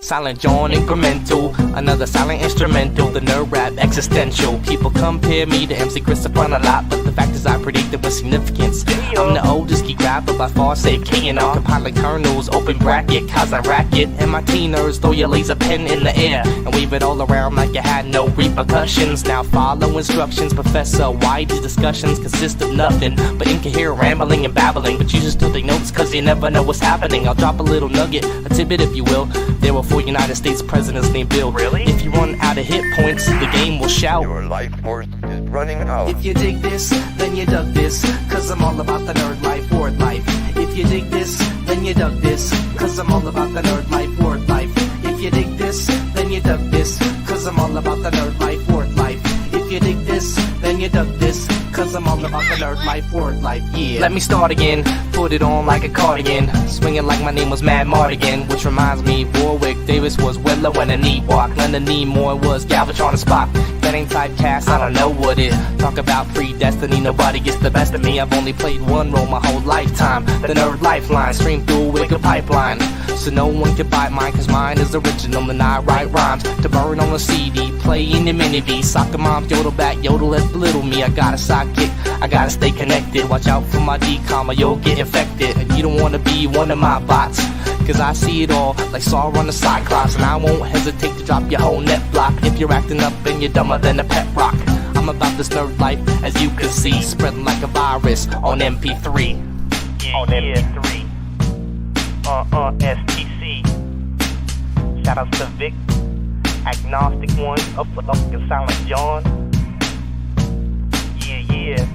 Silent John incremental, another silent instrumental, the nerd rap existential. People compare me to MC Christopher a lot, but the fact is I predicted with significance. I'm the oldest geek rapper by far, say King, compiling kernels, open bracket, cause I rack it. And my teen nerds throw your laser pen in the air and wave it all around like you had no repercussions. Now follow instructions, Professor. Why these discussions consist of nothing but incoherent rambling and babbling, but you should still take notes cause you never know what's happening. I'll drop a little nugget, a tidbit if you will. There were 4 United States presidents named Bill. Really? If you run out of hit points, the game will shout. Your life force is running out. If you dig this, then you dug this, cause I'm all about the nerd life, word life. If you dig this, then you dug this, cause I'm all about the nerd life, word life. If you dig this, then you dug this, cause I'm all about the nerd life, word life. If you dig this, then you dug this, cause I'm all about the nerd life, word life, yeah. Let me start again, put it on like a cardigan, swinging like my name was Mad Mardigan. Which reminds me, Warwick Davis was Willow and a knee walk. Leonard Nimoy was Galvatron and Spock. That ain't typecast, I don't know what it. Talk about predestiny, nobody gets the best of me. I've only played one role my whole lifetime, the nerd lifeline, stream through a wicked pipeline. So no one can bite mine, cause mine is original and I write rhymes to burn on a CD, play in the mini-V. Soccer moms yodel back, yodel at belittle me. I got a sidekick, I gotta stay connected. Watch out for my D-com or you'll get infected. And you don't wanna be one of my bots, cause I see it all like Sauron the Cyclops. And I won't hesitate to drop your whole net block if you're acting up and you're dumber than a pet rock. I'm about this nerd life, as you can see, spreading like a virus on MP3. On MP3. STC. Shoutouts to Vic, Agnostic One, up with fucking Silent John. Yeah.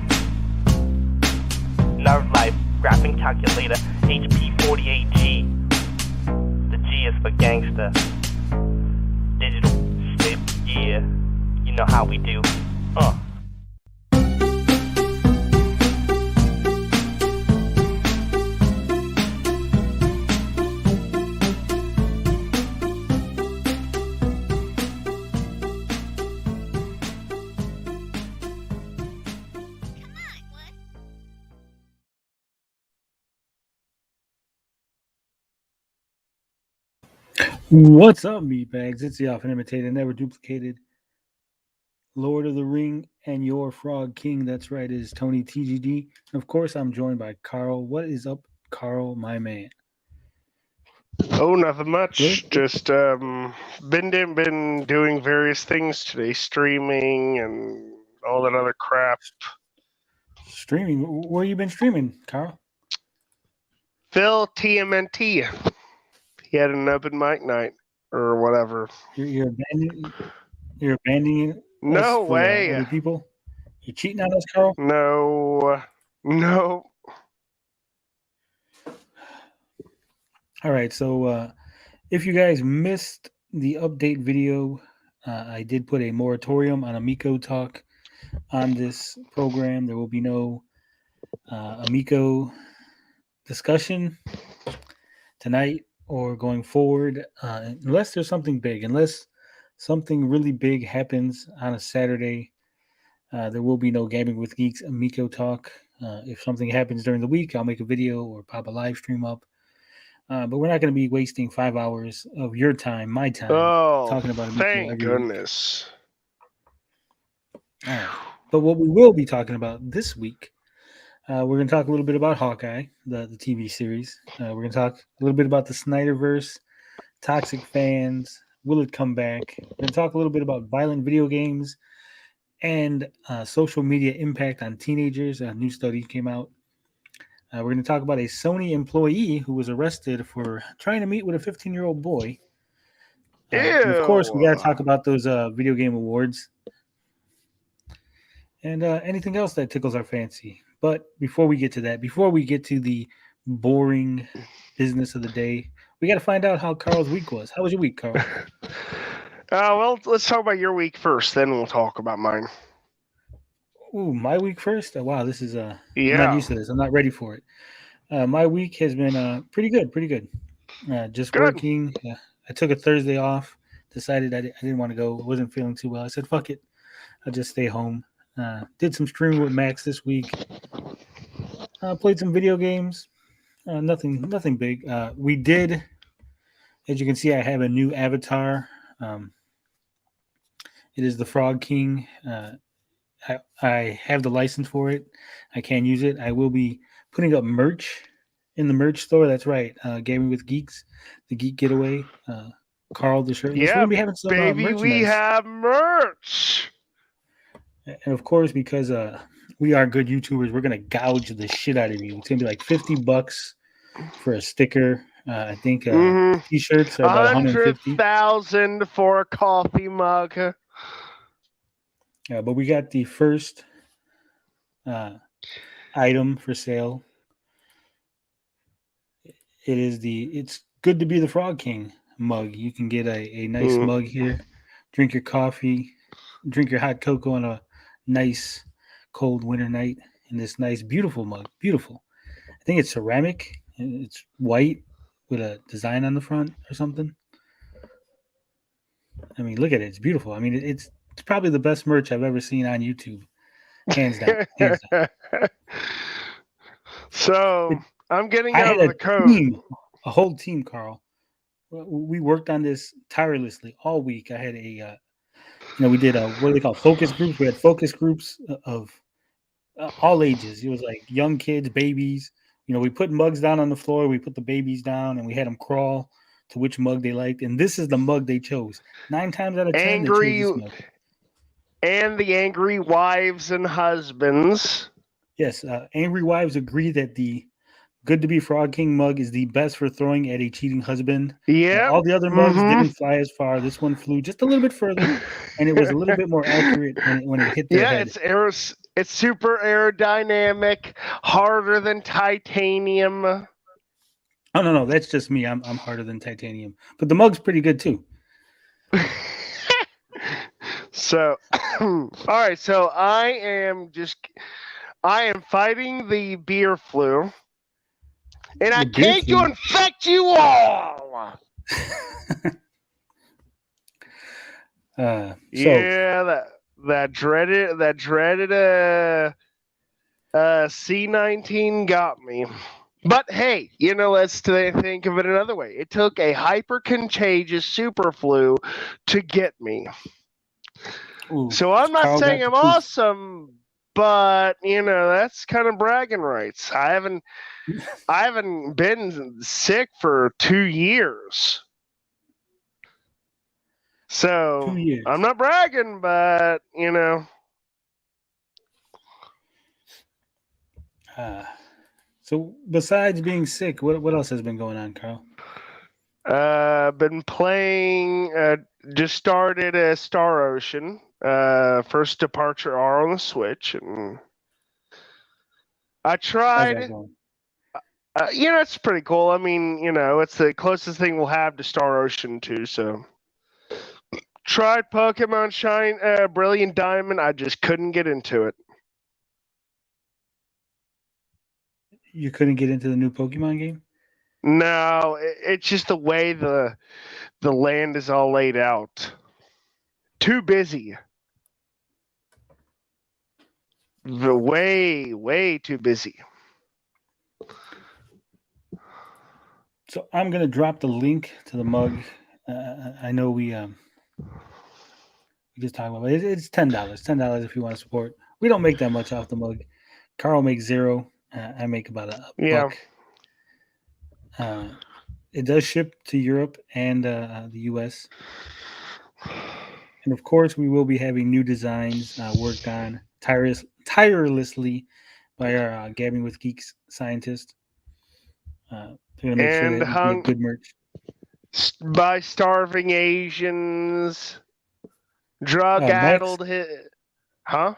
Nerd Life, graphing calculator, HP48G. The G is for gangster. Digital slip, yeah. You know how we do. What's up, meatbags? It's the often imitated, never duplicated Lord of the Ring and your Frog King. That's right, it is Tony TGD. And of course, I'm joined by Carl. What is up, Carl, my man? Oh, nothing much. Good. Just been doing various things today, streaming and all that other crap. Streaming? Where you been streaming, Carl? Phil TMNT. He had an open mic night or whatever. You're abandoning us No for, way. Other people? You cheating on us, Carl? No. All right, so if you guys missed the update video, I did put a moratorium on Amico talk on this program. There will be no Amico discussion tonight or going forward, unless there's something big. Unless something really big happens on a Saturday, there will be no Gabbing with Geeks Amico talk. If something happens during the week, I'll make a video or pop a live stream up. But we're not going to be wasting 5 hours of your time, my time, talking about Amico thank every goodness. week. All right. But what we will be talking about this week, we're going to talk a little bit about Hawkeye, the TV series. We're going to talk a little bit about the Snyderverse, toxic fans, will it come back? We're going to talk a little bit about violent video games and social media impact on teenagers. A new study came out. We're going to talk about a Sony employee who was arrested for trying to meet with a 15-year-old boy. And of course, we got to talk about those video game awards. and anything else that tickles our fancy. But before we get to that, before we get to the boring business of the day, we got to find out how Carl's week was. How was your week, Carl? Well, let's talk about your week first, then we'll talk about mine. Ooh, my week first. Oh, wow, this is I'm Yeah. not used to this. I'm not ready for it. My week has been pretty good, pretty good. Just Good. working. I took a Thursday off. Decided I didn't want to go. Wasn't feeling too well. I said, "Fuck it, I'll just stay home." Did some streaming with Max this week. Played some video games. Nothing big. We did, as you can see, I have a new avatar. It is the Frog King. I have the license for it. I can use it. I will be putting up merch in the merch store. That's right. Gaming with Geeks, the Geek Getaway. Carl the shirtless. We're Yeah, gonna be having some baby, merchandise. we have merch. And of course, because we are good YouTubers, we're gonna gouge the shit out of you. It's gonna be like $50 for a sticker. I think t-shirts are about $150. $100,000 for a coffee mug. But we got the first item for sale. It's good to be the Frog King mug. You can get a nice mug here. Drink your coffee, drink your hot cocoa on a nice cold winter night in this nice, beautiful mug. Beautiful. I think it's ceramic. It's white with a design on the front or something. I mean, look at it. It's beautiful. I mean, it's probably the best merch I've ever seen on YouTube. Hands down. Hands down. So I'm getting I out had of the code. a whole team, Carl. We worked on this tirelessly all week. I had we did what do they call focus groups? We had focus groups of all ages. It was like young kids, babies. We put mugs down on the floor. We put the babies down, and we had them crawl to which mug they liked. And this is the mug they chose. 9 times out of 10, they chose this mug. And the angry wives and husbands. Yes, angry wives agree that the Good to Be Frog King mug is the best for throwing at a cheating husband. Yeah. All the other mugs didn't fly as far. This one flew just a little bit further, and it was a little bit more accurate when it hit their head. It's super aerodynamic, harder than titanium. Oh no, that's just me. I'm harder than titanium, but the mug's pretty good too. So, all right. So I am fighting the beer flu. And I came to infect you all. That dreaded C19 got me. But hey, let's think of it another way. It took a hyper contagious super flu to get me. Ooh, so I'm not saying I'm awesome, but that's kind of bragging rights. I haven't been sick for 2 years. So 2 years. I'm not bragging, but So besides being sick, what else has been going on, Carl? Been playing. Just started a Star Ocean. First departure are on the Switch, and I tried. It's pretty cool. I mean, it's the closest thing we'll have to Star Ocean 2. So, tried Pokemon Shine, Brilliant Diamond. I just couldn't get into it. You couldn't get into the new Pokemon game? No, it's just the way the land is all laid out. Too busy. Way too busy. So I'm gonna drop the link to the mug. I know we just talked about it. It's $10. $10 if you want to support. We don't make that much off the mug. Carl makes $0. I make about a buck. It does ship to Europe and the US. And of course, we will be having new designs worked on tirelessly by our Gabbing with Geeks scientist. They're going to make sure that we get good merch. By starving Asians, drug-addled... Huh?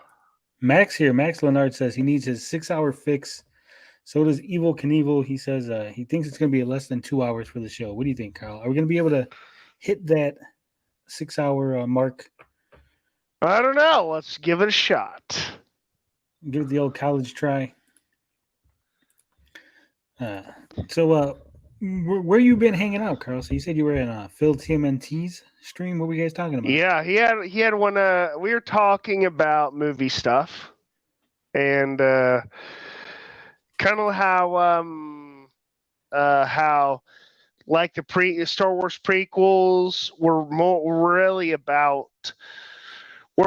Max here. Max Leonard says he needs his 6-hour fix. So does Evil Knievel. He says he thinks it's going to be less than 2 hours for the show. What do you think, Carl? Are we going to be able to hit that 6-hour mark? I don't know. Let's give it a shot. Give it the old college try. So where you been hanging out, Carl? So you said you were in Phil TMNT's stream. What were you guys talking about? Yeah, he had one. We were talking about movie stuff, and kind of how like the Star Wars prequels were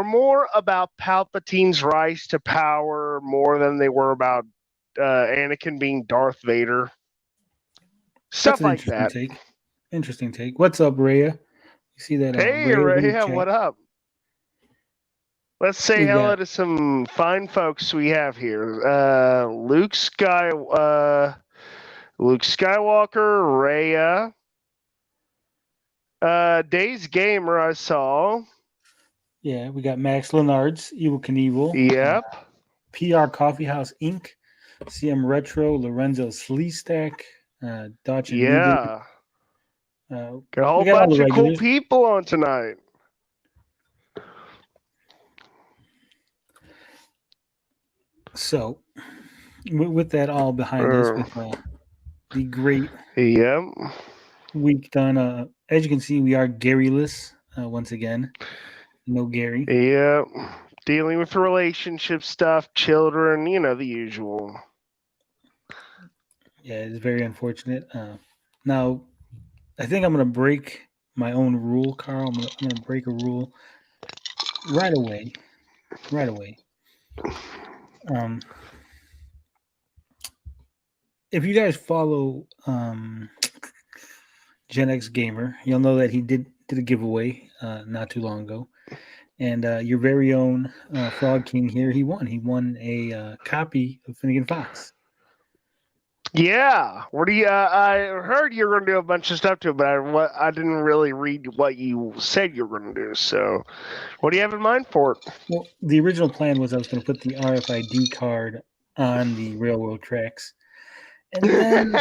more about Palpatine's rise to power more than they were about Anakin being Darth Vader. Stuff like that. Interesting take. What's up, Rhea? You see that? Hey, Rhea, what up? Let's say hello to some fine folks we have here. Luke Skywalker, Rhea, Days Gamer. I saw. Yeah, we got Max Leonard's Evil Knievel. Yep. PR Coffee House Inc. CM Retro, Lorenzo Sleestack, Dodge and Yeah. Got a whole bunch of cool people on tonight. So, with that all behind us, with the great week done, as you can see, we are Gary-less once again. No Gary. Yep. Dealing with relationship stuff, children, the usual. Yeah, it's very unfortunate. Now, I think I'm going to break my own rule, Carl. I'm going to break a rule right away. If you guys follow Gen X Gamer, you'll know that he did a giveaway not too long ago. And your very own Frog King here, he won. He won a copy of Finnegan Fox. Yeah. What do you? I heard you were going to do a bunch of stuff to it, but I didn't really read what you said you were going to do. So, what do you have in mind for it? Well, the original plan was I was going to put the RFID card on the railroad tracks, and then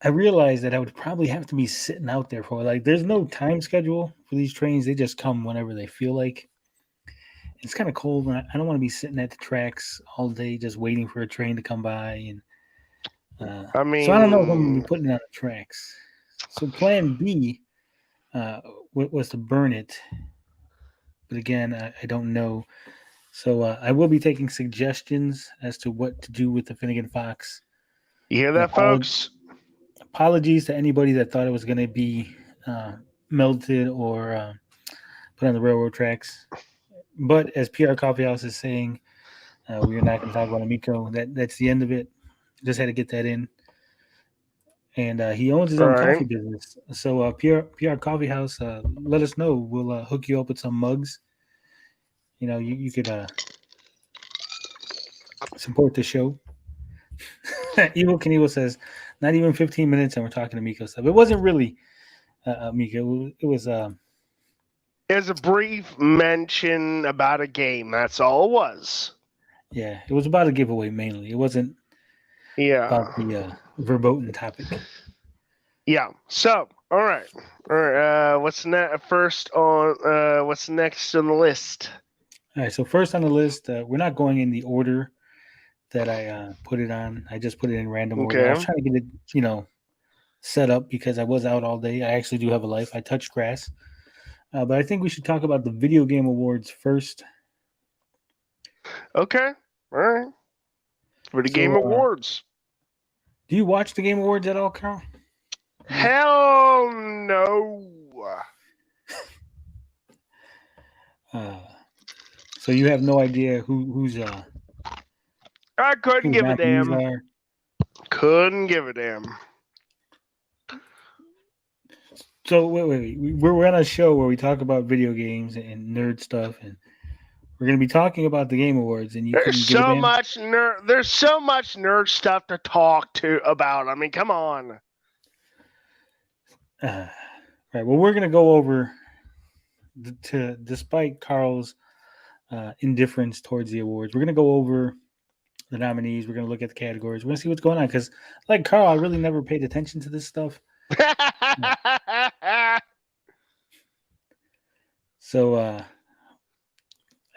I realized that I would probably have to be sitting out there for there's no time schedule for these trains. They just come whenever they feel like. It's kind of cold, and I don't want to be sitting at the tracks all day just waiting for a train to come by. And so I don't know if I'm going to be putting it on the tracks. So plan B was to burn it, but again, I don't know. So I will be taking suggestions as to what to do with the Finnegan Fox. You hear that, folks? Apologies to anybody that thought it was going to be melted or put on the railroad tracks. But as PR Coffee House is saying, we are not going to talk about Amico. That's the end of it. Just had to get that in. And he owns his own coffee business. So PR Coffee House, let us know. We'll hook you up with some mugs. You could support the show. Evil Knievel says, not even 15 minutes and we're talking to Miko stuff. It wasn't really Miko. It was a brief mention about a game. That's all it was. Yeah, it was about a giveaway mainly. It wasn't about the verboten topic. Yeah. So, all right. What's next on the list? All right. So first on the list, we're not going in the order that I put it on. I just put it in random order. I was trying to get it, set up because I was out all day. I actually do have a life. I touch grass. But I think we should talk about the video game awards first. Okay. All right. For the game awards. Do you watch the game awards at all, Carl? Hell no. So you have no idea who's I couldn't give a damn. Couldn't give a damn. So wait. We're on a show where we talk about video games and nerd stuff, and we're going to be talking about the Game Awards. And there's so much nerd stuff to talk about. I mean, come on. Right. Well, we're going to go over despite Carl's indifference towards the awards. We're going to go over the nominees. We're going to look at the categories. We're going to see what's going on because, like Carl, I really never paid attention to this stuff. So I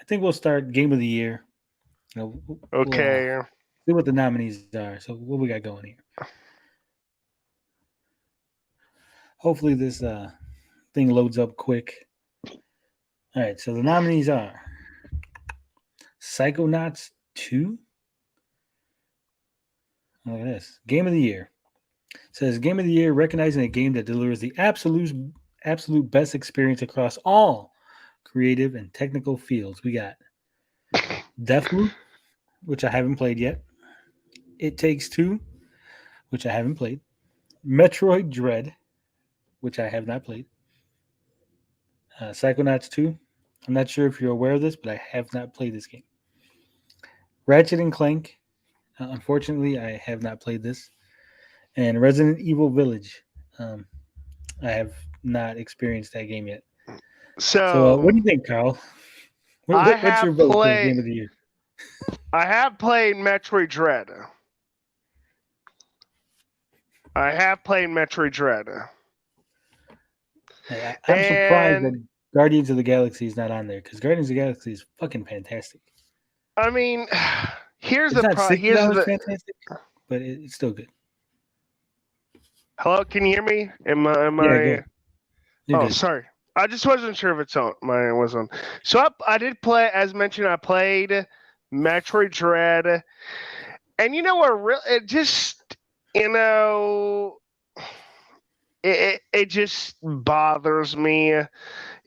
think we'll start Game of the Year. We'll, Okay. see what the nominees are. So what we got going here? Hopefully this thing loads up quick. All right, so the nominees are Psychonauts 2. Look at this. Game of the Year. It says Game of the Year, recognizing a game that delivers the absolute best experience across all creative and technical fields. We got Deathloop, which I haven't played yet. It Takes Two, which I haven't played. Metroid Dread, which I have not played. Psychonauts 2. I'm not sure if you're aware of this, but I have not played this game. Ratchet and Clank. Unfortunately, I have not played this. And Resident Evil Village. I have not experienced that game yet. So what do you think, Carl? What's your vote for Game of the Year? I have played Metroid Dread. I'm surprised that Guardians of the Galaxy is not on there because Guardians of the Galaxy is fucking fantastic. I mean, here's it's the not problem. Fantastic, but it's still good. Hello, can you hear me? Am I? Oh, sorry. I just wasn't sure if it's on. Mine was on. So I did play, as mentioned. I played Metroid Dread, and you know what? It just, it just bothers me.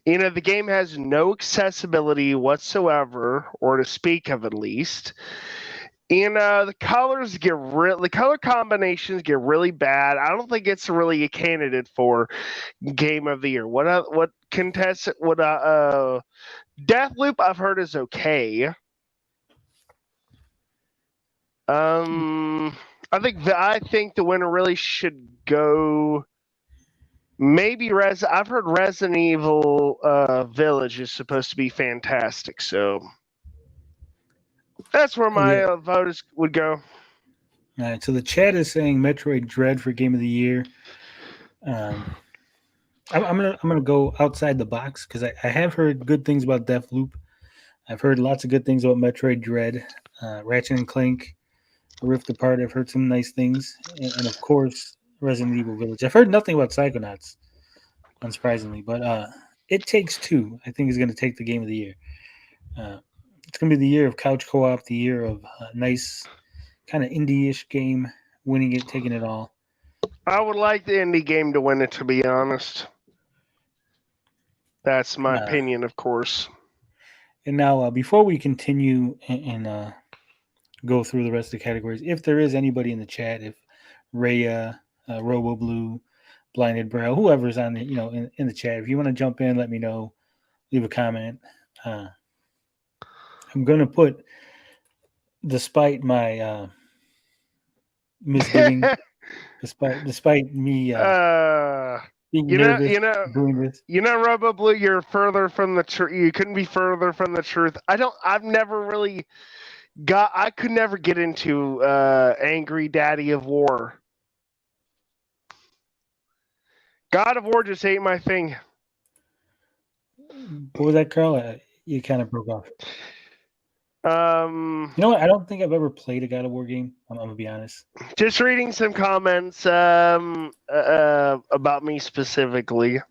The game has no accessibility whatsoever, or to speak of, at least. The color combinations get really bad. I don't think it's really a candidate for Game of the Year. What contestant? Deathloop I've heard is okay. I think the winner really should go. Maybe I've heard Resident Evil Village is supposed to be fantastic, so. That's where my vote would go. All right, so the chat is saying Metroid Dread for Game of the Year. I'm gonna go outside the box because I have heard good things about Deathloop. I've heard lots of good things about Metroid Dread, Ratchet and Clank, Rift Apart. I've heard some nice things, and of course Resident Evil Village. I've heard nothing about Psychonauts, unsurprisingly, but It Takes Two I think is going to take the Game of the Year. It's going to be the year of couch co-op, the year of a nice kind of indie-ish game, winning it, taking it all. I would like the indie game to win it, to be honest. That's my opinion, of course. And now, before we continue and go through the rest of the categories, if there is anybody in the chat, if Raya, RoboBlue, Blinded Brow, whoever's on the, in the chat, if you want to jump in, let me know, leave a comment. I'm going to put, despite my misgiving, despite me being nervous doing this. RoboBlue, you're further from the truth. You couldn't be further from the truth. I've never really I could never get into Angry Daddy of War. God of War just ain't my thing. What was that, Carl? You kind of broke off. You know what? I don't think I've ever played a God of War game. I'm gonna be honest. Just reading some comments about me specifically.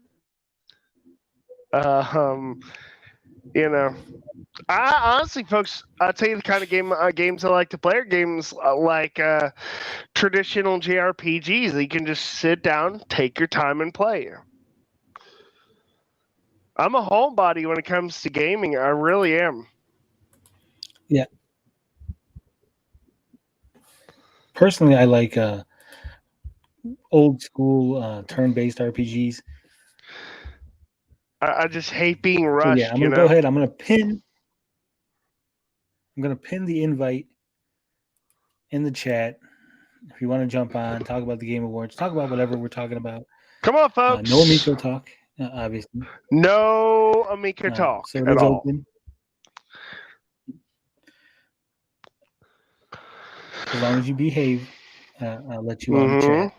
I honestly, folks, I'll tell you the kind of games I like to play are games like traditional JRPGs that you can just sit down, take your time, and play. I'm a homebody when it comes to gaming. I really am. Yeah. Personally, I like old school turn-based RPGs. I just hate being rushed. So yeah, I'm gonna go ahead. I'm gonna pin the invite in the chat. If you want to jump on, talk about the Game Awards, talk about whatever we're talking about. Come on, folks. No Amico talk, obviously. No Amico talk so it is open. As long as you behave, I'll let you on the chat.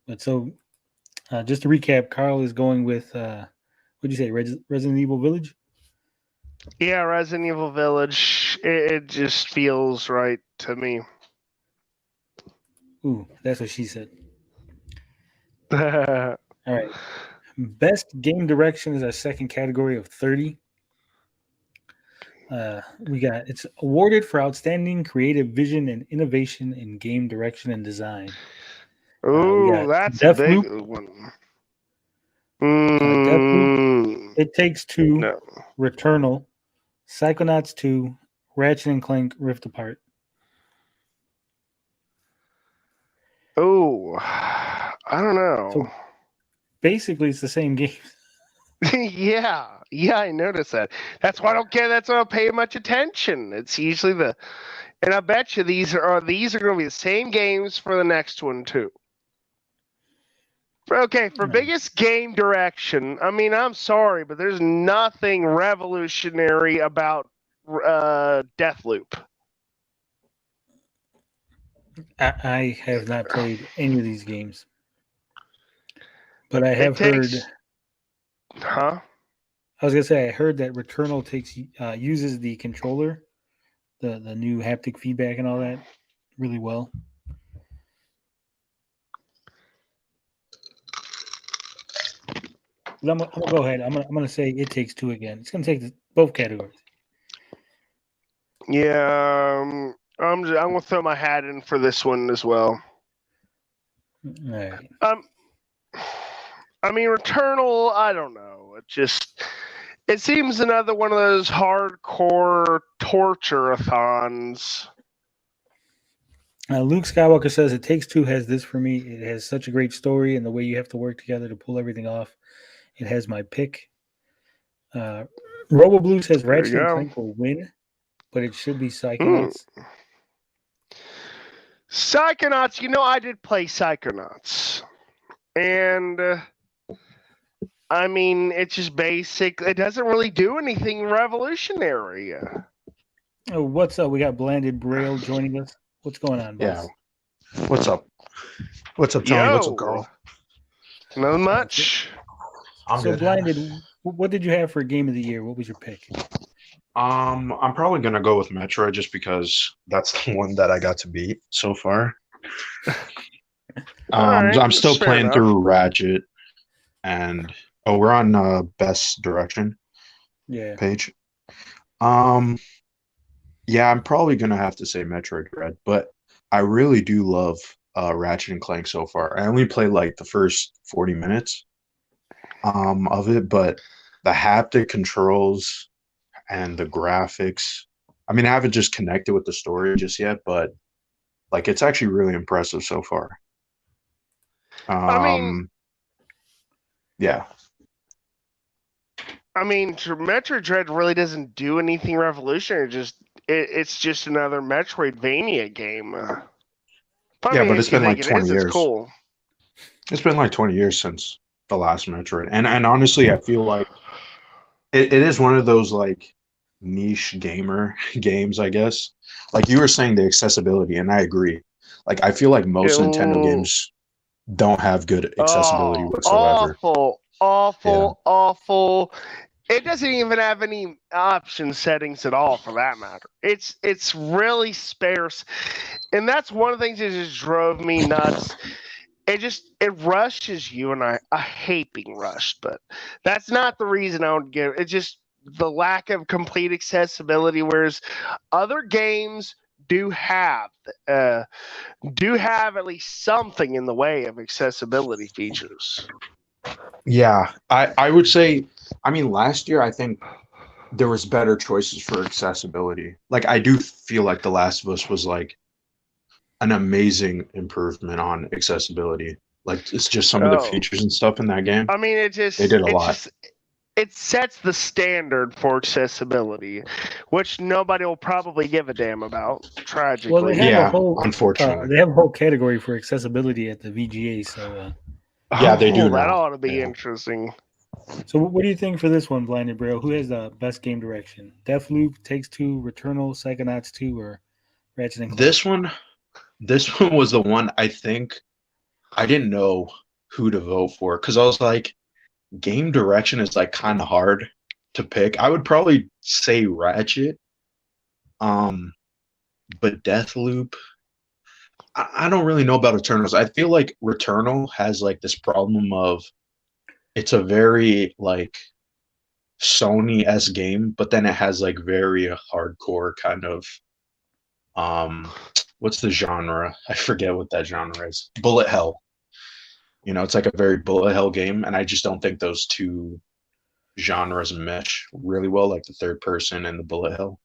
But so, just to recap, Carl is going with what'd you say, Resident Evil Village? Yeah, Resident Evil Village. It just feels right to me. Ooh, that's what she said. All right. Best game direction is our second category of 30. It's awarded for outstanding creative vision and innovation in game direction and design. Ooh, that's a big one. Deathloop, It Takes Two, No. Returnal, Psychonauts 2, Ratchet and Clank Rift Apart. Oh, I don't know. So basically, it's the same game. yeah, I noticed that. That's why I don't care. That's why I don't pay much attention. It's usually and I bet you these are going to be the same games for the next one too. For biggest game direction, I mean, I'm sorry, but there's nothing revolutionary about Deathloop. I have not played any of these games, but I have heard. Huh? I was gonna say I heard that Returnal uses the controller, the new haptic feedback and all that, really well. But I'm gonna go ahead. I'm gonna say It Takes Two again. It's gonna take both categories. Yeah, I'm gonna throw my hat in for this one as well. All right. I mean, Returnal. I don't know. It seems another one of those hardcore torture-a-thons. Luke Skywalker says It Takes Two has this for me. It has such a great story and the way you have to work together to pull everything off. It has my pick. Robo Blue says Ratchet and Clank will win, but it should be Psychonauts. Psychonauts, I did play Psychonauts. And, I mean, it's just basic. It doesn't really do anything revolutionary. Oh, what's up? We got Blanded Braille joining us. What's going on, boss? Yeah. What's up? What's up, Tony? What's up, Carl? Not much. I'm so good. Blinded, what did you have for Game of the Year? What was your pick? I'm probably gonna go with Metroid just because that's the one that I got to beat so far. Right, I'm still playing enough. through Ratchet, and we're on Best Direction page. Yeah, I'm probably gonna have to say Metroid Dread, but I really do love Ratchet and Clank so far. I only played like the first 40 minutes of it, but the haptic controls and the graphics, I mean, I haven't just connected with the story just yet, but like it's actually really impressive so far. Yeah. I mean, Metroid Dread really doesn't do anything revolutionary. It's just another Metroidvania game. But it's been like 20 years. It's cool. It's been like 20 years since the last Metroid, and honestly, I feel like it is one of those like niche gamer games, I guess. Like you were saying, the accessibility, and I agree. Like I feel like most Nintendo games don't have good accessibility whatsoever. Awful. It doesn't even have any option settings at all, for that matter. It's really sparse, and that's one of the things that just drove me nuts. It rushes you, and I hate being rushed, but that's not the reason I would give. It's just the lack of complete accessibility, whereas other games do have at least something in the way of accessibility features. Yeah, I would say, I mean, last year I think there was better choices for accessibility. Like I do feel like The Last of Us was like an amazing improvement on accessibility. Like it's just some of the features and stuff in that game. I mean, they did a lot. It sets the standard for accessibility, which nobody will probably give a damn about. Tragically, well, they have unfortunately, they have a whole category for accessibility at the VGA. So yeah, they do. That ought to be interesting. So, what do you think for this one, Blinded Braille? Who has the best game direction? Deathloop, Takes Two, Returnal, Psychonauts 2, or Ratchet and Clank. This one was the one I think I didn't know who to vote for because I was like, game direction is like kind of hard to pick. I would probably say Ratchet, um, but Deathloop. I don't really know about Eternals. I feel like Returnal has like this problem of it's a very like Sony-esque game, but then it has like very hardcore kind of what's the genre? I forget what that genre is. Bullet hell. You know, it's like a very bullet hell game, and I just don't think those two genres mesh really well, like the third person and the bullet hell.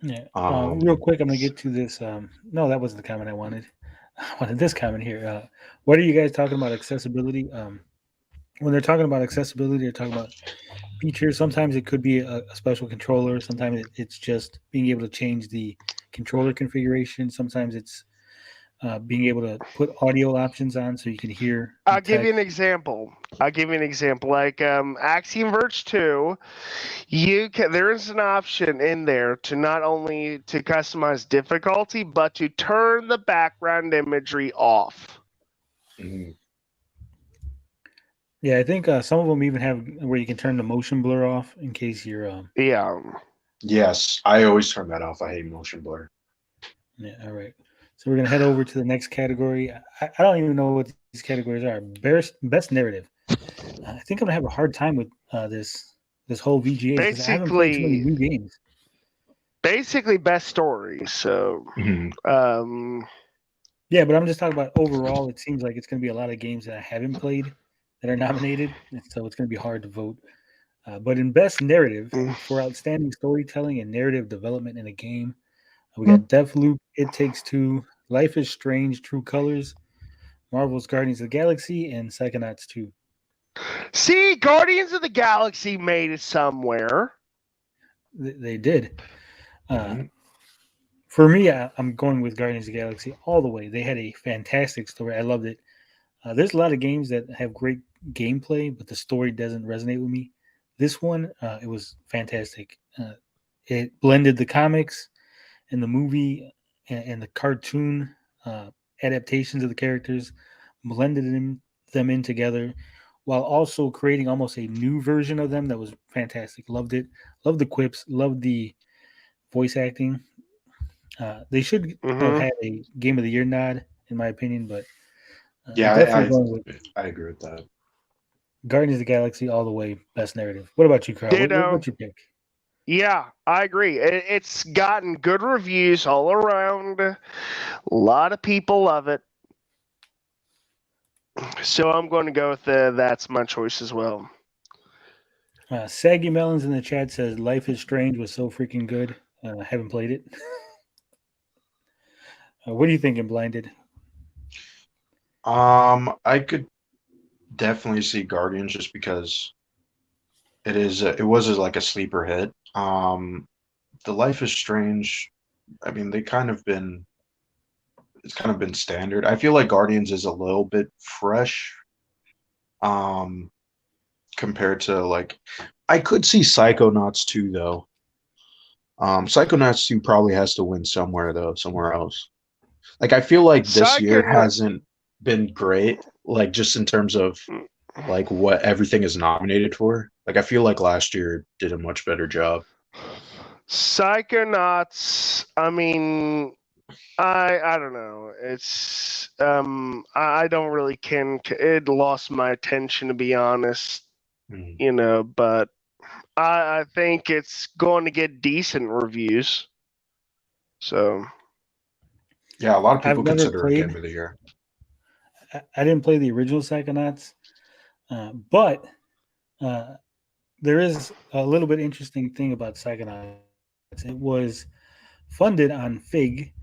Yeah. Real quick, I'm gonna get to this. No, that wasn't the comment I wanted. I wanted this comment here. What are you guys talking about accessibility? When they're talking about accessibility, they're talking about features. Sometimes it could be a special controller. Sometimes it's just being able to change the controller configuration. Sometimes it's being able to put audio options on so you can hear. I'll give you an example. Like Axiom Verge 2, there is an option in there to not only to customize difficulty, but to turn the background imagery off. Mhm. Yeah, I think some of them even have where you can turn the motion blur off in case you're. Yeah. Yes, I always turn that off. I hate motion blur. Yeah, all right. So we're gonna head over to the next category. I don't even know what these categories are. Best narrative. I think I'm gonna have a hard time with this whole VGA because I haven't played too many new games. Basically, best story. So, yeah, but I'm just talking about overall. It seems like it's gonna be a lot of games that I haven't played that are nominated, so it's gonna be hard to vote. But in best narrative for outstanding storytelling and narrative development in a game, we got Deathloop, It Takes Two, Life is Strange, True Colors, Marvel's Guardians of the Galaxy, and Psychonauts 2. See, Guardians of the Galaxy made it somewhere. They did. For me, I'm going with Guardians of the Galaxy all the way. They had a fantastic story. I loved it. There's a lot of games that have great gameplay, but the story doesn't resonate with me. This one, it was fantastic. It blended the comics and the movie and the cartoon adaptations of the characters, blended them in together, while also creating almost a new version of them that was fantastic. Loved it. Loved the quips. Loved the voice acting. They should have had a Game of the Year nod, in my opinion, but yeah, definitely going with I agree with that. Guardians of the Galaxy all the way. Best narrative. What about you, Carl? What's your pick? Yeah, I agree. It's gotten good reviews all around. A lot of people love it. So I'm going to go with that's my choice as well. Saggy Melons in the chat says Life is Strange was so freaking good. I haven't played it. What are you thinking, Blinded? I could definitely see Guardians just because it was like a sleeper hit. The Life is Strange. I mean, it's kind of been standard. I feel like Guardians is a little bit fresh, compared to like, I could see Psychonauts 2 though. Psychonauts 2 probably has to win somewhere else. Like, I feel like this year hasn't been great, like just in terms of like what everything is nominated for. Like, I feel like last year did a much better job. Psychonauts, I mean, I don't know. It's I don't really it lost my attention, to be honest. You know, but I think it's going to get decent reviews. So yeah, a lot of people consider it Game of the Year. I didn't play the original Psychonauts, but there is a little bit interesting thing about Psychonauts. It was funded on Fig.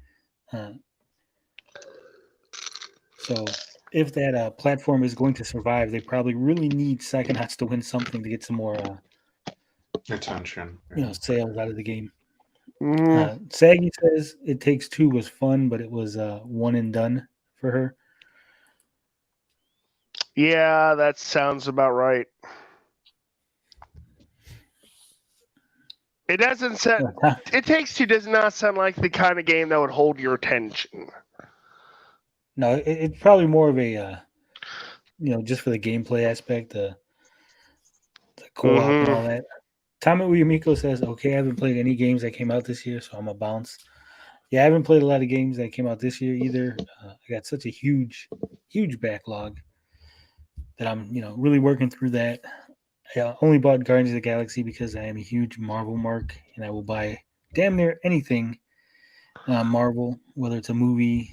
So if that platform is going to survive, they probably really need Psychonauts to win something to get some more attention, sales out of the game. Saggy says It Takes Two was fun, but it was one and done for her. Yeah, that sounds about right. It doesn't sound. It Takes Two does not sound like the kind of game that would hold your attention. No, it's probably more of a, just for the gameplay aspect, the co-op and all that. Tommy Uyumiko says, okay, I haven't played any games that came out this year, so I'm a bounce. Yeah, I haven't played a lot of games that came out this year either. I got such a huge backlog that I'm, really working through that. I only bought Guardians of the Galaxy because I am a huge Marvel mark, and I will buy damn near anything Marvel, whether it's a movie,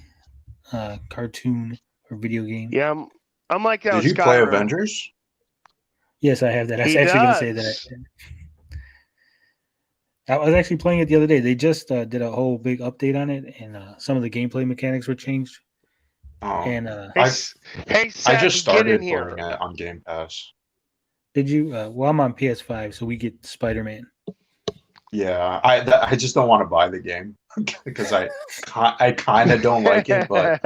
cartoon, or video game. Yeah, I'm like Did you play Avengers? Yes, I have that. I was actually going to say that. I was actually playing it the other day. They just did a whole big update on it, and some of the gameplay mechanics were changed. Oh, and hey, I just started here playing it on Game Pass. Did you? Well, I'm on PS5, so we get Spider-Man. Yeah, I just don't want to buy the game because I kind of don't like it, but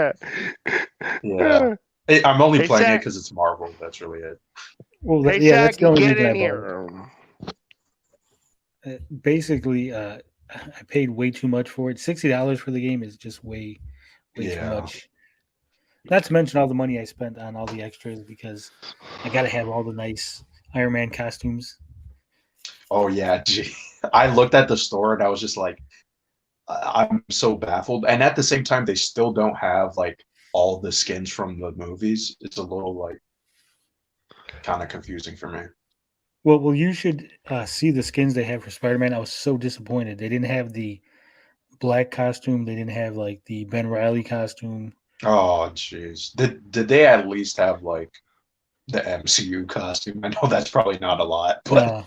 yeah, I'm only playing it because it's Marvel. That's really it. Well, that's the only reason I bought it. Basically, I paid way too much for it. $60 for the game is just way too much. Not to mention all the money I spent on all the extras because I got to have all the nice Iron Man costumes. Oh yeah, gee. I looked at the store and I was just like, I'm so baffled. And at the same time, they still don't have like all the skins from the movies. It's a little like kind of confusing for me. Well, you should see the skins they have for Spider-Man. I was so disappointed. They didn't have the black costume. They didn't have like the Ben Reilly costume. Oh jeez. Did they at least have like the MCU costume? I know that's probably not a lot, but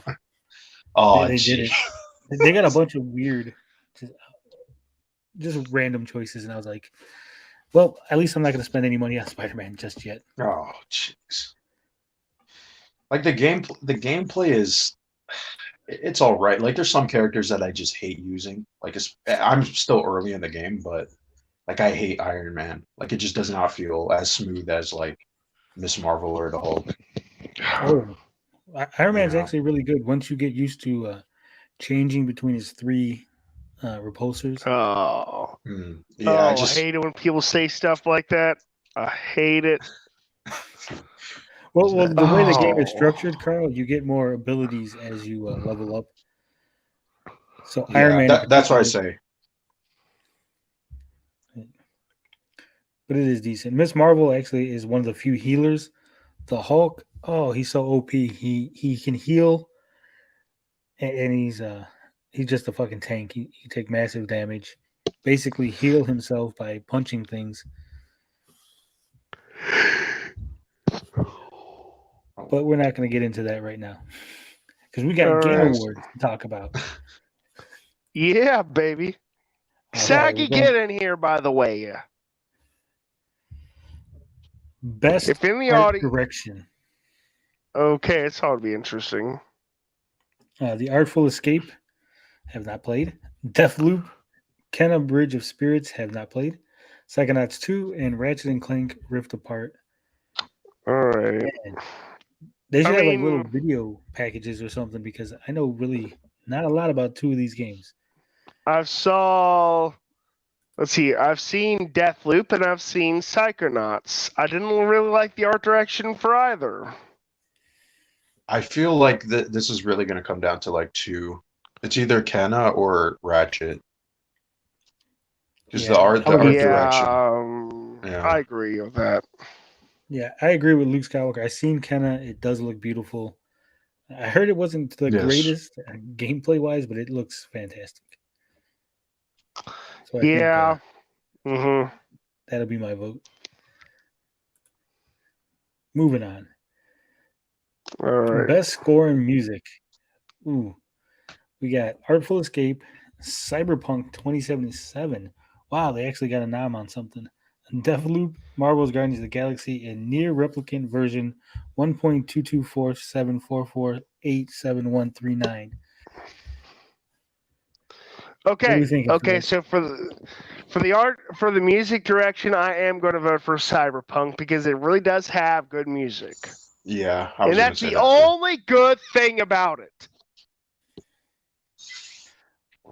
they did it. They got a bunch of weird, just random choices, and I was like, well, at least I'm not going to spend any money on Spider-Man just yet. Oh jeez. Like the gameplay is, it's all right. Like there's some characters that I just hate using. Like I'm still early in the game, but like I hate Iron Man. Like it just does not feel as smooth as like Miss Marvel or the Hulk. Oh, Iron Man's actually really good once you get used to changing between his three repulsors. Yeah, I hate it when people say stuff like that. I hate it. Well, the way the game is structured, Carl, you get more abilities as you level up. So yeah, Iron Man, that's what I say. But it is decent. Miss Marvel actually is one of the few healers. The Hulk, he's so OP. He can heal, and he's just a fucking tank. He take massive damage. Basically, heal himself by punching things. But we're not going to get into that right now because we got Game Awards to talk about. Yeah, baby. Saggy, get in here, by the way. Best if in the art direction. Okay, it's ought to be interesting. The Artful Escape, have not played. Deathloop, Kenna Bridge of Spirits, have not played. Psychonauts 2 and Ratchet & Clank Rift Apart. All right. And they should have like little video packages or something because I know really not a lot about two of these games. I've seen Deathloop and I've seen Psychonauts. I didn't really like the art direction for either. I feel like this is really going to come down to like two. It's either Kenna or Ratchet. Because the art direction. I agree with that. Yeah, I agree with Luke Skywalker. I seen Kenna. It does look beautiful. I heard it wasn't the greatest gameplay wise, but it looks fantastic. So I think, that'll be my vote. Moving on. All right. Best score and music. Ooh, we got Artful Escape, Cyberpunk 2077. Wow, they actually got a nom on something. Deathloop, Marvel's Guardians of the Galaxy, and Near Replicant version 1.22474487139. Okay. So for the music direction, I am going to vote for Cyberpunk because it really does have good music. Yeah, and that's the only good thing about it.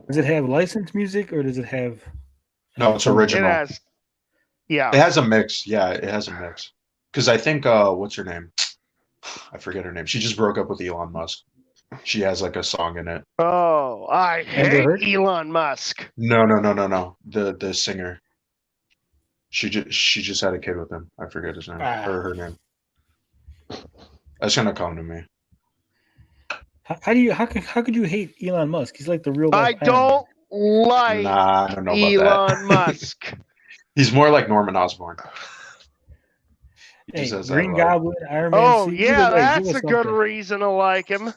Does it have licensed music or does it have? No, it's original? It original. has, yeah. It has a mix. Yeah, it has a mix. Because I think what's her name? I forget her name. She just broke up with Elon Musk. She has like a song in it. Oh, I Amber hate Heard? Elon Musk. No. The singer. She just had a kid with him. I forget his name. Or her name. That's gonna come to me. How could you hate Elon Musk? He's like the real I life Iron Man. don't like Nah, I don't know about Elon that. Musk. He's more like Norman Osborn. He Hey, just has Green that vibe. Goblin, Iron Man. Oh, suit, yeah, either way, give that's us a good something. reason to like him.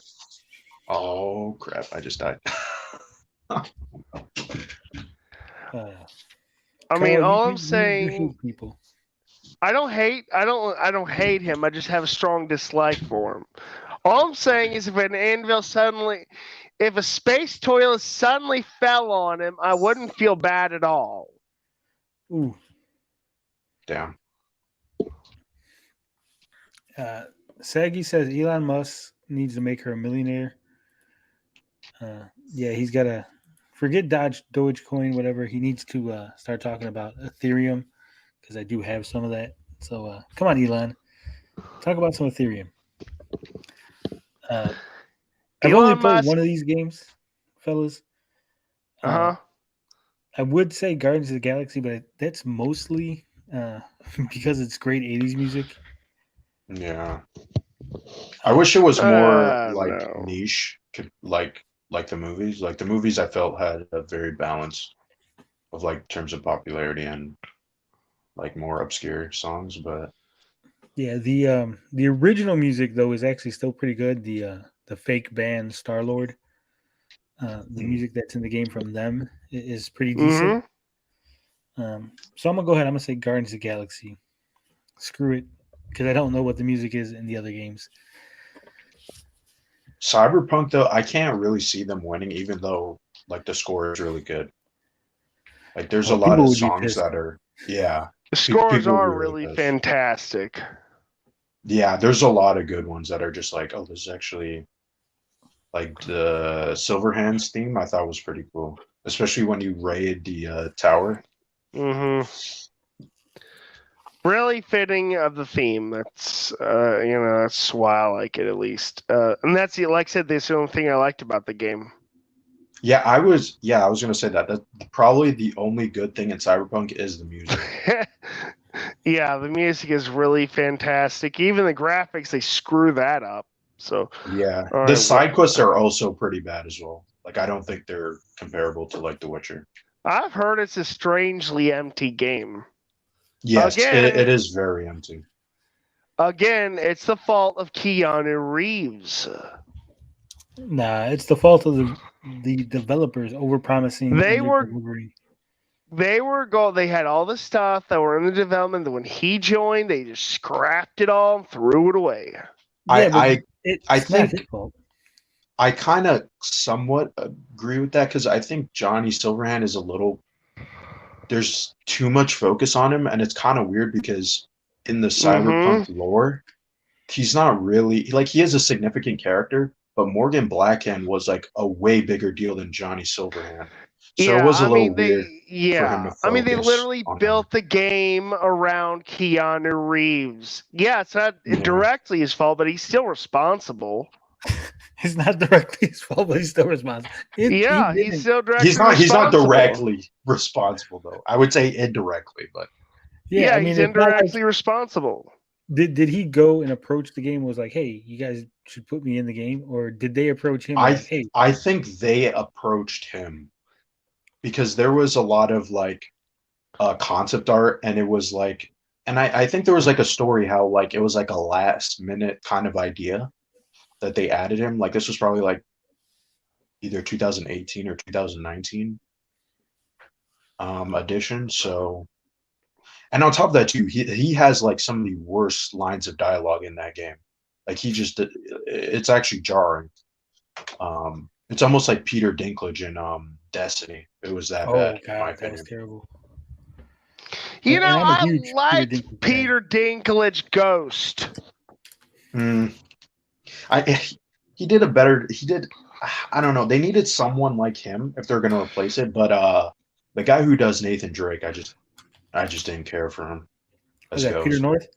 Oh crap! I just died. I mean, Carl, all you I'm saying, hate people. I don't hate him. I just have a strong dislike for him. All I'm saying is, if a space toilet suddenly fell on him, I wouldn't feel bad at all. Ooh. Damn. Saggy says Elon Musk needs to make her a millionaire. Yeah, he's got to forget Dogecoin, whatever. He needs to start talking about Ethereum because I do have some of that. So come on, Elon, talk about some Ethereum. I've only Elon played Musk. one of these games, fellas. I would say Guardians of the Galaxy, but that's mostly because it's great 80s music. Yeah. I wish it was more like No. niche, like the movies. Like the movies, I felt had a very balance of like terms of popularity and like more obscure songs. But Yeah, the original music though is actually still pretty good. The fake band Star-Lord, the music that's in the game from them is pretty decent. So I'm gonna go ahead. I'm gonna say Guardians of the Galaxy. Screw it, because I don't know what the music is in the other games. Cyberpunk, though, I can't really see them winning, even though like the score is really good. Like there's a lot people of would be songs pissed. that are The scores people would are be really pissed. fantastic. Yeah, there's a lot of good ones that are just like, oh, this is actually like the Silverhands theme. I thought was pretty cool, especially when you raid the tower. Really fitting of the theme. That's that's why I like it at least. And that's like I said, that's the only thing I liked about the game. Yeah, I was gonna say that probably the only good thing in Cyberpunk is the music. Yeah, the music is really fantastic. Even the graphics, they screw that up. So Yeah, all the right, side quests are also pretty bad as well. Like I don't think they're comparable to like The Witcher. I've heard it's a strangely empty game. Yes, Again, it is very empty. Again, it's the fault of Keanu Reeves. Nah, it's the fault of the developers overpromising. They had all the stuff that were in the development. That when he joined, they just scrapped it all and threw it away. Yeah, I think not his fault. I kind of somewhat agree with that because I think Johnny Silverhand is a little. There's too much focus on him, and it's kind of weird because in the Cyberpunk lore, he's not really like he is a significant character, but Morgan Blackhand was like a way bigger deal than Johnny Silverhand. So it was a little weird for him to focus. They literally built the game around Keanu Reeves. Yeah, it's not directly his fault, but he's still responsible. It's not directly his fault, but he's still responsible. He's still directly responsible. He's not directly responsible, though. I would say indirectly, but yeah, he's indirectly responsible. Did he go and approach the game and was like, hey, you guys should put me in the game? Or did they approach him? I think they approached him because there was a lot of like concept art, and it was like, and I think there was like a story how like it was like a last minute kind of idea that they added him. Like this was probably like either 2018 or 2019 edition. So, and on top of that too, he has like some of the worst lines of dialogue in that game. Like it's actually jarring. It's almost like Peter Dinklage in Destiny. It was that bad. God, in my that was opinion. terrible. I liked Peter Dinklage Ghost. He did a better. I don't know. They needed someone like him if they're gonna replace it. But the guy who does Nathan Drake, I just didn't care for him Is as that Peter Ghost.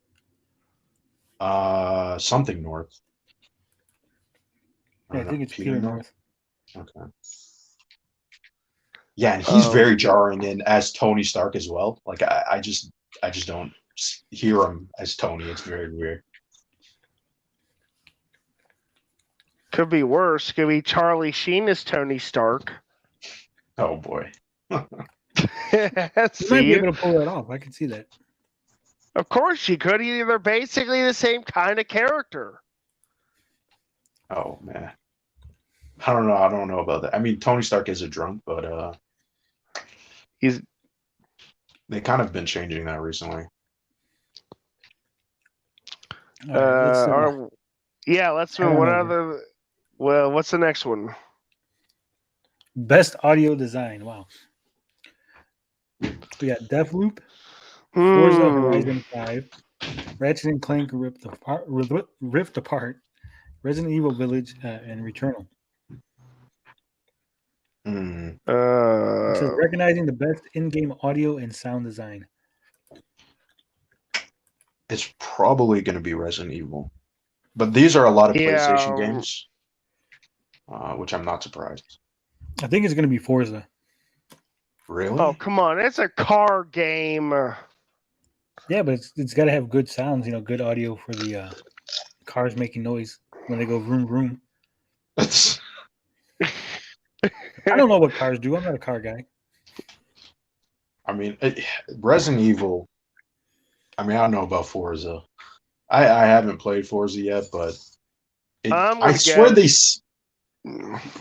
North? Something North. Yeah, I don't think know. it's Peter North. Okay. Yeah, and he's very Um, jarring in as Tony Stark as well. Like I just don't hear him as Tony. It's very weird. Could be worse. Could be Charlie Sheen as Tony Stark. Oh boy. You might be See, able to pull that off. I can see that. of course you could. They're basically the same kind of character. Oh man. I don't know. I don't know about that. I mean, Tony Stark is a drunk, but He's they kind of been changing that recently. All right, let's, let's head move. on What over. other? Well, what's the next one? Best audio design. Wow. We got Deathloop, Forza Hmm. Horizon 5, Ratchet and Clank Rift Apart, Resident Evil Village, and Returnal. Mm. It says recognizing the best in-game audio and sound design. It's probably going to be Resident Evil, but these are a lot of PlayStation Yeah. games, which I'm not surprised. I think it's going to be Forza. Really? Oh, come on. It's a car game. Yeah, but it's got to have good sounds, good audio for the cars making noise when they go vroom vroom. It's I don't know what cars do. I'm not a car guy. I mean, Resident Evil. I mean, I don't know about Forza. I haven't played Forza yet, but I'm gonna I swear guess they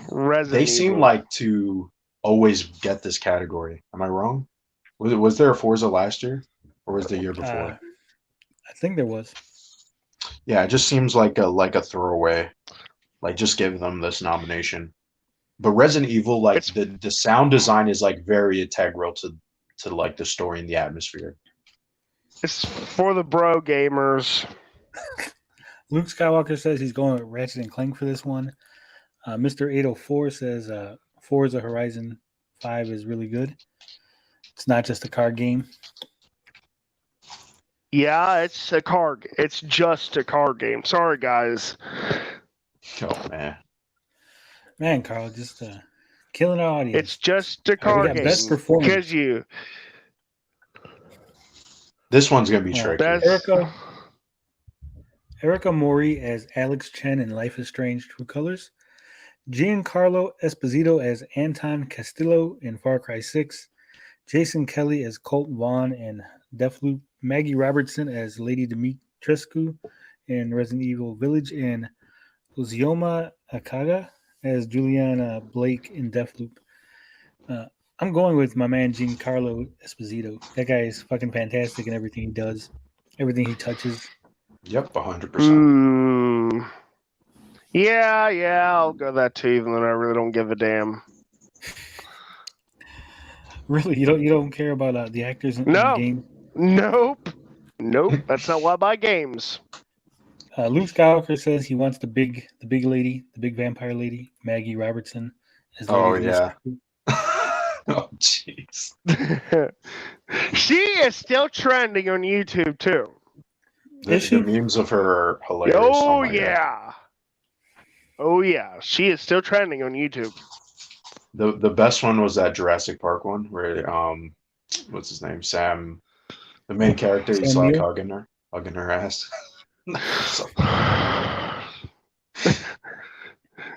Resident seem Evil. like to always get this category. Am I wrong? Was there a Forza last year, or was the year before? I think there was. Yeah, it just seems like a throwaway. Like, just give them this nomination. But Resident Evil, like the sound design is like very integral to like the story and the atmosphere. It's for the bro gamers. Luke Skywalker says he's going with Ratchet and Clank for this one. Mr. 804 says Forza Horizon 5 is really good. It's not just a car game. Yeah, it's a car. It's just a car game. Sorry, guys. Oh man, Carl, just killing our audience. It's just a We car got game. best performance. Because you. this one's gonna be tricky. Erica Mori as Alex Chen in Life is Strange: True Colors. Giancarlo Esposito as Anton Castillo in Far Cry 6. Jason Kelly as Colt Vaughn in Deathloop. Maggie Robertson as Lady Dimitrescu in Resident Evil Village. And Uzioma Akaga as Juliana Blake in Deathloop. I'm going with my man Giancarlo Esposito. That guy is fucking fantastic in everything he does, everything he touches. Yep, 100%. Yeah, I'll go that too, even though I really don't give a damn. Really, you don't care about the actors in the game? Nope. That's not why I buy games. Luke Skywalker says he wants the big lady, the big vampire lady, Maggie Robertson. As Lady yeah. Oh jeez. She is still trending on YouTube too. The memes of her are hilarious. Oh yeah. God. Oh yeah. She is still trending on YouTube. The best one was that Jurassic Park one where what's his name? Sam, the main character, he's like hugging her ass.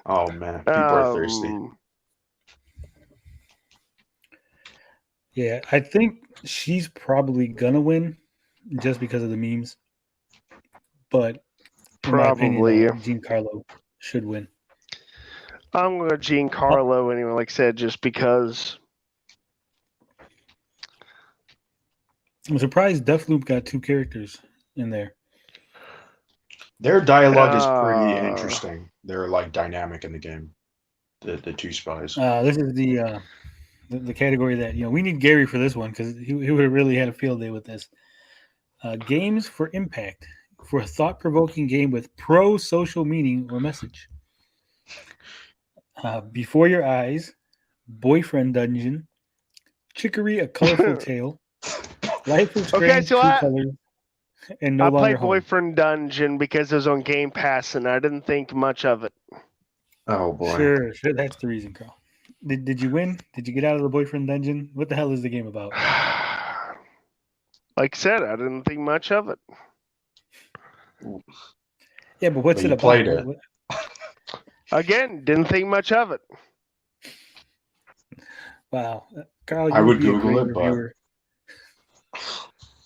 Oh man, people are thirsty. Yeah, I think she's probably gonna win just because of the memes. But in my opinion, Giancarlo should win. I'm going to Giancarlo anyway, like I said, just because. I'm surprised Deathloop got 2 characters in there. Their dialogue is pretty interesting. They're like dynamic in the game. The 2 spies. This is the category that we need Gary for this one because he would have really had a field day with this. Games for impact, for a thought-provoking game with pro-social meaning or message. Before Your Eyes, Boyfriend Dungeon, Chicory, A Colorful Tale, Life is Okay, Strange, so True Colors, and No I Longer played Home. Boyfriend Dungeon because it was on Game Pass, and I didn't think much of it. Oh boy. Sure, that's the reason, Carl. Did you win? Did you get out of the Boyfriend Dungeon? What the hell is the game about? Like I said, I didn't think much of it. Yeah, but what's But it you about? played it. Again, didn't think much of it. Wow, Carl, I you would be a Google great it, but reviewer.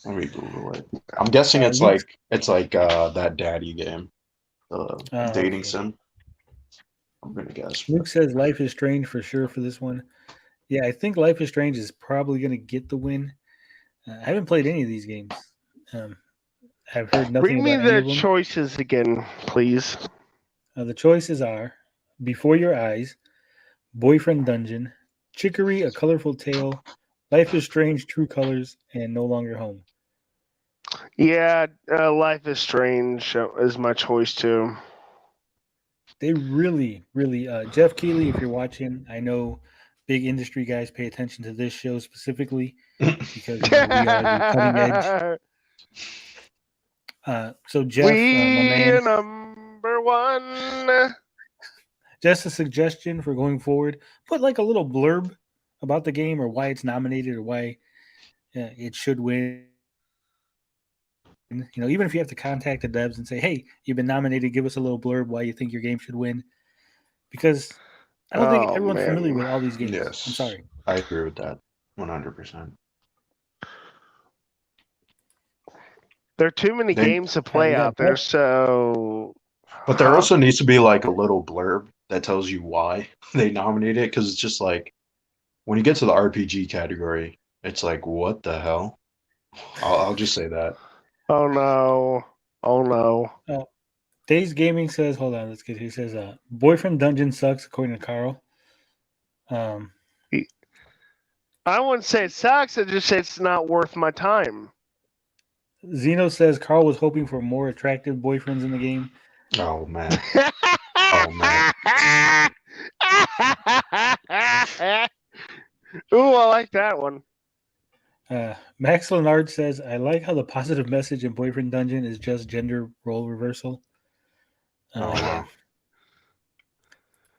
let me Google it. I'm guessing it's Luke's- like that daddy game, dating okay. sim. I'm gonna guess. Luke says Life is Strange for sure for this one. Yeah, I think Life is Strange is probably going to get the win. I haven't played any of these games. I've heard nothing Read me about any the of them. choices again, please. The choices are Before Your Eyes, Boyfriend Dungeon, Chicory, A Colorful Tale, Life is Strange, True Colors, and No Longer Home. Yeah, Life is Strange is my choice too. They really, Jeff Keighley, if you're watching, I know big industry guys pay attention to this show specifically because we are the cutting edge. So Jeff, my We're man, number one. just a suggestion for going forward. Put like a little blurb about the game or why it's nominated or why it should win. You know, even if you have to contact the devs and say, "Hey, you've been nominated. Give us a little blurb why you think your game should win," because I don't think everyone's familiar with all these games. Yes, I'm sorry. I agree with that 100%. There are too many games to play out there, so. But there also needs to be like a little blurb that tells you why they nominated it, because it's just like when you get to the RPG category, it's like, what the hell? I'll just say that. Oh no! Oh no! Days Gaming says, hold on, let's get here. He says, Boyfriend Dungeon sucks, according to Carl. I wouldn't say it sucks. I just say it's not worth my time. Zeno says Carl was hoping for more attractive boyfriends in the game. Oh man. Oh man. Ooh, I like that one. Max Leonard says, I like how the positive message in Boyfriend Dungeon is just gender role reversal. Yeah.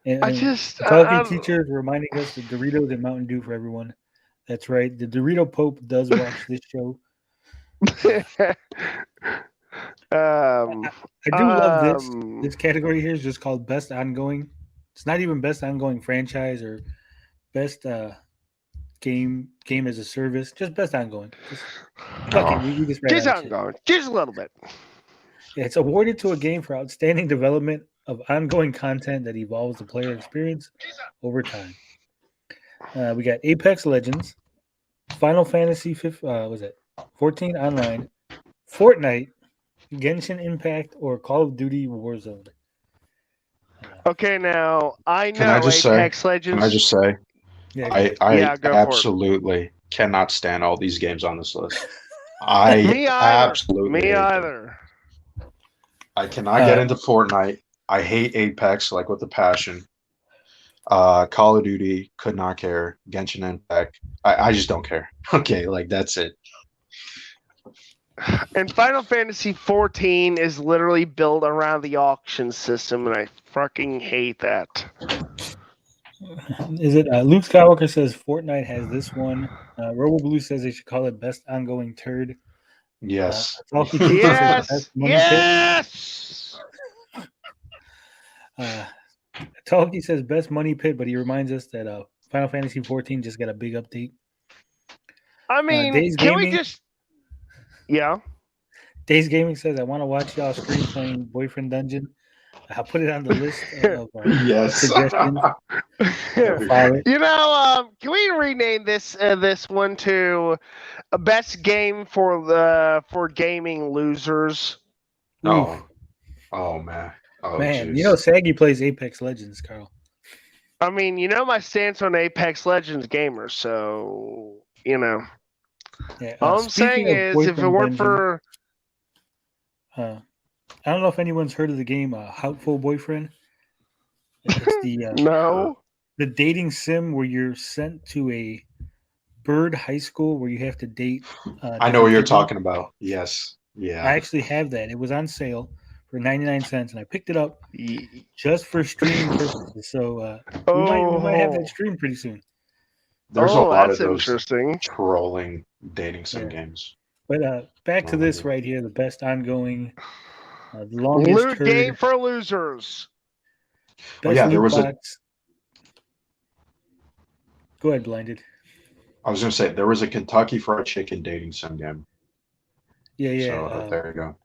And talking teachers reminding us that Doritos and Mountain Dew for everyone. That's right. The Dorito Pope does watch this show. I do love this. This category here is just called Best Ongoing. It's not even Best Ongoing Franchise or Best Game as a Service. Just Best Ongoing. We just just ongoing. Just a little bit. Yeah, it's awarded to a game for outstanding development of ongoing content that evolves the player experience over time. We got Apex Legends, Final Fantasy 14 Online, Fortnite, Genshin Impact, or Call of Duty Warzone. Okay, now I know Apex Legends. Can I just say? Yeah, I absolutely cannot stand all these games on this list. Me either. I cannot get into Fortnite. I hate Apex like with a passion. Call of Duty, could not care. Genshin Impact, I just don't care. Okay, like that's it. And Final Fantasy 14 is literally built around the auction system, and I fucking hate that. Is it Luke Skywalker says Fortnite has this one. Robo Blue says they should call it Best Ongoing Turd. Yes. Yes. Talkie says Best Money Pit, but he reminds us that Final Fantasy 14 just got a big update. I mean, can we just? Yeah. Days Gaming says, I want to watch y'all screen playing Boyfriend Dungeon. I'll put it on the list of suggestions. Can we rename this one to a best game for gaming losers? Oh man. Oh, man, geez. Saggy plays Apex Legends, Carl. I mean, my stance on Apex Legends gamers, so Yeah, all I'm saying is, if it weren't for, I don't know if anyone's heard of the game Houtful Boyfriend. It's No. the dating sim where you're sent to a bird high school where you have to date. I know what you're different people. talking about. Yes. I Yeah. actually have that. It was on sale for 99 cents, and I picked it up Ye- just for streaming purposes. So we might have that Oh. stream pretty soon. There's a Oh, lot that's of those interesting. trolling dating sim Yeah. games. But back to Oh, this yeah. right here, the best ongoing, the longest Loot game turd, for losers. best yeah, there loot was a- box. Go ahead, Blinded. I was gonna say there was a Kentucky Fried Chicken dating sim game. Yeah. So there you go.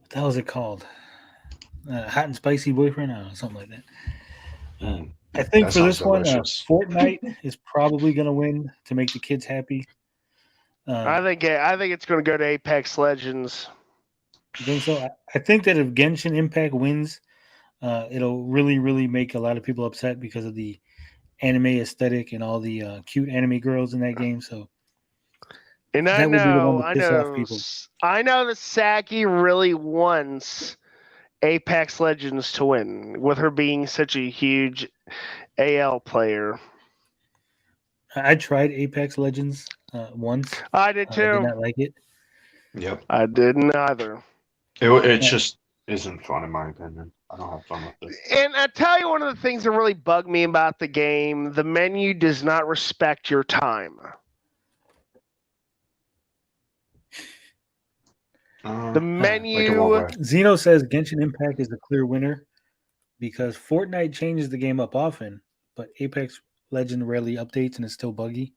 What the hell is it called? Hot and Spicy Boyfriend? I don't know, something like that. I think That for this sounds one, delicious. Fortnite is probably going to win to make the kids happy. I think it's going to go to Apex Legends. You think so? I think that if Genshin Impact wins, it'll really, really make a lot of people upset because of the anime aesthetic and all the cute anime girls in that game. So And that would be the one to piss off people. I know that Saki really wants Apex Legends to win, with her being such a huge AL player. I tried Apex Legends once. I did I too. did not like it. Yep. I didn't either. It just isn't fun in my opinion. I don't have fun with it. And I tell you, one of the things that really bugged me about the game, the menu does not respect your time. The menu. Like in what way? Zeno says Genshin Impact is the clear winner because Fortnite changes the game up often, but Apex Legend rarely updates and it's still buggy.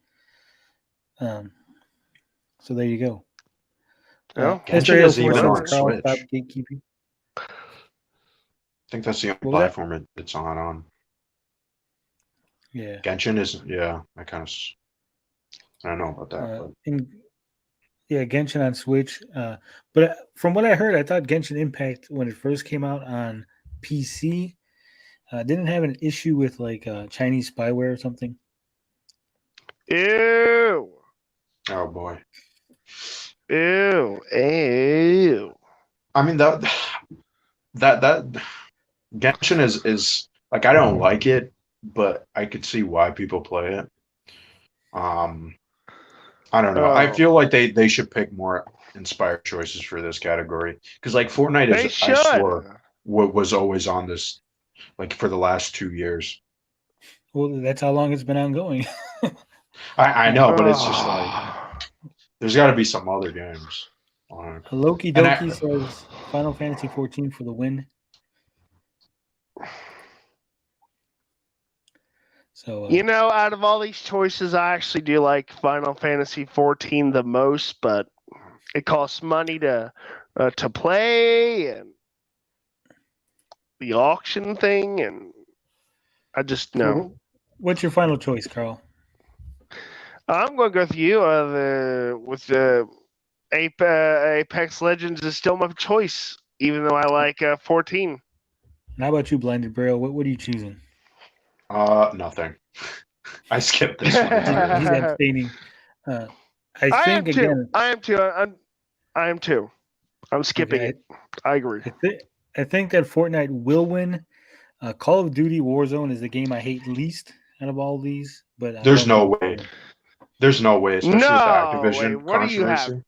So there you go. Yeah. Genshin isn't even on Carl, Switch. stop gatekeeping. I think that's the only What was that? platform it's on. Yeah. Genshin is, yeah, I don't know about that. Genshin on Switch. But from what I heard, I thought Genshin Impact, when it first came out on PC, didn't have an issue with like Chinese spyware or something. Ew. Oh boy. Ew. I mean that Genshin is like, I don't like it, but I could see why people play it. I don't know. I feel like they should pick more inspired choices for this category because like Fortnite They is, should. I swore, what was always on this like for the last 2 years. Well, that's how long it's been ongoing. I know, but it's just like there's got to be some other games on it. Loki Doki says Final Fantasy 14 for the win. So out of all these choices, I actually do like Final Fantasy 14 the most, but it costs money to play and the auction thing, and I just know. What's your final choice, Carl? I'm going to go with you. With the Apex Legends is still my choice, even though I like 14. And how about you, Blinded Braille? What are you choosing? Nothing. I skipped this one. He's abstaining. I think again. I am too. I'm skipping it. I agree. I think that Fortnite will win. Call of Duty Warzone is the game I hate least out of all these. But there's no way. There's no way, especially with the Activision what do you have? controversy.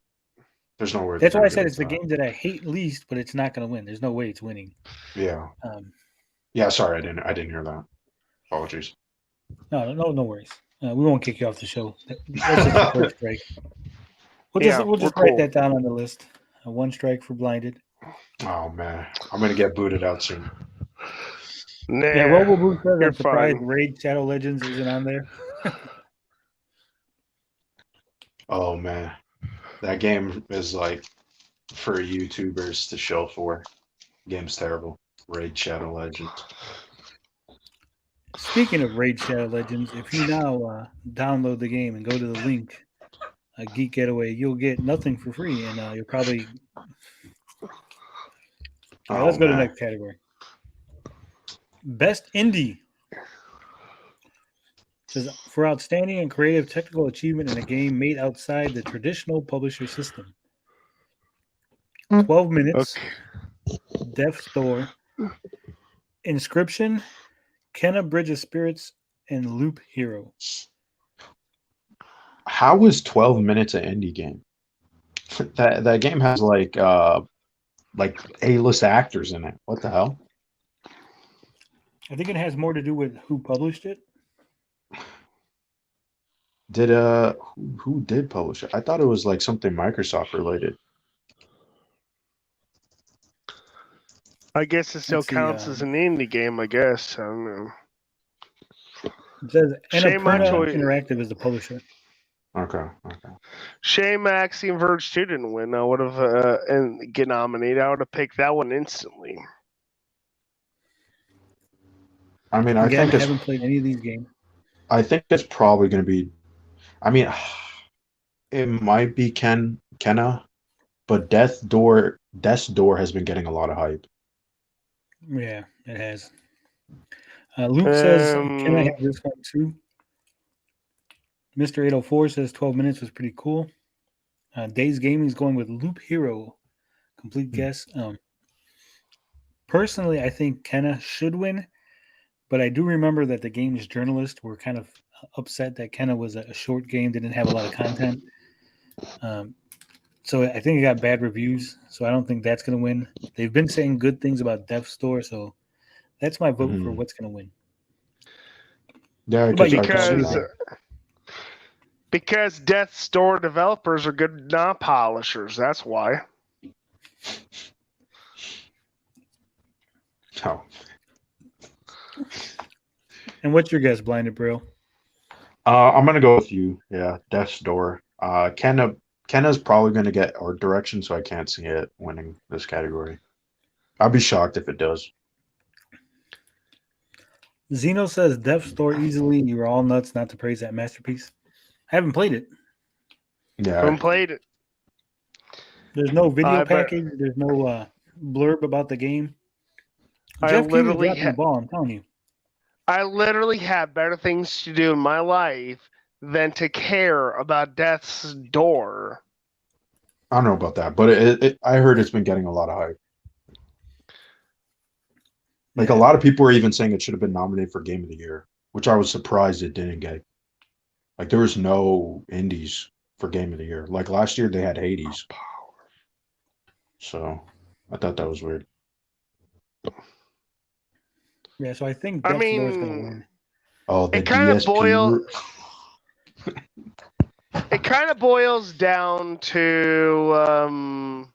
There's no way. That's why I said it's the game that I hate least, but it's not going to win. There's no way it's winning. Yeah. Yeah. Sorry, I didn't hear that. Apologies. No worries. We won't kick you off the show. That's just a first strike. We'll just write that down on the list. One strike for Blinded. Oh man, I'm gonna get booted out soon. Nah, yeah, Robo Boo says I'm you're surprised fine. Raid Shadow Legends isn't on there. Oh man, that game is like for YouTubers to show for. Game's terrible. Raid Shadow Legends. Speaking of Raid Shadow Legends, if you now download the game and go to the link, Geek Getaway, you'll get nothing for free, and you'll probably. All right, let's go to the next category. Best Indie. Says for outstanding and creative technical achievement in a game made outside the traditional publisher system. 12 minutes. Okay. Death Store. Inscription, Kenna Bridge of Spirits, and Loop Hero. How is 12 minutes an indie game? That game has like A-list actors in it. What the hell? I think it has more to do with who published it. Did who did publish it? I thought it was like something Microsoft related. I guess it still Let's see, counts as an indie game. I guess I don't know. It says Shame my Annapurna choice. Interactive is the publisher. Okay. Shame Maxine Verge 2 didn't win. I would have and get nominated. I would have picked that one instantly. I mean, I Again, think I haven't played any of these games. I think it's probably going to be. I mean, it might be Kenna, but Death's Door has been getting a lot of hype. Yeah, it has. Luke says, can I have this one too? Mr. 804 says 12 minutes was pretty cool. Days Gaming is going with Loop Hero. Complete guess. Personally, I think Kenna should win, but I do remember that the game's journalists were kind of upset that Kenna was a short game, didn't have a lot of content. So I think it got bad reviews, so I don't think that's going to win. They've been saying good things about Death's Door, so that's my vote for what's going to win. Yeah, because Death's Door developers are good non-polishers. That's why. Oh. And what's your guess, Blinded Braille? I'm gonna go with you. Yeah, Death's Door. Kenna's probably gonna get art direction, so I can't see it winning this category. I'd be shocked if it does. Zeno says Death's Door easily. You were all nuts not to praise that masterpiece. I haven't played it. Yeah, I haven't played it. There's no video package. There's no blurb about the game. Jeff Keighley dropping the ball. I'm telling you. I literally have better things to do in my life than to care about Death's Door. I don't know about that, but I heard it's been getting a lot of hype. Like a lot of people are even saying it should have been nominated for Game of the Year, which I was surprised it didn't get. Like there was no indies for Game of the Year. Like last year they had Hades. So I thought that was weird. Yeah, so I think Death's Door is going to win. Oh, the it kind of DSP. It kind of boils down to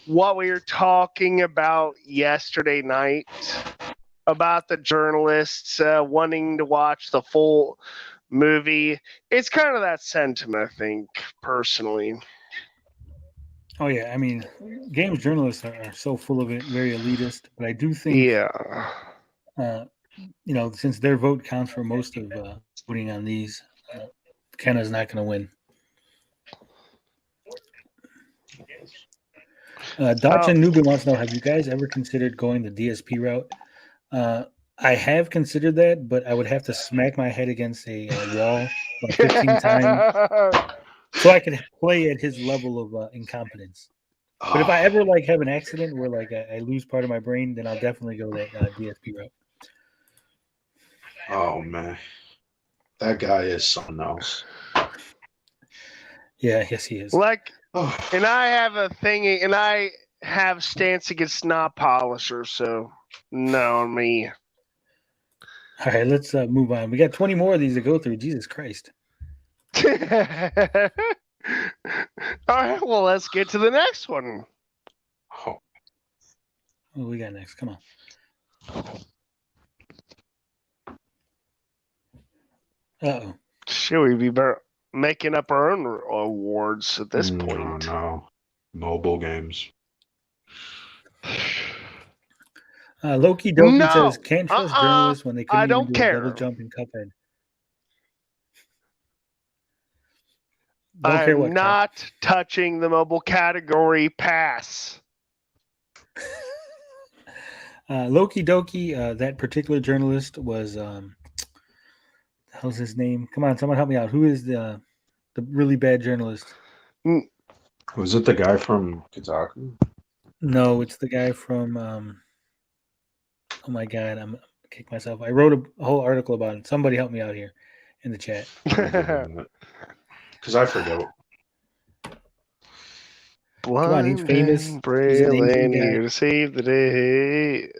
what we were talking about yesterday night about the journalists wanting to watch the full movie. It's kind of that sentiment, I think, personally. Oh, yeah. I mean, games journalists are so full of it, very elitist. But I do think, since their vote counts for most of voting on these, Kenna's not going to win. Dodson Newbin wants to know, have you guys ever considered going the DSP route? I have considered that, but I would have to smack my head against a wall about 15 times so I could play at his level of incompetence. But if I ever have an accident where I lose part of my brain, then I'll definitely go that DSP route. Oh man, that guy is something else. Yeah, yes he is. And I have a thing, and I have stance against knob polishers, so no me. All right, let's move on. We got 20 more of these to go through. Jesus Christ. All right, well, let's get to the next one. What do we got next? Come on. Uh-oh. Should we be making up our own awards at this point? No. Mobile games. Loki Doki says, can't trust journalists when they couldn't even do a double jump in Cuphead. I'm not touching the mobile category. Pass. Loki Doki, that particular journalist was how's his name? Come on, someone help me out. Who is the really bad journalist? Was it the guy from Kotaku? No, it's the guy from Oh my god, I'm gonna kick myself. I wrote a whole article about it. Somebody help me out here in the chat. Because I forget. Come on, he's Blind famous. and He's an braille Asian and guy. here to save the day.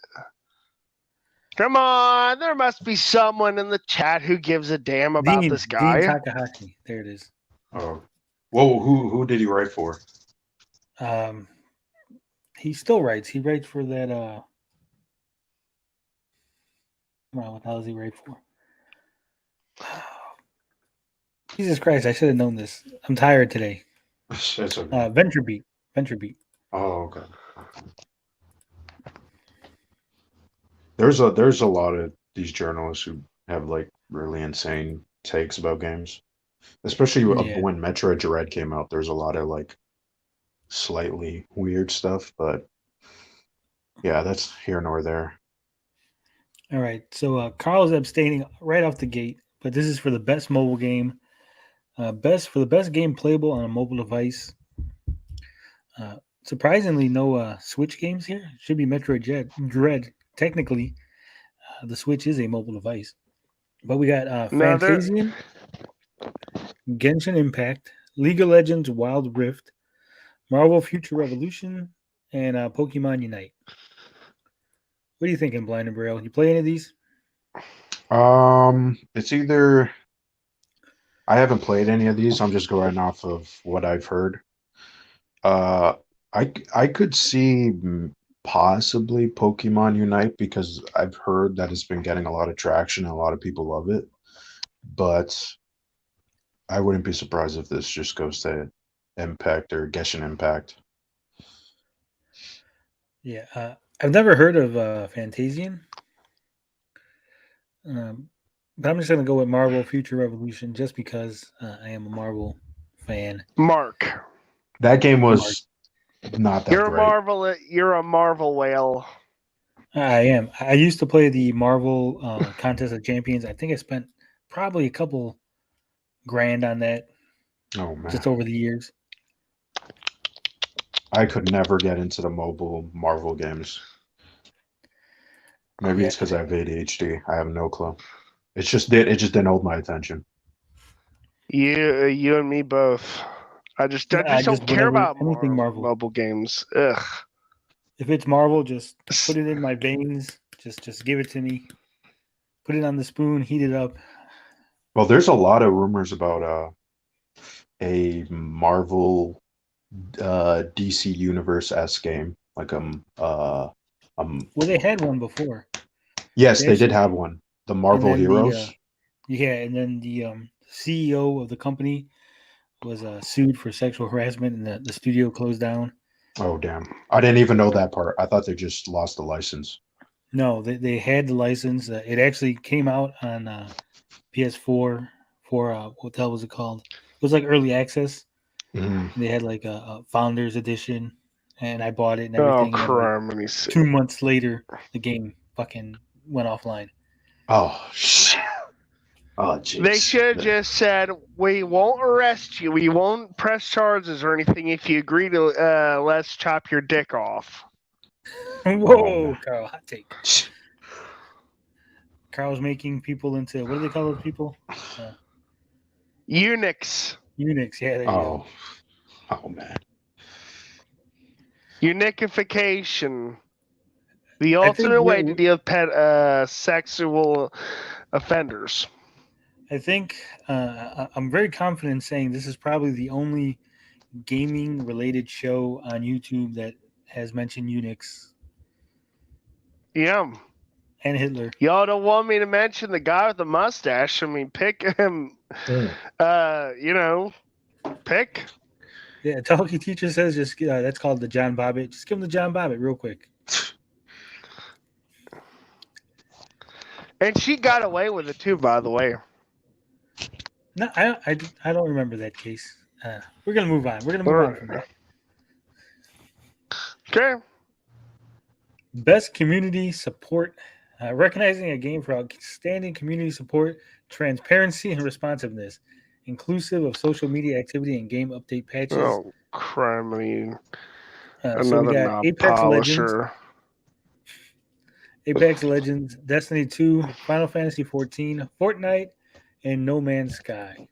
Come on, there must be someone in the chat who gives a damn about this Dean guy. Takahashi. There it is. Oh, whoa! Who did he write for? He still writes. He writes for that. Come on, what the hell does he write for? Jesus Christ! I should have known this. I'm tired today. It's okay. VentureBeat. VentureBeat. Oh, okay. There's a lot of these journalists who have like really insane takes about games, especially Yeah. when Metroid Dread came out. There's a lot of like slightly weird stuff, but yeah, that's here nor there. All right. So Carl's abstaining right off the gate, but this is for the best mobile game. For the best game playable on a mobile device. Surprisingly, no Switch games here. It should be Metroid Dread. Technically, the Switch is a mobile device. But we got Fantasian, Genshin Impact, League of Legends Wild Rift, Marvel Future Revolution, and Pokemon Unite. What are you thinking, Blind and Braille? You play any of these? It's either I haven't played any of these. I'm just going off of what I've heard. I could see possibly Pokemon Unite because I've heard that it's been getting a lot of traction and a lot of people love it. But I wouldn't be surprised if this just goes to Impact or Genshin Impact. Yeah, I've never heard of Fantasian. But I'm just going to go with Marvel Future Revolution just because I am a Marvel fan. Mark. That game was not that great. You're a Marvel whale. I am. I used to play the Marvel Contest of Champions. I think I spent probably a couple grand on that. Oh man! Just over the years. I could never get into the mobile Marvel games. Maybe it's because I have ADHD. I have no clue. It just didn't hold my attention. You and me both. I just don't care about anything Marvel mobile games. Ugh. If it's Marvel, just put it in my veins. Just give it to me. Put it on the spoon, heat it up. Well, there's a lot of rumors about a Marvel DC Universe-esque game, like Well, they had one before. Yes, they did have one. The Marvel Heroes. And then the CEO of the company was sued for sexual harassment, and the studio closed down. Oh damn! I didn't even know that part. I thought they just lost the license. No, they had the license. It actually came out on PS4 for what the hell was it called? It was like early access. Mm-hmm. They had like a Founders Edition, and I bought it and everything. Oh, criminy! 2 months later, the game fucking went offline. Oh shit! Oh jeez. They should have just said, "We won't arrest you. We won't press charges or anything if you agree to let's chop your dick off." Whoa, Carl, hot take. Carl's making people into, what do they call those people? Eunuchs. Eunuchs, yeah. There you go. Oh man. Unification. The ultimate way to deal with sexual offenders. I think I'm very confident in saying this is probably the only gaming-related show on YouTube that has mentioned eunuchs. Yeah. And Hitler. Y'all don't want me to mention the guy with the mustache. I mean, pick him. Pick. Yeah, Talkie Teacher says just that's called the John Bobbitt. Just give him the John Bobbitt real quick. And she got away with it too, by the way. No, I don't remember that case. We're gonna move on. We're gonna move on from that. Okay. Best community support. Recognizing a game for outstanding community support, transparency, and responsiveness, inclusive of social media activity and game update patches. Oh, criminy. So we got Apex Legends. Apex Legends, Destiny 2, Final Fantasy 14, Fortnite, and No Man's Sky.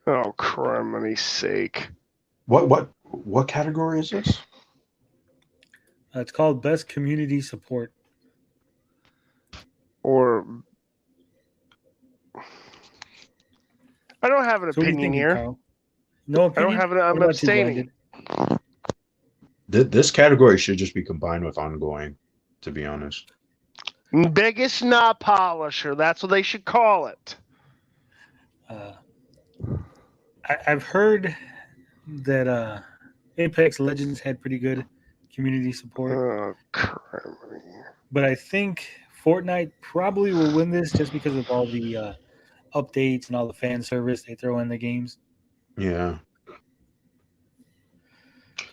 Oh, criminy sake. What category is this? It's called Best Community Support. Or I don't have an So what are you opinion thinking, here. Carl? No I opinion? don't have an. What I'm about you, abstaining. Blinded? This category should just be combined with ongoing, to be honest. Biggest knot polisher. That's what they should call it. I've heard that Apex Legends had pretty good community support, Oh, criminy. but I think Fortnite probably will win this just because of all the updates and all the fan service they throw in the games. Yeah.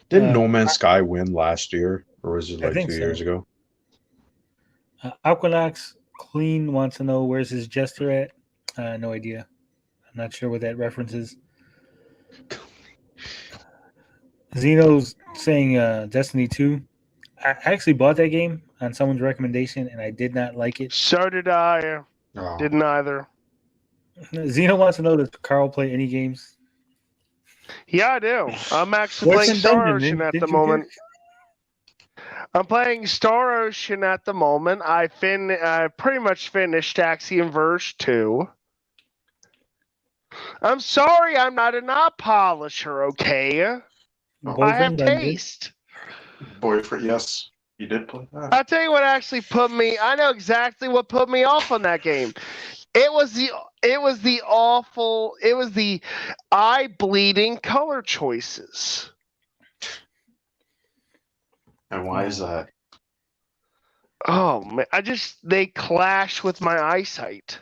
Didn't Uh, No Man's Sky win last year, or was it I like think 2 so. years ago? Aquanox Clean wants to know where's his Jester at. No idea. I'm not sure what that reference is. Zeno's saying Destiny 2. I actually bought that game on someone's recommendation, and I did not like it. So did I. Oh. Didn't either. Zeno wants to know, does Carl play any games? Yeah, I do. I'm actually What's playing in Star Dungeon? Ocean at Didn't the you moment. pick? I'm playing Star Ocean at the moment. I pretty much finished Axiom Verse 2. I'm sorry I'm not a knot polisher, okay? I have Boyfriend Dungeon. taste. Boyfriend, yes. You did play that. I'll tell you what actually put me. I know exactly what put me off on that game. It was the awful. It was the eye-bleeding color choices. And why is that? Oh man, they clash with my eyesight.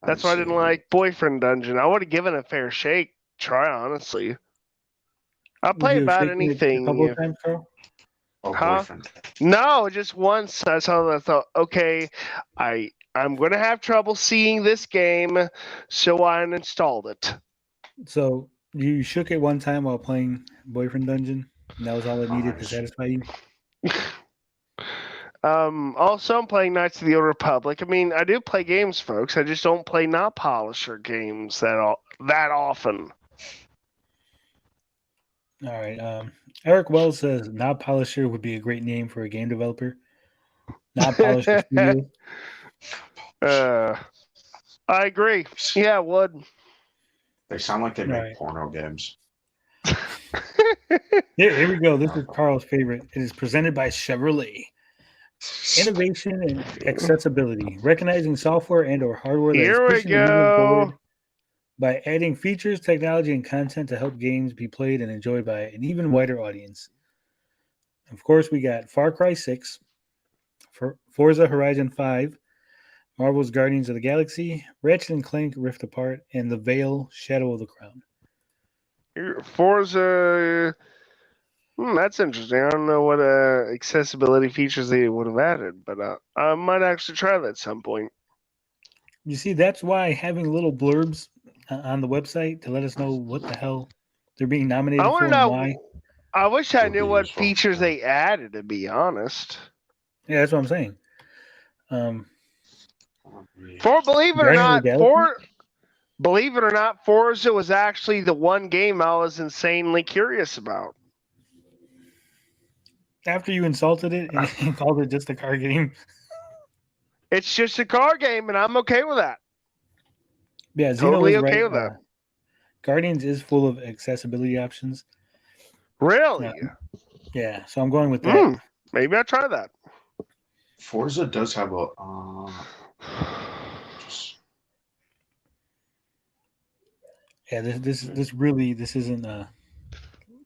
That's why I didn't like Boyfriend Dungeon. I would have given it a fair try, honestly. I'll play You about shaken it anything. a couple of times, Carl? Oh, Huh? boyfriend. No, just once. I thought, okay, I'm gonna have trouble seeing this game, so I uninstalled it. So you shook it one time while playing Boyfriend Dungeon, and that was all it needed to satisfy you? Also, I'm playing Knights of the Old Republic. I mean, I do play games, folks. I just don't play knot polisher games that often. All right. Eric Wells says Knob Polisher would be a great name for a game developer. Knob Polisher Studio. I agree. Yeah, it would. They sound like they make Right. porno games. Here we go. This is Carl's favorite. It is presented by Chevrolet. Innovation and accessibility, recognizing software and or hardware that Here is we pushing the human go. forward by adding features, technology, and content to help games be played and enjoyed by an even wider audience. Of course, we got Far Cry 6, Forza Horizon 5, Marvel's Guardians of the Galaxy, Ratchet & Clank Rift Apart, and The Veil Shadow of the Crown. Forza. That's interesting. I don't know what accessibility features they would have added, but I might actually try that at some point. You see, that's why having little blurbs on the website to let us know what the hell they're being nominated I for want to and know. why. I wish I Would knew be what useful, features yeah. they added, to be honest. Yeah, that's what I'm saying. Believe it or Guardians of the Galaxy? believe it or not, Forza was actually the one game I was insanely curious about. After you insulted it and called it just a car game. It's just a car game, and I'm okay with that. Yeah, Zeno Totally is okay right. with that. Guardians is full of accessibility options. Really? Yeah, so I'm going with that. Maybe I'll try that. Forza does have a. Yeah, this isn't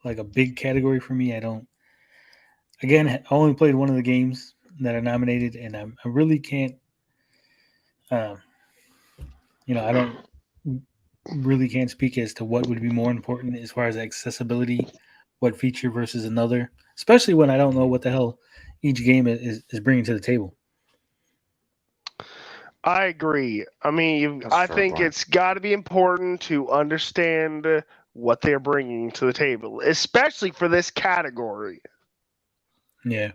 like a big category for me. I only played one of the games that are nominated, and I really can't. I don't really can't speak as to what would be more important as far as accessibility, what feature versus another, especially when I don't know what the hell each game is bringing to the table. I agree. I mean, I think it's got to be important to understand what they're bringing to the table, especially for this category. Yeah.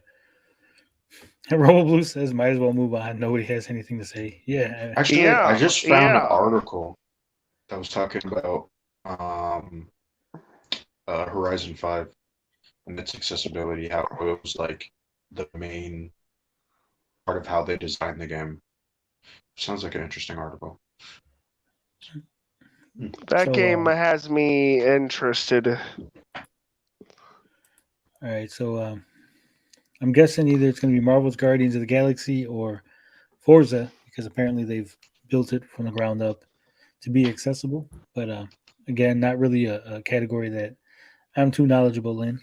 Robo Blue says, might as well move on. Nobody has anything to say. Yeah. Actually, I Yeah, just found an yeah. article that was talking about Horizon 5 and its accessibility, how it was like the main part of how they designed the game. Sounds like an interesting article. That So, game has me interested. all right. So I'm guessing either it's going to be Marvel's Guardians of the Galaxy or Forza, because apparently they've built it from the ground up to be accessible. But again, not really a category that I'm too knowledgeable in.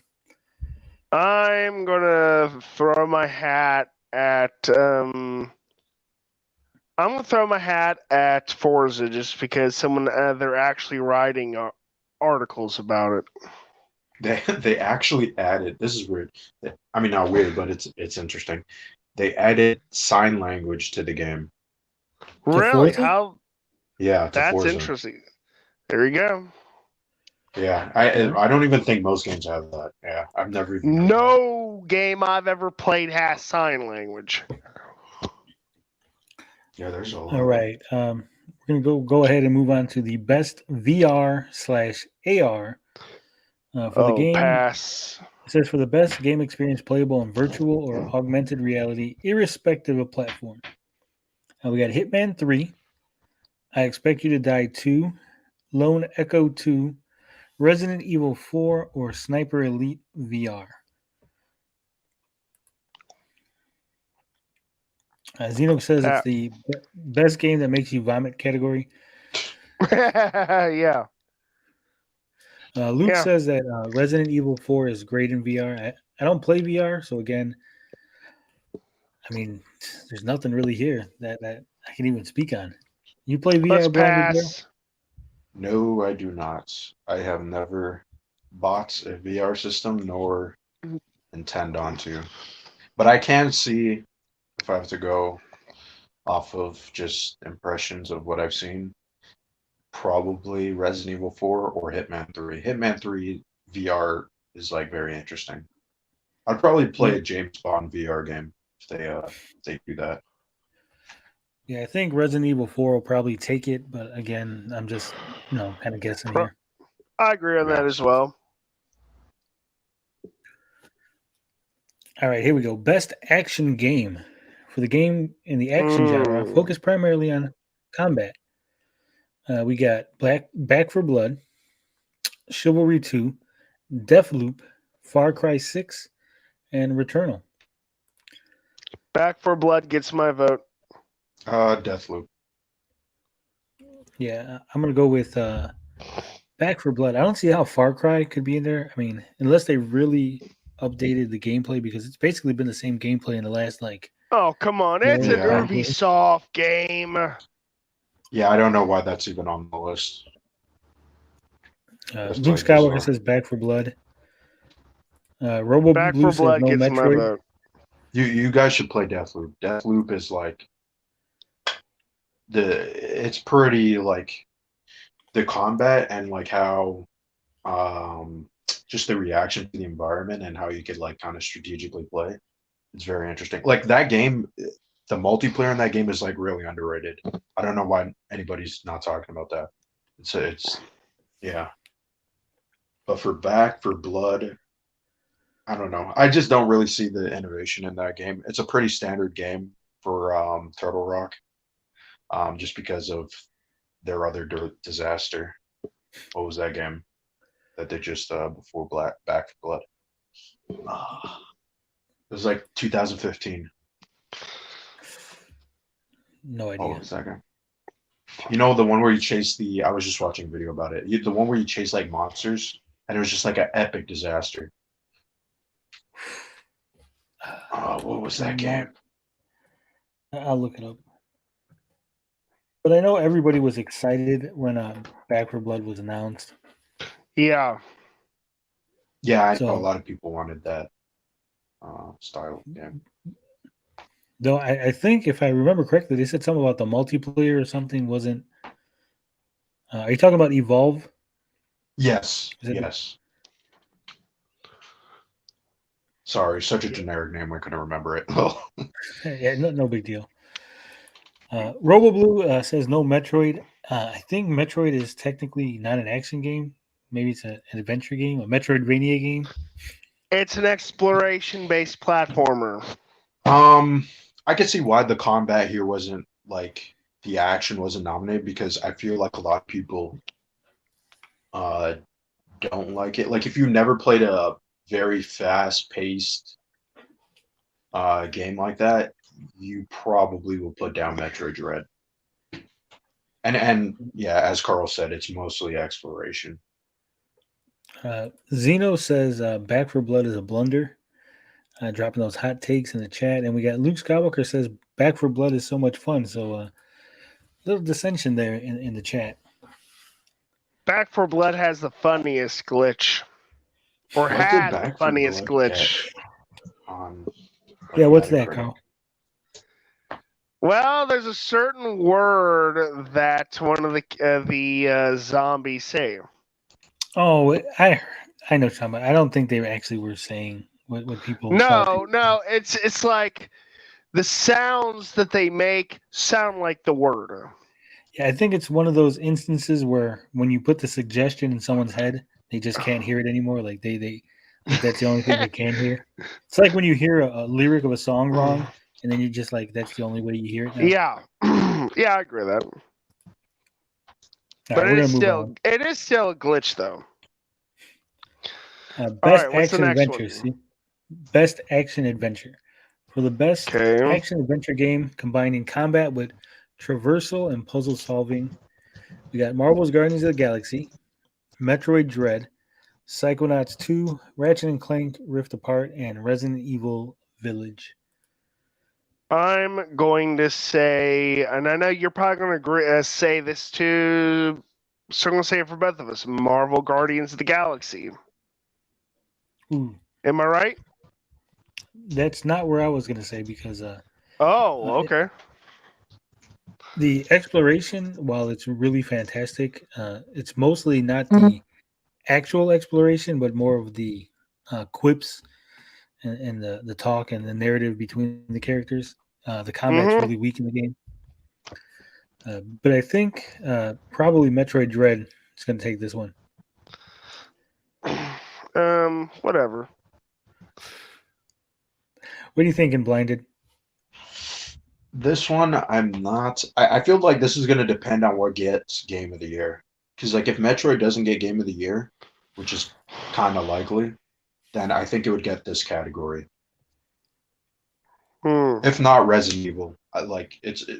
I'm gonna throw my hat at I'm gonna throw my hat at Forza just because they're actually writing articles about it. They actually added, this is weird. I mean, not weird, but it's interesting. They added sign language to the game. Really? Forza? How? Yeah, to That's Forza. interesting. There you go. Yeah, I don't even think most games have that. Yeah, I've never even heard of that. No game I've ever played has sign language. Yeah, there's a lot. All right. We're gonna go ahead and move on to the best VR/AR for the game. Pass. It says for the best game experience playable in virtual or augmented reality, irrespective of platform. We got Hitman 3, I Expect You to Die 2, Lone Echo 2, Resident Evil 4, or Sniper Elite VR. Zeno says it's the best game that makes you vomit category. Yeah. Luke says that Resident Evil 4 is great in VR. I don't play VR, so again, I mean, there's nothing really here that I can even speak on. You play VR, Let's Brandon? pass. No, I do not. I have never bought a VR system nor intend on to. But I can see, if I have to go off of just impressions of what I've seen, probably Resident Evil 4 or Hitman 3. Hitman 3 VR is like very interesting. I'd probably play a James Bond VR game if they do that. Yeah, I think Resident Evil 4 will probably take it, but again, I'm just kind of guessing here. I agree on that as well. All right, here we go. Best action game. For the game in the action genre, focus primarily on combat. We got Back for Blood, Chivalry 2, Deathloop, Far Cry 6, and Returnal. Back for Blood gets my vote. Deathloop. Yeah, I'm going to go with Back for Blood. I don't see how Far Cry could be in there. I mean, unless they really updated the gameplay, because it's basically been the same gameplay in the last Oh, come on. It's an Ubisoft game. Yeah, I don't know why that's even on the list. Luke Skywalker says Back for Blood. Robo Back Blue for Blood says no gets Metroid. my vote. You guys should play Deathloop. Deathloop is like it's pretty like the combat and like how just the reaction to the environment and how you could like kind of strategically play. It's very interesting. Like that game, the multiplayer in that game is like really underrated. I don't know why anybody's not talking about that. It's yeah. But for Back for Blood, I don't know. I just don't really see the innovation in that game. It's a pretty standard game for Turtle Rock, just because of their other disaster. What was that game that they just before Back for Blood? It was like 2015. No idea. Hold on a second. You know the one where you chase I was just watching a video about it. The one where you chase like monsters, and it was just like an epic disaster. What was that game? I'll look it up. But I know everybody was excited when Back for Blood was announced. Yeah. Yeah, I know a lot of people wanted that style game. Though I think, if I remember correctly, they said something about the multiplayer or something wasn't. Are you talking about Evolve? Yes. Yes. Sorry, such a generic name. I couldn't remember it. Yeah, no big deal. RoboBlue says no Metroid. I think Metroid is technically not an action game. Maybe it's an adventure game, a Metroidvania game. It's an exploration-based platformer. I could see why the combat here wasn't like the action wasn't nominated because I feel like a lot of people don't like it. Like if you never played a very fast-paced game like that, you probably will put down Metroid Dread. And yeah, as Carl said, it's mostly exploration. Zeno says Back for Blood is a blunder. Dropping those hot takes in the chat. And we got Luke Skywalker says Back for Blood is so much fun. So little dissension there in the chat. Back for Blood has the funniest glitch. Or What did had Back the 4 funniest Blood glitch. Yeah, what's that, Metacritic? Carl? Well, there's a certain word that one of the zombies say. Oh, I know what you're talking about. I don't think they actually were saying what people thought. No, it's like the sounds that they make sound like the word. Yeah, I think it's one of those instances where when you put the suggestion in someone's head, they just can't hear it anymore. Like they like that's the only thing they can hear. It's like when you hear a lyric of a song wrong, and then you just like that's the only way you hear it now. Yeah, yeah, I agree with that. All But right, we're gonna move on. it is still a glitch though. Best right, what's the action next adventure. one? See? Best action adventure. For the best Okay. action adventure game combining combat with traversal and puzzle solving, we got Marvel's Guardians of the Galaxy, Metroid Dread, Psychonauts 2, Ratchet and Clank Rift Apart, and Resident Evil Village. I'm going to say, and I know you're probably going to agree, say this too, so I'm going to say it for both of us, Marvel Guardians of the Galaxy. Ooh, Am I right? that's not where I was going to say because Okay. the exploration, while it's really fantastic, it's mostly not the actual exploration, but more of the quips and the talk and the narrative between the characters. The combat's really weak in the game. But I think probably Metroid Dread is going to take this one. Whatever. What are you thinking, Blinded? This one, I'm not. I feel like this is going to depend on what gets Game of the Year. Because like if Metroid doesn't get Game of the Year, which is kind of likely, then I think it would get this category. If not Resident Evil,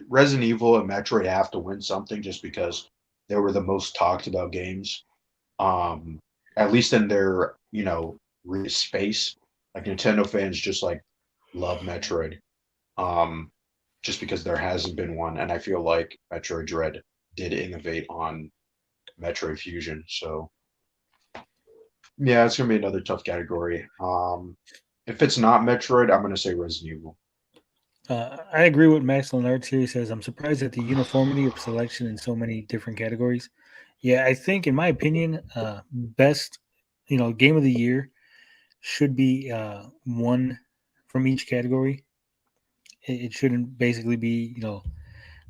Resident Evil and Metroid have to win something just because they were the most talked about games, at least in their space. Like Nintendo fans just like love Metroid, just because there hasn't been one, and I feel like Metroid Dread did innovate on Metroid Fusion. So yeah, it's gonna be another tough category. If it's not Metroid, I'm gonna say Resident Evil. I agree with Max Leonard here. He says, I'm surprised at the uniformity of selection in so many different categories. Yeah, I think, in my opinion, best, game of the year should be one from each category. It shouldn't basically be,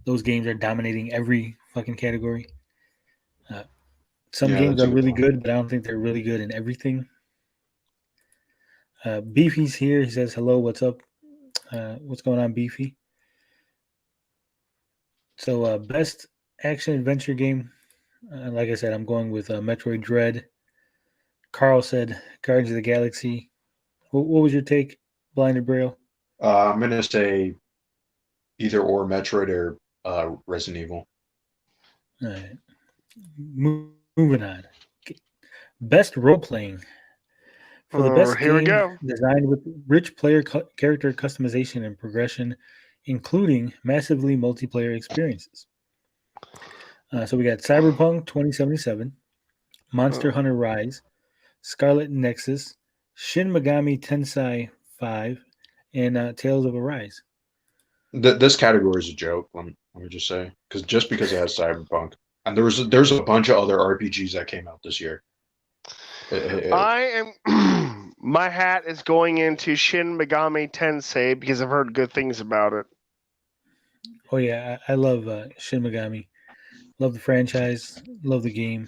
those games are dominating every fucking category. Some games are really good, but I don't think they're really good in everything. Beefy's here. He says, hello, what's up? What's going on, Beefy? So, best action adventure game. Like I said, I'm going with Metroid Dread. Carl said Guardians of the Galaxy. What was your take, Blinded Braille? I'm gonna say either or Metroid or Resident Evil. All right. Moving on. Best role playing. For the best here we game go. designed with rich player character customization and progression, including massively multiplayer experiences. So we got Cyberpunk 2077, Monster Hunter Rise, Scarlet Nexus, Shin Megami Tensei 5, and Tales of Arise. This category is a joke. Let me just say, because it has Cyberpunk, and there's a bunch of other RPGs that came out this year. I My hat is going into Shin Megami Tensei because I've heard good things about it. Oh yeah, I love Shin Megami. Love the franchise. Love the game.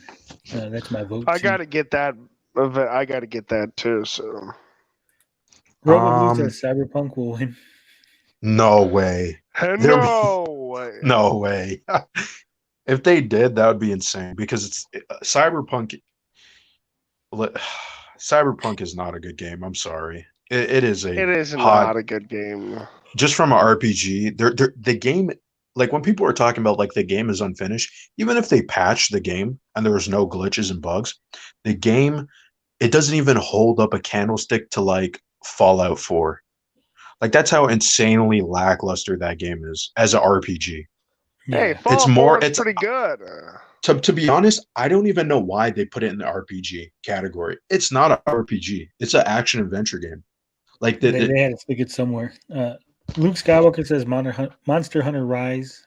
That's my vote. I C. gotta get that. I gotta get that too. So Robo Blue says Cyberpunk will win. No way. no way. No way. If they did, that would be insane because it's Cyberpunk. Cyberpunk is not a good game. I'm sorry. It is a It is hot, not a good game. just from an RPG. The game, like when people are talking about like the game is unfinished, even if they patch the game and there's no glitches and bugs, the game it doesn't even hold up a candlestick to like Fallout 4. Like that's how insanely lackluster that game is as an RPG. Hey, Yeah. Fallout 4 is It's pretty good. to be honest, I don't even know why they put it in the RPG category. It's not an RPG. It's an action adventure game. Like They had to stick it somewhere. Luke Skywalker says Monster Hunter Rise.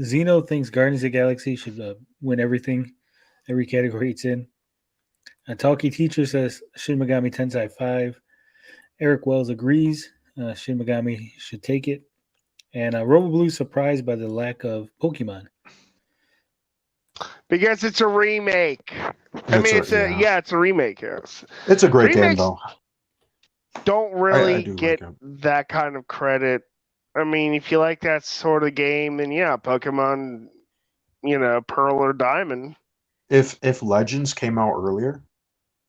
Zeno thinks Guardians of the Galaxy should win everything, every category it's in. Talkie Teacher says Shin Megami Tensei 5. Eric Wells agrees. Shin Megami should take it. And Robo Blue surprised by the lack of Pokemon. Because it's a remake. It's a remake. Yes, it's a great game Remakes though. don't really do get like it. that kind of credit. I mean, if you like that sort of game, then yeah, Pokemon, Pearl or Diamond. If Legends came out earlier,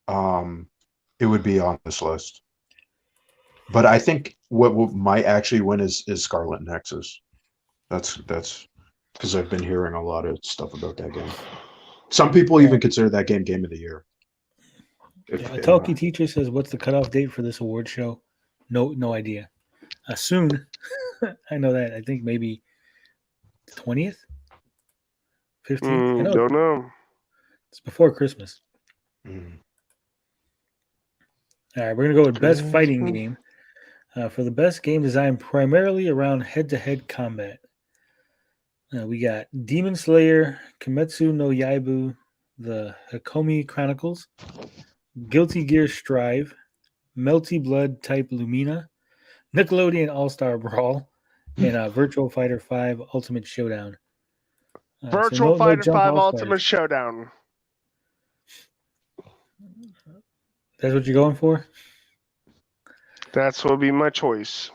it would be on this list. But I think what might actually win is Scarlet Nexus. That's because I've been hearing a lot of stuff about that game. Some people even consider that game of the year. Talkie Teacher says, "What's the cutoff date for this award show?" No idea. Soon. I know that. I think maybe 20th, 15th. Don't know. It's before Christmas. Mm. All right, we're gonna go with best fighting game. For the best game design, primarily around head-to-head combat. We got Demon Slayer, Kimetsu no Yaiba, the Hakomi Chronicles, Guilty Gear Strive, Melty Blood Type Lumina, Nickelodeon All-Star Brawl, and Virtual Fighter 5 Ultimate Showdown. Virtual Fighter Jump 5 All-Stars. Ultimate Showdown. That's what you're going for? That's what would be my choice.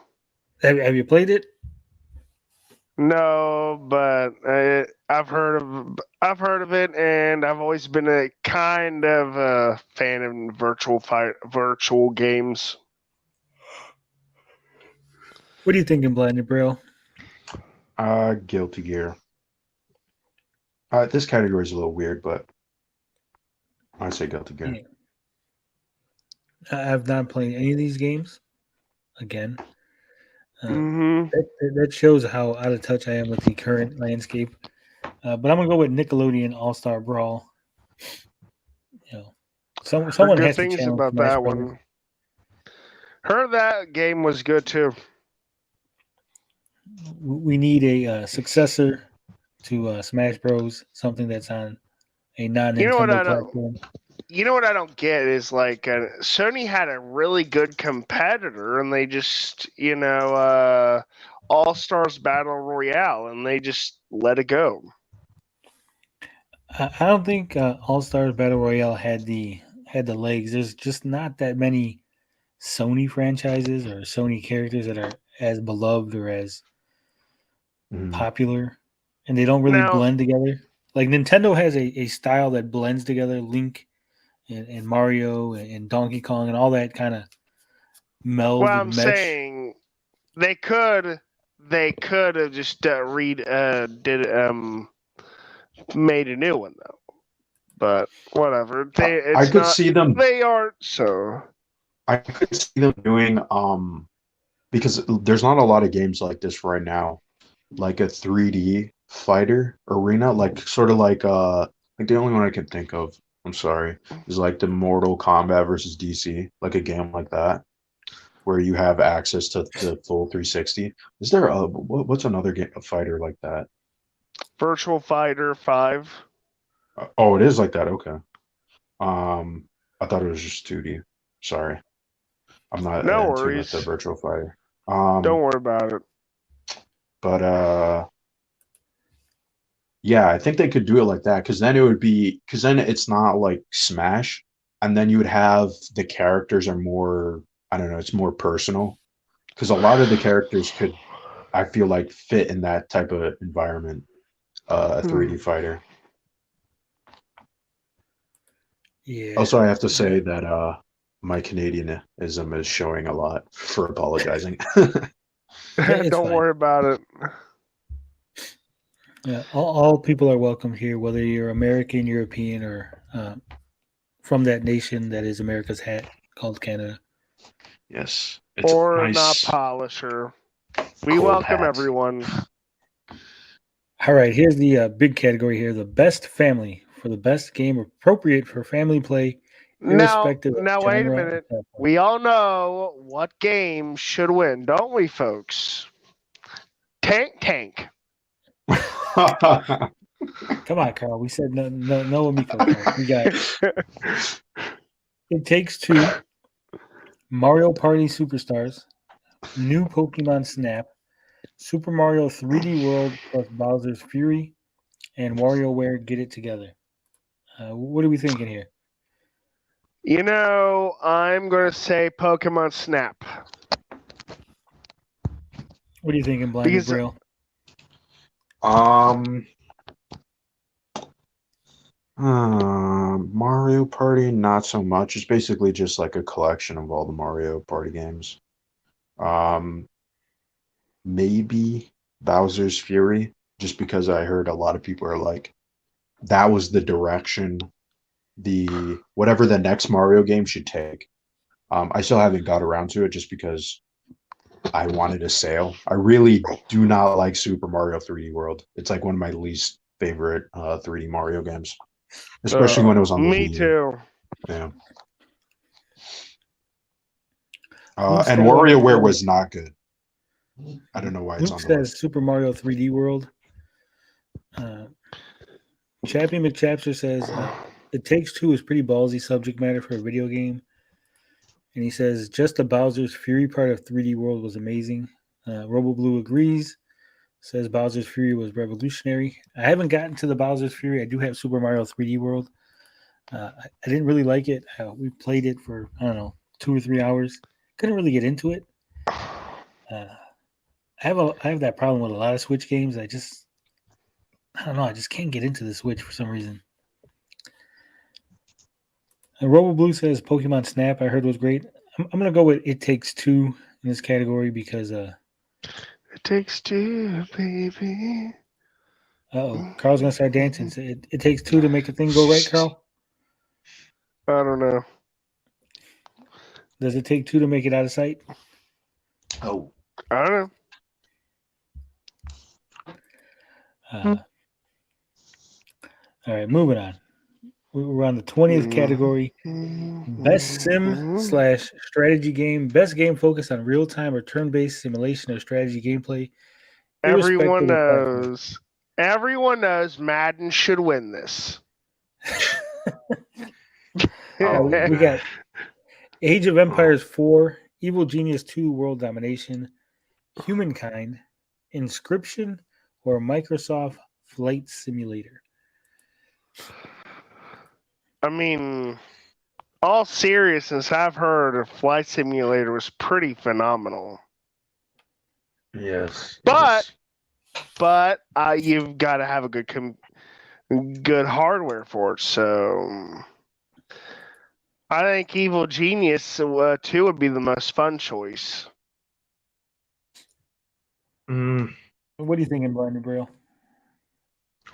Have you played it? No, but I've heard of it, and I've always been a kind of a fan of virtual games. What are you thinking, Blinded Braille? Guilty Gear. This category is a little weird, but I say Guilty Gear. Yeah. I've not played any of these games. Again, that shows how out of touch I am with the current landscape. But I'm gonna go with Nickelodeon All-Star Brawl. Someone good has to things challenge about Smash that Brothers. one. Heard that game was good too. We need a successor to Smash Bros. Something that's on a non-Nintendo platform. You know what I don't get is like Sony had a really good competitor, and they just All Stars Battle Royale, and they just let it go. I don't think All Stars Battle Royale had the legs. There's just not that many Sony franchises or Sony characters that are as beloved or as popular, and they don't really blend together. Like Nintendo has a style that blends together. Link and Mario and Donkey Kong and all that kind of meld. Well, I'm mesh. saying they could have just made a new one though. But whatever. I could see them. They aren't so. I could see them doing because there's not a lot of games like this right now, like a 3D fighter arena, like sort of like the only one I can think of. I'm sorry, is like the Mortal Kombat versus DC, like a game like that, where you have access to the full 360. Is there what's another game, a fighter like that? Virtual Fighter 5. Oh, it is like that. Okay. I thought it was just 2D. Sorry. I'm not No into it with the worries. Virtual Fighter. Don't worry about it. But yeah, I think they could do it like that because then it's not like Smash, and then you would have the characters are more, I don't know, it's more personal because a lot of the characters could, I feel like, fit in that type of environment, a 3D fighter. Yeah. Also, I have to say that my Canadianism is showing a lot for apologizing. It's Don't fine. worry about it. Yeah, all people are welcome here, whether you're American, European, or from that nation that is America's hat called Canada. Yes, it's Or nice. not polisher. We Cold welcome hat. everyone. All right, here's the big category here: the best family for the best game appropriate for family play, irrespective of Now wait a genre. minute. We all know what game should win, don't we, folks? Tank. Come on, Carl. We said no Amico. Carl. We got It Takes Two, Mario Party Superstars, New Pokemon Snap, Super Mario 3D World plus Bowser's Fury, and WarioWare Get It Together. What are we thinking here? You know, I'm going to say Pokemon Snap. What are you thinking, Blind Because- Braille? Mario Party, not so much. It's basically just like a collection of all the Mario Party games. Maybe Bowser's Fury, just because I heard a lot of people are like, that was the direction whatever the next Mario game should take. I still haven't got around to it just because I wanted a sale. I really do not like Super Mario 3D World. It's like one of my least favorite 3D Mario games, especially when it was on the Me Wii U. too. Yeah. Who And WarioWare was not good. I don't know why it's Luke on the says list. Super Mario 3D World. Chappie McChapster says It Takes Two is pretty ballsy subject matter for a video game. And he says just the Bowser's Fury part of 3D World was amazing. RoboBlue agrees. Says Bowser's Fury was revolutionary. I haven't gotten to the Bowser's Fury. I do have Super Mario 3D World. I didn't really like it. We played it for, I don't know, 2 or 3 hours. Couldn't really get into it. I have that problem with a lot of Switch games. I don't know. I just can't get into the Switch for some reason. RoboBlue says Pokemon Snap I heard was great. I'm going to go with It Takes Two in this category because It takes two, baby. Carl's going to start dancing. So it takes two to make a thing go right, Carl? I don't know. Does it take two to make it out of sight? Oh. I don't know. All right, moving on. We're on the 20th category. Best sim/strategy game. Best game focused on real-time or turn-based simulation or strategy gameplay. Everyone knows Madden should win this. We got Age of Empires 4, Evil Genius 2 World Domination, Humankind, Inscription, or Microsoft Flight Simulator. I mean, all seriousness, I've heard a Flight Simulator was pretty phenomenal. Yes. But you've got to have a good hardware for it. So I think Evil Genius 2 would be the most fun choice. What are you thinking, Blind Braille?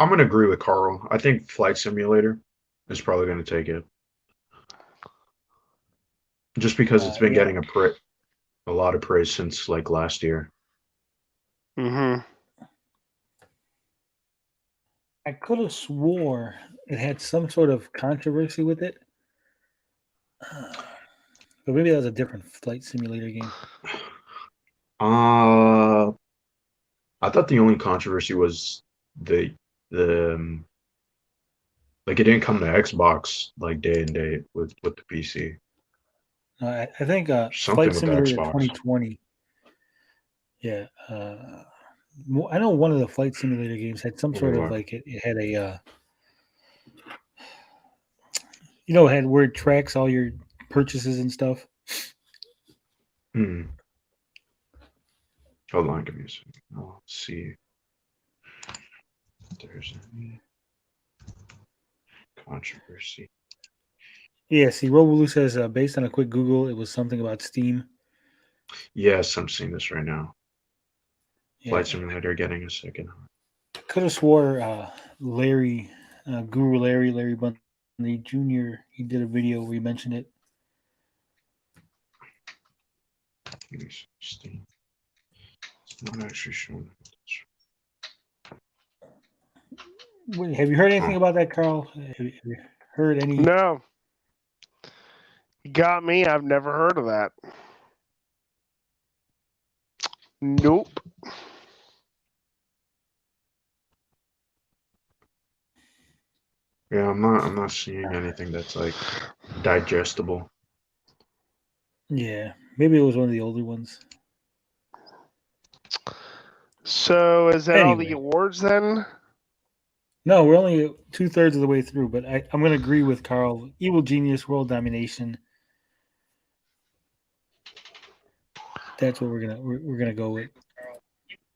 I'm going to agree with Carl. I think Flight Simulator is probably going to take it. Just because it's been getting a lot of praise since like last year. Mm-hmm. I could have swore it had some sort of controversy with it. But maybe that was a different Flight Simulator game. I thought the only controversy was the like it didn't come to Xbox like day and date with the PC. I think Something Flight with the Simulator Xbox. 2020. Yeah, I know one of the Flight Simulator games had some sort of like it had a it had where it tracks all your purchases and stuff. Hmm. Hold on, give me a second. I'll see if there's any controversy. Yeah, see, Roboloo says based on a quick Google, it was something about Steam. Yes, I'm seeing this right now. Yeah. Flight Simulator getting a second. Could have swore Larry, Guru Larry Bundy Jr. He did a video where he mentioned it. Steam. It's not actually showing. Wait, have you heard anything about that, Carl? Have you heard any? No. You got me. I've never heard of that. Nope. Yeah, I'm not seeing anything that's like digestible. Yeah, maybe it was one of the older ones. So is that all the Anyway. awards then? No, we're only 2/3 of the way through, but I'm going to agree with Carl. Evil Genius, World Domination. That's what we're gonna go with,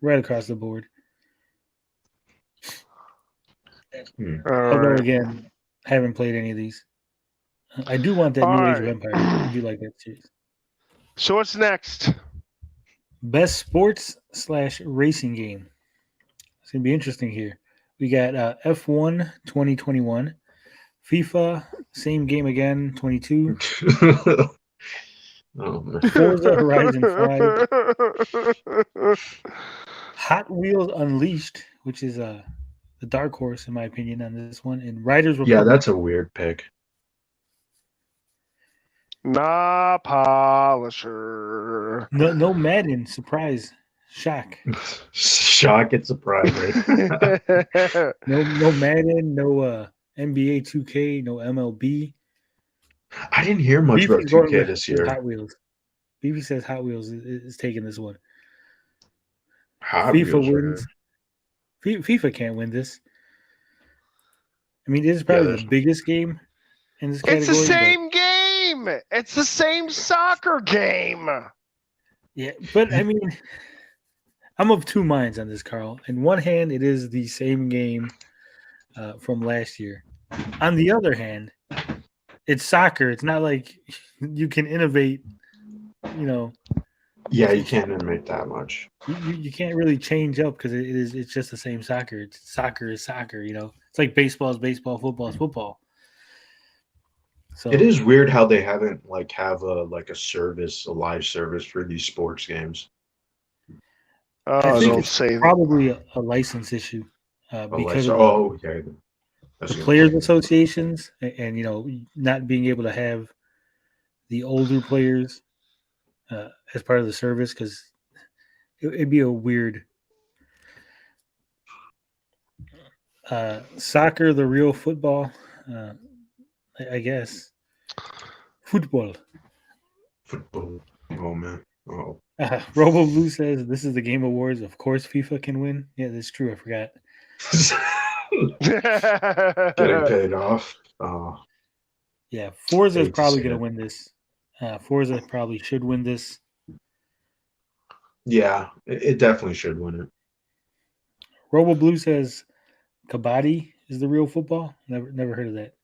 right across the board. Although again, haven't played any of these. I do want that New Age of Empire. I do like that series. So what's next? Best sports / racing game. It's gonna be interesting here. We got F1 2021, FIFA, same game again, 22. Oh, man. Forza Horizon 5. Hot Wheels Unleashed, which is the dark horse in my opinion on this one, and Riders Republic. Yeah, that's a weird pick. Nah, polisher. No Madden, surprise, shock. Shock and surprise, right? No Madden, no NBA 2K, no MLB. I didn't hear much about 2K this year. Hot Wheels. BB says Hot Wheels is taking this one. FIFA wins. FIFA can't win this. I mean, this is probably the biggest game in this category. It's the same game. It's the same soccer game. Yeah, but I mean, I'm of two minds on this, Carl. On one hand, it is the same game from last year. On the other hand, it's soccer. It's not like you can innovate, Yeah, you can't innovate that much. You can't really change up because it's just the same soccer. Soccer is soccer, It's like baseball is baseball, football is football. So it is weird how they haven't have a live service for these sports games. I think it's probably a license issue because of the players associations and not being able to have the older players as part of the service, because it'd be a weird soccer, the real football, I guess. Football. Oh man. Oh. Robo Blue says this is the Game Awards. Of course, FIFA can win. Yeah, that's true. I forgot. Getting paid off. Yeah, Forza is probably going to win this. Forza probably should win this. Yeah, it definitely should win it. Robo Blue says Kabaddi is the real football. Never heard of that.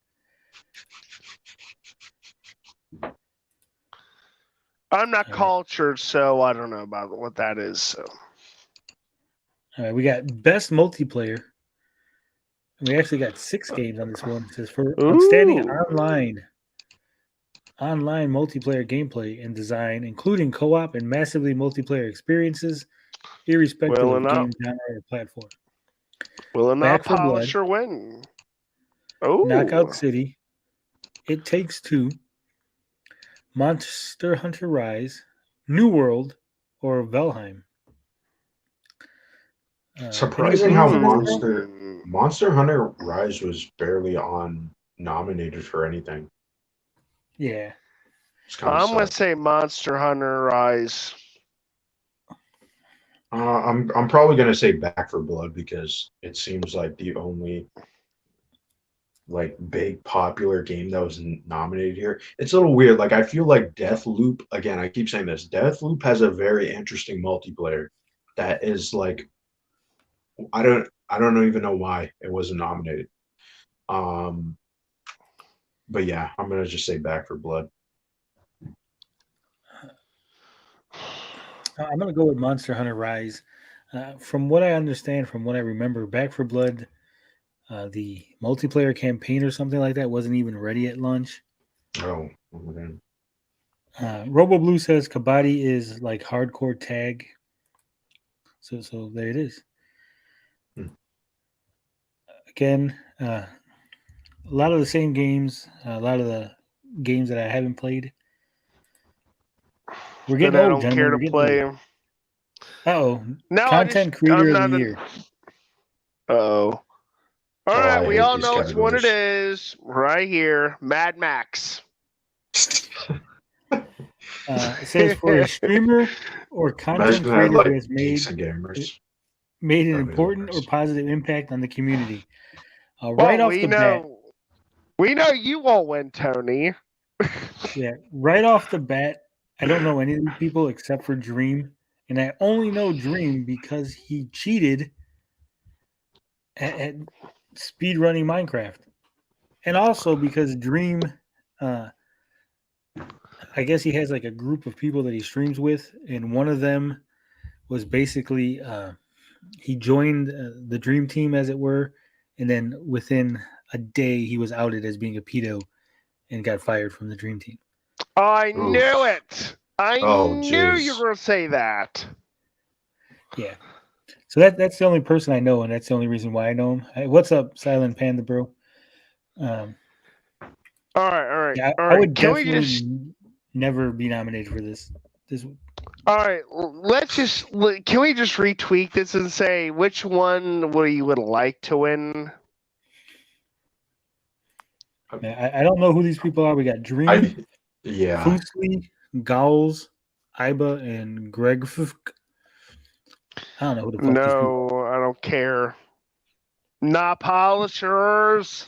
I'm not cultured, so I don't know about what that is. So, all right, we got best multiplayer. We actually got 6 games on this one. It says for outstanding online multiplayer gameplay and design, including co-op and massively multiplayer experiences, irrespective of game genre or platform. Will not Polisher win? Oh, Knockout City, It Takes Two, Monster Hunter Rise, New World, or Valheim. Surprising how Monster Hunter Rise was barely nominated for anything. Yeah. It's kind of I'm gonna say Monster Hunter Rise. I'm probably gonna say Back for Blood because it seems like the only like big popular game that was nominated here. It's a little weird. Like I feel like Deathloop, again, I keep saying this, Deathloop has a very interesting multiplayer that is like I don't even know why it wasn't nominated. But yeah, I'm gonna just say Back for Blood. I'm going to go with Monster Hunter Rise. From what I understand, from what I remember, Back for Blood, the multiplayer campaign or something like that wasn't even ready at launch. Oh, okay. Robo Blue says Kabaddi is like hardcore tag. So there it is. Hmm. Again, a lot of the same games, a lot of the games that I haven't played. We're getting That I old, don't gentlemen. care We're to getting play. old. Uh-oh. No, Content creator of the year. Oh. All Oh, right, I we hate all these know which one it categories. is. Right here, Mad Max. It says for a streamer or content Imagine that, creator who like has Geeks and Gamers. made an That'd be important or hilarious. positive impact on the community. Right Well, off the bat, we know you won't win, Tony. yeah, right off the bat, I don't know any of these people except for Dream, and I only know Dream because he cheated at speed running Minecraft, and also because Dream, I guess he has like a group of people that he streams with, and one of them was basically he joined the Dream Team, as it were, and then within a day he was outed as being a pedo and got fired from the Dream Team. I Oof. knew it. I Oh, knew you jeez. were going to say that. Yeah. So that's the only person I know, and that's the only reason why I know him. Hey, what's up, Silent Panda, bro? All right. Yeah, I would definitely never be nominated for this. All right, can we just retweak this and say which one you would like to win? I don't know who these people are. We got Dream, Yeah. Fusli, Gowls, Iba, and Greg. I don't know who the fuck these people are. No, I don't care. Not polishers.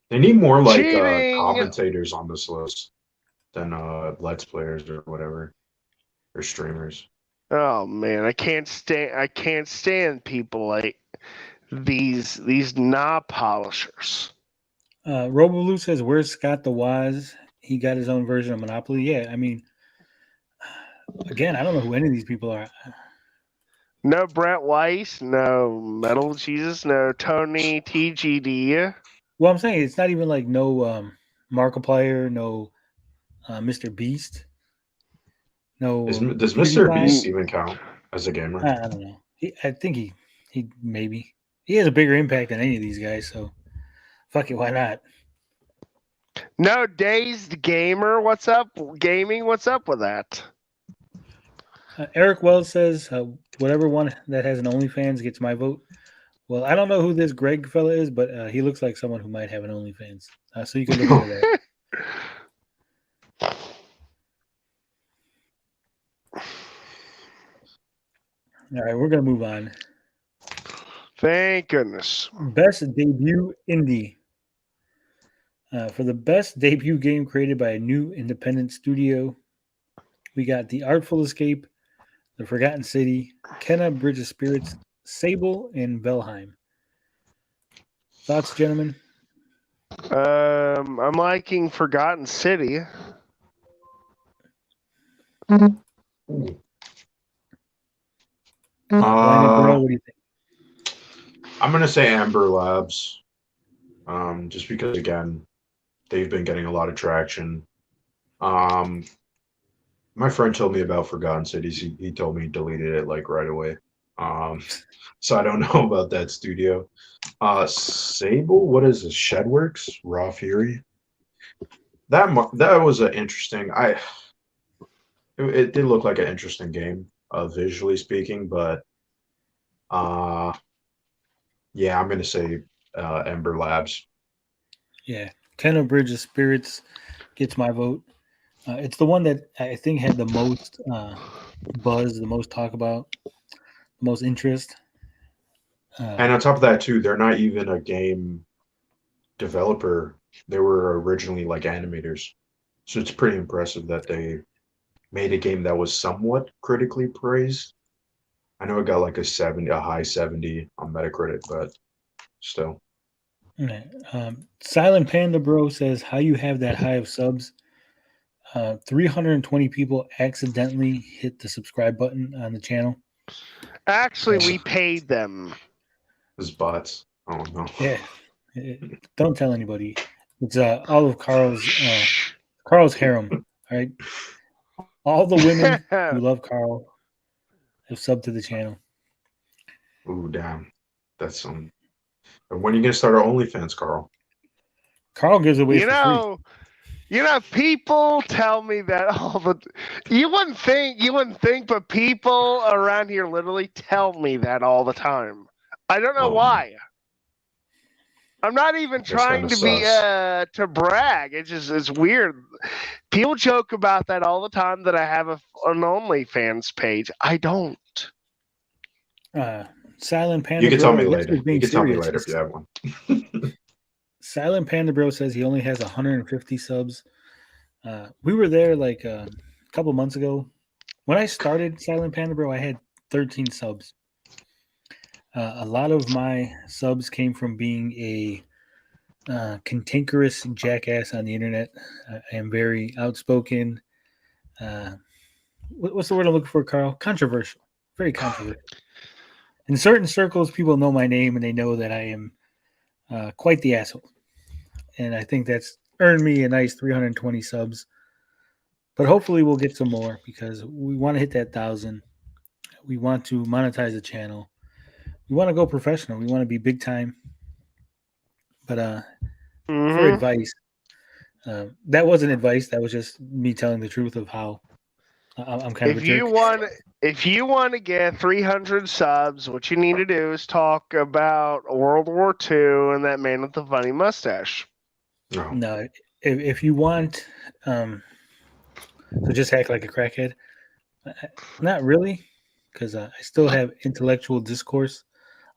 They need more like Cheating! commentators on this list than Let's Players or whatever. Or streamers. Oh man, I can't stand people like these not polishers. Roboloo says, "Where's Scott the Wise? He got his own version of Monopoly." Yeah, I mean, again, I don't know who any of these people are. No Brett Weiss, no Metal Jesus, no Tony TGD. Well, I'm saying it's not even like no Markiplier, no Mr. Beast, no. Does Mr. Beast even count as a gamer? I don't know. I think he maybe he has a bigger impact than any of these guys. So fuck it, why not? No Dazed Gamer, what's up? Gaming, what's up with that? Eric Wells says, whatever one that has an OnlyFans gets my vote. Well, I don't know who this Greg fella is, but he looks like someone who might have an OnlyFans. So you can look into that. All right, we're going to move on. Thank goodness. Best debut indie. For the best debut game created by a new independent studio, we got The Artful Escape, The Forgotten City, Kenna Bridge of Spirits, Sable, and Valheim. Thoughts, gentlemen? I'm liking Forgotten City. Blind Girl, what do you think? I'm gonna say Amber Labs. Just because again, they've been getting a lot of traction. My friend told me about Forgotten Cities. He told me he deleted it like right away. So I don't know about that studio. Sable, what is this? Shedworks, Raw Fury. That was an interesting. It did look like an interesting game, visually speaking, but yeah, I'm gonna say Ember Labs. Yeah, Kenna Bridge of Spirits gets my vote. It's the one that I think had the most buzz, the most talk about, the most interest. And on top of that, too, they're not even a game developer. They were originally like animators. So it's pretty impressive that they made a game that was somewhat critically praised. I know it got like a high 70 on Metacritic, but still. Right. Silent Panda Bro says, how you have that high of subs? 320 people accidentally hit the subscribe button on the channel. Actually, we paid them. His bots. Oh no. Yeah. Don't tell anybody. It's all of Carl's harem. All right. All the women who love Carl have subbed to the channel. Ooh, damn. That's some. When are you gonna start our OnlyFans, Carl? Carl gives away for free. People tell me that all the. You wouldn't think, but people around here literally tell me that all the time. I don't know why. I'm not even trying to be to brag. It's weird. People joke about that all the time that I have an OnlyFans page. I don't. Silent Panda. You can Bro, tell me later. You can tell me serious. later if you have one. Silent Panda Bro says he only has 150 subs. We were there like a couple months ago. When I started Silent Panda Bro, I had 13 subs. A lot of my subs came from being a cantankerous jackass on the internet. I am very outspoken. What's the word I'm looking for, Carl? Controversial. Very controversial. In certain circles, people know my name and they know that I am quite the asshole. And I think that's earned me a nice 320 subs. But hopefully we'll get some more because we want to hit that 1,000. We want to monetize the channel. We want to go professional. We want to be big time. But for advice, that wasn't advice. That was just me telling the truth of how I'm kind of a jerk. If you want to get 300 subs, what you need to do is talk about World War II and that man with the funny mustache. No, if you want to just act like a crackhead, not really, because I still have intellectual discourse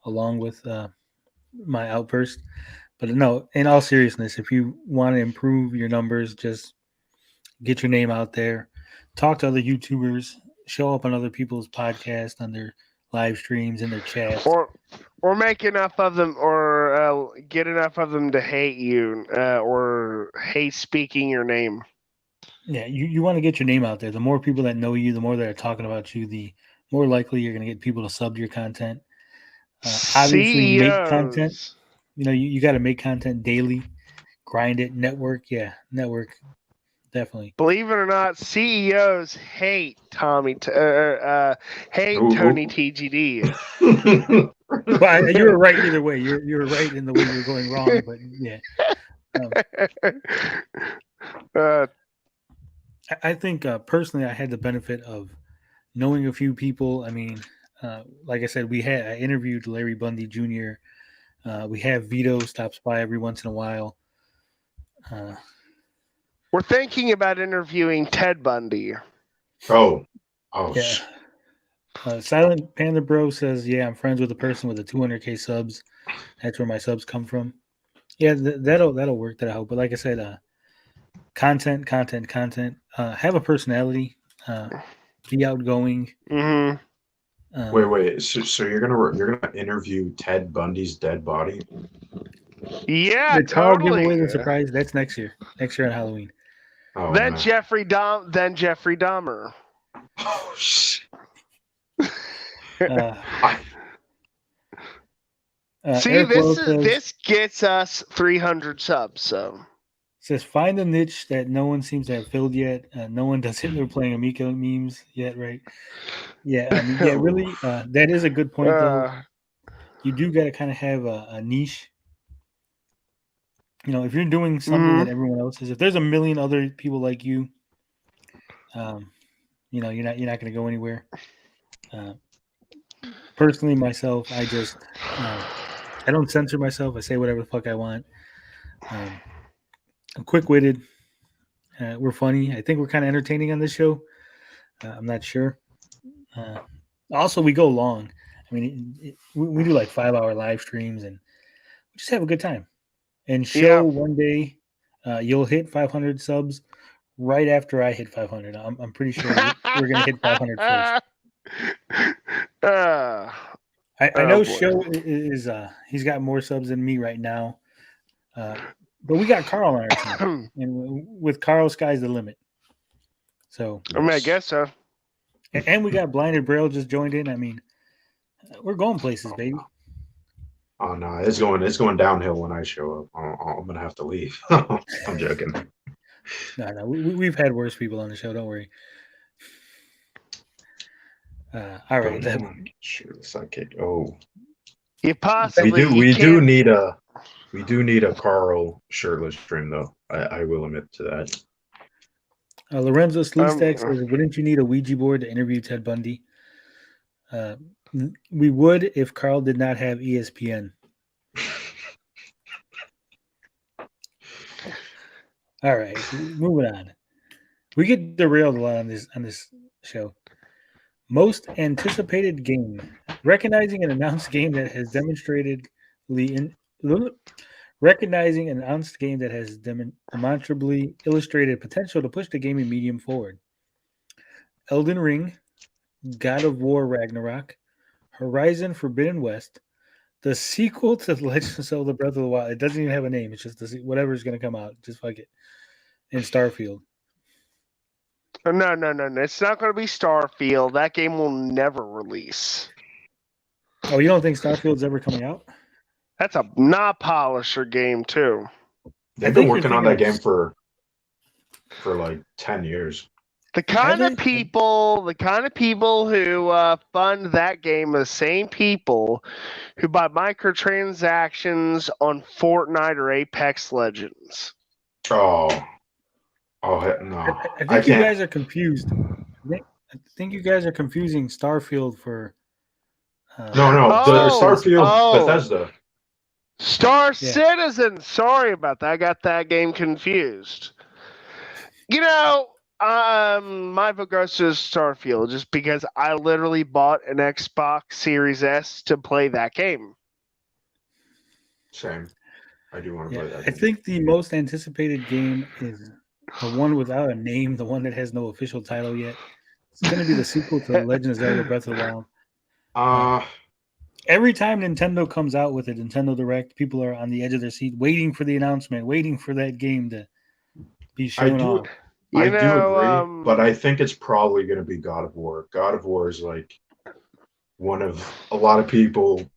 along with my outburst. But no, in all seriousness, if you want to improve your numbers, just get your name out there, talk to other YouTubers, show up on other people's podcasts, on their live streams, in their chats, or make enough of them, or get enough of them to hate you, or hate speaking your name. Yeah, you want to get your name out there. The more people that know you, the more that are talking about you, the more likely you're going to get people to sub to your content. Obviously, make content. You got to make content daily, grind it, network. Yeah, network, definitely. Believe it or not, CEOs hate Tony TGD. Well, you were right either way. You were right in the way you were going wrong, but yeah. I think personally, I had the benefit of knowing a few people. I mean, like I said, I interviewed Larry Bundy Jr. We have Vito stops by every once in a while. We're thinking about interviewing Ted Bundy. Oh, yeah. Silent Panda Bro says, "Yeah, I'm friends with a person with 200K subs. That's where my subs come from." Yeah, that'll work. That'll help. But like I said, content. Have a personality. Be outgoing. Mm-hmm. Wait. So you're gonna interview Ted Bundy's dead body? Yeah, the totally. Give away the surprise. That's next year. Next year on Halloween. Oh, then man. Jeffrey Dahmer. Oh shit. See, this gets us 300 subs. So says find a niche that no one seems to have filled yet. No one does Hitler playing Amico memes yet, right? Yeah, I mean, yeah, really, that is a good point though. You do got to kind of have a niche. If you're doing something that everyone else is, if there's a million other people like you, you're not going to go anywhere. Personally, myself, I just I don't censor myself. I say whatever the fuck I want. I'm quick-witted, We're funny. I think we're kind of entertaining on this show. I'm not sure. Also, we go long. I mean, we do like 5-hour live streams, and we just have a good time. And show one day you'll hit 500 subs right after I hit 500. I'm pretty sure we're going to hit 500 first. I know Show is he's got more subs than me right now, but we got Carl on our team, and with Carl, sky's the limit. So I mean, I guess so. And we got Blinded Braille just joined in. I mean, we're going places, baby. Oh no, it's going downhill when I show up. I'm gonna have to leave. I'm joking. No, we've had worse people on the show. Don't worry. All right. Shoot, sidekick. Oh, You possibly we do need a Carl shirtless stream though. I will admit to that. Lorenzo Sleestack says, "Wouldn't you need a Ouija board to interview Ted Bundy?" We would if Carl did not have ESPN. All right, moving on. We get derailed a lot on this show. Most anticipated game. Recognizing an announced game that has demonstrated recognizing an announced game that has demonstrably illustrated potential to push the gaming medium forward. Elden Ring, God of War Ragnarok, Horizon Forbidden West, the sequel to The Legend of Zelda Breath of the Wild. It doesn't even have a name. It's just whatever's going to come out. Just fuck it. And Starfield. No. It's not going to be Starfield. That game will never release. Oh, you don't think Starfield's ever coming out? That's a not polisher game too. They've been working on that game for like 10 years. The kind of people who fund that game are the same people who buy microtransactions on Fortnite or Apex Legends. Oh no! I think you guys are confused. I think you guys are confusing Starfield for. Starfield Bethesda. Star Citizen. Sorry about that. I got that game confused. My vote goes to Starfield just because I literally bought an Xbox Series S to play that game. Same. I do want to play that game. I think the most anticipated game is the one without a name, the one that has no official title yet. It's going to be the sequel to The Legend of Zelda Breath of the Wild. Every time Nintendo comes out with a Nintendo Direct, people are on the edge of their seat waiting for the announcement, waiting for that game to be shown off. I do agree, but I think it's probably going to be God of War. God of War is like one of a lot of people.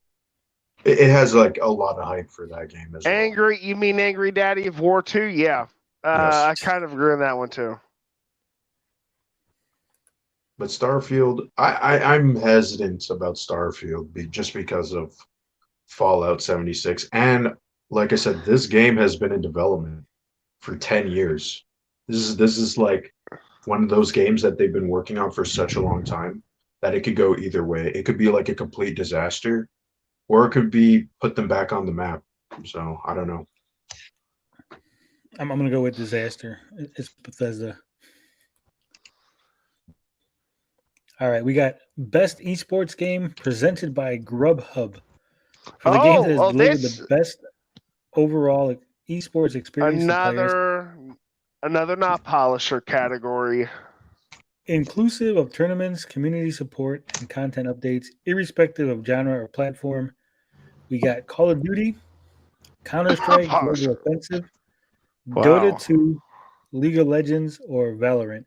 It has like a lot of hype for that game as well. You mean Angry Daddy of War 2? Yeah. Yes. I kind of agree on that one too. But Starfield, I'm hesitant about Starfield just because of Fallout 76. And like I said, this game has been in development for 10 years. This is like one of those games that they've been working on for such a long time that it could go either way. It could be like a complete disaster, or it could be put them back on the map. So I don't know. I'm going to go with disaster. It's Bethesda. All right, we got Best Esports Game presented by Grubhub. For the game that has delivered the best overall esports experience. Another not polisher category. Inclusive of tournaments, community support, and content updates, irrespective of genre or platform. We got Call of Duty, Counter-Strike, Global Offensive, Dota 2, League of Legends, or Valorant.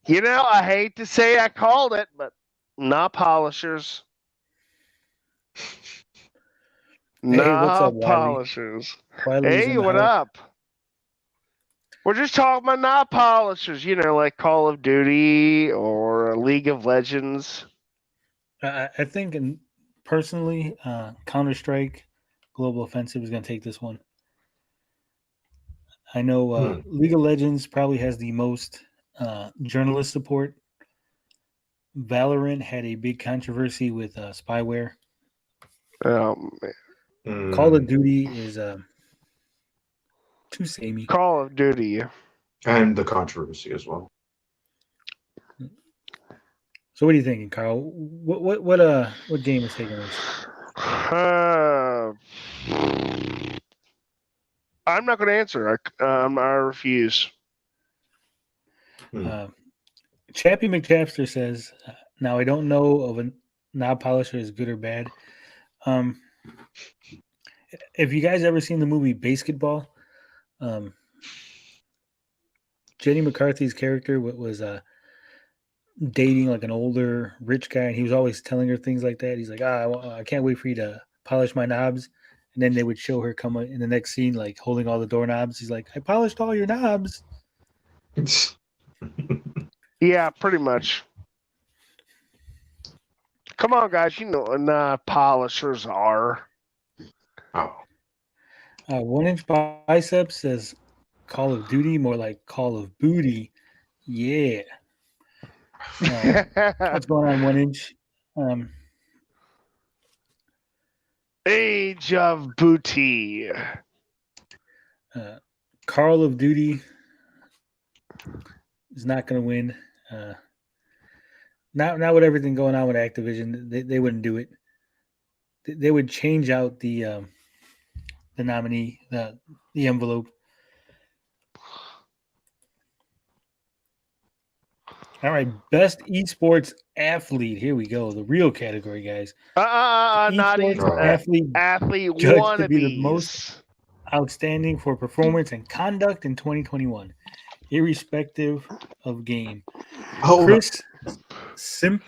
I hate to say I called it, but not polishers. What's up, polishers. Wiley's hey, what up? We're just talking about not polishers, like Call of Duty or League of Legends. I think, personally, Counter-Strike, Global Offensive is going to take this one. I know League of Legends probably has the most journalist support. Valorant had a big controversy with spyware. Oh, man. Call of Duty is too samey. Call of Duty. And the controversy as well. So what are you thinking, Carl? What game is taking this? I'm not going to answer. I refuse. Chappie McChapster says, now I don't know of a knob polisher is good or bad. If you guys ever seen the movie Basketball, Jenny McCarthy's character was dating like an older rich guy, and he was always telling her things like that. He's like, I can't wait for you to polish my knobs. And then they would show her come in the next scene, like holding all the doorknobs. He's like, I polished all your knobs. Yeah, pretty much. Come on, guys. You know what polishers are. Oh. 1 inch biceps says Call of Duty, more like Call of Booty. Yeah. What's going on, 1 inch? Age of Booty. Call of Duty is not going to win. Not with everything going on with Activision, they wouldn't do it. They would change out the nominee, the envelope. All right, best esports athlete. Here we go. The real category, guys. Not esports athlete judged to be wannabes. the most outstanding for performance and conduct in 2021, irrespective of game. Chris Simp.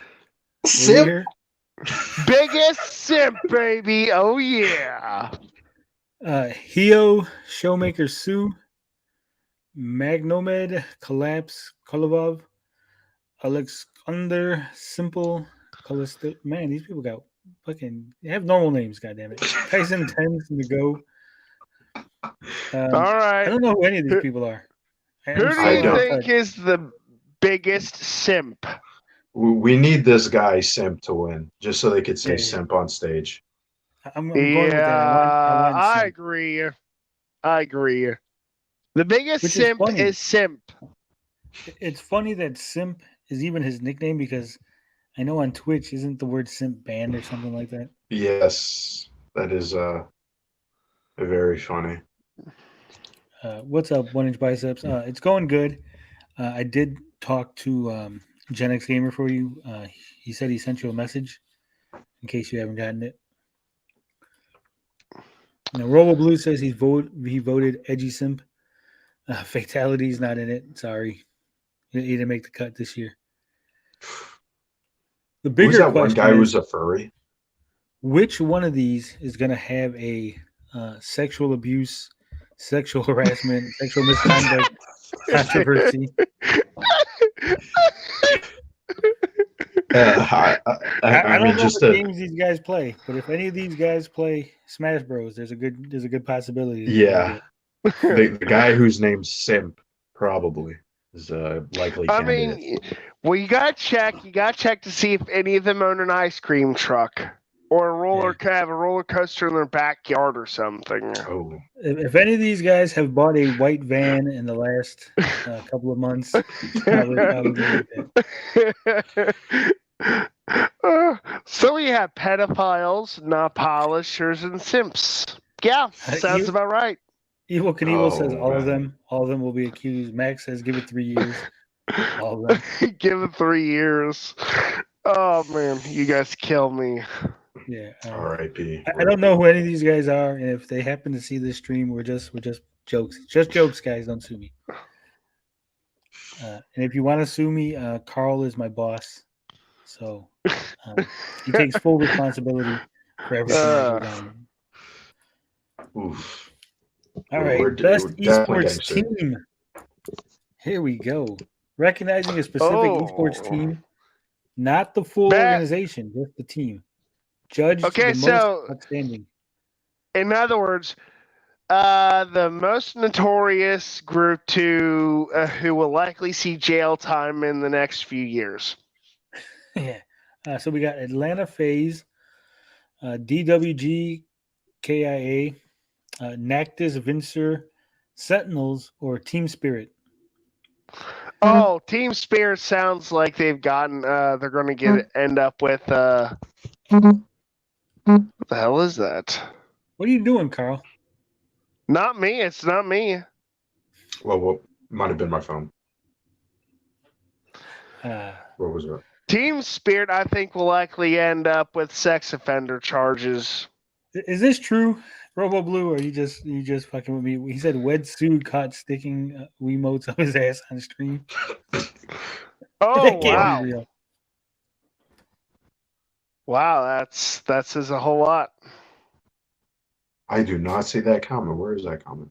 Simp. Biggest simp, baby. Oh, yeah. Hio Showmaker Sue. Magnomed Collapse Kolovov. Alexander Simple Callisto. Man, these people got they have normal names, goddammit. Tyson Tens to go. All right. I don't know who any of these people are. Who do you think is the biggest simp? We need this guy Simp to win, just so they could say Simp on stage. I'm going with that. I agree. The biggest simp is Simp. It's funny that Simp is even his nickname, because I know on Twitch, isn't the word simp banned or something like that? Yes, that is very funny. What's up, 1 inch biceps? It's going good. I did talk to Gen X Gamer for you. He said he sent you a message in case you haven't gotten it. Now, Robo Blue says he voted edgy simp. Fatality's not in it. Sorry. He didn't make the cut this year. The bigger Who's that one question guy is, who's a furry? which one of these is going to have a sexual abuse, sexual harassment, sexual misconduct controversy? I don't mean, know just what games these guys play, but if any of these guys play Smash Bros, there's a good possibility. Yeah, the guy whose name's Simp probably is a likely candidate. mean, well, you gotta check. You gotta check to see if any of them own an ice cream truck or have a roller coaster in their backyard or something. Oh, If any of these guys have bought a white van in the last couple of months, probably so we have pedophiles, not polishers, and simps. Yeah, sounds about right. Evil Knievel says all of them will be accused. Max says give it 3 years. All of them. Give it 3 years. Oh man, you guys kill me. Yeah. R.I.P. I don't know who any of these guys are, and if they happen to see this stream, we're just jokes. Just jokes, guys. Don't sue me. And if you want to sue me, Carl is my boss, so he takes full responsibility for everything that goes on. Oof. All right, best esports team. Here we go. Recognizing a specific esports team, not the full organization, just the team. Judged the most outstanding. In other words, the most notorious group who will likely see jail time in the next few years. Yeah. So we got Atlanta FaZe, DWG, KIA, Nactus, Vincer, Sentinels, or Team Spirit. Oh, Team Spirit sounds like they've gotten. They're going to end up with. What the hell is that? What are you doing, Carl? Not me. It's not me. Well, might have been my phone. Uh, What was it? Team Spirit, I think, will likely end up with sex offender charges. is this true, Robo Blue, or you just fucking with me? He said Wed Sue caught sticking Wiimotes up his ass on stream. Oh That can't be wow! real. Wow, that says a whole lot. I do not see that comment. Where is that comment?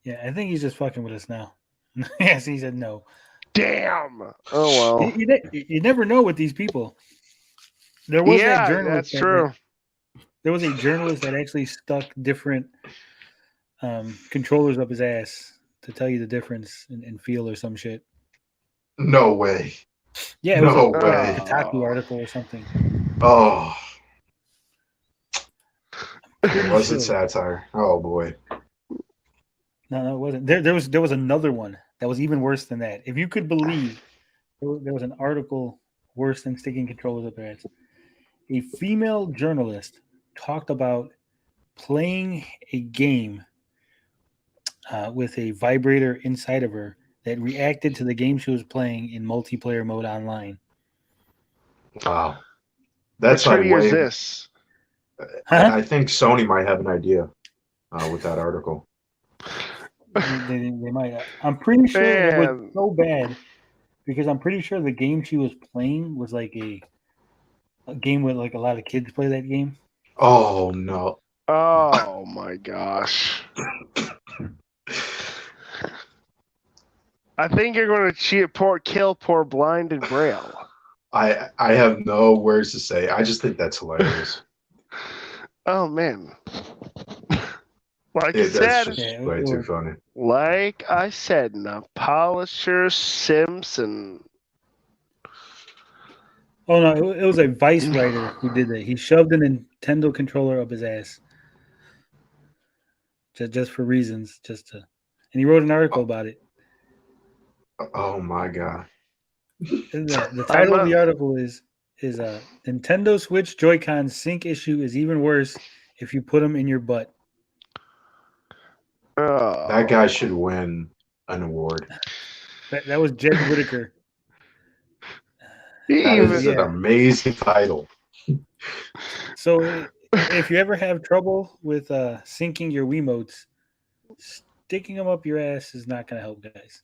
Yeah, I think he's just fucking with us now. Yes, he said no. Damn. Oh well. You never know with these people. There was that journalist. That's true. There was a journalist that actually stuck different controllers up his ass to tell you the difference in feel or some shit. No way. Yeah, it was No a way. Kotaku article or something. Oh, Pretty was it sure. satire? Oh boy. No, it wasn't. There was another one that was even worse than that. If you could believe, there was an article worse than sticking controllers up their ass. A female journalist talked about playing a game with a vibrator inside of her that reacted to the game she was playing in multiplayer mode online. Wow. That's Which like video is way. this? Huh? I think Sony might have an idea with that article. They might. I'm pretty sure it was Man. so bad because I'm pretty sure the game she was playing was like a game with like a lot of kids play that game. Oh no. Oh my gosh. I think you're going to kill poor blind and braille. I have no words to say. I just think that's hilarious. Oh man. Like Yeah, I that's said, just way too funny. like I said, now Polisher Simpson. Oh no, it was a Vice writer who did that. He shoved a Nintendo controller up his ass, just for reasons, and he wrote an article about it. Oh my god. The title of the article is Nintendo Switch Joy-Con sync issue is even worse if you put them in your butt. Oh. That guy should win an award. That was Jed Whitaker. That is an amazing title. So if you ever have trouble with syncing your Wiimotes, sticking them up your ass is not going to help, guys.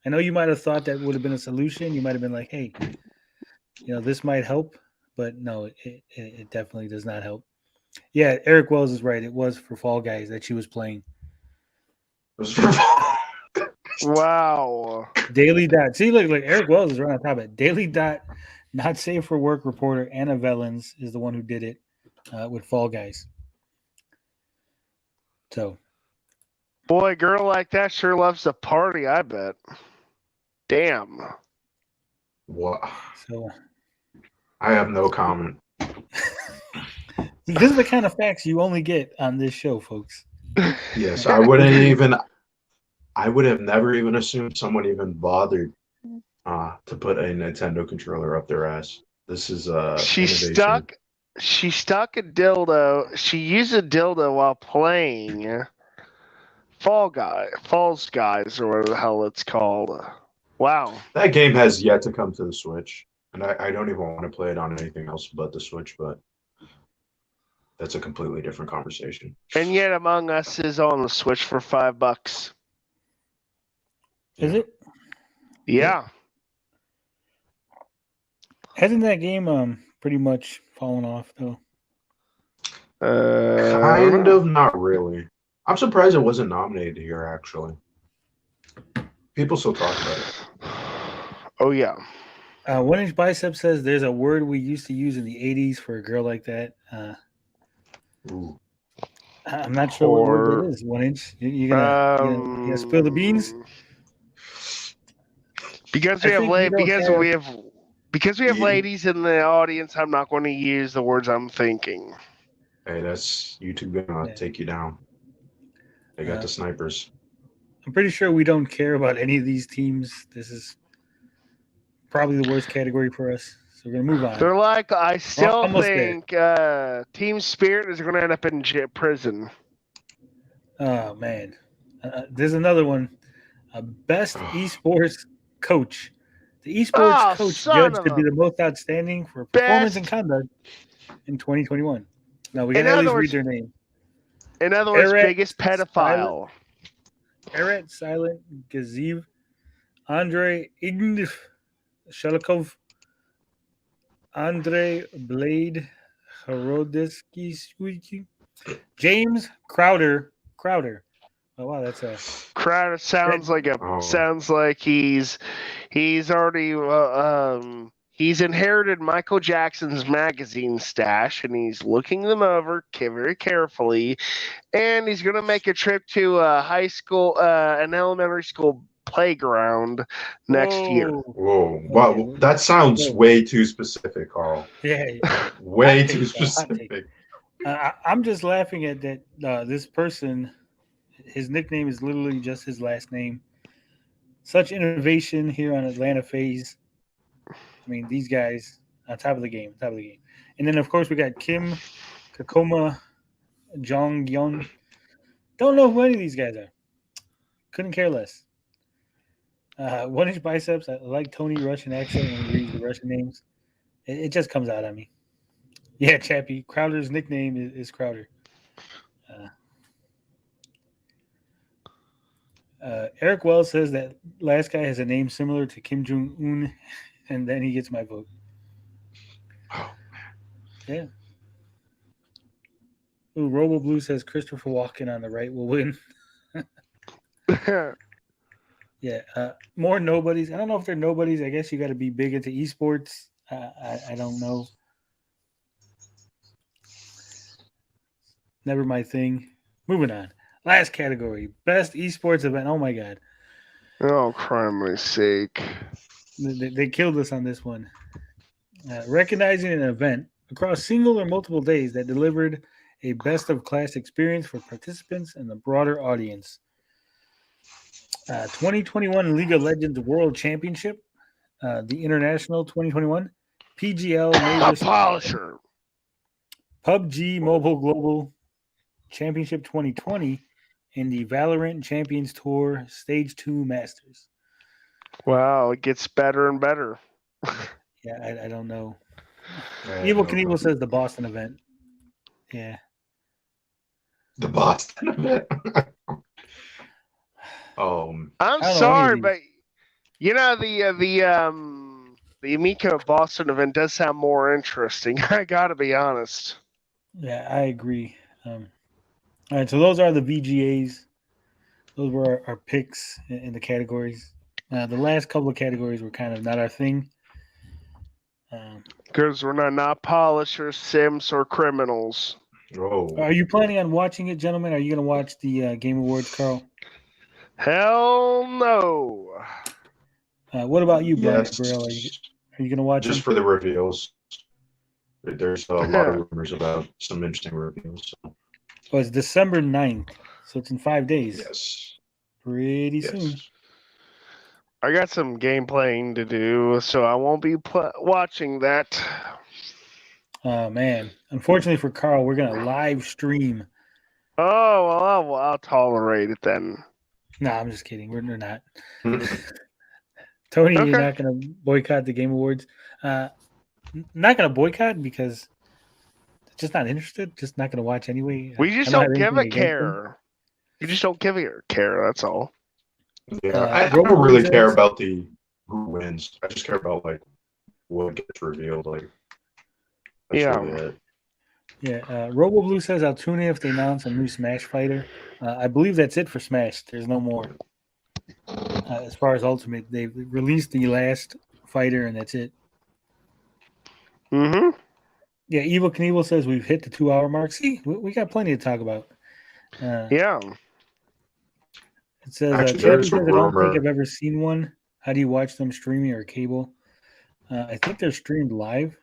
I know you might have thought that would have been a solution. You might have been like, hey, this might help. But no, it definitely does not help. Yeah, Eric Wells is right. It was for Fall Guys that she was playing. Wow. Daily Dot. See, look, Eric Wells is right on top of it. Daily Dot, not safe for work reporter Anna Vellens is the one who did it with Fall Guys. So, boy, a girl like that sure loves to party, I bet. Damn. What? So I have no comment. This is the kind of facts you only get on this show, folks. Yes, I would have never even assumed someone even bothered to put a Nintendo controller up their ass. This is She innovation. stuck a dildo. She used a dildo while playing Falls Guys, or whatever the hell it's called. Wow. That game has yet to come to the Switch, and I don't even want to play it on anything else but the Switch, but that's a completely different conversation. And yet Among Us is on the Switch for $5. Is it? Yeah. Hasn't that game pretty much fallen off though? Kind of, not really. I'm surprised it wasn't nominated here, actually. People still talk about it. Oh, yeah. 1 Inch Bicep says there's a word we used to use in the 80s for a girl like that. Ooh. I'm not sure what word that is. 1 Inch. You gonna spill the beans? Because we have ladies in the audience, I'm not going to use the words I'm thinking. Hey, that's YouTube gonna take you down. They got the snipers. I'm pretty sure we don't care about any of these teams. This is probably the worst category for us. So we're going to move on. They're like, I still almost think Team Spirit is going to end up in prison. Oh, man. There's another one. Best esports coach. The esports coach judged to be the most outstanding for performance and conduct in 2021. Now, we got to at least read their name. In other words, biggest pedophile. Eret Silent Gaziv, Andrei Ign Shelikov, Andrei Blade Horodisky, James Crowder. Oh wow, that's a Crowder sounds like he's already he's inherited Michael Jackson's magazine stash, and he's looking them over very carefully, and he's going to make a trip to a high school, an elementary school playground next year. Whoa! Wow, that sounds way too specific, Carl. Yeah, way too specific. I'm just laughing at that. This person, his nickname is literally just his last name. Such innovation here on Atlanta FaZe. I mean, these guys on top of the game. And then, of course, we got Kim Kakoma Jong-yeon. Don't know who any of these guys are. Couldn't care less. 1-inch biceps. I like Tony Russian accent when he reads the Russian names. It just comes out on me. Yeah, Chappie. Crowder's nickname is Crowder. Eric Wells says that last guy has a name similar to Kim Jong-un, and then he gets my vote. Oh, yeah. Ooh, Robo Blue says Christopher Walken on the right will win. Yeah. More nobodies. I don't know if they're nobodies. I guess you got to be big into esports. I don't know. Never my thing. Moving on. Last category. Best esports event. Oh, my God. Oh, crime's sake. They killed us on this one. Recognizing an event across single or multiple days that delivered a best-of-class experience for participants and the broader audience. 2021 League of Legends World Championship, the International 2021, PGL Major Polisher, PUBG Mobile Global Championship 2020, and the Valorant Champions Tour Stage 2 Masters. Wow, it gets better and better. Yeah, I don't know. Evil Knievel says the Boston event. Yeah. The Boston event. I'm sorry, but you know the Amico Boston event does sound more interesting. I gotta be honest. Yeah, I agree. All right, so those are the VGAs. Those were our picks in the categories. The last couple of categories were kind of not our thing. Because we're not polishers, simps, or criminals. Oh. Are you planning on watching it, gentlemen? Are you going to watch the Game Awards, Carl? Hell no. What about you, Brian? Yes. Burrell? Are you going to watch just them? for the reveals? There's a lot of rumors about some interesting reveals. So. Oh, it's December 9th, so it's in 5 days. Yes. Pretty soon. I got some game playing to do, so I won't be watching that. Oh, man. Unfortunately for Carl, we're going to live stream. Oh, well, I'll tolerate it then. No, I'm just kidding. We're not. Tony, you're not going to boycott the Game Awards. Not going to boycott because just not interested. Just not going to watch anyway. We just don't give a care. You just don't give a care. That's all. Yeah, I don't really care about who wins. I just care about like what gets revealed. Like, that's really it. Yeah. Robo Blue says I'll tune in if they announce a new Smash fighter. I believe that's it for Smash. There's no more. As far as Ultimate, they've released the last fighter, and that's it. Mm-hmm. Yeah, Evil Knievel says we've hit the 2-hour mark. See, we got plenty to talk about. Yeah. It says, Actually, I don't think I've ever seen one. How do you watch them streaming or cable? I think they're streamed live.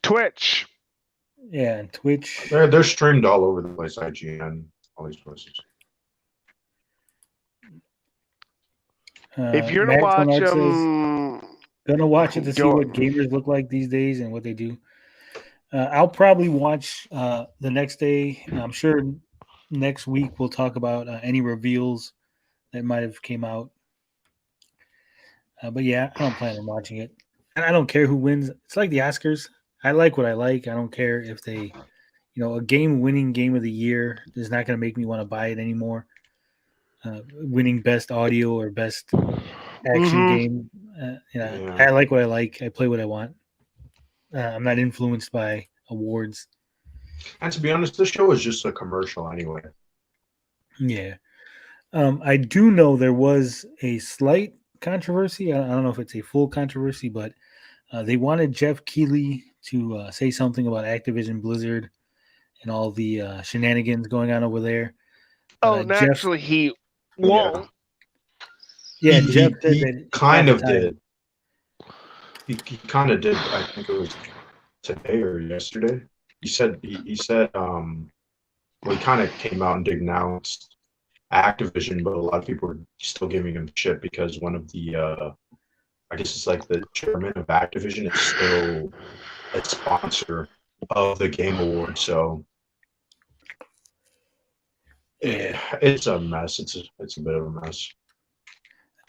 Twitch. Yeah, and Twitch. They're streamed all over the place. IGN, all these places. If you're to Max watch Leonard says, them, gonna watch it to see Go what on. gamers look like these days and what they do. I'll probably watch the next day. I'm sure next week we'll talk about any reveals that might have came out. But yeah, I don't plan on watching it. And I don't care who wins. It's like the Oscars. I like what I like. I don't care if they, a game winning game of the year is not going to make me want to buy it anymore. Winning best audio or best action game. Yeah. I like what I like. I play what I want. I'm not influenced by awards. And to be honest, this show is just a commercial anyway. Yeah. I do know there was a slight controversy. I don't know if it's a full controversy, but they wanted Jeff Keighley to say something about Activision Blizzard and all the shenanigans going on over there. naturally he won't. Yeah, He- Jeff said he that kind half of the time- did. He kind of did. I think it was today or yesterday. He said he he kind of came out and denounced Activision, but a lot of people are still giving him shit because one of the I guess it's like the chairman of Activision is still a sponsor of the Game Award. So it's a mess. It's a bit of a mess.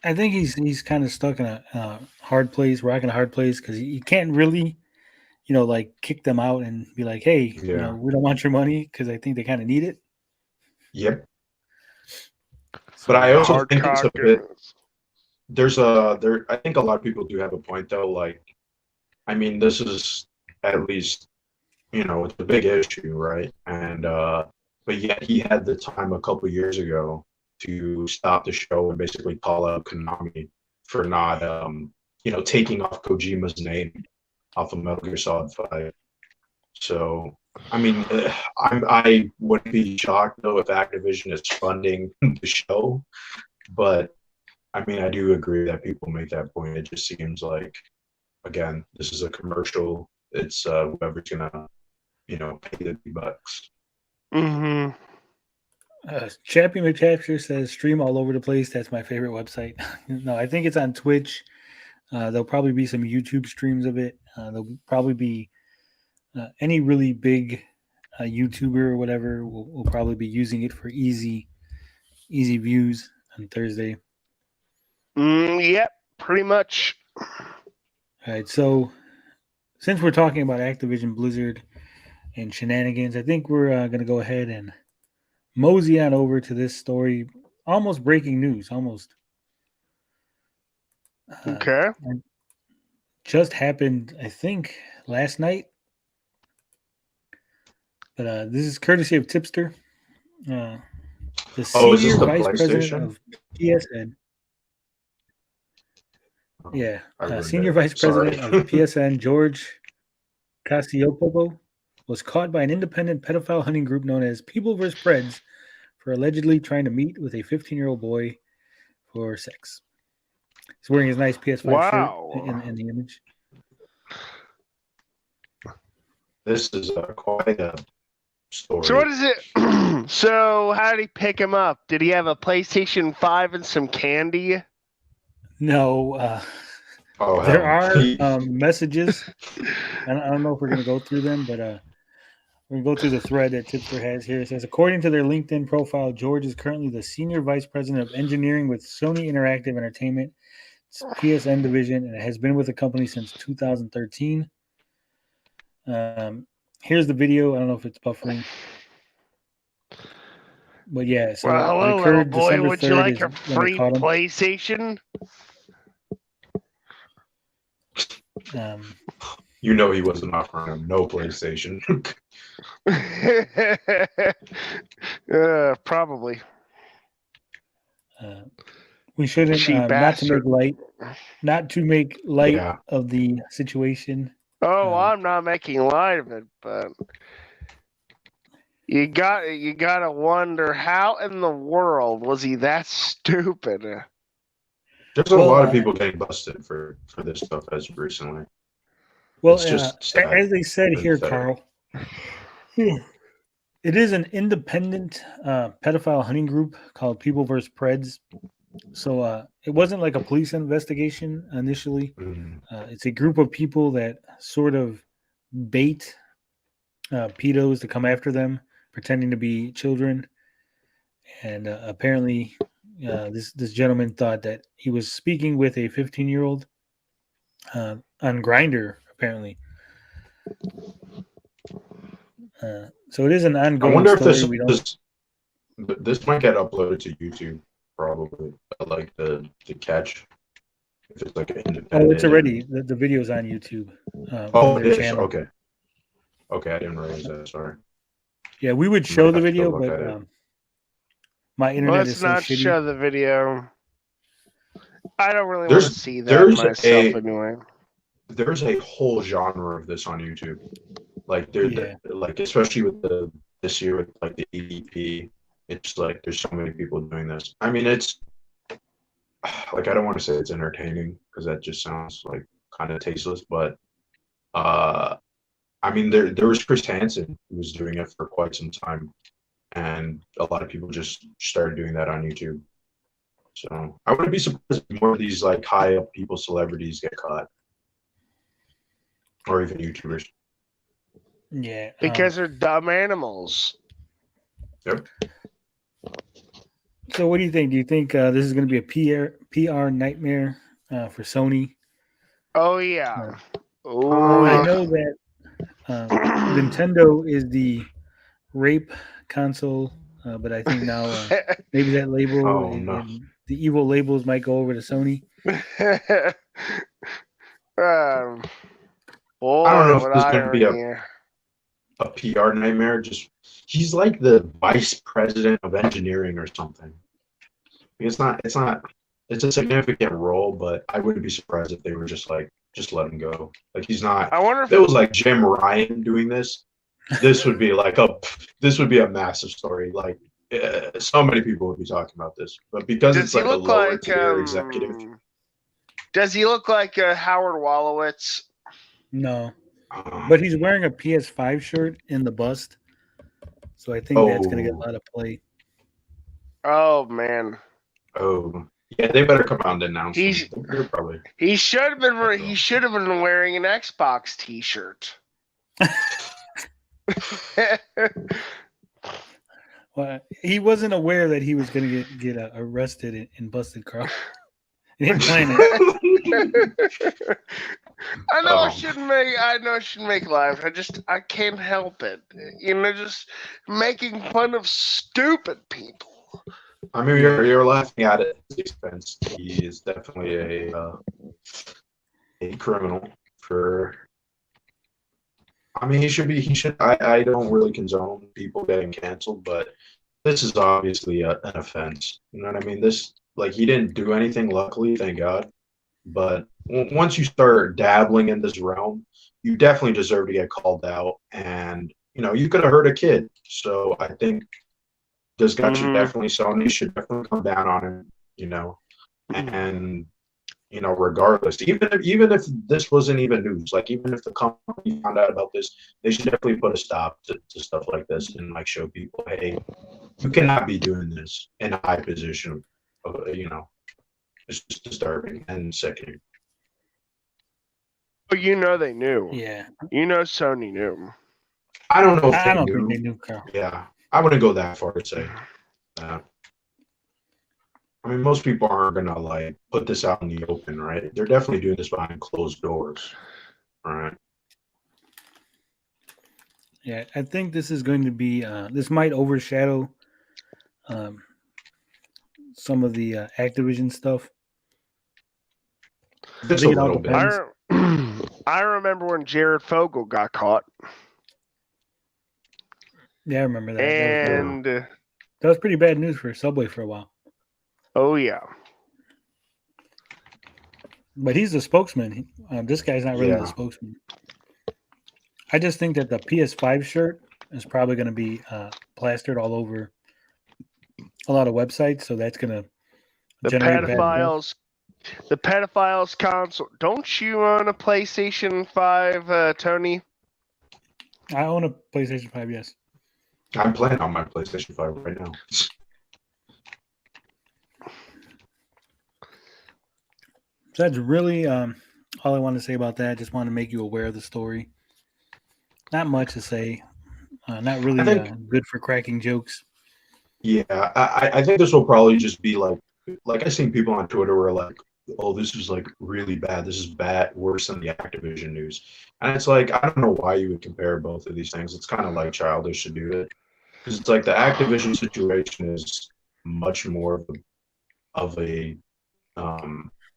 I think he's kind of stuck in a hard place, rocking a hard place, because you can't really, like kick them out and be like, hey, Yeah. we don't want your money, because I think they kind of need it. Yep. But I also Hard think it's a cock bit. and- I think a lot of people do have a point though. Like, I mean, this is at least, it's a big issue, right? And but yet he had the time a couple years ago to stop the show and basically call out Konami for not, taking off Kojima's name off of Metal Gear Solid 5. So, I mean, I wouldn't be shocked though if Activision is funding the show, but I mean, I do agree that people make that point. It just seems like, again, this is a commercial. It's whoever's gonna, pay the big bucks. Mhm. Chappie McCapture says stream all over the place. That's my favorite website. No, I think it's on Twitch. There'll probably be some YouTube streams of it. There'll probably be any really big YouTuber or whatever will probably be using it for easy views on Thursday. Yep, pretty much. All right, so since we're talking about Activision Blizzard and shenanigans, I think we're going to go ahead and mosey on over to this story. Almost breaking news, almost. Okay. Just happened, I think, last night. But this is courtesy of Tipster. The Is senior this the vice president PlayStation? of PSN. Yeah, I ruined senior it. vice Sorry. president of PSN, George Casiopopo, was caught by an independent pedophile hunting group known as People vs. Preds for allegedly trying to meet with a 15-year-old boy for sex. He's wearing his nice PS5 Wow. shirt in the image. This is quite a story. So what is it? So how did he pick him up? Did he have a PlayStation 5 and some candy? No, Oh, there hell. are messages. I don't know if we're going to go through them, but we're going to go through the thread that Tipster has here. It says, according to their LinkedIn profile, George is currently the senior vice president of engineering with Sony Interactive Entertainment, PSN division, and has been with the company since 2013. Here's the video. I don't know if it's buffering. But yeah, so Well, it hello, little occurred boy. December Would you 3rd like is your when they free caught him. PlayStation? You know he wasn't offering him no PlayStation. Probably. We shouldn't Cheap bastard. not to make light Yeah. of the situation. Oh, I'm not making light of it, but you gotta wonder how in the world was he that stupid? There's a Well, lot of people getting busted for this stuff as of recently. Well, It's just sad. as they said here, Sad. Carl, it is an independent pedophile hunting group called People vs. Preds. So it wasn't like a police investigation initially. Mhm. It's a group of people that sort of bait pedos to come after them, pretending to be children. And apparently, this gentleman thought that he was speaking with a 15-year-old on Grinder. Apparently, so it is an I ongoing wonder if story. We don't. this might get uploaded to YouTube, probably. Like the catch, if it's like an Oh, it's independent. already the video's on YouTube Oh, from it their is. channel. Okay. Okay, I didn't realize that. Sorry. Yeah, we would I show might the have to go video, look but at it. my internet is Let's so not shitty. show the video. I don't really want There's- to see that there's myself a- anyway. There's a whole genre of this on YouTube. Like Yeah. like especially with this year with like the EDP, it's like there's so many people doing this. I mean, it's like I don't want to say it's entertaining because that just sounds like kind of tasteless, but I mean there was Chris Hansen who was doing it for quite some time, and a lot of people just started doing that on YouTube. So I wouldn't be surprised if more of these like high up people, celebrities get caught, or even YouTubers. Yeah. Because they're dumb animals. Yep. So what do you think? Do you think this is going to be a PR nightmare for Sony? Oh, yeah. I Oh, know that Nintendo is the rape console, but I think now maybe that label Oh, and, no. and the evil labels might go over to Sony. Boy, I don't know if what this is going to be irony. a PR nightmare. Just he's like the vice president of engineering or something. It's not. It's a significant role, but I wouldn't be surprised if they were just let him go. Like he's not. I wonder If it was like Jim Ryan doing this, this would be a massive story. Like so many people would be talking about this, but because does it's he like a look lower like tier executive. Does he look like Howard Wolowitz? No, but he's wearing a PS5 shirt in the bust, so I think that's going to get a lot of play. Oh man. Oh, yeah, they better come out and announce. They're probably. He should have been. He should have been wearing an Xbox T-shirt. Well, he wasn't aware that he was going to get arrested and busted, Carl. He didn't plan it. I know I shouldn't make live. I can't help it. You know, just making fun of stupid people. I mean, you're laughing at it at his expense. He is definitely a criminal for. I mean, he should. I don't really condone people getting canceled, but this is obviously an offense. You know what I mean? This, like, he didn't do anything, luckily, thank God. But once you start dabbling in this realm, you definitely deserve to get called out. And, you know, you could have hurt a kid. So I think this guy Sony should definitely come down on him, you know. And, you know, regardless, even if this wasn't even news, like even if the company found out about this, they should definitely put a stop to stuff like this and like show people, hey, you cannot be doing this in a high position. You know, it's just disturbing and sickening. But you know they knew. Yeah. You know Sony knew. I don't know if I they don't knew. think they knew, Carl. Yeah, I wouldn't go that far to say that. I mean, most people aren't gonna like put this out in the open, right? They're definitely doing this behind closed doors, all right? Yeah, I think this is going to be. This might overshadow some of the Activision stuff. Just a little bit. I remember when Jared Fogle got caught. Yeah, I remember that. And that was pretty bad news for Subway for a while. Oh yeah. But he's the spokesman. This guy's not really the spokesman. I just think that the PS5 shirt is probably going to be plastered all over a lot of websites, so that's going to generate pedophiles. The pedophiles console. Don't you own a PlayStation 5, Tony? I own a PlayStation 5, yes. I'm playing on my PlayStation 5 right now. So that's really all I want to say about that. Just want to make you aware of the story. Not much to say. Not really I think, good for cracking jokes. yeah, I think this will probably just be like I've seen people on Twitter where like, oh, this is like really bad. This is bad, worse than the Activision news. And it's like, I don't know why you would compare both of these things. It's kind of like childish to do it because it's like the Activision situation is much more of a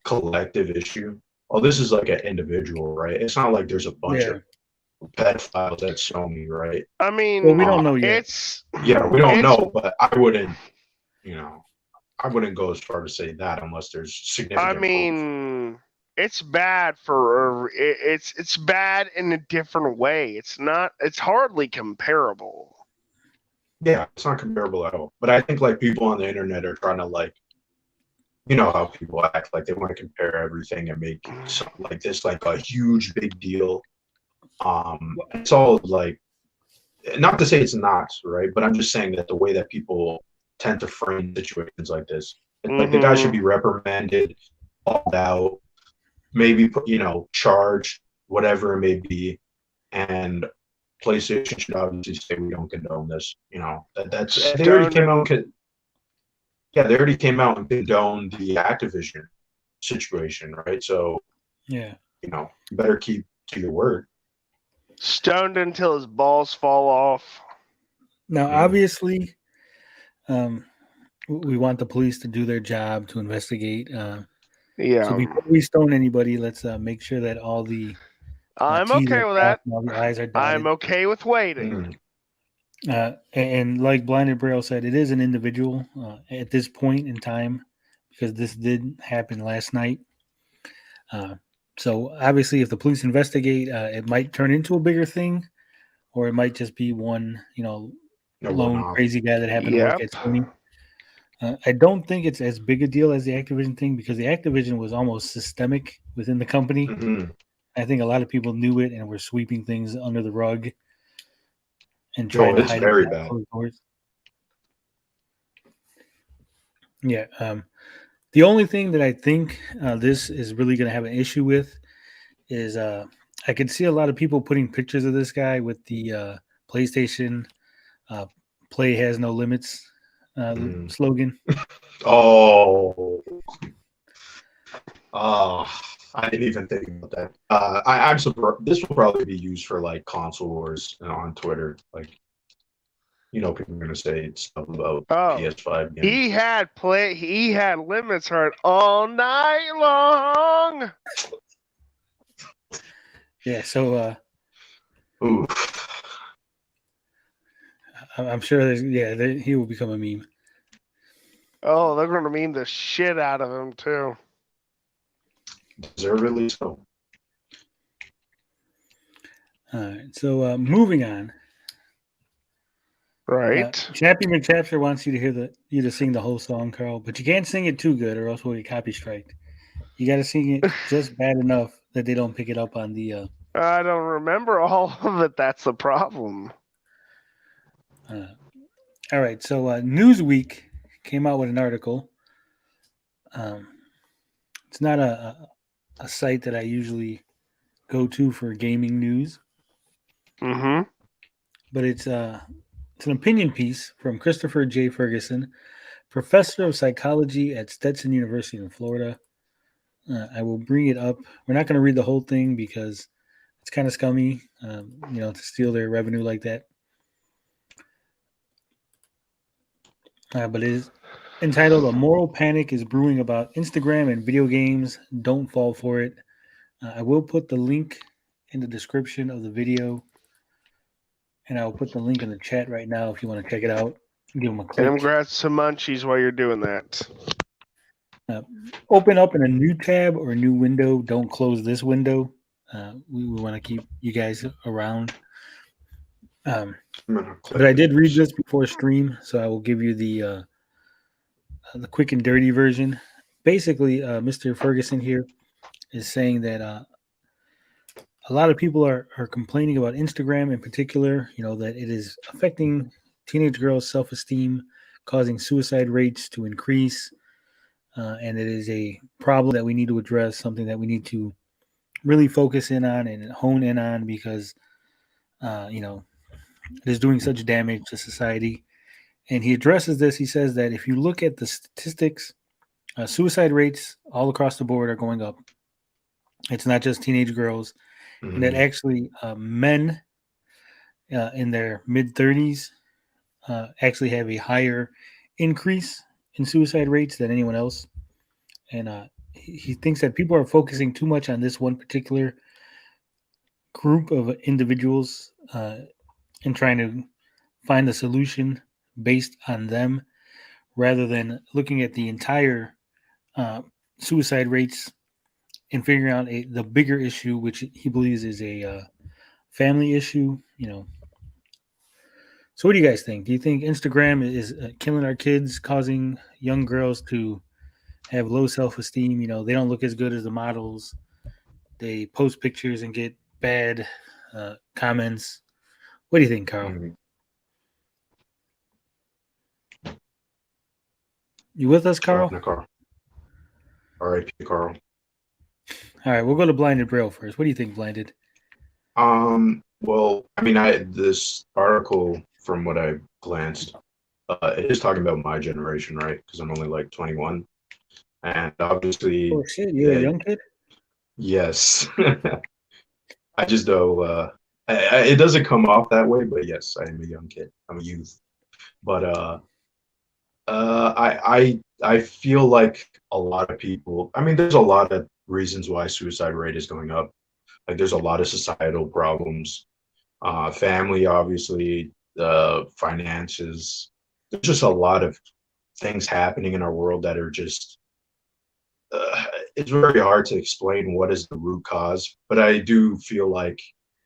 collective issue. Oh, this is like an individual, right? It's not like there's a bunch of pedophiles at Sony, right? I mean, Well, we don't know yet. Yeah, we don't it's- know, but I wouldn't go as far to say that unless there's significant I proof. mean, it's bad for it's bad in a different way. It's hardly comparable. Yeah, it's not comparable at all. But I think like people on the internet are trying to like, you know how people act, like they want to compare everything and make something like this like a huge big deal. It's all like, not to say it's not, right? But I'm just saying that the way that people tend to frame situations like this, it's like the guy should be reprimanded, called out, maybe put, charged, whatever it may be, and PlayStation should obviously say we don't condone this. That's they already came out. They already came out and condoned the Activision situation, right? So Yeah. you better keep to your word. Stoned until his balls fall off. Now, obviously, we want the police to do their job to investigate. Yeah. So before we stone anybody, let's make sure that all the I'm T's okay are with that. crossed and all the I's are dotted. I'm okay with waiting. And like Blinded Braille said, it is an individual at this point in time because this did happen last night. So obviously, if the police investigate, it might turn into a bigger thing, or it might just be one, lone crazy guy that happened to work at Sony. I don't think it's as big a deal as the Activision thing because the Activision was almost systemic within the company. Mm-hmm. I think a lot of people knew it and were sweeping things under the rug and trying to hide very it bad. doors. Yeah. The only thing that I think this is really going to have an issue with is I could see a lot of people putting pictures of this guy with the PlayStation "Play has no limits" slogan. I didn't even think about that. I'm surprised. This will probably be used for like console wars on Twitter. Like, people are gonna say stuff about PS5 games. He had limits right all night long. Yeah, so I'm sure he will become a meme. Oh, they're gonna meme the shit out of him too. Deservedly so. All right, so moving on. Right. Chappie McChapster wants you to sing the whole song, Carl, but you can't sing it too good, or else we'll get copy striked. You got to sing it just bad enough that they don't pick it up on the. I don't remember all of it. That's the problem. All right, so Newsweek came out with an article. It's not a site that I usually go to for gaming news. Mm-hmm. But it's an opinion piece from Christopher J. Ferguson, professor of psychology at Stetson University in Florida. I will bring it up. We're not going to read the whole thing because it's kind of scummy, to steal their revenue like that. But it is entitled "A Moral Panic is Brewing About Instagram and Video Games. Don't Fall for It." I will put the link in the description of the video, and I'll put the link in the chat right now if you want to check it out. Give them a click. And grab some munchies while you're doing that. Open up in a new tab or a new window. Don't close this window. We want to keep you guys around. But I did read this before stream, so I will give you the quick and dirty version. Basically, Mr. Ferguson here is saying that a lot of people are complaining about Instagram in particular, that it is affecting teenage girls' self-esteem, causing suicide rates to increase. and it is a problem that we need to address, something that we need to really focus in on and hone in on because, it is doing such damage to society. And he addresses this. He says that if you look at the statistics, suicide rates all across the board are going up. It's not just teenage girls, and that actually men in their mid 30s actually have a higher increase in suicide rates than anyone else. And he thinks that people are focusing too much on this one particular group of individuals and trying to find the solution based on them rather than looking at the entire suicide rates and figuring out the bigger issue, which he believes is a family issue. So what do you guys think? Do you think Instagram is killing our kids, causing young girls to have low self-esteem? They don't look as good as the models. They post pictures and get bad comments. What do you think, Carl? You with us, Carl? R.I.P. Carl. All right, we'll go to Blinded Braille first. What do you think, Blinded? Well, I mean, this article, from what I glanced, it is talking about my generation, right? Because I'm only like 21, and obviously, Oh shit, you're a young kid. Yes, I just know it doesn't come off that way, but yes, I am a young kid. I'm a youth, but I feel like a lot of people. I mean, there's a lot of reasons why suicide rate is going up. Like, there's a lot of societal problems, family, obviously, finances. There's just a lot of things happening in our world that are just. It's very hard to explain what is the root cause, but I do feel like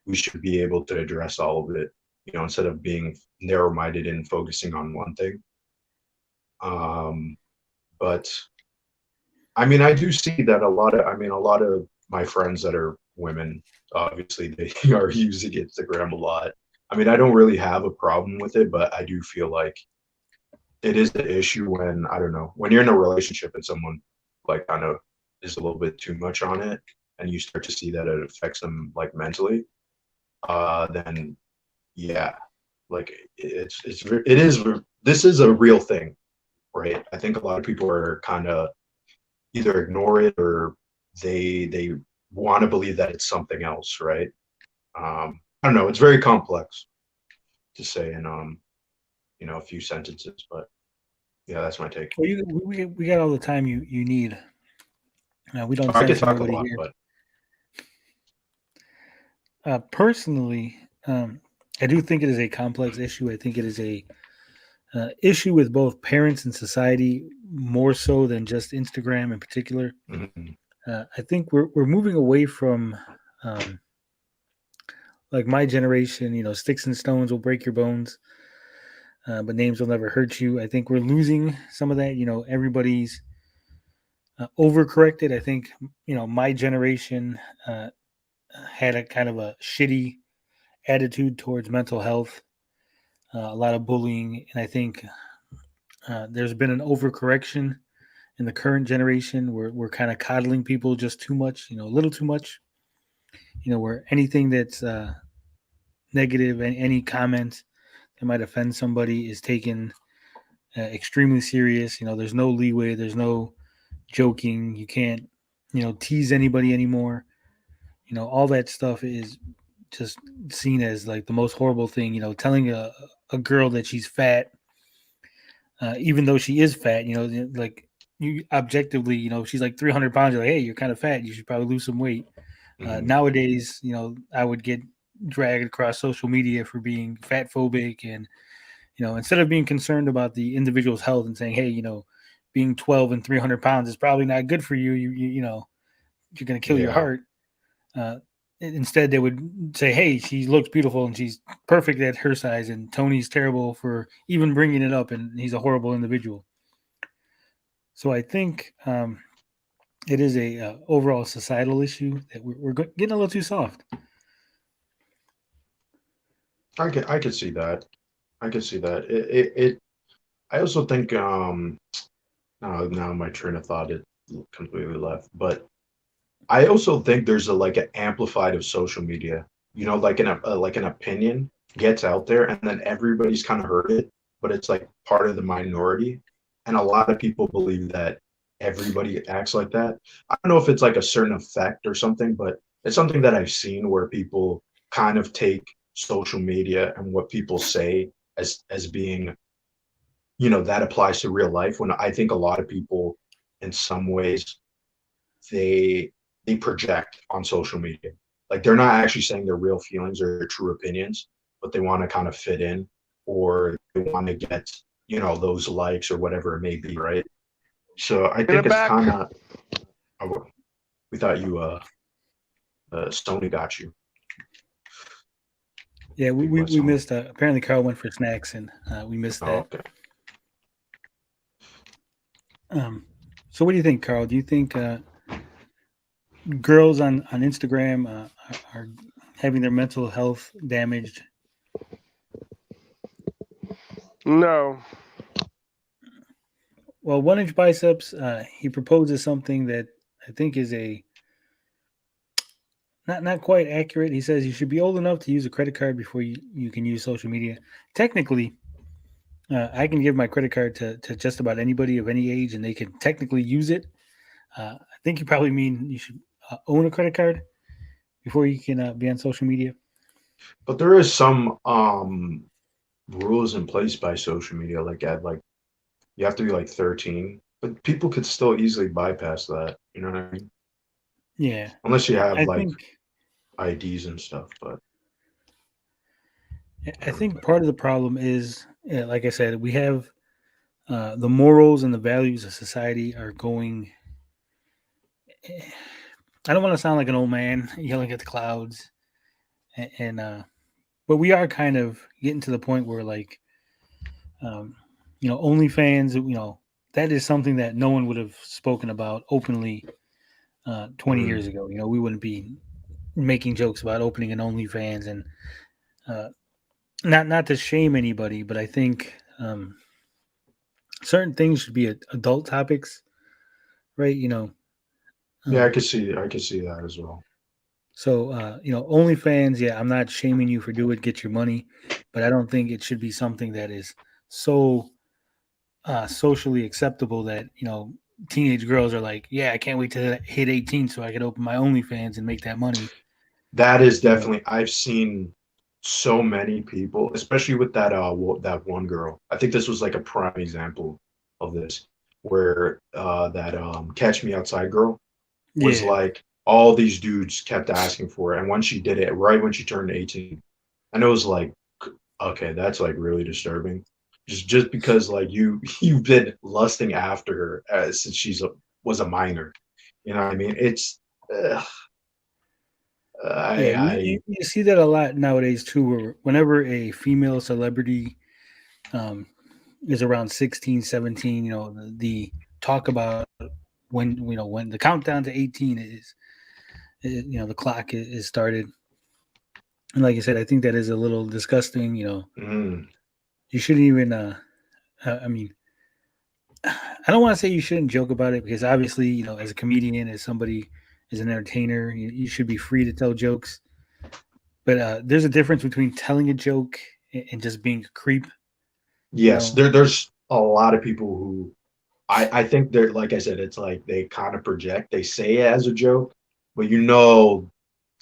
we should be able to address all of it, instead of being narrow-minded and focusing on one thing. But I mean, I do see that a lot of my friends that are women, obviously they are using Instagram a lot. I mean, I don't really have a problem with it, but I do feel like it is the issue when, I don't know, when you're in a relationship and someone like kind of is a little bit too much on it and you start to see that it affects them like mentally, then yeah, like this is a real thing, right? I think a lot of people are kind of either ignore it or they want to believe that it's something else, right? I don't know. It's very complex to say in a few sentences, but yeah, that's my take. Well, we got all the time you need. We don't I could censor talk a nobody lot, here. but Personally, I do think it is a complex issue. I think it is a issue with both parents and society more so than just Instagram in particular. I think we're moving away from like my generation. Sticks and stones will break your bones, but names will never hurt you. I think we're losing some of that. Everybody's overcorrected. I think my generation had a kind of a shitty attitude towards mental health, a lot of bullying, and I think there's been an overcorrection in the current generation. We're kind of coddling people just too much, a little too much. Where anything that's negative and any comment that might offend somebody is taken extremely serious. There's no leeway. There's no joking. You can't, tease anybody anymore. All that stuff is just seen as like the most horrible thing. Telling a girl that she's fat, even though she is fat, like you objectively, she's like 300 pounds. You're like, hey, you're kind of fat. You should probably lose some weight. Nowadays, I would get dragged across social media for being fat phobic and, instead of being concerned about the individual's health and saying, hey, being 12 and 300 pounds is probably not good for you. You're going to kill your heart. Instead, they would say, hey, she looks beautiful and she's perfect at her size, and Tony's terrible for even bringing it up, and he's a horrible individual. So I think it is a overall societal issue that we're getting a little too soft. I could see that. I could see that. I also think Now my train of thought it completely left. But I also think there's a like an amplified of social media. You know, like an opinion gets out there, and then everybody's kind of heard it, but it's like part of the minority, and a lot of people believe that everybody acts like that. I don't know if it's like a certain effect or something, but it's something that I've seen where people kind of take social media and what people say as being, you know, that applies to real life. When I think a lot of people, in some ways, they they project on social media. Like they're not actually saying their real feelings or their true opinions, but they want to kind of fit in, or they want to get, you know, those likes or whatever it may be, right? So I In the think it's back. kind of. Oh, we thought you Sony got you. Yeah, Big we, West we Sony. missed. Apparently, Carl went for snacks, and we missed Oh, that. okay. So, what do you think, Carl? Do you think girls on Instagram are having their mental health damaged? No. Well, 1 inch biceps. He proposes something that I think is a not quite accurate. He says you should be old enough to use a credit card before you can use social media. Technically, I can give my credit card to just about anybody of any age, and they can technically use it. I think you probably mean you should own a credit card before you can be on social media. But there is some rules in place by social media, like at like you have to be like 13, but people could still easily bypass that. You know what I mean? Yeah, Unless you have I like think IDs and stuff. But I think part of the problem is, like I said, we have the morals and the values of society are going. I don't want to sound like an old man yelling at the clouds, and but we are kind of getting to the point where like um, OnlyFans, that is something that no one would have spoken about openly 20 mm, years ago. We wouldn't be making jokes about opening an OnlyFans, and uh, not to shame anybody, but I think certain things should be adult topics, right? yeah, Um, I could see that as well. so OnlyFans, yeah, I'm not shaming you for do it, get your money, but I don't think it should be something that is so socially acceptable that teenage girls are like, yeah, I can't wait to hit 18 so I can open my OnlyFans and make that money. That is You know, definitely I've seen so many people, especially with that that one girl. I think this was like a prime example of this, where that Catch Me Outside girl was yeah, like all these dudes kept asking for it, and when she did it, right when she turned 18, and it was like, okay, that's like really disturbing. Just because like you've been lusting after her since was a minor. You know what I mean? It's uh, yeah. I You see that a lot nowadays too, where whenever a female celebrity um, is around 16, 17, the talk about when the countdown to 18 the clock is started. And like I said, I think that is a little disgusting. mm, You shouldn't even. I mean, I don't want to say you shouldn't joke about it because obviously, as a comedian, as somebody, as an entertainer, you should be free to tell jokes. But there's a difference between telling a joke and just being a creep. You yes, know, there's a lot of people who I think they're like I said, it's like they kind of project. They say it as a joke, but you know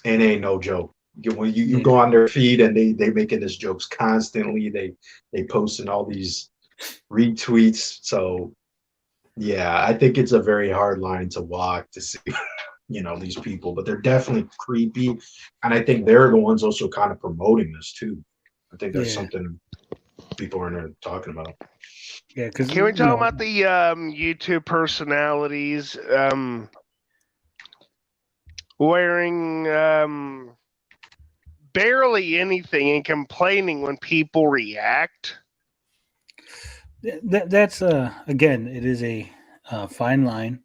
it ain't no joke. When you yeah, go on their feed and they making this jokes constantly. They posting all these retweets. So yeah, I think it's a very hard line to walk to see, you know, these people, but they're definitely creepy. And I think they're the ones also kind of promoting this too. I think that's yeah, something people aren't talking about. yeah. Because Can we talk about the YouTube personalities wearing barely anything and complaining when people react? that's again, it is a fine line.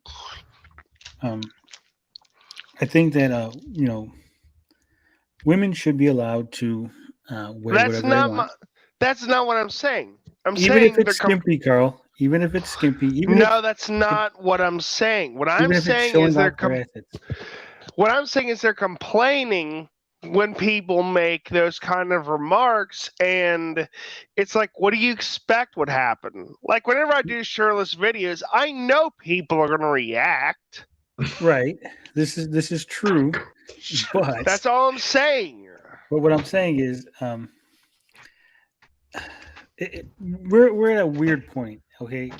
I think that women should be allowed to wear That's whatever they not want. that's not what I'm saying. I'm Even saying if it's skimpy, Carl. Even if it's skimpy. No, that's not what I'm saying. What I'm even if it's saying showing is off their assets. what I'm saying is they're complaining when people make those kind of remarks, and it's like, what do you expect would happen? Like, whenever I do shirtless videos, I know people are going to react. Right. This is true, but That's all I'm saying. But what I'm saying is, we're at a weird point. Okay,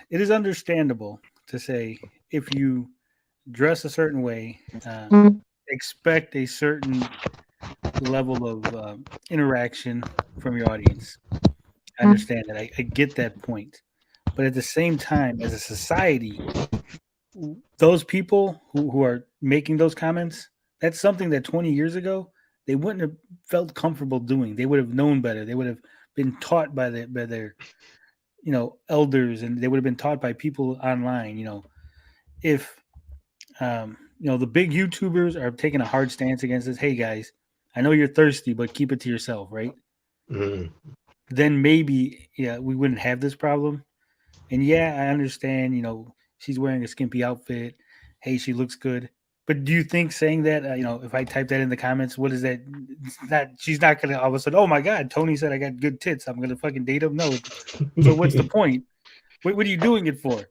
it is understandable to say if you dress a certain way, expect a certain level of interaction from your audience. I understand that. I get that point, but at the same time, as a society, those people who are making those comments, that's something that 20 years ago they wouldn't have felt comfortable doing. They would have known better. They would have been taught by their elders, and they would have been taught by people online. If the big YouTubers are taking a hard stance against this, hey guys, I know you're thirsty, but keep it to yourself, right? Mm. Then maybe we wouldn't have this problem. And yeah, I understand, she's wearing a skimpy outfit. Hey, she looks good. But do you think saying that, if I type that in the comments, what is that? She's not going to all of a sudden, oh my God, Tony said I got good tits, I'm going to fucking date him? No. So what's the point? What are you doing it for?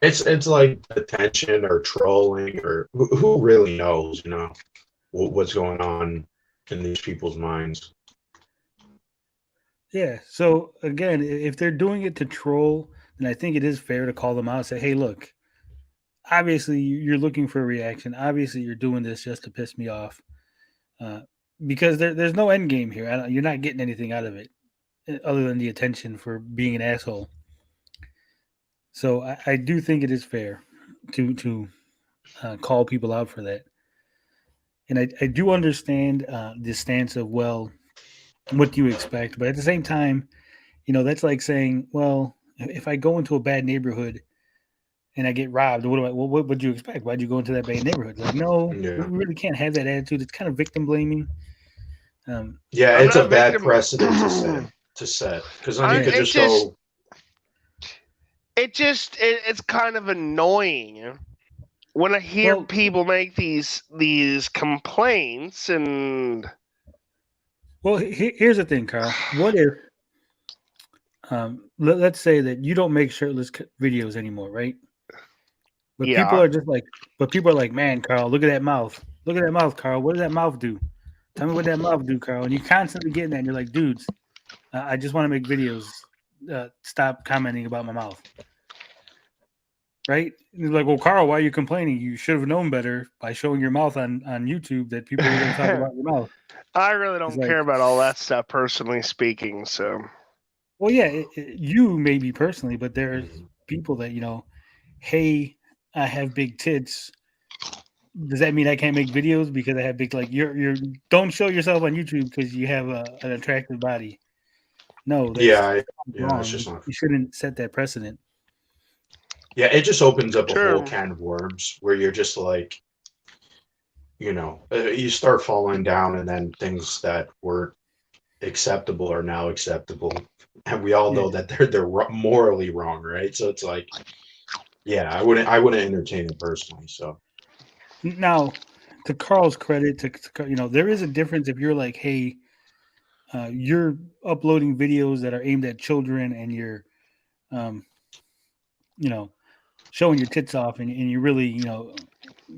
It's like attention or trolling or who really knows, what's going on in these people's minds. Yeah. So again, if they're doing it to troll, then I think it is fair to call them out and say, hey, look, obviously you're looking for a reaction. Obviously you're doing this just to piss me off, because there's no end game here. You're not getting anything out of it other than the attention for being an asshole. So I do think it is fair to call people out for that. And I do understand the stance of, well, what do you expect? But at the same time, that's like saying, well, if I go into a bad neighborhood and I get robbed, what would you expect? Why'd you go into that bad neighborhood? Like, no, Yeah. we really can't have that attitude. It's kind of victim blaming. Yeah, I'm it's a not bad victim- precedent to set because then you could it's just go. It's kind of annoying when I hear people make these complaints, and well, here's the thing, Carl. What if let's say that you don't make shirtless videos anymore, right? But people are like, man, Carl, look at that mouth. Look at that mouth, Carl. What does that mouth do? Tell me what that mouth do, Carl. And you're constantly getting that, and you're like, dudes, I just want to make videos. Stop commenting about my mouth. Right? And you're like, well, Carl, why are you complaining? You should have known better by showing your mouth on YouTube that people are going to talk about your mouth. I really don't care about all that stuff, personally speaking. So, well, yeah, you maybe personally, but there's people that, hey, I have big tits. Does that mean I can't make videos because I have big, like, you're don't show yourself on YouTube because you have an attractive body? No, that's wrong. It's just not. You shouldn't set that precedent. Yeah, it just opens up a whole can of worms where you're just like, you start falling down, and then things that were acceptable are now acceptable, and we all know that they're morally wrong, right? So it's like, yeah, I wouldn't entertain it personally. So now, to Carl's credit, there is a difference if you're like, hey, you're uploading videos that are aimed at children, and you're, showing your tits off, and you're really,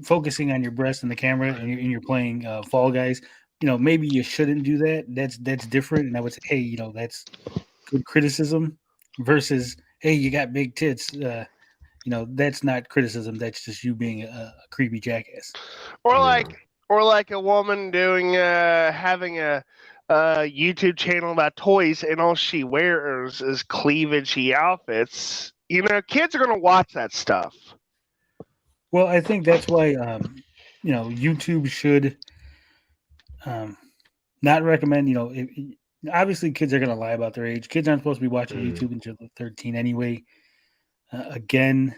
focusing on your breast and the camera, and you're playing Fall Guys. Maybe you shouldn't do that. That's different. And I would say, hey, that's good criticism versus, hey, you got big tits. That's not criticism. That's just you being a creepy jackass. Or like a woman doing having a YouTube channel about toys, and all she wears is cleavagey outfits. Kids are gonna watch that stuff. Well, I think that's why YouTube should not recommend. Obviously, kids are gonna lie about their age. Kids aren't supposed to be watching YouTube until they're 13 anyway. Again,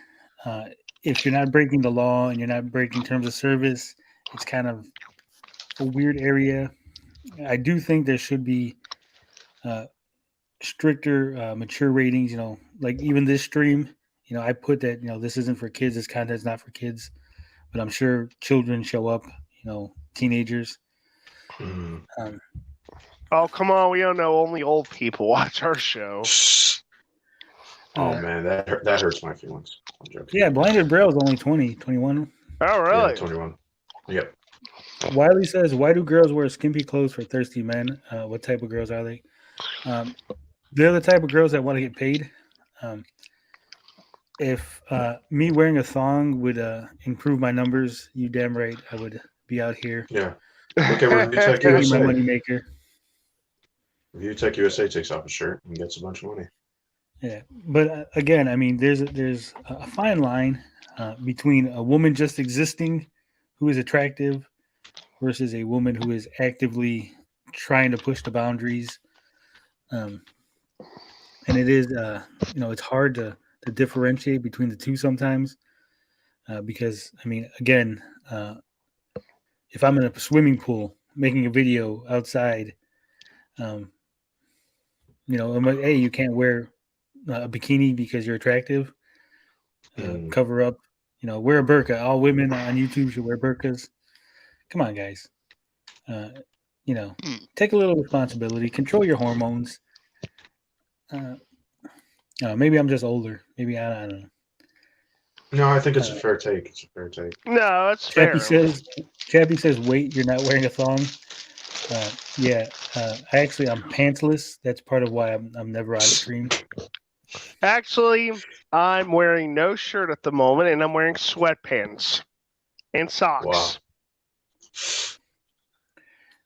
if you're not breaking the law and you're not breaking terms of service, it's kind of a weird area. I do think there should be stricter mature ratings. You know, like even this stream, you know, I put that, you know, this isn't for kids. This content's not for kids, but I'm sure children show up. You know, teenagers. Mm. Oh, come on. We don't know only old people watch our show. Oh man, that hurts my feelings. I'm joking. Yeah, Blinded Braille is only 20, 21. Oh, really? Yeah, 21. Yep. Wiley says, "Why do girls wear skimpy clothes for thirsty men? What type of girls are they? They're the type of girls that want to get paid. If me wearing a thong would improve my numbers, you damn right I would be out here. Yeah. Look at Review Tech Be my USA. money maker. Review Tech USA takes off a shirt and gets a bunch of money. Yeah, but again, I mean, there's a fine line between a woman just existing who is attractive versus a woman who is actively trying to push the boundaries. And it is, you know, it's hard to differentiate between the two sometimes because, I mean, again, if I'm in a swimming pool making a video outside, you know, I'm like, hey, you can't wear a bikini because you're attractive. Cover up, you know, wear a burqa. All women on YouTube should wear burqas. Come on, guys. You know, take a little responsibility. Control your hormones. Maybe I'm just older. Maybe I don't know. No, I think it's a fair take. It's a fair take. No, that's fair. Chappie says, wait, you're not wearing a thong. Yeah, actually, I'm pantsless. That's part of why I'm never on stream. Actually, I'm wearing no shirt at the moment, and I'm wearing sweatpants and socks. Wow.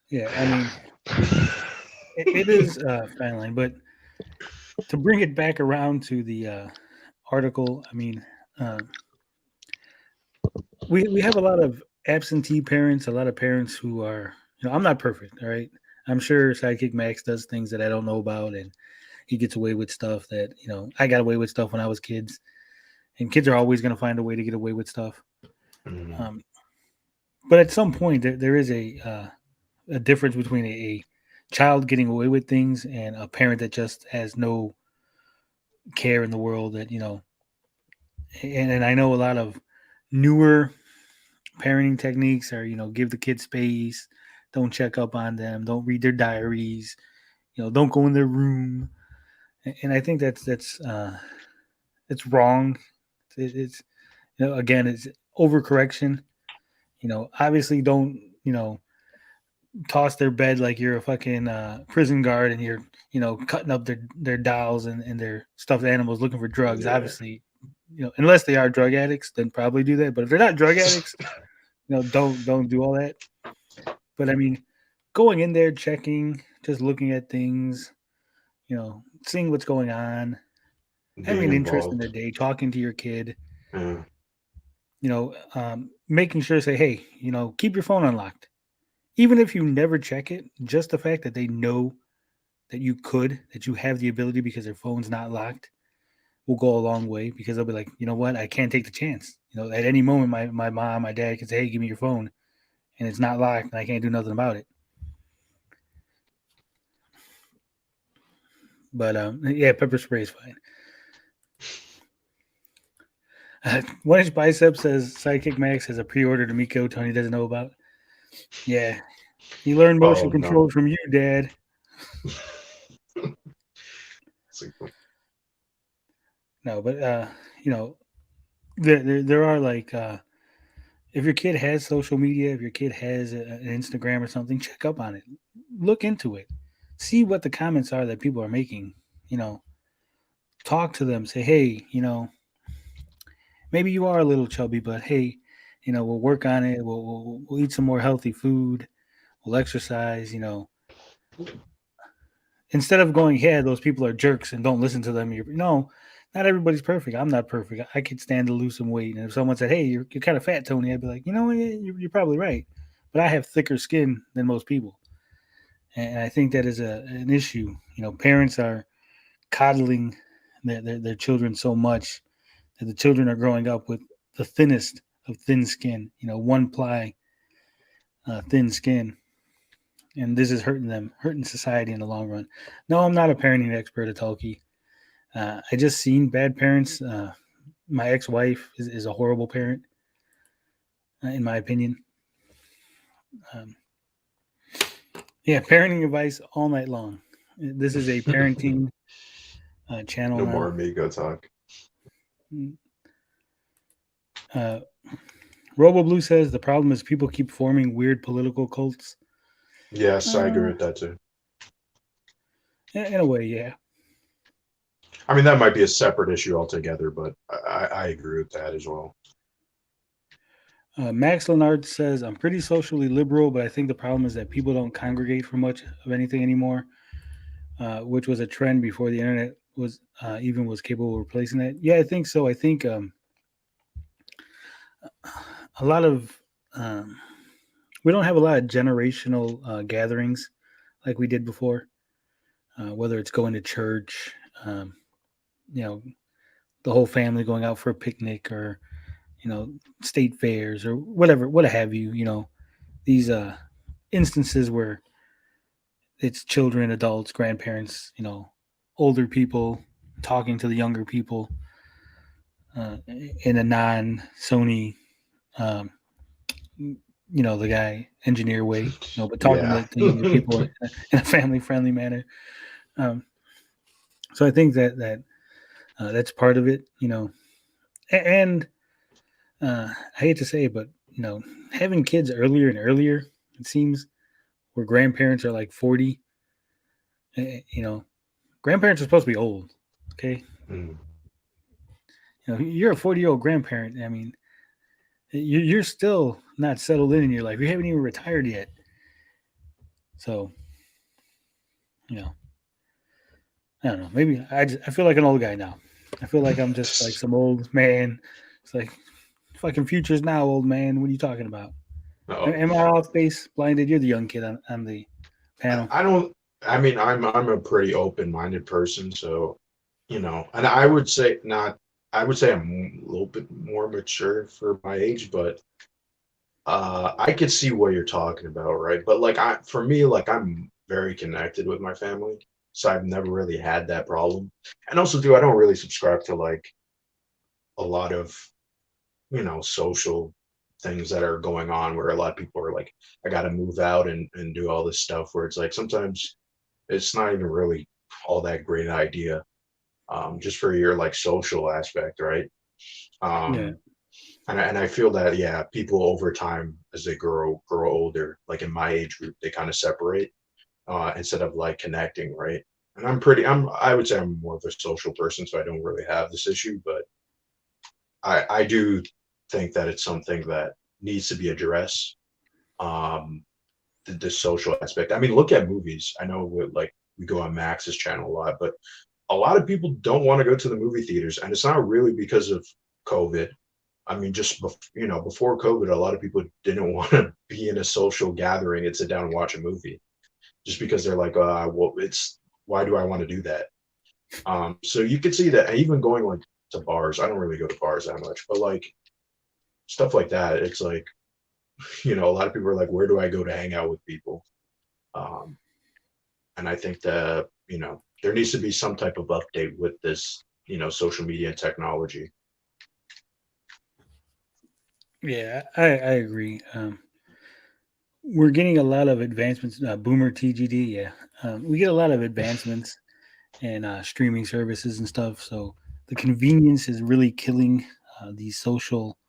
Yeah, I mean, it is fine line, but to bring it back around to the article, I mean, we have a lot of absentee parents, a lot of parents who are, you know, I'm not perfect, all right? I'm sure Sidekick Max does things that I don't know about, and he gets away with stuff that, you know, I got away with stuff when I was kids, and kids are always going to find a way to get away with stuff. But at some point, there is a difference between a child getting away with things and a parent that just has no care in the world that, you know, and I know a lot of newer parenting techniques are, you know, give the kids space, don't check up on them, don't read their diaries, you know, don't go in their room. And I think that's wrong. It's you know, again, it's overcorrection. You know, obviously don't, you know, toss their bed like you're a fucking prison guard and you're, you know, cutting up their dolls and their stuffed animals looking for drugs. Yeah. Obviously, you know, unless they are drug addicts, then probably do that. But if they're not drug addicts, you know, don't do all that. But I mean, going in there, checking, just looking at things, you know, seeing what's going on, having an interest in their day, talking to your kid, you know, making sure to say, hey, you know, keep your phone unlocked. Even if you never check it, just the fact that they know that you have the ability because their phone's not locked will go a long way, because they'll be like, you know what, I can't take the chance. You know, at any moment, my mom, my dad can say, hey, give me your phone, and it's not locked, and I can't do nothing about it. But yeah, pepper spray is fine. 1 Inch Bicep says Sidekick Max has a pre-order to Miko Tony doesn't know about. Yeah, he learned motion control from you, Dad. No, but you know, there are like, if your kid has social media, if your kid has an Instagram or something, check up on it, look into it, see what the comments are that people are making. You know, talk to them, say, hey, you know, maybe you are a little chubby, but hey, you know, we'll work on it. We'll eat some more healthy food. We'll exercise. You know, instead of going, yeah, those people are jerks and don't listen to them. No, not everybody's perfect. I'm not perfect. I could stand to lose some weight. And if someone said, hey, you're kind of fat, Tony, I'd be like, you know, you're probably right. But I have thicker skin than most people. And I think that is an issue. You know, parents are coddling their children so much that the children are growing up with the thinnest of thin skin, you know, one ply thin skin. and this is hurting them, hurting society in the long run. No, I'm not a parenting expert at Talkie. I just seen bad parents. My ex-wife is a horrible parent, in my opinion. Yeah, parenting advice all night long. This is a parenting channel No now. more amigo talk. RoboBlue says the problem is people keep forming weird political cults. Yes, I agree with that too. In a way, yeah. I mean, that might be a separate issue altogether, but I agree with that as well. Max Leonard says, I'm pretty socially liberal, but I think the problem is that people don't congregate for much of anything anymore, which was a trend before the internet was was capable of replacing that. Yeah, I think so. I think a lot of we don't have a lot of generational gatherings like we did before, whether it's going to church, the whole family going out for a picnic, or state fairs, or whatever, what have you. These instances where it's children, adults, grandparents, older people talking to the younger people in a non-Sony, the guy engineer way, but talking to younger people in a family-friendly manner. So I think that that's part of it, and I hate to say it, but having kids earlier and earlier, it seems, where grandparents are like 40. Grandparents are supposed to be old. Okay. You're a 40-year-old grandparent. I mean, you're still not settled in your life. You haven't even retired yet. So, I don't know. Maybe I feel like an old guy now. I feel like I'm just like some old man. It's like, fucking future's now, old man. What are you talking about? Uh-oh. Am I off base? Blinded? You're the young kid on the panel. I mean, I'm a pretty open-minded person, so and I would say I'm a little bit more mature for my age, but I could see what you're talking about, right? But for me, I'm very connected with my family, so I've never really had that problem. And also, I don't really subscribe to a lot of social things that are going on, where a lot of people are like, I got to move out and do all this stuff, where it's like sometimes it's not even really all that great idea, just for your social aspect, right? Yeah. And I feel that people over time, as they grow older, like in my age group, they kind of separate instead of connecting, right? And I would say I'm more of a social person, so I don't really have this issue, but I do think that it's something that needs to be addressed. The social aspect. I mean, look at movies. I know we go on Max's channel a lot, but a lot of people don't want to go to the movie theaters, and it's not really because of COVID. I mean, just before COVID, a lot of people didn't want to be in a social gathering and sit down and watch a movie, just because they're like, well, why do I want to do that? So you could see that even going to bars. I don't really go to bars that much, but stuff like that. It's like, a lot of people are like, where do I go to hang out with people? And I think that, there needs to be some type of update with this, social media and technology. Yeah, I agree. We're getting a lot of advancements. Boomer TGD, yeah. We get a lot of advancements and streaming services and stuff. So the convenience is really killing the social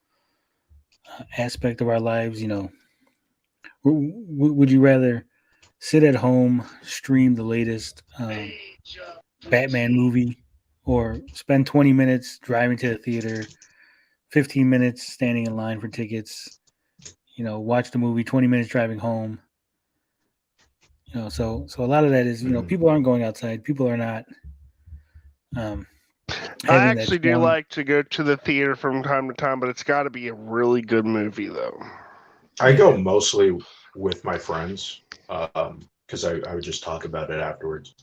aspect of our lives. Would you rather sit at home, stream the latest Batman movie, or spend 20 minutes driving to the theater, 15 minutes standing in line for tickets, watch the movie, 20 minutes driving home? So a lot of that is, people aren't going outside. People are not. I actually do like to go to the theater from time to time, but it's got to be a really good movie, though. I go mostly with my friends, because I would just talk about it afterwards.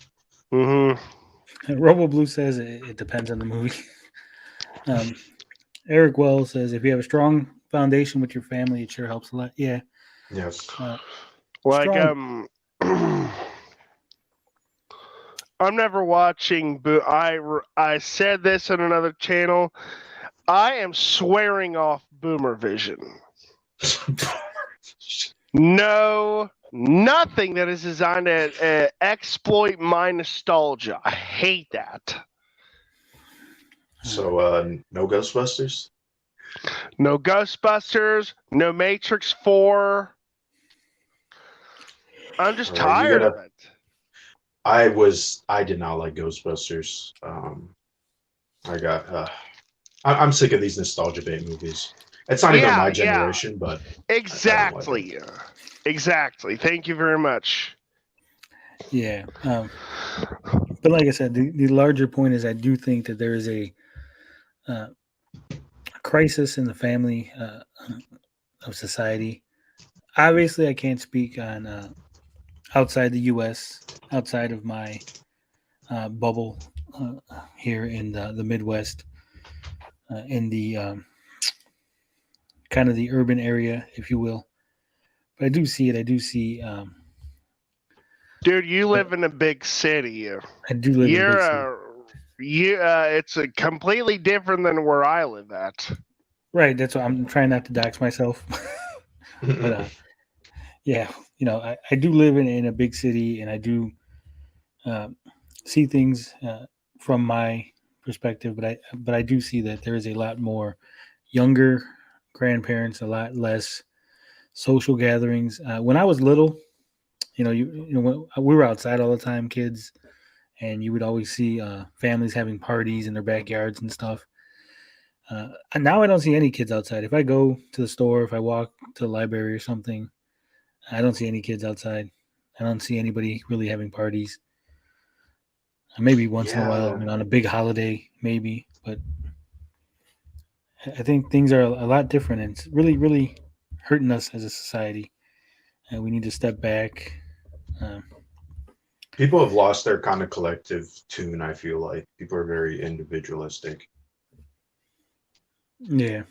Mm-hmm. RoboBlue says it depends on the movie. Eric Wells says if you have a strong foundation with your family, it sure helps a lot. Yeah. Yes. Like strong. I'm never watching. I said this on another channel. I am swearing off Boomer Vision. No, nothing that is designed to exploit my nostalgia. I hate that. So, no Ghostbusters? No Ghostbusters. No Matrix 4. I'm just All right, tired of it. I did not like Ghostbusters. I'm sick of these nostalgia bait movies. It's not even my generation, but exactly. Exactly. Thank you very much. Yeah. But like I said, the larger point is I do think that there is a crisis in the family of society. Obviously, I can't speak on outside the U.S., outside of my bubble here in the Midwest, in the kind of the urban area, if you will. But I do see it. I do see. Dude, you live in a big city. I do live in a big city. It's a completely different than where I live at. Right. That's why I'm trying not to dox myself. But yeah, I do live in a big city, and I do see things from my perspective. But I do see that there is a lot more younger grandparents, a lot less social gatherings. When I was little, when we were outside all the time, kids, and you would always see families having parties in their backyards and stuff. And now I don't see any kids outside. If I go to the store, if I walk to the library or something, I don't see any kids outside. I don't see anybody really having parties. Maybe once in a while, on a big holiday, maybe. But I think things are a lot different, and it's really, really hurting us as a society. And we need to step back. People have lost their kind of collective tune, I feel like. People are very individualistic. Yeah,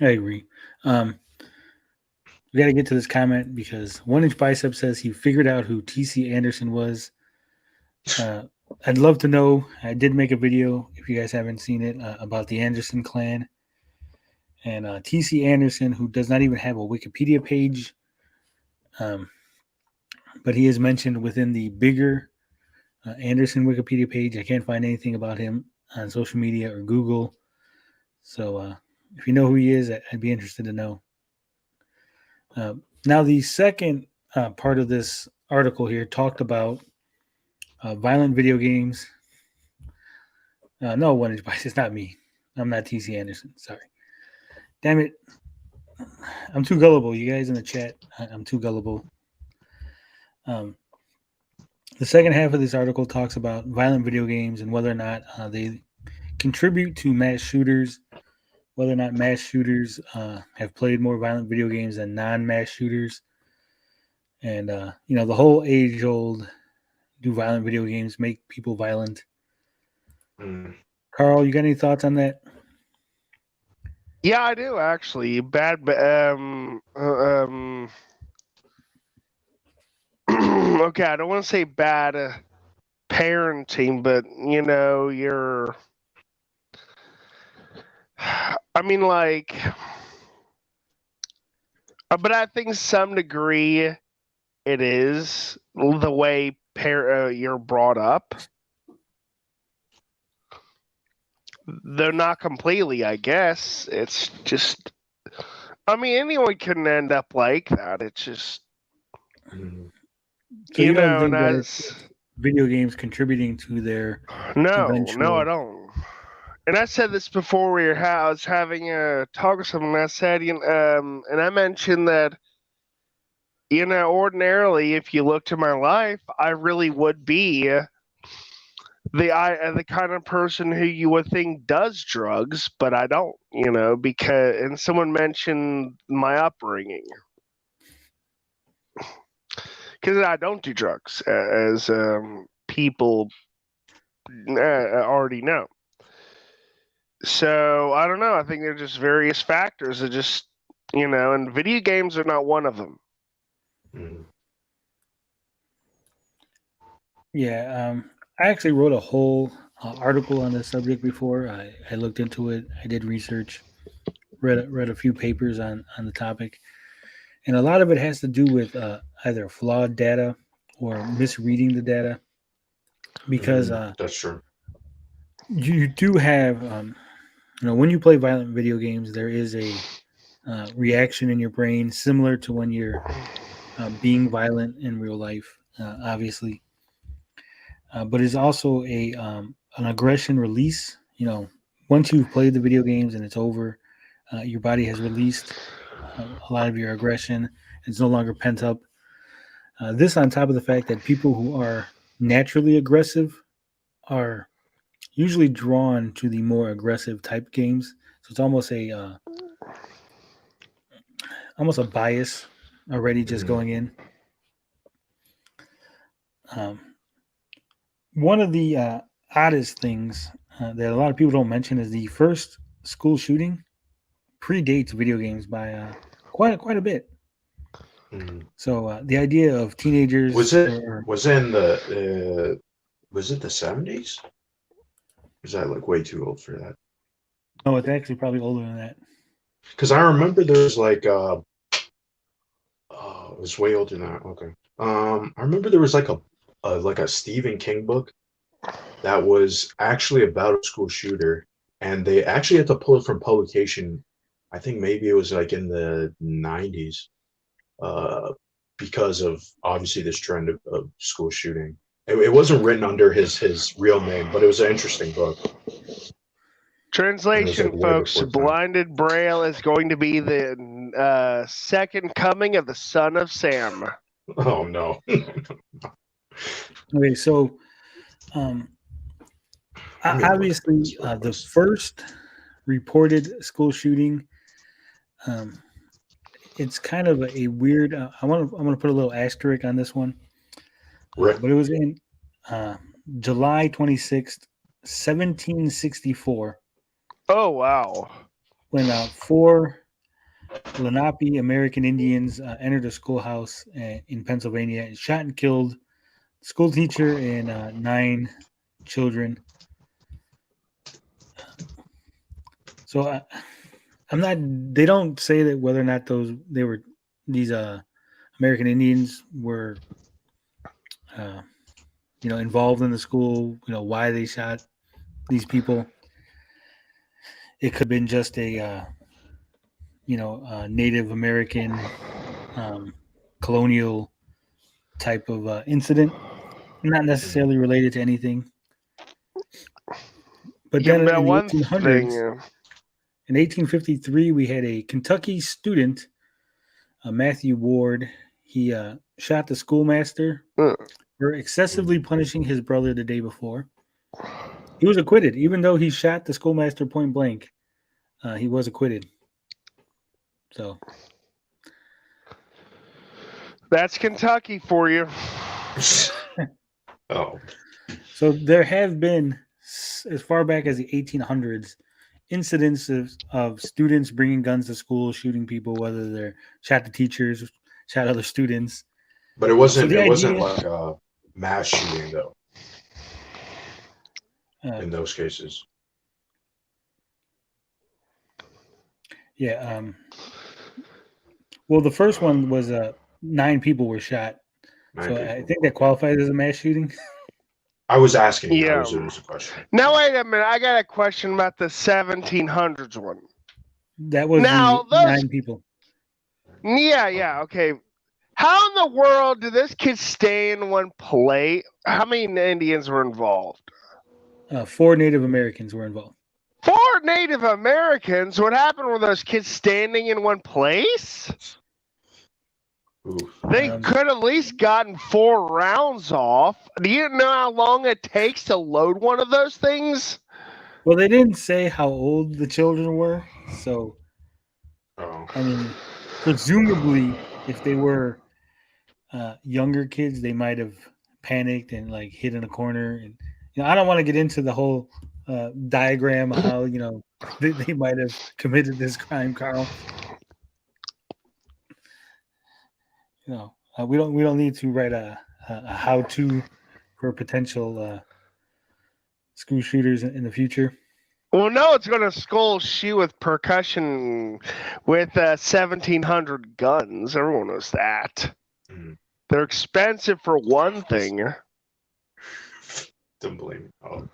I agree. We got to get to this comment because 1 Inch Bicep says he figured out who TC Anderson was. I'd love to know. I did make a video, if you guys haven't seen it, about the Anderson clan. And TC Anderson, who does not even have a Wikipedia page, but he is mentioned within the bigger Anderson Wikipedia page. I can't find anything about him on social media or Google. So if you know who he is, I'd be interested to know. Now, the second part of this article here talked about violent video games. No, 1 Inch Bicep. It's not me. I'm not TC Anderson. Sorry. Damn it. I'm too gullible. You guys in the chat, I'm too gullible. The second half of this article talks about violent video games and whether or not they contribute to mass shooters, whether or not mass shooters have played more violent video games than non-mass shooters. And, the whole age-old, do violent video games make people violent? Carl, you got any thoughts on that? Yeah, I do actually. Okay, I don't want to say bad parenting, but you're. I mean, like, but I think some degree it is the way you're brought up. Though not completely, I guess. It's just, I mean, anyone can end up like that. It's just, So you don't think that it's video games contributing to their No, eventual... I don't. And I said this before I was having a talk with someone. I said, and I mentioned that, ordinarily, if you looked at my life, I really would be the kind of person who you would think does drugs, but I don't, and someone mentioned my upbringing. Because I don't do drugs, as people already know. So, I don't know. I think there are just various factors that just, and video games are not one of them. Yeah, I actually wrote a whole article on this subject before. I looked into it. I did research, read a few papers on the topic, and a lot of it has to do with either flawed data or misreading the data because That's true. you do have when you play violent video games, there is a reaction in your brain similar to when you're being violent in real life, obviously. But it's also a an aggression release. Once you've played the video games and it's over, your body has released a lot of your aggression. It's no longer pent up. This on top of the fact that people who are naturally aggressive are usually drawn to the more aggressive type games. So it's almost a bias already just going in. One of the oddest things that a lot of people don't mention is the first school shooting predates video games by quite a bit. So the idea of teenagers was it the 70s? Is that like way too old for that? No, it's actually probably older than that. Because I remember there was like it was way older than that. Okay. I remember there was like a Stephen King book that was actually about a school shooter, and they actually had to pull it from publication. I think maybe it was like in the 90s, because of obviously this trend of school shooting. It wasn't written under his real name, but it was an interesting book. Translation, way folks, before time. Blinded Braille is going to be the second coming of the Son of Sam. Oh, no. Okay, so obviously the first reported school shooting, it's kind of a weird. I'm gonna put a little asterisk on this one, Right. but it was in July 26th, 1764. Oh, wow. When 4 Lenape American Indians entered a schoolhouse in Pennsylvania and shot and killed school teacher and 9 children. So I'm not. They don't say that whether or not these American Indians were, involved in the school. Why they shot these people. It could have been just a Native American colonial type of incident, not necessarily related to anything. But then in the 1800s, in 1853, we had a Kentucky student, Matthew Ward. He shot the schoolmaster for excessively punishing his brother the day before. He was acquitted, even though he shot the schoolmaster point blank. He was acquitted. So that's Kentucky for you. Oh. So there have been, as far back as the 1800s, incidents of students bringing guns to school, shooting people, whether they're shot the teachers, shot other students. But it wasn't. It wasn't like a mass shooting though. In those cases. Yeah. Well, the first one was 9 people were shot. I think that qualifies as a mass shooting. I was asking. Yeah. That was a question. Now wait a minute. I got a question about the 1700s one. That was now, 9 people. Yeah. Okay. How in the world did this kid stay in one place? How many Indians were involved? 4 Native Americans were involved. 4 Native Americans? What happened with those kids standing in one place? They could at least gotten 4 rounds off. Do you know how long it takes to load one of those things? Well, they didn't say how old the children were, so I mean, presumably, if they were younger kids, they might have panicked and like hid in a corner. And I don't want to get into the whole diagram of how they might have committed this crime, Carl. We don't need to write a how-to for potential school shooters in the future? Well, no, it's going to school shoot with percussion with 1,700 guns. Everyone knows that. Mhm. They're expensive for one thing. Don't blame me. Oh.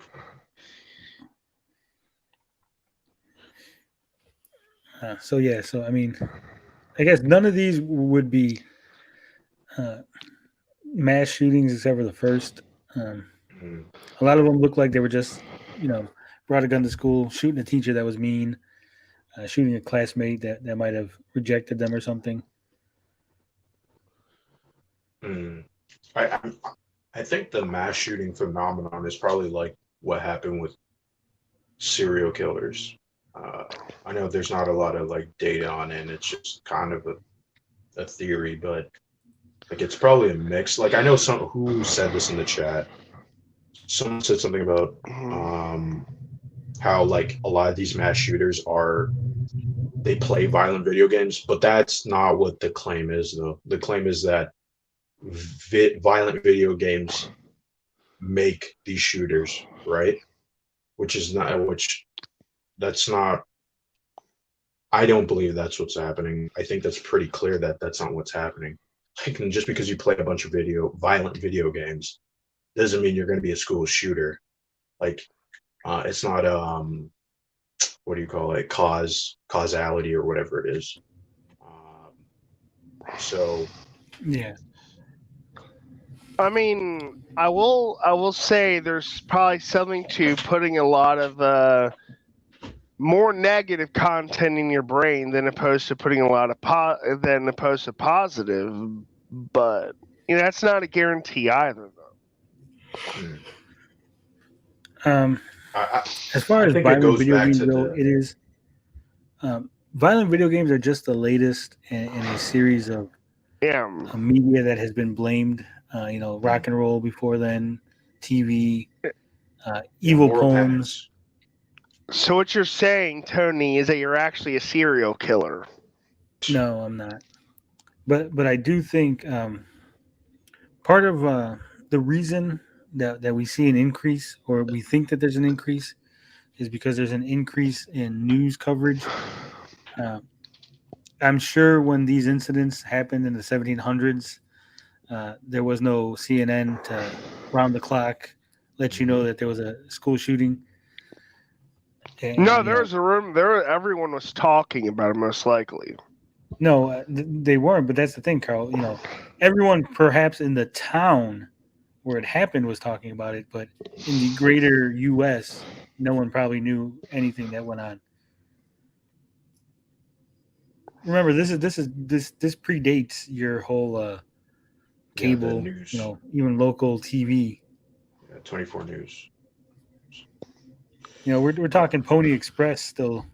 So I mean, I guess none of these would be mass shootings except for the first. Mhm. A lot of them look like they were just, brought a gun to school, shooting a teacher that was mean, shooting a classmate that might have rejected them or something. Mm. I think the mass shooting phenomenon is probably like what happened with serial killers. I know there's not a lot of like data on it, and it's just kind of a theory, but like it's probably a mix. Like I know some who said this in the chat. Someone said something about how like a lot of these mass shooters they play violent video games, but that's not what the claim is though. The claim is that violent video games make these shooters, right? That's not. I don't believe that's what's happening. I think that's pretty clear that that's not what's happening. Like, just because you play a bunch of violent video games doesn't mean you're going to be a school shooter. Like, it's not what do you call it, causality or whatever it is. So Yeah. I mean, I will say there's probably something to putting a lot of more negative content in your brain than opposed to putting a lot of positive. But that's not a guarantee either, though. As far as think it violent goes video back games to go, the it is violent video games are just the latest in a series of Yeah. media that has been blamed. Rock and roll before then, TV, evil moral poems. So what you're saying, Tony, is that you're actually a serial killer. No, I'm not. But I do think part of the reason that we see an increase, or we think that there's an increase, is because there's an increase in news coverage. I'm sure when these incidents happened in the 1700s, there was no CNN to round the clock let you know that there was a school shooting. And, No, there was a room there. Everyone was talking about it, most likely. No, they weren't. But that's the thing, Carl. Everyone perhaps in the town where it happened was talking about it, but in the greater U.S., no one probably knew anything that went on. Remember, this predates your whole cable, news. Even local TV. 24 News. We're talking Pony Express still.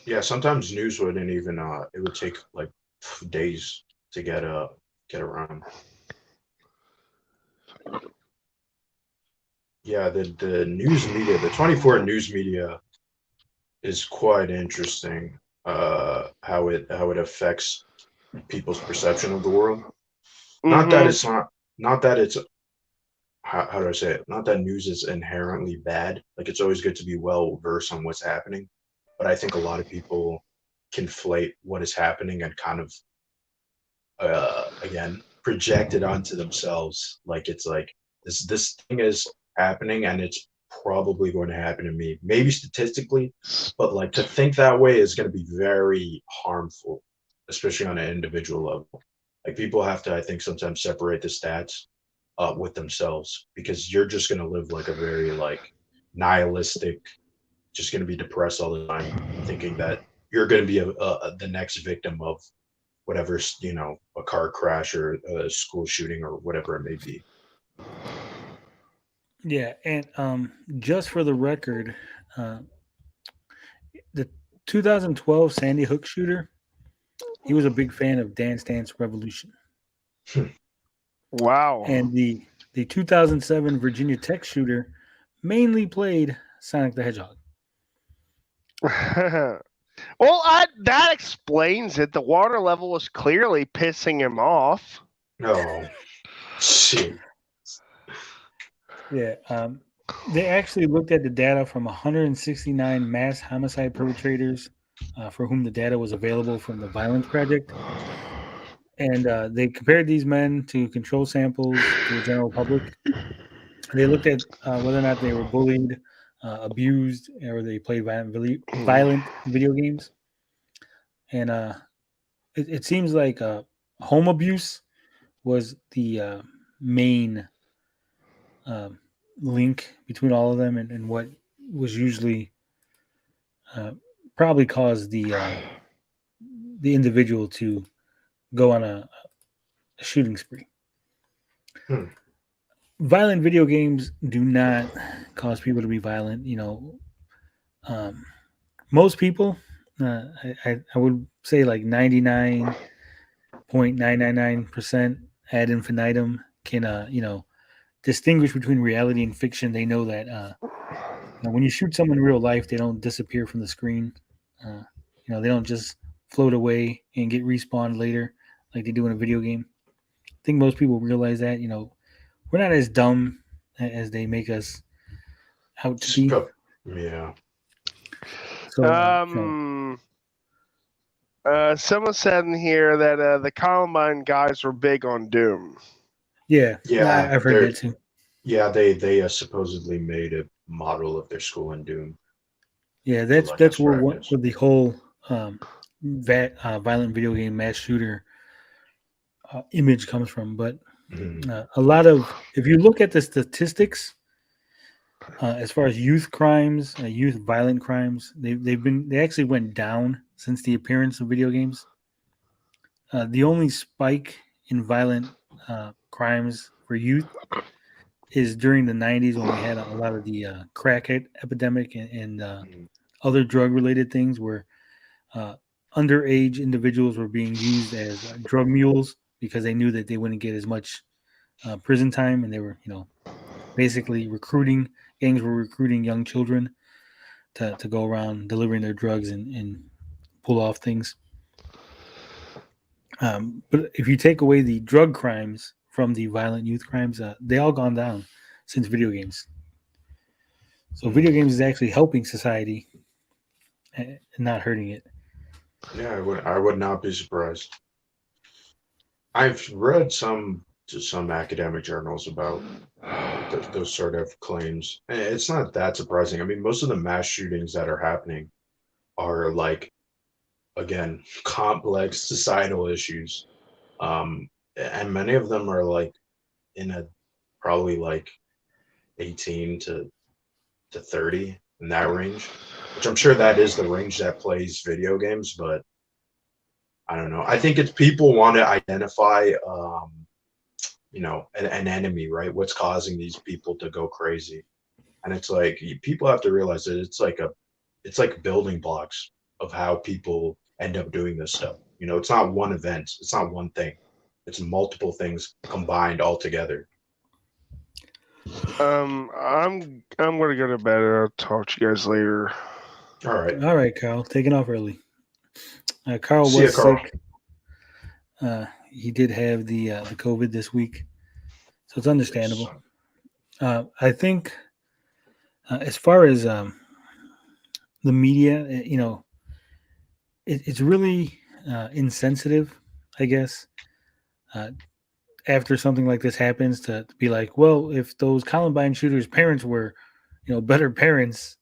Yeah, sometimes news wouldn't even. It would take like days to get around. Yeah, the news media, the 24 news media, is quite interesting. How it affects people's perception of the world. Mm-hmm. Not that it's how do I say it? Not that news is inherently bad. Like it's always good to be well versed on what's happening, but I think a lot of people conflate what is happening and kind of again project it onto themselves. Like it's like this thing is happening and it's probably going to happen to me. Maybe statistically, but like to think that way is going to be very harmful, especially on an individual level. Like people have to, I think, sometimes separate the stats with themselves, because you're just going to live like a very like nihilistic, just going to be depressed all the time, thinking that you're going to be the next victim of whatever, a car crash or a school shooting or whatever it may be. Yeah, and just for the record, the 2012 Sandy Hook shooter, he was a big fan of Dance Dance Revolution. Wow. And the 2007 Virginia Tech shooter mainly played Sonic the Hedgehog. Well, that explains it. The water level was clearly pissing him off. Oh, shit. Yeah. They actually looked at the data from 169 mass homicide perpetrators for whom the data was available from the Violence Project. And they compared these men to control samples to the general public. They looked at whether or not they were bullied, abused, or they played violent video games. And it seems like home abuse was the main um, link between all of them, and what was usually uh, probably caused the individual to go on a shooting spree. Hmm. Violent video games do not cause people to be violent. Um, most people, I would say like 99.999% ad infinitum can distinguish between reality and fiction. They know that when you shoot someone in real life, they don't disappear from the screen. They don't just float away and get respawned later like they do in a video game. I think most people realize that. We're not as dumb as they make us out to be. Yeah. So, Someone said in here that the Columbine guys were big on Doom. yeah, Yeah, I've heard that too. Yeah, they supposedly made a model of their school in Doom. Yeah, that's where the whole violent video game mass shooter image comes from. But a lot of, if you look at the statistics, as far as youth crimes, youth violent crimes, they actually went down since the appearance of video games. The only spike in violent crimes for youth is during the 90s when we had a lot of the crack epidemic and other drug related things where underage individuals were being used as drug mules because they knew that they wouldn't get as much prison time, and they were basically gangs were recruiting young children to go around delivering their drugs and pull off things. But if you take away the drug crimes from the violent youth crimes, they all gone down since video games. So video games is actually helping society and not hurting it. Yeah, I would not be surprised. I've read some academic journals about those sort of claims. And it's not that surprising. I mean, most of the mass shootings that are happening are like, again, complex societal issues. And many of them are like in a probably like 18 to 30 in that range, which I'm sure that is the range that plays video games, but I don't know. I think it's people want to identify, an enemy, right? What's causing these people to go crazy? And it's like people have to realize that it's like building blocks of how people end up doing this stuff. It's not one event. It's not one thing. It's multiple things combined all together. I'm gonna go to bed. I'll talk to you guys later. All right, Carl. Taking off early. Carl See was ya, Carl. sick. He did have the COVID this week, so it's understandable. I think as far as the media, it's really insensitive, I guess. After something like this happens, to be like, well, if those Columbine shooters' parents were, better parents,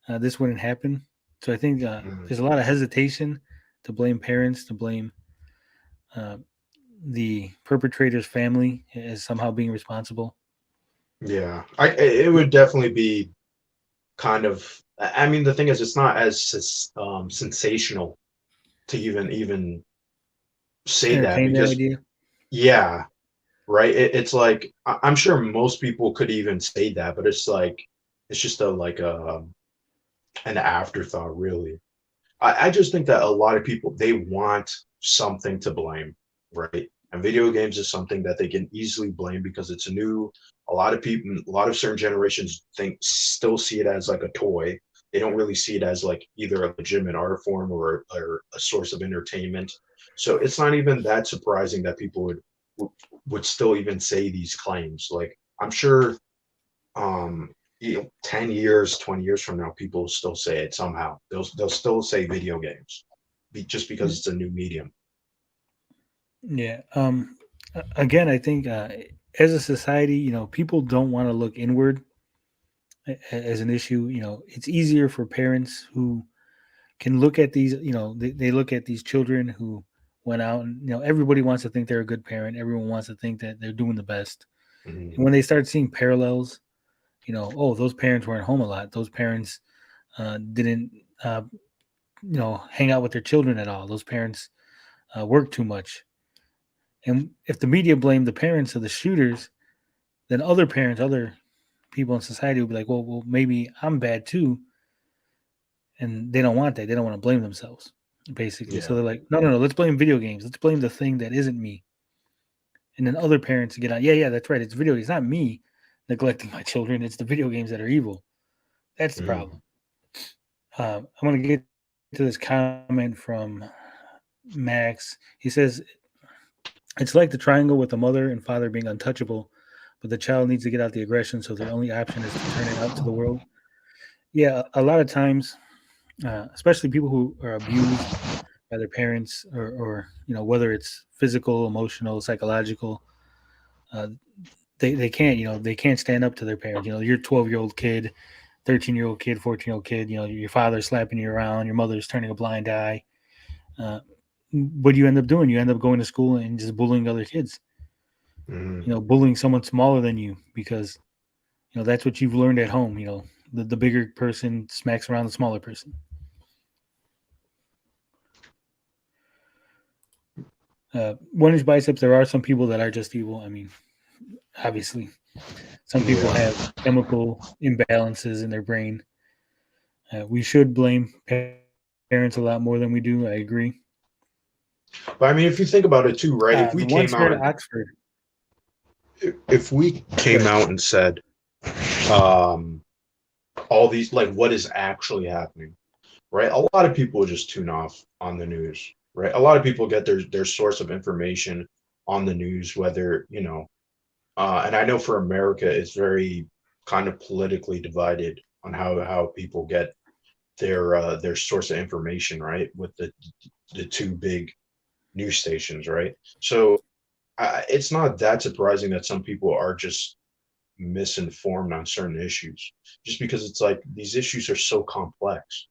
this wouldn't happen. So I think there's a lot of hesitation to blame parents, to blame the perpetrator's family as somehow being responsible. Yeah, it would definitely be kind of. I mean, the thing is, it's not as sensational to even say that Entertain that because idea. yeah, right. It's like I'm sure most people could even say that, but it's like it's just an afterthought, really. I just think that a lot of people they want something to blame, right? And video games is something that they can easily blame because it's new. A lot of people, a lot of certain generations still see it as like a toy. They don't really see it as like either a legitimate art form or a source of entertainment. So it's not even that surprising that people would still even say these claims. Like, I'm sure 10 years, 20 years from now, people will still say it somehow. They'll still say video games just because it's a new medium. Yeah. Again, I think as a society, people don't want to look inward as an issue. It's easier for parents who can look at these, they look at these children who went out and, everybody wants to think they're a good parent. Everyone wants to think that they're doing the best. Mhm. And when they start seeing parallels, oh, those parents weren't home a lot. Those parents didn't, hang out with their children at all. Those parents work too much. And if the media blame the parents of the shooters, then other parents, other people in society will be like, well, maybe I'm bad too. And they don't want that. They don't want to blame themselves, basically. So Yeah. they're like, no, let's blame video games. Let's blame the thing that isn't me. And then other parents get out, yeah, that's right. It's video games. It's not me neglecting my children. It's the video games that are evil. That's the Mhm. problem. I'm going to get to this comment from Max. He says, it's like the triangle with the mother and father being untouchable, but the child needs to get out the aggression, so their only option is to turn it out to the world. Yeah, a lot of times, especially people who are abused by their parents, or whether it's physical, emotional, psychological, they can't they can't stand up to their parents. Your 12-year-old kid, 13-year-old kid, 14-year-old kid. Your father's slapping you around, your mother's turning a blind eye. What do you end up doing? You end up going to school and just bullying other kids. Mhm. Bullying someone smaller than you because that's what you've learned at home. The bigger person smacks around the smaller person. One inch biceps. There are some people that are just evil. I mean, obviously, some people Yeah. have chemical imbalances in their brain. We should blame parents a lot more than we do. I agree. But I mean, if you think about it too, right? If we The one came out shared at and Oxford. if we came out and said, um, all these, like, what is actually happening, right? A lot of people just tune off on the news, right? A lot of people get their source of information on the news, whether, and I know for America, it's very kind of politically divided on how people get their source of information, right? With the two big news stations, right? So it's not that surprising that some people are just misinformed on certain issues, just because it's like these issues are so complex,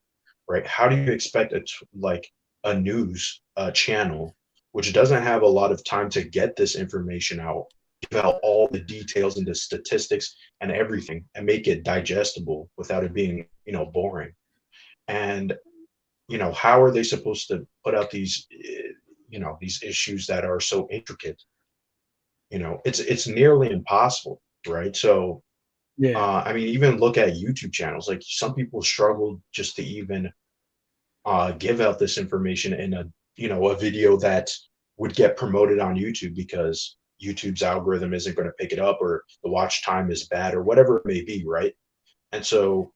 right? How do you expect like a news channel, which doesn't have a lot of time to get this information out, give out all the details and the statistics and everything, and make it digestible without it being, boring? And how are they supposed to put out these issues that are so intricate? It's nearly impossible, right? So Yeah, I mean, even look at YouTube channels. Like, some people struggle just to even give out this information in a video that would get promoted on YouTube, because YouTube's algorithm isn't going to pick it up, or the watch time is bad, or whatever it may be, right? And so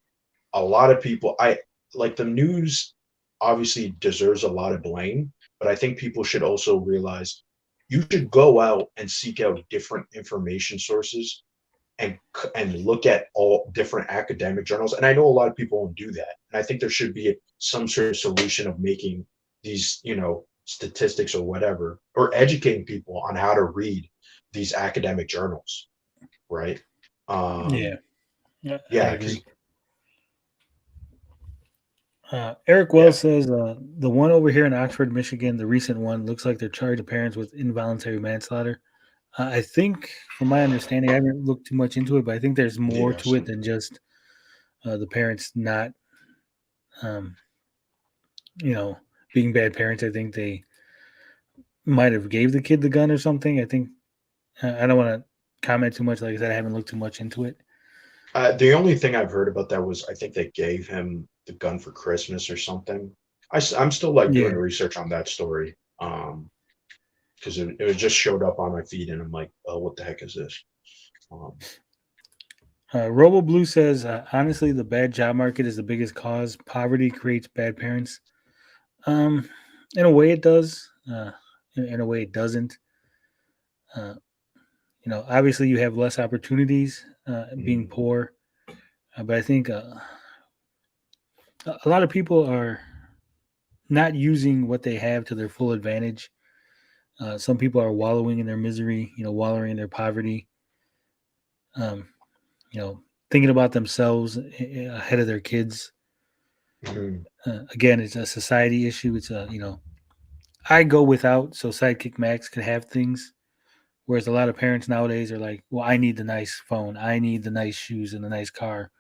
a lot of people, I like, the news obviously deserves a lot of blame, but I think people should also realize you should go out and seek out different information sources, and look at all different academic journals. And I know a lot of people won't do that. And I think there should be some sort of solution of making these, statistics or whatever, or educating people on how to read these academic journals, right? yeah, Um, I yeah, agree. because Eric yeah, Wells says the one over here in Oxford, Michigan, the recent one, looks like they're charging parents with involuntary manslaughter. I think, from my understanding, I haven't looked too much into it, but I think there's more yeah, to it than just the parents not, um, you know, being bad parents. I think they might have gave the kid the gun or something. I think I don't want to comment too much. Like I said, I haven't looked too much into it. The only thing I've heard about that was, I think they gave him the gun for Christmas or something. I'm still like Yeah. doing research on that story. Because it just showed up on my feed, and I'm like, oh, what the heck is this? Um, Robo Blue says, honestly, the bad job market is the biggest cause. Poverty creates bad parents. Um, in a way, it does. In a way, it doesn't. You know, obviously you have less opportunities being poor, but I think a lot of people are not using what they have to their full advantage. Some people are wallowing in their misery, you know, wallowing in their poverty, you know, thinking about themselves ahead of their kids. Again, it's a society issue. It's a, you know, I go without so Sidekick Max could have things. Whereas a lot of parents nowadays are like, well, I need the nice phone. I need the nice shoes and the nice car.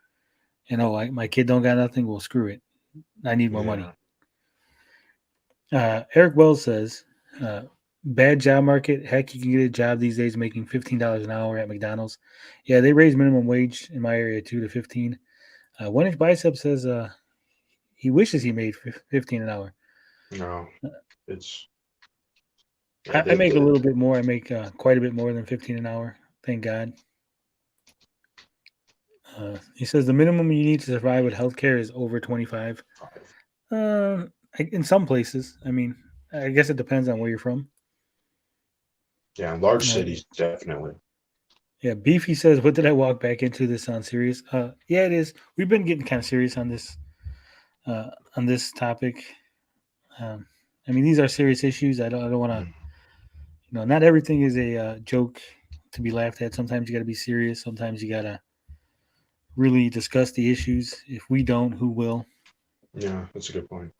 And my kid don't got nothing. Well, screw it. I need more money. Eric Wells says, bad job market. Heck, you can get a job these days making $15 an hour at McDonald's. Yeah, they raised minimum wage in my area too to 15. One Inch Bicep says he wishes he made 15 an hour. No, it's I make a little bit more. I make quite a bit more than 15 an hour. Thank God. He says the minimum you need to survive with healthcare is over 25. In some places, I mean, I guess it depends on where you're from. Yeah, in large cities, definitely. Yeah, Beefy says, "What did I walk back into? This sounds serious." Yeah, it is. We've been getting kind of serious on this topic. I mean, these are serious issues. I don't want to, you know, not everything is a joke to be laughed at. Sometimes you got to be serious. Sometimes you got to really discuss the issues. If we don't, who will? Yeah, that's a good point.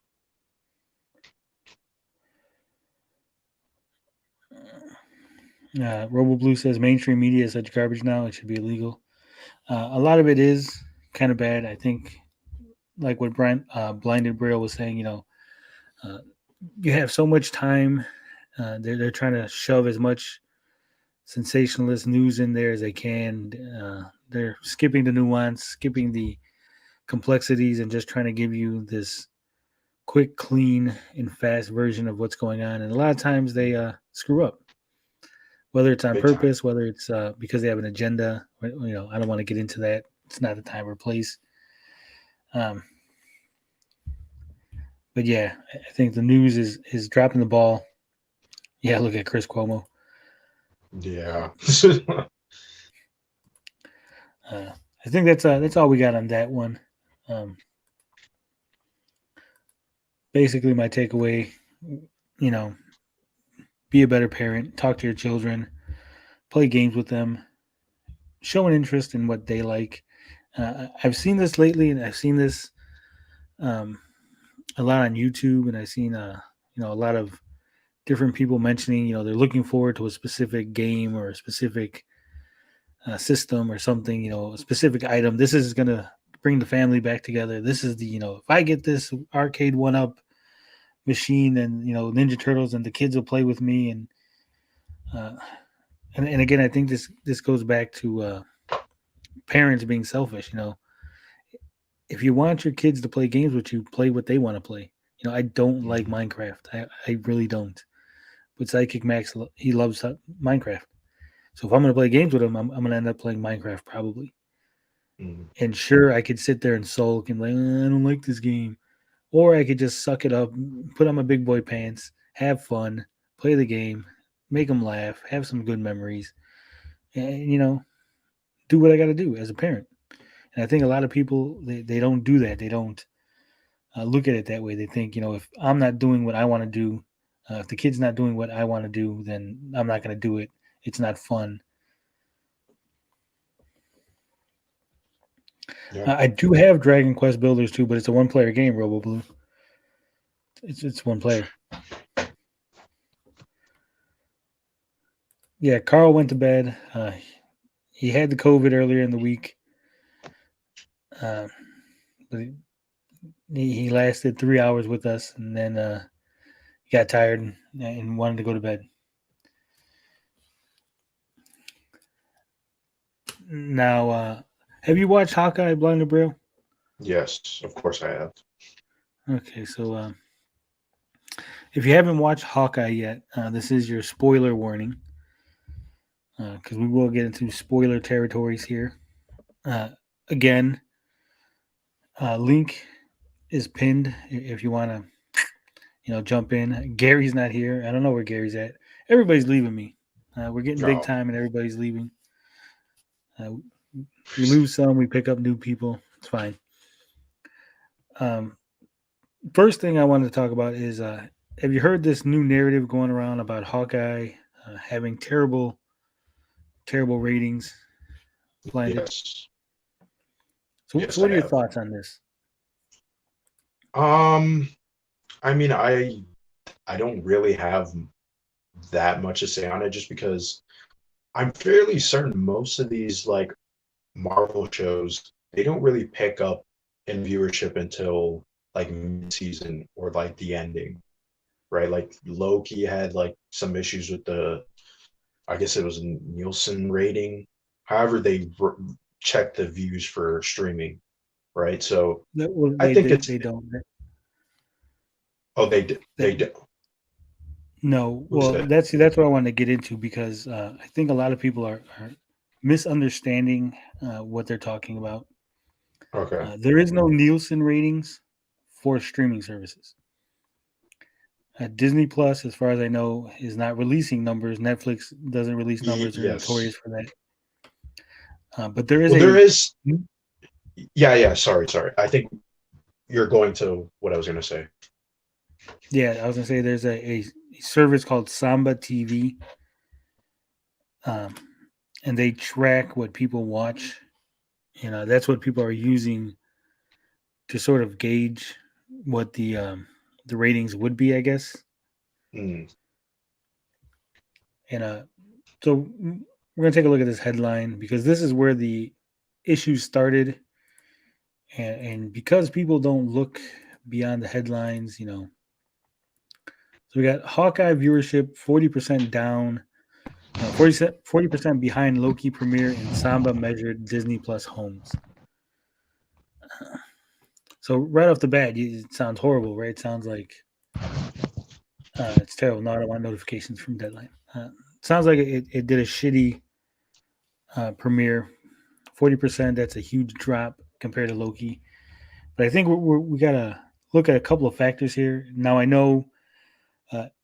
Robo Blue says mainstream media is such garbage now; it should be illegal. A lot of it is kind of bad. I think, like what Blinded Braille was saying, you know, you have so much time. They're trying to shove as much sensationalist news in there as they can. They're skipping the nuance, skipping the complexities, and just trying to give you this quick, clean, and fast version of what's going on. And a lot of times they screw up, whether it's on purpose, whether it's because they have an agenda. You know, I don't want to get into that. It's not the time or place. But yeah, I think the news is dropping the ball. Yeah, look at Chris Cuomo. Yeah. I think that's all we got on that one. Basically, my takeaway, you know, be a better parent, talk to your children, play games with them, show an interest in what they like. I've seen this lately, and I've seen this a lot on YouTube, and I've seen you know, a lot of different people mentioning, you know, they're looking forward to a specific game or a specific system or something, you know, a specific item. This is going to bring the family back together. This is the, you know, if I get this arcade 1-up machine and, you know, Ninja Turtles, and the kids will play with me. And again, I think this goes back to parents being selfish. You know, if you want your kids to play games with you, play what they want to play. You know, I don't like Minecraft. I really don't. But Sidekick Max, he loves Minecraft. So if I'm going to play games with him, I'm going to end up playing Minecraft probably. And sure, I could sit there and sulk and like, I don't like this game. Or I could just suck it up, put on my big boy pants, have fun, play the game, make them laugh, have some good memories, and, you know, do what I got to do as a parent. And I think a lot of people, they don't do that. They don't look at it that way. They think, you know, if I'm not doing what I want to do, if the kid's not doing what I want to do, then I'm not going to do it. It's not fun. Yeah. I do have Dragon Quest Builders too, but it's a one-player game, Robo Blue. It's one player. Yeah, Carl went to bed. He had the COVID earlier in the week, but he lasted 3 hours with us, and then he got tired and wanted to go to bed. Now, have you watched Hawkeye, Blind Braille? Yes, of course I have. Okay, so if you haven't watched Hawkeye yet, this is your spoiler warning, because we will get into spoiler territories here. Again, link is pinned if you want to, you know, jump in. Gary's not here. I don't know where Gary's at. Everybody's leaving me. We're getting No. big time, and everybody's leaving. We lose some, we pick up new people. It's fine. First thing I wanted to talk about is have you heard this new narrative going around about Hawkeye having terrible ratings? Blinded. Yes. So, Yes, so what I are your have. thoughts on this? I mean, I don't really have that much to say on it just because I'm fairly certain most of these like Marvel shows, they don't really pick up in viewership until like mid-season or like the ending, right? Like Loki had like some issues with I guess it was a Nielsen rating. However, they check the views for streaming, right? So Well, I think they don't. oh, They, they do. no, Who's well, that? that's what I wanted to get into because I think a lot of people are misunderstanding what they're talking about. Okay. There is no Nielsen ratings for streaming services. Disney Plus, as far as I know, is not releasing numbers. Netflix doesn't release numbers; they're Yes. notorious for that. But there is Well, there a is. Yeah. Sorry. I think you're going to what I was going to say. yeah. I was gonna say there's a service called Samba TV, um, and they track what people watch. That's what people are using to sort of gauge what the ratings would be, I guess. Mm, And so we're gonna take a look at this headline because this is where the issues started, and because people don't look beyond the headlines, So we got Hawkeye viewership 40% down, 40% behind Loki premiere and Samba measured Disney Plus homes. So right off the bat, it sounds horrible, right? It sounds like it's terrible. No, I don't want notifications from Deadline. Sounds like it did a shitty premiere. 40%. That's a huge drop compared to Loki. But I think we gotta look at a couple of factors here. Now I know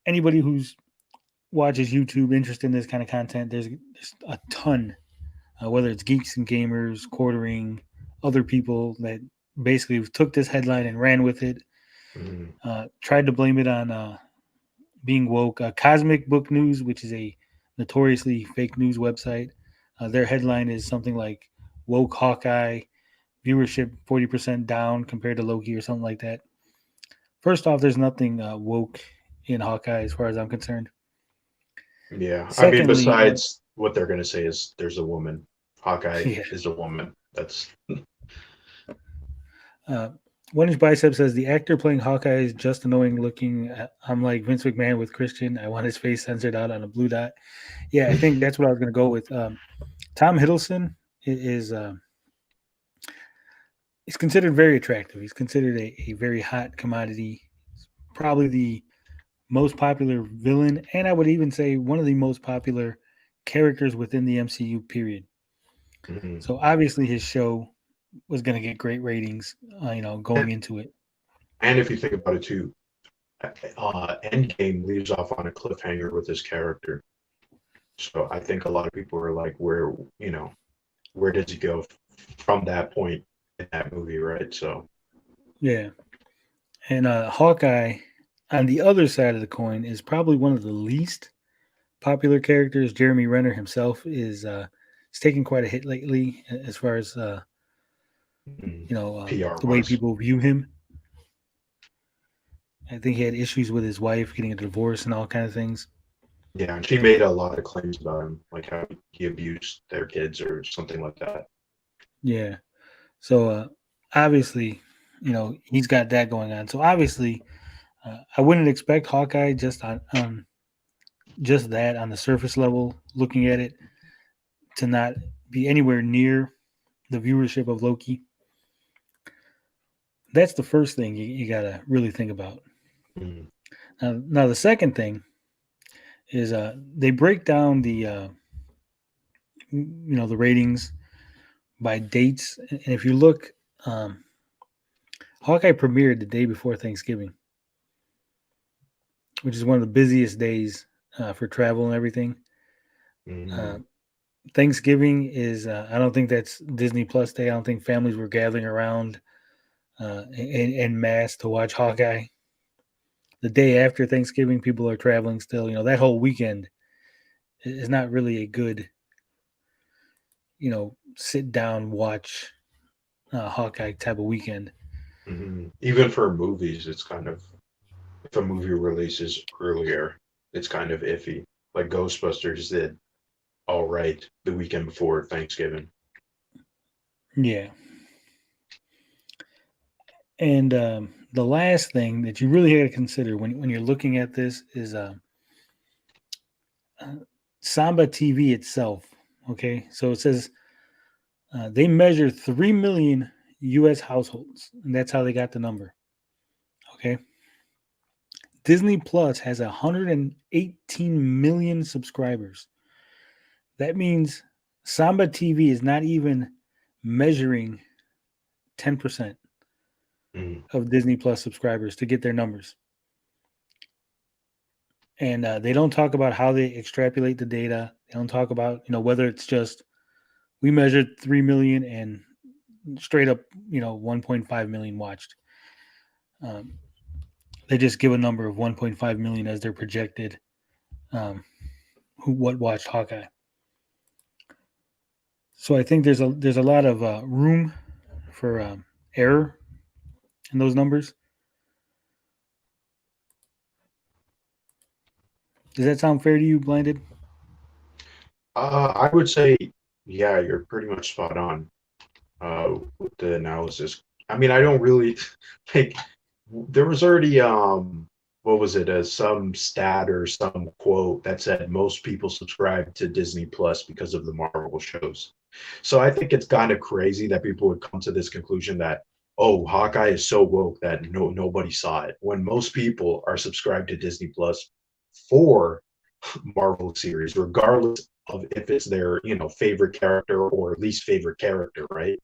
anybody who's watches YouTube interested in this kind of content, there's a ton, whether it's geeks and gamers, quartering, other people that basically took this headline and ran with it, mm, tried to blame it on being woke. Cosmic Book News, which is a notoriously fake news website, their headline is something like "Woke Hawkeye viewership 40% down compared to Loki" or something like that. First off, there's nothing woke in Hawkeye as far as I'm concerned. yeah. I mean, Secondly, besides what they're going to say is there's a woman. Hawkeye yeah. is a woman. That's One Inch Bicep says the actor playing Hawkeye is just annoying looking. I'm like Vince McMahon with Christian. I want his face censored out on a blue dot. Yeah, I think that's what I was going to go with. Tom Hiddleston is he's considered very attractive. He's considered a very hot commodity. Probably the most popular villain, and I would even say one of the most popular characters within the MCU. Period. mhm. So obviously his show was going to get great ratings. Going into it. And if you think about it too, Endgame leaves off on a cliffhanger with this character. So I think a lot of people are like, where does he go from that point in that movie, right? So Yeah. And Hawkeye, on the other side of the coin, is probably one of the least popular characters. Jeremy Renner himself is taking quite a hit lately as far as PR the way wise. people view him. I think he had issues with his wife getting a divorce and all kind of things. Yeah, and she made a lot of claims about him, like how he abused their kids or something like that. Yeah. So obviously, he's got that going on. So obviously, I wouldn't expect Hawkeye just on just that on the surface level, looking at it, to not be anywhere near the viewership of Loki. That's the first thing you got to really think about. Mm. Now, the second thing is they break down the the ratings by dates, and if you look, Hawkeye premiered the day before Thanksgiving, which is one of the busiest days for travel and everything. Mhm. Thanksgiving is I don't think that's Disney Plus Day. I don't think families were gathering around in mass to watch Hawkeye. The day after Thanksgiving, people are traveling still. That whole weekend is not really a good, sit down watch Hawkeye type of weekend. Even for movies, it's kind of, if a movie releases earlier, it's kind of iffy. Like Ghostbusters did all right the weekend before Thanksgiving. Yeah. And the last thing that you really got to consider when you're looking at this is Samba TV itself. Okay, so it says they measure 3 million U.S. households, and that's how they got the number. Okay, Disney Plus has 118 million subscribers. That means Samba TV is not even measuring 10% Mm. of Disney Plus subscribers to get their numbers. And they don't talk about how they extrapolate the data. They don't talk about whether it's just we measured 3 million and straight up 1.5 million watched. They just give a number of 1.5 million as their projected what watched Hawkeye. So I think there's a lot of room for error in those numbers. Does that sound fair to you, Blinded? I would say, yeah, you're pretty much spot on with the analysis. I mean, I don't really think there was already what was it, some stat or some quote that said most people subscribe to Disney Plus because of the Marvel shows. So I think it's kind of crazy that people would come to this conclusion that, oh, Hawkeye is so woke that nobody saw it, when most people are subscribed to Disney Plus for Marvel series, regardless of if it's their, favorite character or least favorite character, right?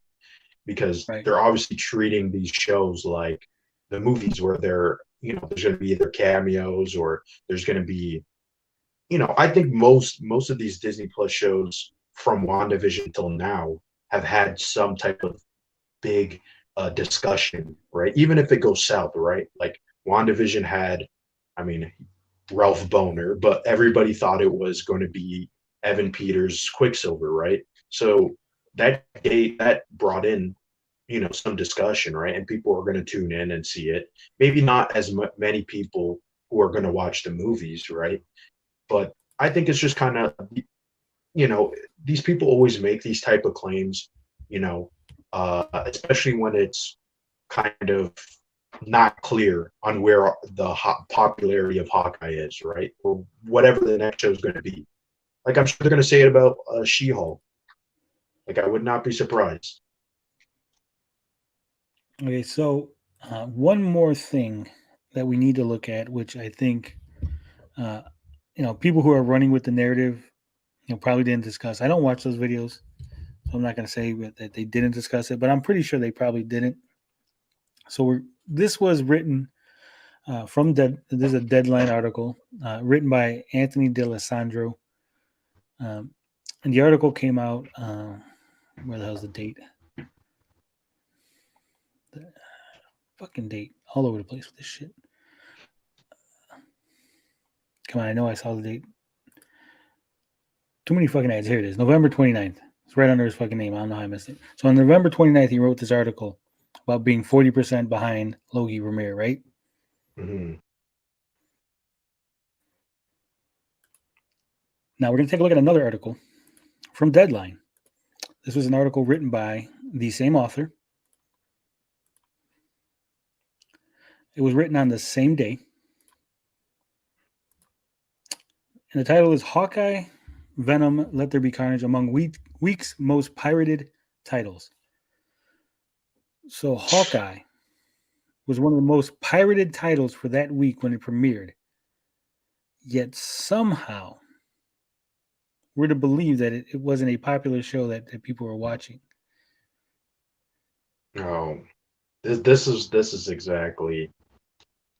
Because Right. they're obviously treating these shows like the movies where there's going to be either cameos or there's going to be, I think most of these Disney Plus shows from WandaVision till now have had some type of big discussion, right? Even if it goes south, right? Like WandaVision had, I mean, Ralph Boner, but everybody thought it was going to be Evan Peters Quicksilver, right? So that brought in, some discussion, right? And people are going to tune in and see it. Maybe not as many people who are going to watch the movies, right? But I think it's just kind of, these people always make these type of claims, especially when it's kind of not clear on where the popularity of Hawkeye is, right? Or whatever the next show is going to be. Like, I'm sure they're going to say it about She-Hulk. Like, I would not be surprised. Okay, so one more thing that we need to look at, which I think, people who are running with the narrative, probably didn't discuss. I don't watch those videos, so I'm not going to say that they didn't discuss it, but I'm pretty sure they probably didn't. So this was written this is a Deadline article written by Anthony D'Alessandro. And the article came out, where the hell's the date? The fucking date. All over the place with this shit. Come on, I know I saw the date. Too many fucking ads. Here it is. November 29th. It's right under his fucking name. I don't know how I missed it. So on November 29th, he wrote this article about being 40% behind Logie Ramir, right? Mm-hmm. Now we're going to take a look at another article from Deadline. This was an article written by the same author. It was written on the same day. And the title is Hawkeye, Venom, Let There Be Carnage among week's most pirated titles. So Hawkeye was one of the most pirated titles for that week when it premiered. Yet somehow we're to believe that it wasn't a popular show that people were watching. Oh, this is exactly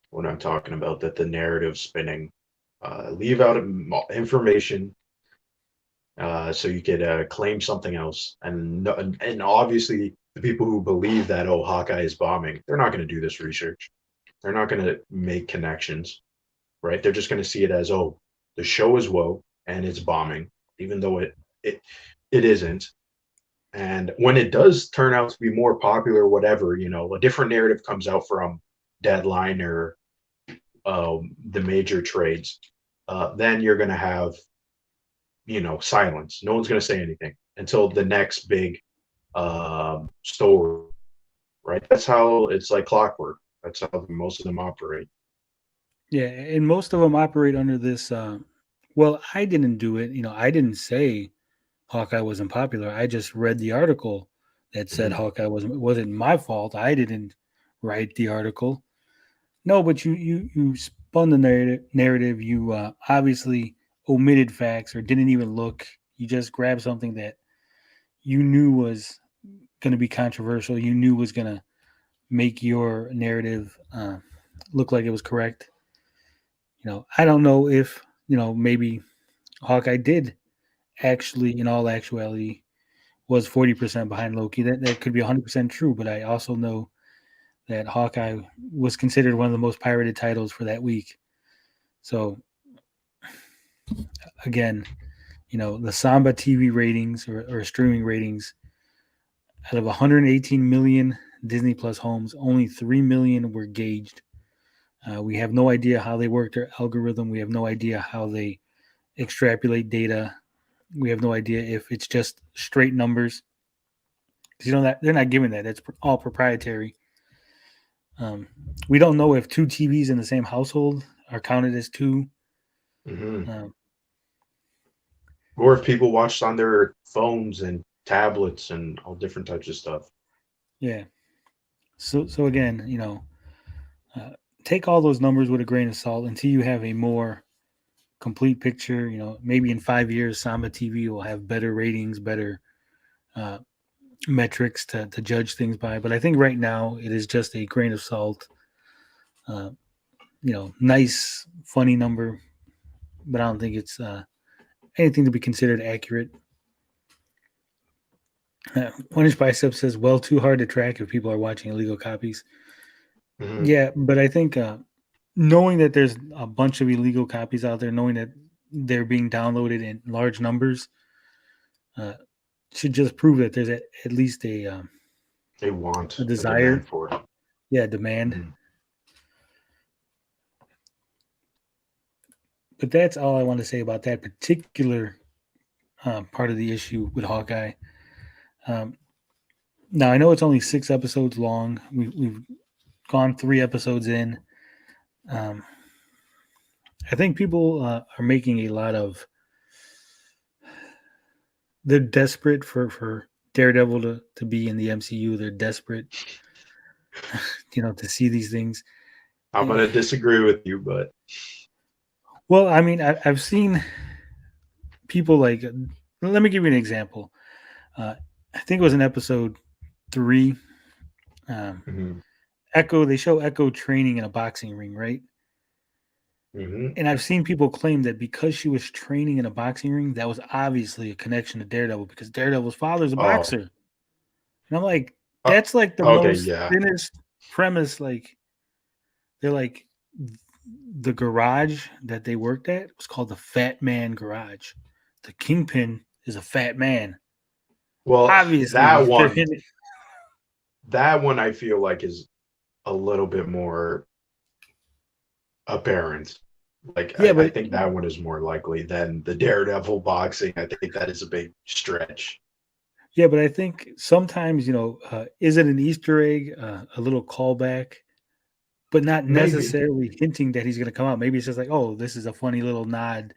what I'm talking about. That the narrative spinning, leave out information, so you could claim something else. And obviously, the people who believe that, oh, Hawkeye is bombing, they're not going to do this research. They're not going to make connections, right? They're just going to see it as, oh, the show is woke and it's bombing, even though it isn't. And when it does turn out to be more popular, whatever, a different narrative comes out from Deadline or the major trades, then you're going to have, silence. No one's going to say anything until the next big story, right? That's how it's like clockwork. That's how most of them operate. Yeah, and most of them operate under this. Well, I didn't do it. I didn't say Hawkeye wasn't popular. I just read the article that said Hawkeye wasn't my fault. I didn't write the article. No, but you spun the narrative. You obviously omitted facts or didn't even look. You just grabbed something that you knew was going to be controversial. You knew was going to make your narrative look like it was correct. I don't know if maybe Hawkeye did actually, in all actuality, was 40% behind Loki. That could be 100% true, but I also know that Hawkeye was considered one of the most pirated titles for that week. So, again, the Samba TV ratings or streaming ratings, out of 118 million Disney Plus homes, only 3 million were gauged. We have no idea how they work their algorithm. We have no idea how they extrapolate data. We have no idea if it's just straight numbers. Because that they're not giving that. That's all proprietary. We don't know if 2 TVs in the same household are counted as 2. Or if people watched on their phones and tablets and all different types of stuff. Yeah. So again, take all those numbers with a grain of salt until you have a more complete picture. Maybe in 5 years, Samba TV will have better ratings, better metrics to judge things by. But I think right now it is just a grain of salt. Nice, funny number, but I don't think it's anything to be considered accurate. One Inch Bicep says, well, too hard to track if people are watching illegal copies. Yeah, but I think knowing that there's a bunch of illegal copies out there, knowing that they're being downloaded in large numbers, should just prove that there's at least a desire for it. Yeah, demand. But that's all I want to say about that particular part of the issue with Hawkeye. Now, I know it's only 6 episodes long. We've gone 3 episodes in. I think people are making a lot of... They're desperate for Daredevil to be in the MCU. They're desperate, to see these things. I'm going to disagree with you, but... Well, I mean, I've seen people like... Let me give you an example. I think it was in episode 3. Echo, they show Echo training in a boxing ring, right? And I've seen people claim that because she was training in a boxing ring, that was obviously a connection to Daredevil because Daredevil's father's a boxer. And I'm like, that's like the most thinnest premise. Like, they're like, the garage that they worked at was called the Fat Man Garage. The Kingpin is a fat man. Well, obviously, that one I feel like is a little bit more apparent. Like, yeah, I think that one is more likely than the Daredevil boxing. I think that is a big stretch. Yeah, but I think sometimes, is it an Easter egg, a little callback, but not necessarily hinting that he's going to come out? Maybe it's just like, oh, this is a funny little nod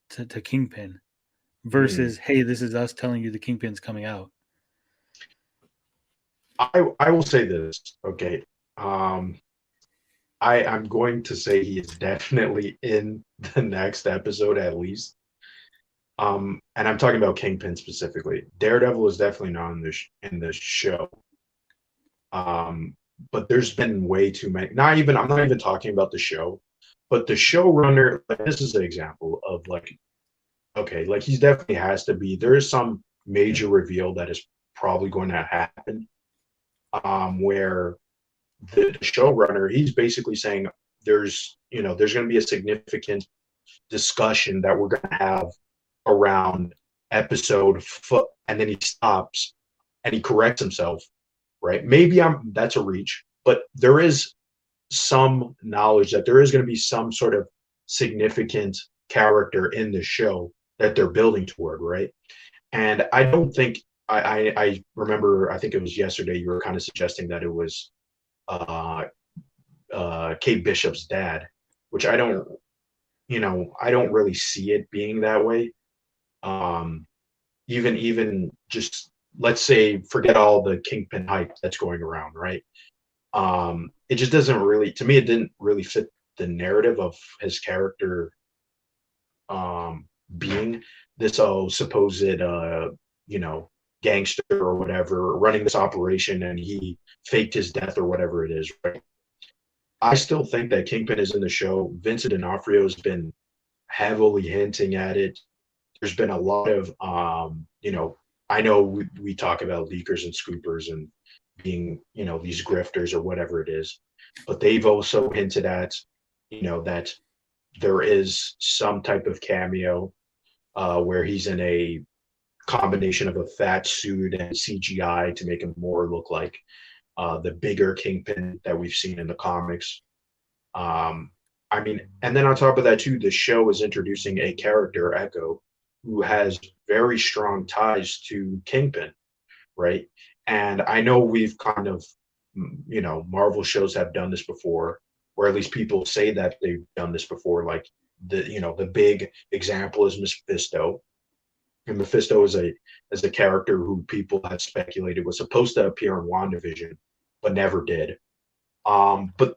to Kingpin versus, hey, this is us telling you the Kingpin's coming out. I will say this, okay. I'm going to say he is definitely in the next episode at least. And I'm talking about Kingpin specifically. Daredevil is definitely not in the show. But there's been way too many. I'm not even talking about the show, but the showrunner. Like, this is an example of like okay, like he's definitely has to be. There is some major reveal that is probably going to happen, where the showrunner, he's basically saying there's going to be a significant discussion that we're going to have around episode foot, and then he stops and he corrects himself, right? Maybe that's a reach, but there is some knowledge that there is going to be some sort of significant character in the show that they're building toward, right? And I don't think I remember, I think it was yesterday you were kind of suggesting that it was uh Kate Bishop's dad, which I don't really see it being that way. Um even just, let's say, forget all the Kingpin hype that's going around, right? It just doesn't really, to me, it didn't really fit the narrative of his character, being this supposed you know gangster or whatever, running this operation, and he faked his death or whatever it is, right? I still think that Kingpin is in the show. Vincent D'Onofrio has been heavily hinting at it. There's been a lot of I know we talk about leakers and scoopers and being, these grifters or whatever it is, but they've also hinted at, that there is some type of cameo, where he's in a combination of a fat suit and CGI to make him more look like the bigger Kingpin that we've seen in the comics. I mean, and then on top of that too, the show is introducing a character, Echo, who has very strong ties to Kingpin, right? And I know we've kind of, Marvel shows have done this before, or at least people say that they've done this before. Like the big example is Mephisto. And Mephisto is a character who people have speculated was supposed to appear in WandaVision, but never did. But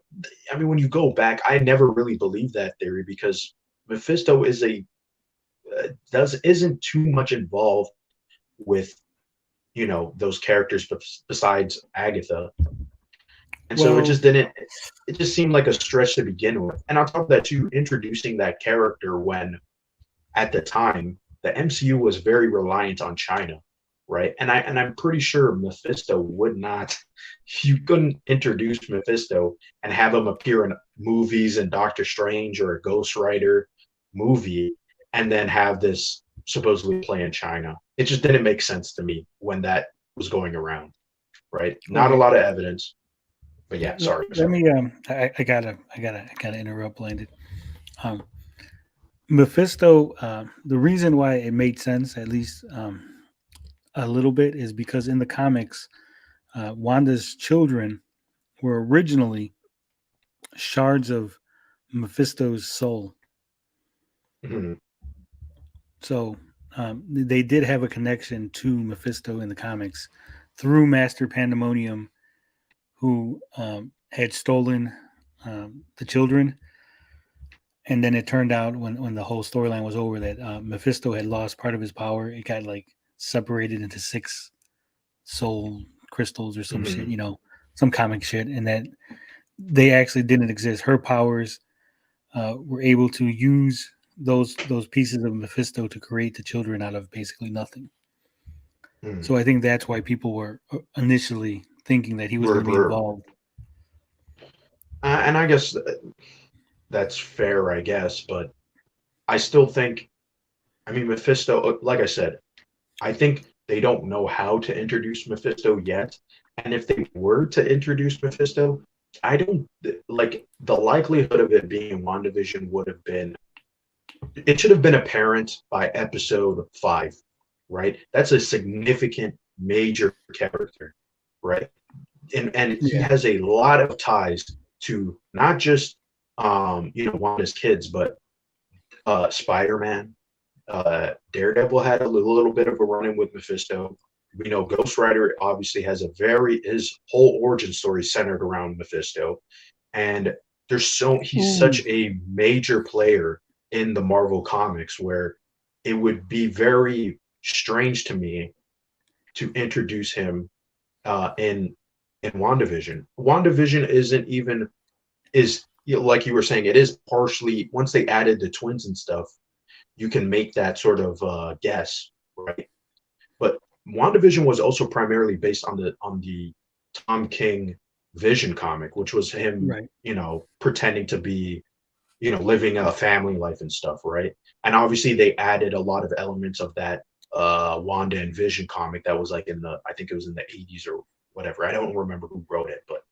I mean, when you go back, I never really believed that theory, because Mephisto isn't too much involved with those characters besides Agatha, and so it just seemed like a stretch to begin with. And on top of that too, introducing that character when at the time the MCU was very reliant on China, right? And I'm pretty sure Mephisto would not, you couldn't introduce Mephisto and have him appear in movies and Doctor Strange or a Ghost Rider movie and then have this supposedly play in China. It just didn't make sense to me when that was going around, right? Not a lot of evidence, but yeah, sorry. Let me I gotta interrupt, Landon. Mephisto, the reason why it made sense, at least a little bit, is because in the comics, Wanda's children were originally shards of Mephisto's soul. Mm-hmm. So they did have a connection to Mephisto in the comics through Master Pandemonium, who had stolen the children. And then it turned out when the whole storyline was over that Mephisto had lost part of his power. It got like separated into 6 soul crystals or some shit, some comic shit. And that they actually didn't exist. Her powers were able to use those pieces of Mephisto to create the children out of basically nothing. So I think that's why people were initially thinking that he was going to be involved. And I guess that's fair, I guess, but I still think, I mean, Mephisto, like I said, I think they don't know how to introduce Mephisto yet. And if they were to introduce Mephisto, I don't, like, the likelihood of it being in WandaVision would have been, it should have been apparent by episode 5, right? That's a significant, major character, right? And he has a lot of ties to not just Wanda's kids, but Spider-Man, Daredevil had a little bit of a run-in with Mephisto. We know Ghost Rider obviously has his whole origin story centered around Mephisto, and he's such a major player in the Marvel comics, where it would be very strange to me to introduce him in WandaVision. WandaVision is like you were saying, it is partially, once they added the twins and stuff, you can make that sort of guess, right? But WandaVision was also primarily based on the Tom King Vision comic, which was him, Right. pretending to be, living a family life and stuff, right? And obviously they added a lot of elements of that Wanda and Vision comic that was like I think it was in the 80s or whatever. I don't remember who wrote it, but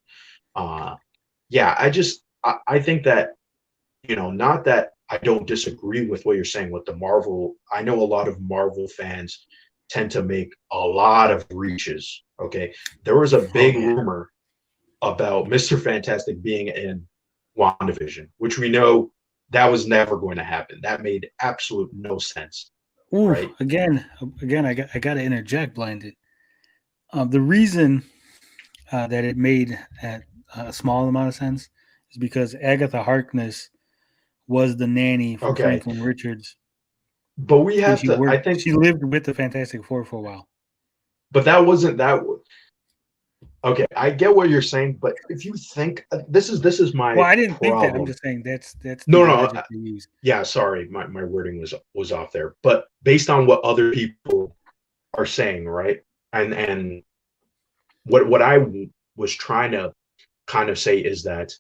yeah, I think that, not that I don't disagree with what you're saying with the Marvel. I know a lot of Marvel fans tend to make a lot of reaches. Okay. There was a big yeah. rumor about Mr. Fantastic being in WandaVision, which we know that was never going to happen. That made absolute no sense. Ooh, Right. again, I got to interject, Blinded. The reason that it made a small amount of sense is because Agatha Harkness was the nanny for Okay. Franklin Richards, But we and have to, I think, she lived with the Fantastic Four for a while. but that wasn't that. Okay, I get what you're saying, but if you think this is my Well, I didn't think that. I'm problem. just saying that's the No, logic they use. yeah, sorry, my wording was off there. But based on what other people are saying, right? And what I was trying to kind of say is that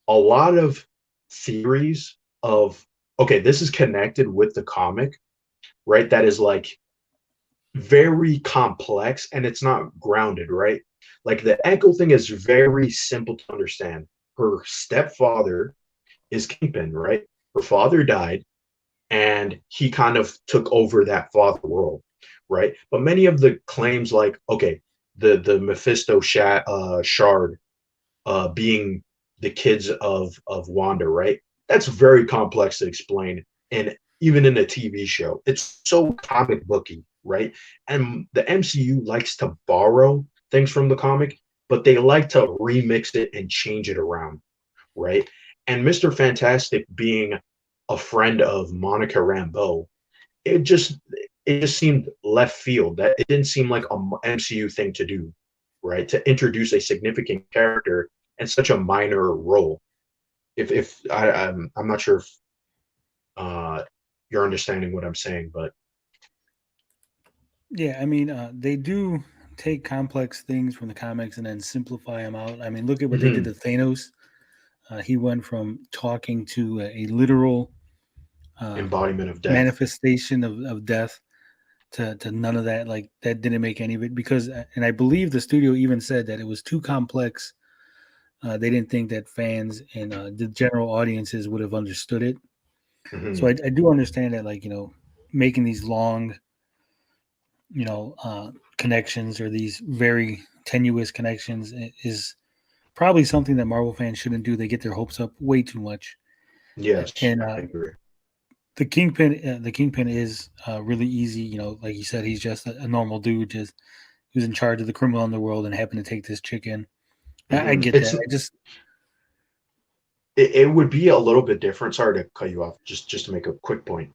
a lot of theories of, okay, this is connected with the comic, right? That is like very complex and it's not grounded, right? Like the Echo thing is very simple to understand. Her stepfather is Kingpin, right? Her father died and he kind of took over that father role, right? But many of the claims, like, okay, the Mephisto shard being the kids of Wanda, right? That's very complex to explain, and even in a TV show, it's so comic booky, right? And the MCU likes to borrow things from the comic, but they like to remix it and change it around, right? And Mr. Fantastic being a friend of Monica Rambeau, it just it just seemed left field. That it didn't seem like a MCU thing to do, right? To introduce a significant character in such a minor role. If I'm not sure if you're understanding what I'm saying, but Yeah, I mean, they do take complex things from the comics and then simplify them out. I mean, look at what they did to Thanos. He went from talking to a literal embodiment of death. manifestation of death to none of that. Like that didn't make any of it because, and I believe the studio even said that it was too complex. They didn't think that fans and the general audiences would have understood it. So I do understand that, like, making these long, connections or these very tenuous connections is probably something that Marvel fans shouldn't do. They get their hopes up way too much. Yes, And I agree. the Kingpin is really easy. Like you said, he's just a normal dude, just who's in charge of the criminal underworld and happened to take this chick in. I get It's that. it would be a little bit different. Sorry to cut you off. Just to make a quick point,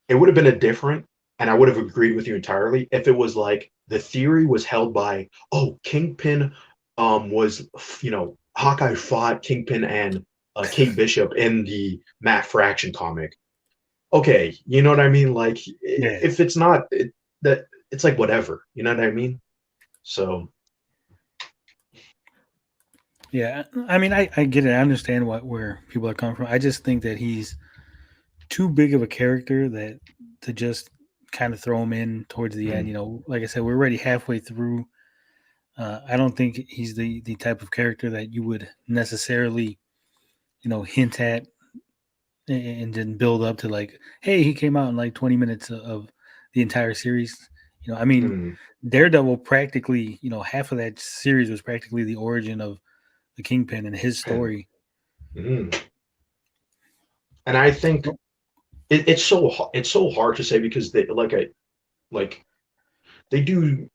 it would have been a different, and I would have agreed with you entirely if it was like the theory was held by, oh, Kingpin was, Hawkeye fought Kingpin and Kate Bishop in the Matt Fraction comic. Okay, you know what I mean? Like, Yeah. if it's not that, it's like whatever, you know what I mean? So Yeah, I mean, I get it. I understand where people are coming from. I just think that he's too big of a character that to just kind of throw him in towards the end. Like I said, we're already halfway through. I don't think he's the type of character that you would necessarily, hint at and then build up to like, hey, he came out in like 20 minutes of the entire series. I mean, Daredevil practically, half of that series was practically the origin of the Kingpin and his story. and I think it's so hard to say because they they do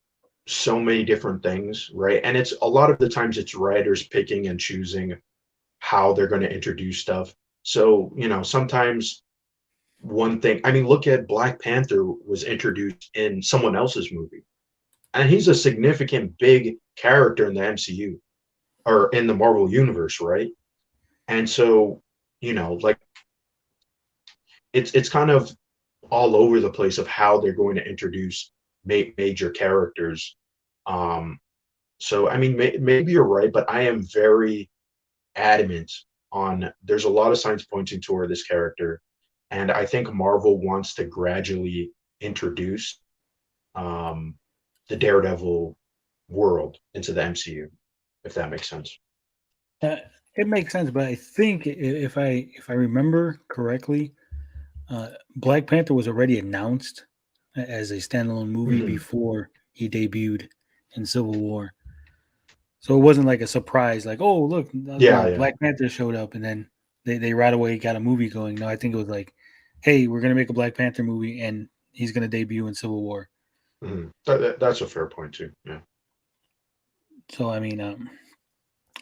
so many different things, right? And it's a lot of the times it's writers picking and choosing how they're going to introduce stuff. So, sometimes one thing, I mean, look at Black Panther was introduced in someone else's movie. And he's a significant big character in the MCU or in the Marvel universe, right? And so, like it's kind of all over the place of how they're going to introduce major characters. So I mean, maybe you're right, but I am very adamant on there's a lot of signs pointing toward this character, and I think Marvel wants to gradually introduce the Daredevil world into the MCU, if that makes sense. It makes sense, but I think if I remember correctly, Black Panther was already announced as a standalone movie Mhm. before he debuted in Civil War. So it wasn't like a surprise, like, oh, look, Yeah. Black Panther showed up, and then they right away got a movie going. No, I think it was like, hey, we're gonna make a Black Panther movie, and he's gonna debut in Civil War. Mhm. That's a fair point too. Yeah. So I mean,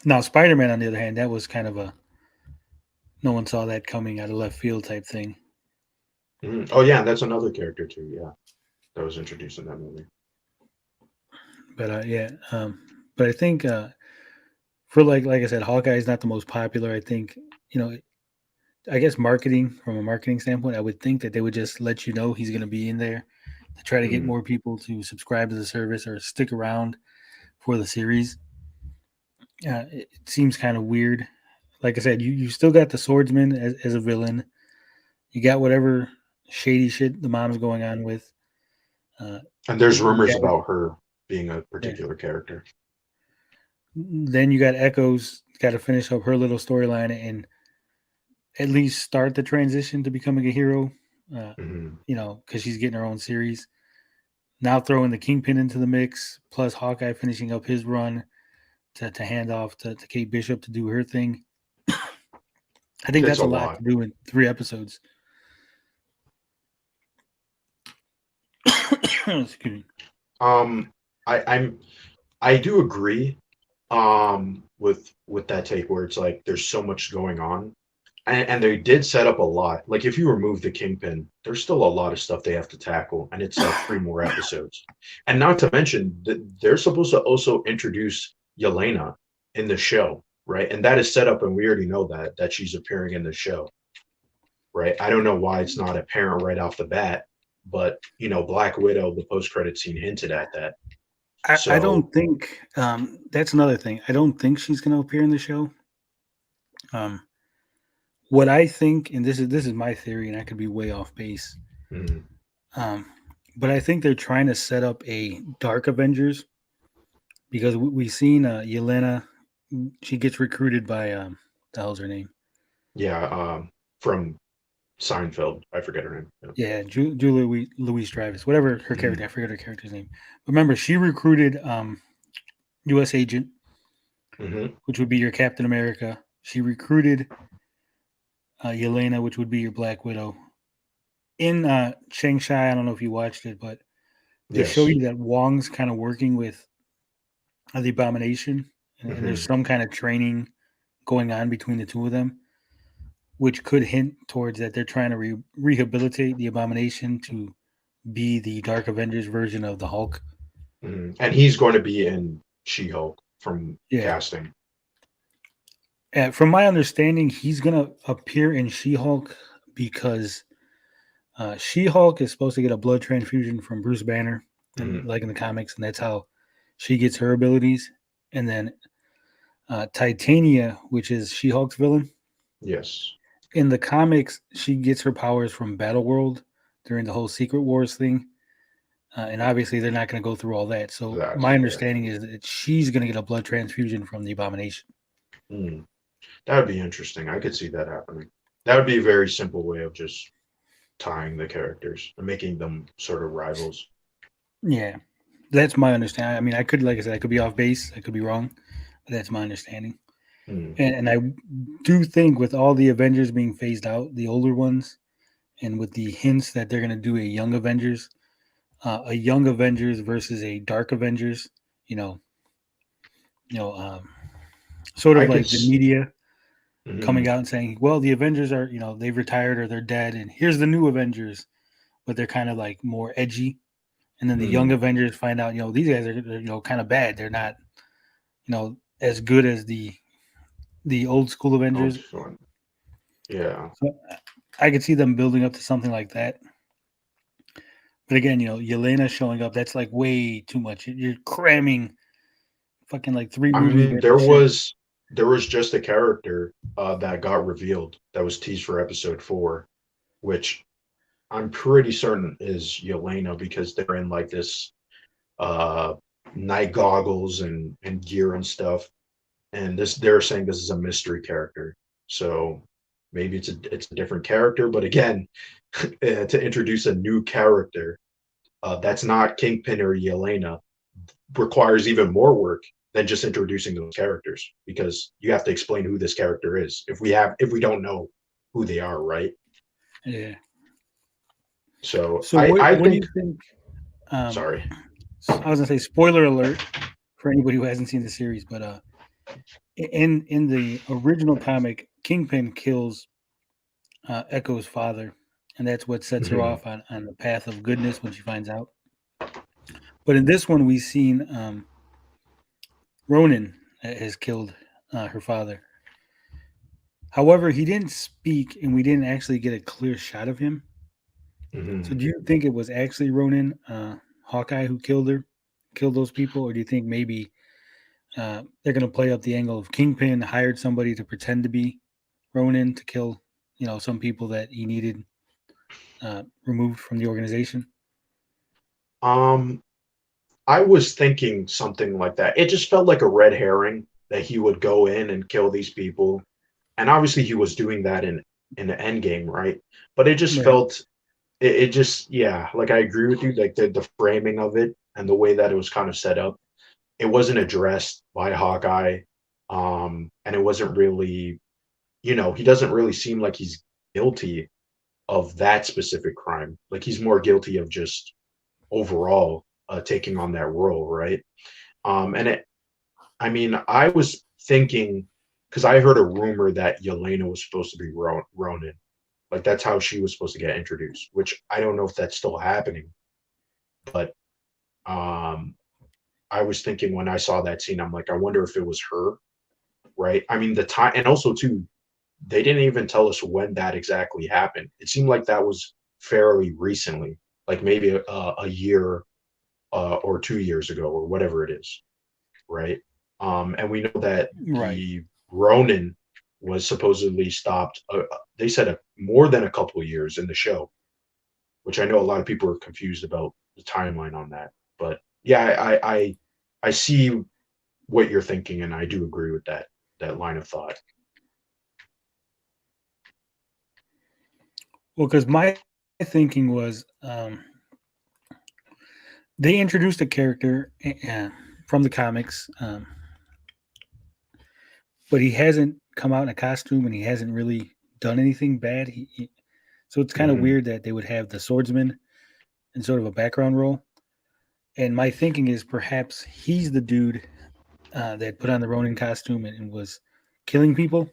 now Spider-Man on the other hand, that was kind of a no one saw that coming out of left field type thing. Mhm. Oh yeah, and that's another character too. Yeah, that was introduced in that movie. But yeah, but I think for like I said, Hawkeye is not the most popular. I think I guess marketing from a marketing standpoint, I would think that they would just let you know he's going to be in there to try to get Mhm. more people to subscribe to the service or stick around for the series. It seems kind of weird. Like I said, you still got the swordsman as a villain. You got whatever shady shit the mom's going on with. And there's You rumors got, about her being a yeah. particular character. Then you got Echo's got to finish up her little storyline and at least start the transition to becoming a hero. Mhm. Because she's getting her own series. Now throwing the Kingpin into the mix, plus Hawkeye finishing up his run to hand off to Kate Bishop to do her thing. I think It's that's a a lot lot. to do in 3 episodes. Excuse me. I'm I do agree with that take where it's like there's so much going on. And they did set up a lot. Like if you remove the Kingpin, there's still a lot of stuff they have to tackle, and it's like 3 more episodes. And not to mention that they're supposed to also introduce Yelena in the show, right? And that is set up, and we already know that she's appearing in the show, right? I don't know why it's not apparent right off the bat, but Black Widow, the post-credit scene hinted at that. I So don't think that's another thing. I don't think she's going to appear in the show. What I think, and this is my theory, and I could be way off base. mm, Um, but I think they're trying to set up a Dark Avengers because we've seen Yelena. She gets recruited by the hell's her name? yeah, from Seinfeld, I forget her name. Yeah. Yeah, Julia Louise Dreyfus, whatever her character. Mhm. I forget her character's name. But remember, she recruited U.S. Agent, Mhm. which would be your Captain America. She recruited Yelena, which would be your Black Widow. In Shang-Chi, I don't know if you watched it, but they show Yes. you that Wong's kind of working with the Abomination, and there's Mhm. some kind of training going on between the two of them, which could hint towards that they're trying to rehabilitate the Abomination to be the Dark Avengers version of the Hulk. Mhm. And he's going to be in She-Hulk from Yeah. casting. From my understanding, he's going to appear in She-Hulk because She-Hulk is supposed to get a blood transfusion from Bruce Banner, and Mhm. like in the comics, and that's how she gets her abilities. And then Titania, which is She-Hulk's villain, Yes. in the comics, she gets her powers from Battleworld during the whole Secret Wars thing. And obviously, they're not going to go through all that. So, That's my fair. understanding is that she's going to get a blood transfusion from the Abomination. Mm. That would be interesting. I could see that happening. That would be a very simple way of just tying the characters and making them sort of rivals. Yeah, that's my understanding. I mean, I could, like I said, I could be off base. I could be wrong, but that's my understanding. Mm. And I do think with all the Avengers being phased out, the older ones, and with the hints that they're going to do a young Avengers versus a dark Avengers, you know, you know, um, sort I of could. like the media coming Mhm. out and saying, well, the Avengers are, they've retired or they're dead, and here's the new Avengers, but they're kind of like more edgy. And then the young Mm. Avengers find out, these guys are, kind of bad. They're not, as good as the old school Oh, Avengers. fun. Yeah. So I could see them building up to something like that. But again, Yelena showing up, that's like way too much. You're cramming fucking like 3 I movies mean, worth of shit. there was just a character that got revealed that was teased for episode 4, which I'm pretty certain is Yelena because they're in like this uh night goggles and gear and stuff. And they're saying this is a mystery character. So maybe it's a different character, but again, to introduce a new character that's not Kingpin or Yelena requires even more work than just introducing those characters because you have to explain who this character is if we don't know who they are, right? Yeah. So So what do think you think? sorry. I was gonna say spoiler alert for anybody who hasn't seen the series, but in the original comic, Kingpin kills Echo's father, and that's what sets her Mhm. off on the path of goodness when she finds out. But in this one, we've seen Ronan has killed her father. However, he didn't speak, and we didn't actually get a clear shot of him. So, Mhm. do you think it was actually Ronan, Hawkeye, who killed those people, or do you think maybe they're going to play up the angle of Kingpin hired somebody to pretend to be Ronan to kill, some people that he needed removed from the organization? Um, I was thinking something like that. It just felt like a red herring that he would go in and kill these people, and obviously he was doing that in the end game, right? But it just Right. felt it just yeah, like I agree with you, like the framing of it and the way that it was kind of set up, it wasn't addressed by Hawkeye, and it wasn't really, he doesn't really seem like he's guilty of that specific crime. Like he's more guilty of just overall taking on that role, right? And I mean, I was thinking because I heard a rumor that Yelena was supposed to be Ronin, like that's how she was supposed to get introduced, which I don't know if that's still happening, but um, I was thinking when I saw that scene, I'm like, I wonder if it was her, right? I mean, the time, and also too, they didn't even tell us when that exactly happened. It seemed like that was fairly recently, like maybe a year or 2 years ago or whatever it is, right? And we know that Right. the Ronin was supposedly stopped. They said more than a couple of years in the show, which I know a lot of people are confused about the timeline on that. But yeah, I see what you're thinking, and I do agree with that line of thought. Well, because my thinking was they introduced a character from the comics, but he hasn't come out in a costume and he hasn't really done anything bad. So it's kind of Mm-hmm. weird that they would have the swordsman in sort of a background role. And my thinking is perhaps he's the dude that put on the Ronin costume and was killing people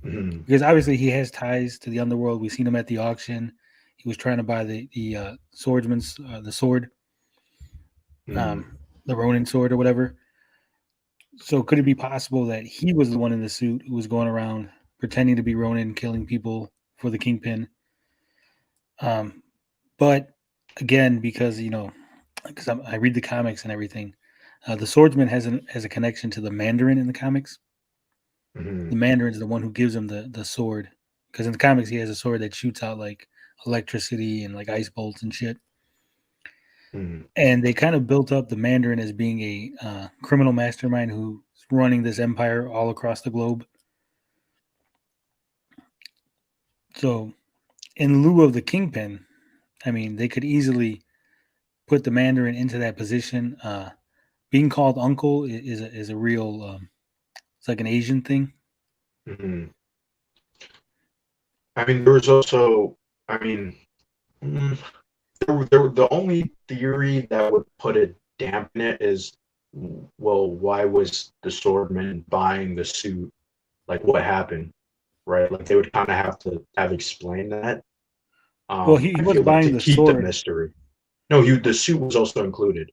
Mm-hmm. because obviously he has ties to the underworld. We've seen him at the auction. He was trying to buy the swordsman's the sword, Mm-hmm. um, the Ronin sword or whatever. So could it be possible that he was the one in the suit who was going around pretending to be Ronin, killing people for the Kingpin? But again, because because I read the comics and everything, the swordsman has a connection to the Mandarin in the comics. Mm-hmm. The Mandarin is the one who gives him the sword, because in the comics he has a sword that shoots out like electricity and like ice bolts and shit. Mm-hmm. And they kind of built up the Mandarin as being a criminal mastermind who's running this empire all across the globe. So, in lieu of the Kingpin, I mean, they could easily put the Mandarin into that position. Being called uncle is a real it's like an Asian thing. Mm-hmm. I mean, there was also, I mean, mm, the only theory that would put a dampen it is, well, why was the swordman buying the suit? Like, what happened, right? Like, they would kind of have to have explained that. Well, he I was feel like buying to the keep the sword. mystery. No, the suit was also included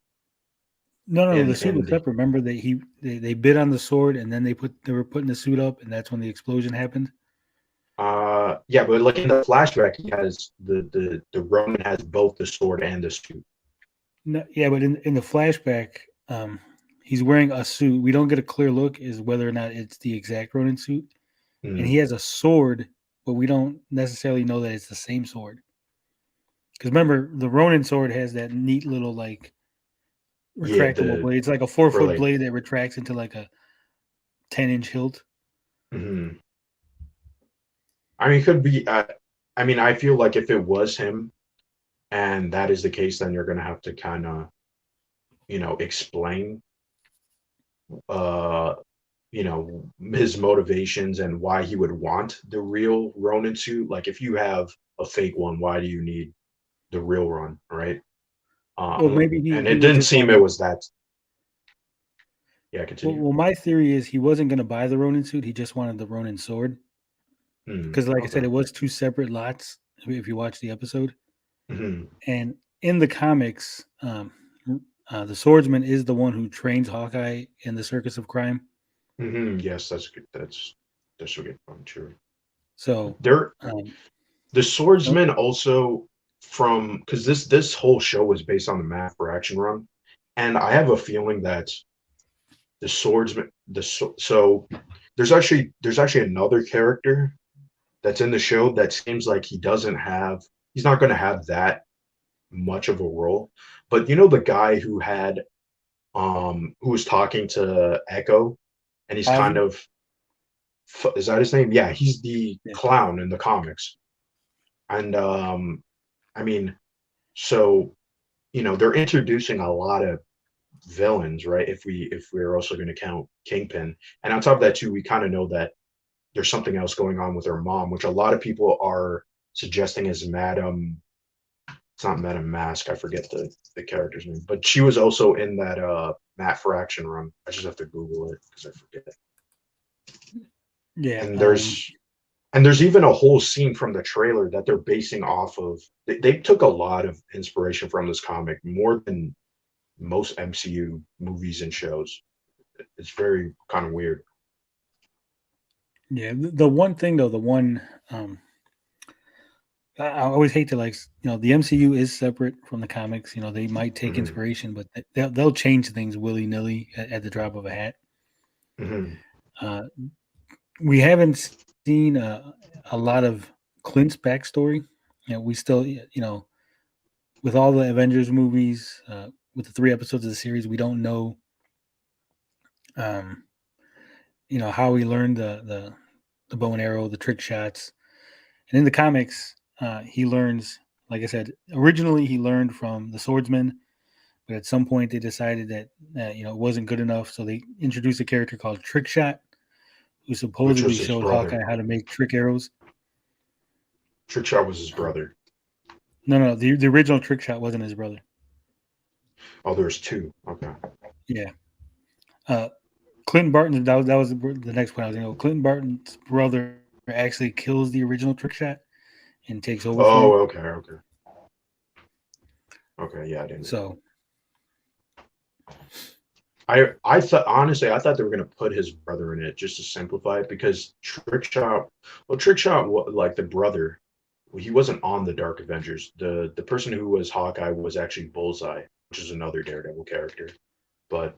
No, the suit in was the. separate. Remember that they bid on the sword and then they were putting the suit up, and that's when the explosion happened. Yeah, but like in the flashback, he has the Ronin has both the sword and the suit. No, yeah, but in the flashback, he's wearing a suit. We don't get a clear look as whether or not it's the exact Ronin suit, and he Mm. has a sword, but we don't necessarily know that it's the same sword. Because remember, the Ronin sword has that neat little like Yeah, retractable the blade. It's like a 4 foot like. blade that retracts into like a 10-inch hilt. Mhm. I mean, it could be. I mean, I feel like if it was him, and that is the case, then you're gonna have to kind of, explain, uh, his motivations and why he would want the real Ronin suit. Like, if you have a fake one, why do you need the real one, right? Well, maybe he And he it was didn't just seem on it the. was that. Yeah, continue. Well, my theory is he wasn't going to buy the Ronin suit. He just wanted the Ronin sword. Hmm. Because, like I said, Okay. it was two separate lots. If you watch the episode, Hmm. and in the comics, the swordsman is the one who trains Hawkeye in the Circus of Crime. Hmm. Yes, that's good. That's a good point. True. So, There, um, the oh, swordsman also from because this whole show was based on the Math for Action run, and I have a feeling that the swordsman so there's actually another character that's in the show that seems like he's not going to have that much of a role, but the guy who was talking to Echo, and he's kind Ozzy? of, is that his name? Yeah, he's the Yeah. clown in the comics, and I mean, so they're introducing a lot of villains, right? If we're also going to count Kingpin, and on top of that too, we kind of know that there's something else going on with her mom, which a lot of people are suggesting is Madam. It's not Madam Mask. I forget the character's name, but she was also in that Matt for Action run. I just have to Google it because I forget. Yeah. And there's even a whole scene from the trailer that they're basing off of. They took a lot of inspiration from this comic, more than most MCU movies and shows. It's very kind of weird. Yeah. The one thing though, I always hate to the MCU is separate from the comics. They might take Hmm. inspiration, but they'll change things willy nilly at the drop of a hat. Hmm. Uh, we haven't seen a lot of Clint's backstory. We still, with all the Avengers movies, with the 3 episodes of the series, we don't know, um, how he learned the bow and arrow, the trick shots. And in the comics, he learns, like I said, originally he learned from the swordsman, but at some point they decided that it wasn't good enough, so they introduced a character called Trick Shot, who Which supposedly was his showed Hawkeye brother. how to make trick arrows. Trickshot was his Um, brother. no, the original Trick Shot wasn't his brother. Oh, there's two. Okay. Yeah, uh, Clinton Barton. That was the next point I was going to go. Clinton Barton's brother actually kills the original Trick Shot and takes over for Oh, him. okay, okay, okay. Yeah, I didn't. So I thought honestly, I thought they were gonna put his brother in it just to simplify it because Trickshot, like the brother, he wasn't on the Dark Avengers. The person who was Hawkeye was actually Bullseye, which is another Daredevil character. But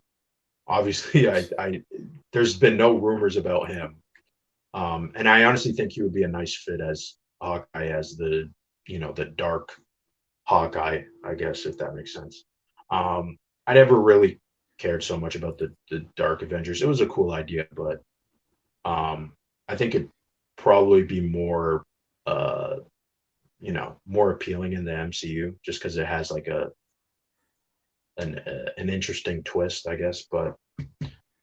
obviously, I there's been no rumors about him. And I honestly think he would be a nice fit as Hawkeye, as the dark Hawkeye, I guess, if that makes sense. I never really cared so much about the Dark Avengers. It was a cool idea, but I think it'd probably be more appealing in the MCU just because it has like an interesting twist, I guess.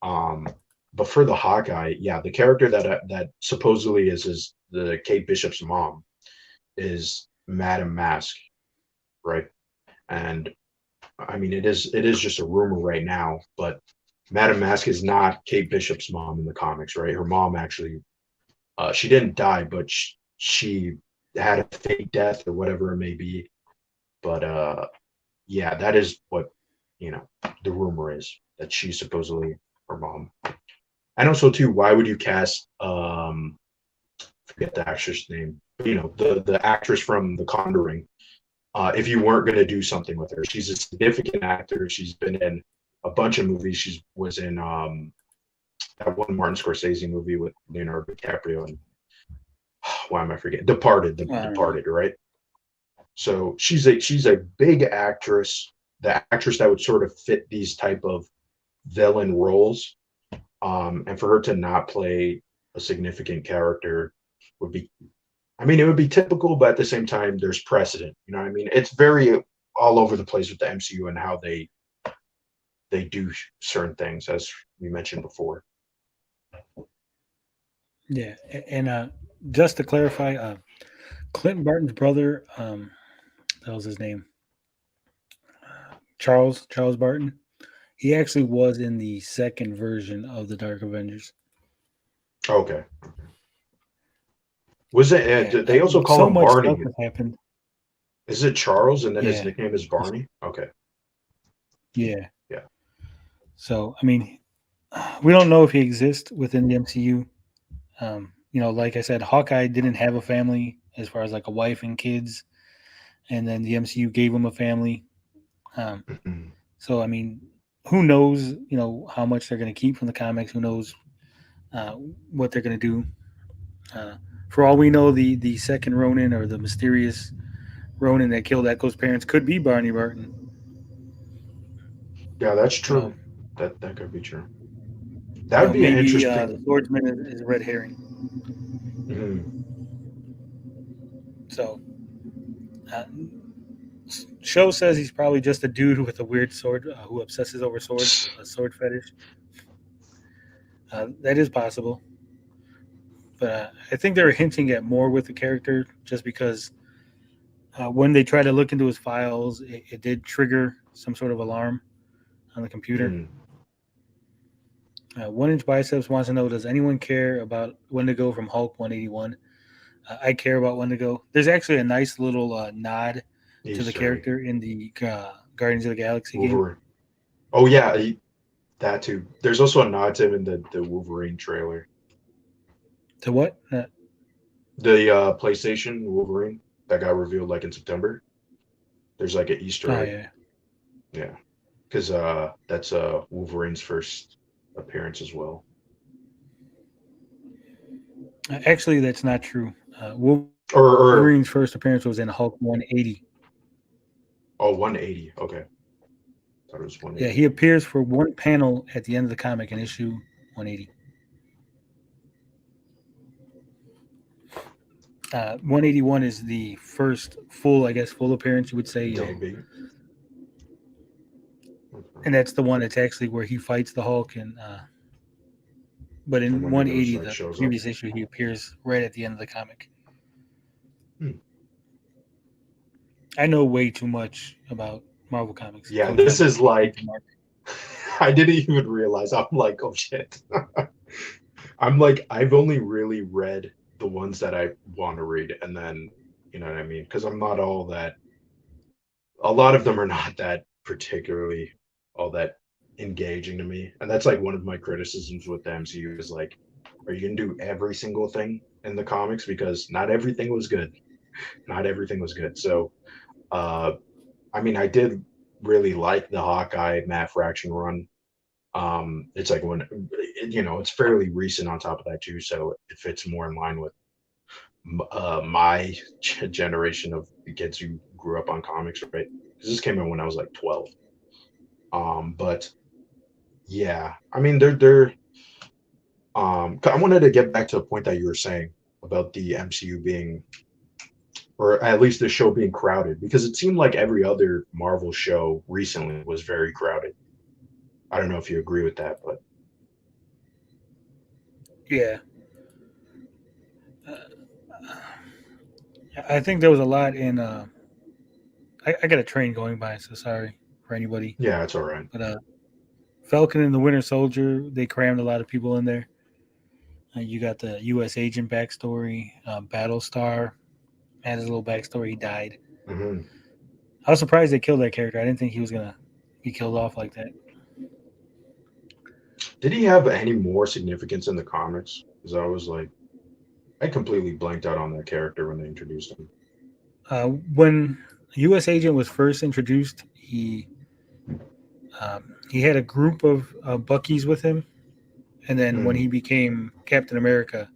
Um, but for the Hawkeye, yeah, the character that supposedly is the Kate Bishop's mom is Madame Mask, right? And I mean, it is just a rumor right now, but Madame Mask is not Kate Bishop's mom in the comics, right? Her mom actually, she didn't die, but she had a fake death or whatever it may be. But yeah, that is what the rumor is that she's supposedly her mom. And also too, why would you cast forget the actress name. You know, the actress from The Conjuring. If you weren't going to do something with her, she's a significant actor. She's been in a bunch of movies. She was in that one Martin Scorsese movie with Leonardo DiCaprio and why am I forgetting? Departed, right? So she's a big actress, the actress that would sort of fit these type of villain roles. And for her to not play a significant character would be, I mean, it would be typical, but at the same time, there's precedent. You know what I mean? It's very all over the place with the MCU and how they do certain things, as we mentioned before. Yeah, and just to clarify, Clinton Barton's brother, that was his name, Charles Barton. He actually was in the second version of the Dark Avengers. Okay. Was it? Yeah, they also call so him much Barney. stuff has happened. Is it Charles and then his Yeah. nickname is Barney? Okay. Yeah. Yeah. So I mean, we don't know if he exists within the MCU. You know, like I said, Hawkeye didn't have a family as far as like a wife and kids, and then the MCU gave him a family. Mhm. So I mean, who knows? You know how much they're going to keep from the comics. Who knows what they're going to do? For all we know, the second Ronin or the mysterious Ronin that killed Echo's parents could be Barney Barton. Yeah, that's true. That could be true. That would be an maybe interesting. the swordsman is a red herring. Mhm. So, show says he's probably just a dude with a weird sword who obsesses over swords, a sword fetish. That is possible, but I think they're hinting at more with the character, just because when they try to look into his files, it did trigger some sort of alarm on the computer. Mhm. 1 Inch Biceps wants to know: does anyone care about Wendigo from Hulk 181? I care about Wendigo. There's actually a nice little nod to the Easter egg. character in the Guardians of the Galaxy game. Wolverine. Oh yeah, that too. There's also a nod to him in the Wolverine trailer. To what? The PlayStation Wolverine that got revealed like in September. There's like an Easter egg. Yeah. Yeah, because that's Wolverine's first appearance as well. Actually, that's not true. Or Wolverine's first appearance was in Hulk 180. oh, 180. Okay, thought it was 180. Yeah, he appears for one panel at the end of the comic in issue 180. 181 is the first full appearance, you would say. Gabbing. And that's the one that's actually where he fights the Hulk. But in Wendigo 180, like the shows previous up. issue, he appears right at the end of the comic. I know way too much about Marvel Comics. Yeah, this is like I didn't even realize. I'm like, oh shit. I'm like, I've only really read the ones that I want to read, and then you know what I mean? Because I'm not all that. A lot of them are not that particularly all that engaging to me, and that's like one of my criticisms with the MCU is like, are you gonna do every single thing in the comics? Because not everything was good. Not everything was good. So, I mean, I did really like the Hawkeye Matt Fraction run. It's like when it's fairly recent on top of that too, so it fits more in line with my generation of kids who grew up on comics, right? Because this came out when I was like 12. But yeah, I mean, they're I wanted to get back to a point that you were saying about the MCU being, or at least the show being crowded, because it seemed like every other Marvel show recently was very crowded. I don't know if you agree with that, but yeah. I think there was a lot in. I got a train going by, so sorry for anybody. yeah, it's all right. But Falcon and the Winter Soldier, they crammed a lot of people in there. You got the U.S. agent backstory. Battlestar had his little backstory. He died. Mm-hmm. I was surprised they killed that character. I didn't think he was gonna be killed off like that. Did he have any more significance in the comics? Because I was like, I completely blanked out on that character when they introduced him. When U.S. Agent was first introduced, he had a group of Buckies with him, and then when he became Captain America,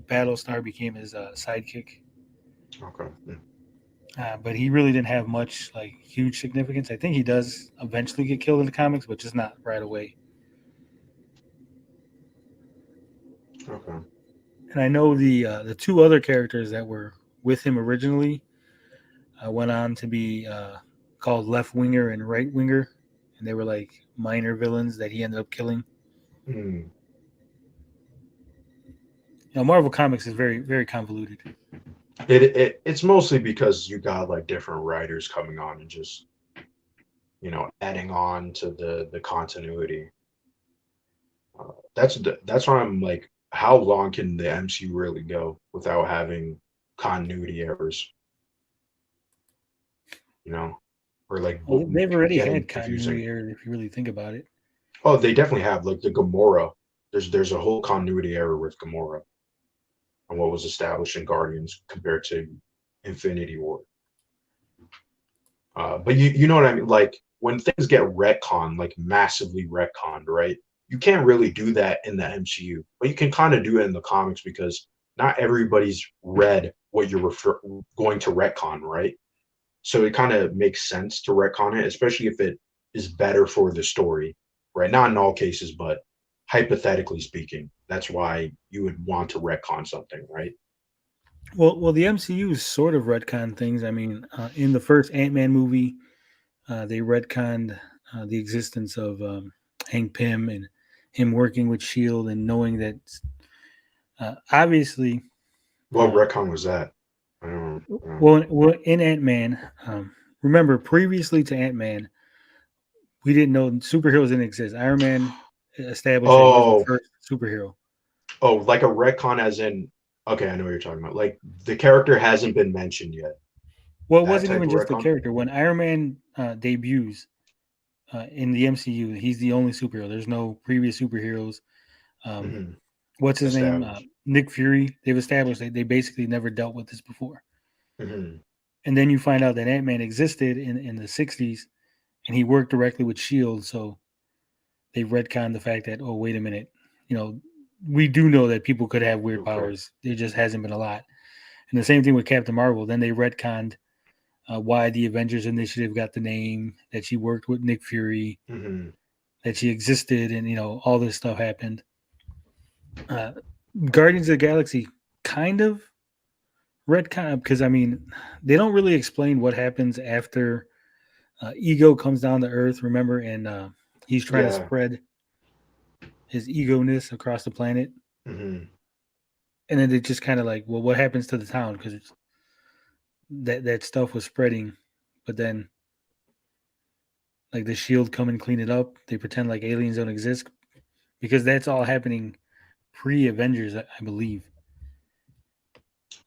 Battlestar became his sidekick. Okay. But he really didn't have much like huge significance. I think he does eventually get killed in the comics, but just not right away. Okay. And I know the two other characters that were with him originally went on to be called Left Winger and Right Winger, and they were like minor villains that he ended up killing. Hmm. Marvel Comics is very, very convoluted. It's mostly because you got like different writers coming on and just adding on to the continuity. That's why I'm like, how long can the MCU really go without having continuity errors? Or like Well, they've already getting had confusing. continuity errors if you really think about it. Oh, they definitely have like the Gamora. There's a whole continuity error with Gamora and what was established in Guardians compared to Infinity War. But you know what I mean? Like when things get retconned, like massively retconned, right? You can't really do that in the MCU, but you can kind of do it in the comics because not everybody's read what you're going to retcon, right? So it kind of makes sense to retcon it, especially if it is better for the story, right? Not in all cases, but hypothetically speaking, that's why you would want to retcon something, right? Well, the MCU is sort of retcon things. I mean, in the first Ant-Man movie, they retconned the existence of Hank Pym and him working with Shield and knowing that obviously, What retcon was that? I don't know. well, in Ant-Man, remember previously to Ant-Man, we didn't know superheroes didn't exist. Iron Man established that he was the Oh, first superhero. oh, like a retcon as in, okay, I know what you're talking about. Like the character hasn't been mentioned yet. Well, it That wasn't type even of just the retcon? character. When Iron Man debuts in the MCU, he's the only superhero. There's no previous superheroes. Um, Hmm. what's his name? Established. Nick Fury. They've established that they basically never dealt with this before. Hmm. And then you find out that Ant-Man existed in the 60s and he worked directly with Shield. So they retconned the fact that, oh, wait a minute, we do know that people could have weird Okay. powers. There just hasn't been a lot. And the same thing with Captain Marvel. Then they retconned why the Avengers Initiative got the name, that she worked with Nick Fury, Hmm. that she existed, and all this stuff happened. Uh, Guardians of the Galaxy kind of retcon because I mean they don't really explain what happens after Ego comes down to Earth. Remember, and he's trying to Yeah. spread his ego-ness across the planet, Hmm. and then they just kind of like, well, what happens to the town because that stuff was spreading, but then like the Shield come and clean it up. They pretend like aliens don't exist because that's all happening pre-Avengers, I believe.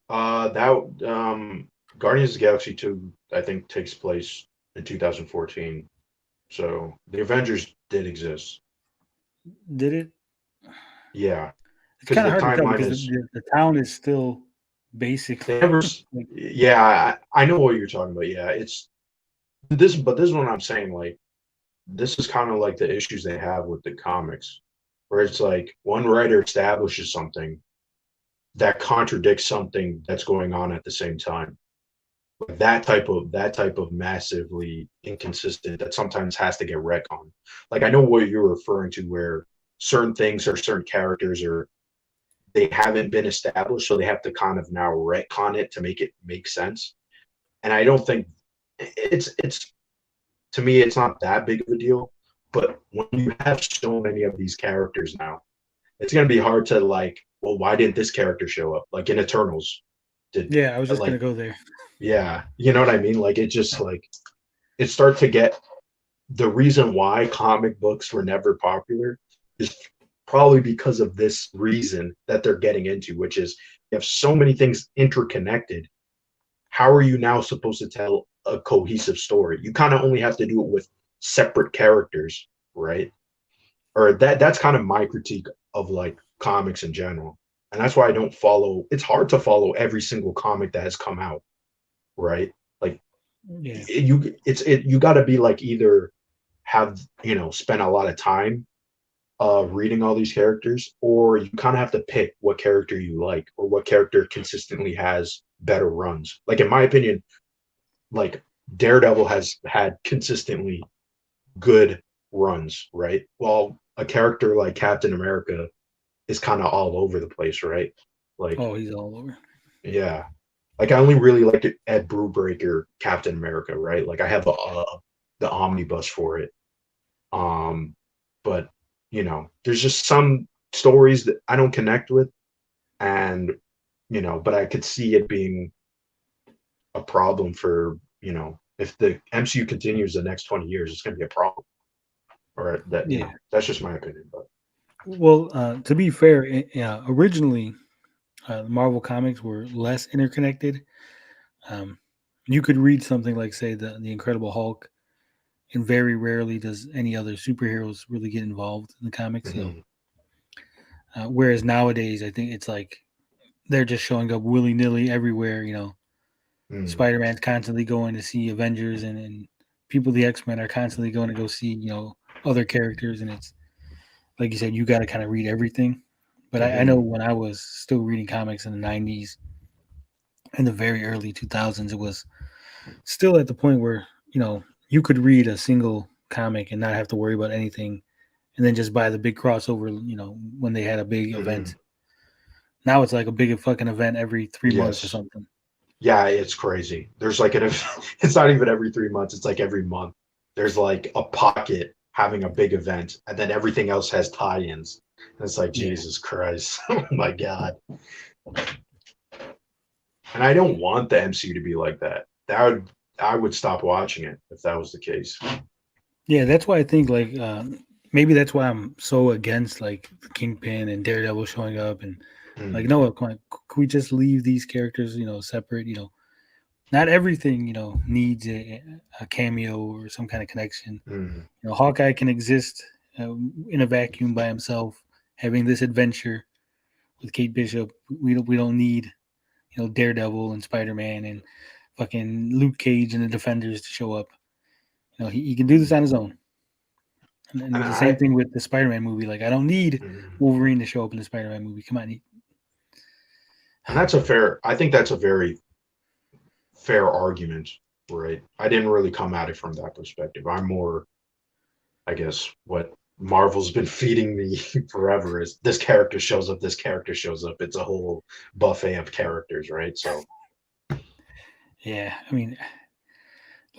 That Guardians of the Galaxy 2, I think, takes place in 2014. So the Avengers did exist. Did it? Yeah, It's because kind of the hard to tell timeline because is the town is still basically they never. like, Yeah, I know what you're talking about. Yeah, it's this, but this is what I'm saying. Like, this is kind of like the issues they have with the comics, where it's like one writer establishes something that contradicts something that's going on at the same time. Like that type of massively inconsistent that sometimes has to get retconned. Like I know what you're referring to, where certain things or certain characters are they haven't been established, so they have to kind of now retcon it to make it make sense. And I don't think it's to me it's not that big of a deal. But when you have so many of these characters now, it's gonna be hard to like, well, why didn't this character show up? Like in Eternals, did yeah, I was just gonna like go there. yeah, you know what I mean? Like it just like it start to get the reason why comic books were never popular is probably because of this reason that they're getting into, which is you have so many things interconnected. How are you now supposed to tell a cohesive story? You kind of only have to do it with separate characters, right? Or that's kind of my critique of like comics in general. and that's why I don't follow. It's hard to follow every single comic that has come out, right? Like Yeah. you got to be like either have spent a lot of time reading all these characters, or you kind of have to pick what character you like or what character consistently has better runs. Like in my opinion, like Daredevil has had consistently good runs, right? While a character like Captain America is kind of all over the place, right? Like, Oh, he's all over. yeah. Like I only really like Ed Brubaker Captain America, right? Like I have the omnibus for it. But there's just some stories that I don't connect with, and but I could see it being a problem for if the MCU continues the next 20 years, it's going to be a problem. Or that Yeah. that's just my opinion. But Well, to be fair, originally Marvel comics were less interconnected. You could read something like, say, the Incredible Hulk, and very rarely does any other superheroes really get involved in the comics. Mhm. Whereas nowadays, I think it's like they're just showing up willy nilly everywhere. Mm. Spider-Man's constantly going to see Avengers, and people, the X-Men, are constantly going to go see other characters, and it's like you said, you got to kind of read everything. But I know when I was still reading comics in the 90s and the very early 2000s, it was still at the point where you could read a single comic and not have to worry about anything, and then just buy the big crossover when they had a big event. Now it's like a big fucking event every 3 months or Yes. something. Yeah, it's crazy. There's like it's not even every 3 months, it's like every month. There's like a pocket having a big event, and then everything else has tie-ins. And it's like, Yeah. Jesus Christ. Oh my God. And I don't want the MCU to be like that. I would stop watching it if that was the case. Yeah, that's why I think like maybe that's why I'm so against like Kingpin and Daredevil showing up, and like, no, come on, can we just leave these characters separate? Not everything needs a cameo or some kind of connection. Hawkeye can exist in a vacuum by himself, having this adventure with Kate Bishop. We don't need Daredevil and Spider-Man and fucking Luke Cage and the Defenders to show up. He can do this on his own. And And the same thing with the Spider-Man movie. Like, I don't need mm. Wolverine to show up in the Spider-Man movie. Come on. And I think that's a very fair argument, right? I didn't really come at it from that perspective. I'm more, I guess, what Marvel's been feeding me forever is this character shows up, this character shows up. It's a whole buffet of characters, right? So, Yeah, I mean,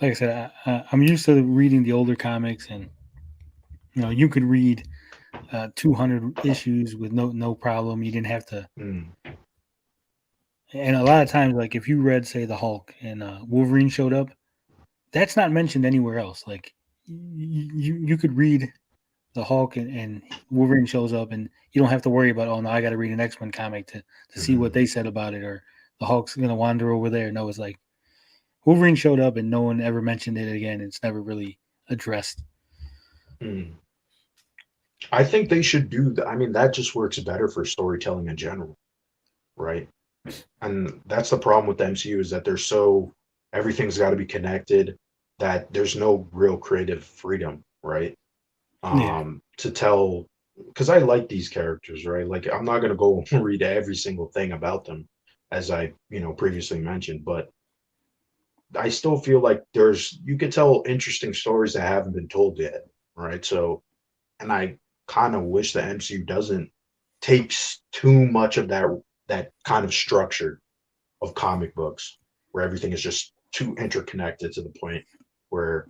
like I said, I'm used to reading the older comics, and you could read 200 issues with no problem. You didn't have to. And a lot of times, like if you read, say, the Hulk and Wolverine showed up, that's not mentioned anywhere else. Like you could read the Hulk and Wolverine shows up, and you don't have to worry about, oh no, I got to read an X-Men comic to see what they said about it, or the Hulk's gonna wander over there. No, it's like Wolverine showed up and no one ever mentioned it again. It's never really addressed. I think they should do that. I mean, that just works better for storytelling in general, right? And that's the problem with the MCU is that everything's got to be connected, that there's no real creative freedom, right? To tell, because I like these characters, right? Like I'm not gonna go read every single thing about them, as I previously mentioned, but I still feel like you could tell interesting stories that haven't been told yet, right? So, and I kind of wish the MCU doesn't take too much of that kind of structure of comic books where everything is just too interconnected to the point where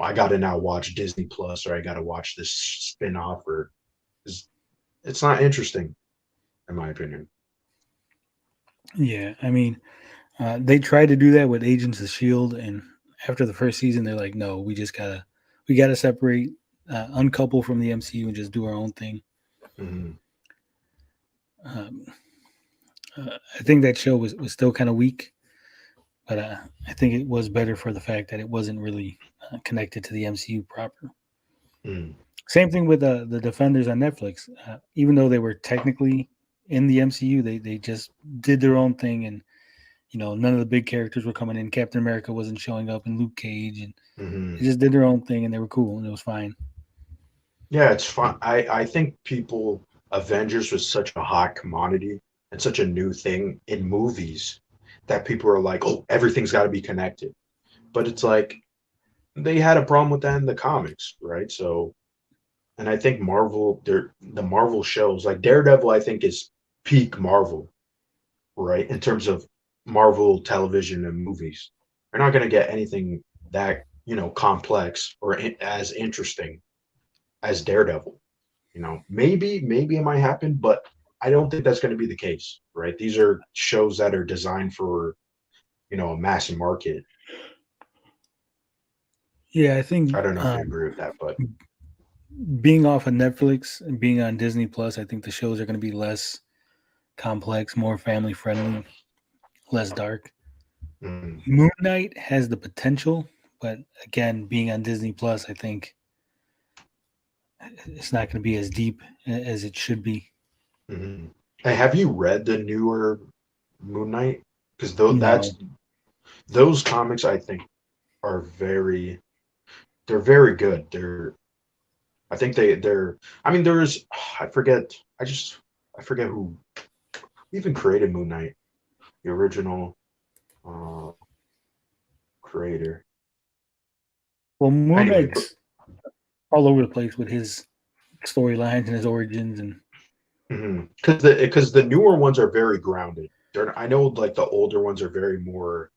I got to now watch Disney Plus, or I got to watch this spin-off, or it's not interesting in my opinion. Yeah, I mean, they tried to do that with Agents of Shield, and after the first season, they're like, no, we gotta separate, uncouple from the MCU and just do our own thing. I think that show was still kind of weak, but I think it was better for the fact that it wasn't really connected to the MCU proper. Same thing with the Defenders on Netflix. Even though they were technically in the MCU. They just did their own thing, and none of the big characters were coming in. Captain America wasn't showing up, and Luke Cage, and they just did their own thing, and they were cool, and it was fine. Yeah, it's fun. I think Avengers was such a hot commodity and such a new thing in movies that people are like, oh, everything's got to be connected. But it's like they had a problem with that in the comics, right? So, and I think the Marvel shows, like Daredevil, I think is peak Marvel, right? In terms of Marvel television and movies. You're not going to get anything that, complex or as interesting as Daredevil. Maybe it might happen, but I don't think that's going to be the case, right? These are shows that are designed for, a mass market. Yeah, I think I don't know if you agree with that, but being off of Netflix and being on Disney Plus, I think the shows are going to be less complex, more family friendly, less dark. Moon Knight has the potential, but again, being on Disney Plus, I think it's not going to be as deep as it should be. Hey, have you read the newer Moon Knight? Because No. those comics, I think, are they're very good. I think they're. I mean, I forget who even created Moon Knight, the original creator. Well, Moon Anyway, Knight's all over the place with his storylines and his origins, and because the newer ones are very grounded. I know like the older ones are very more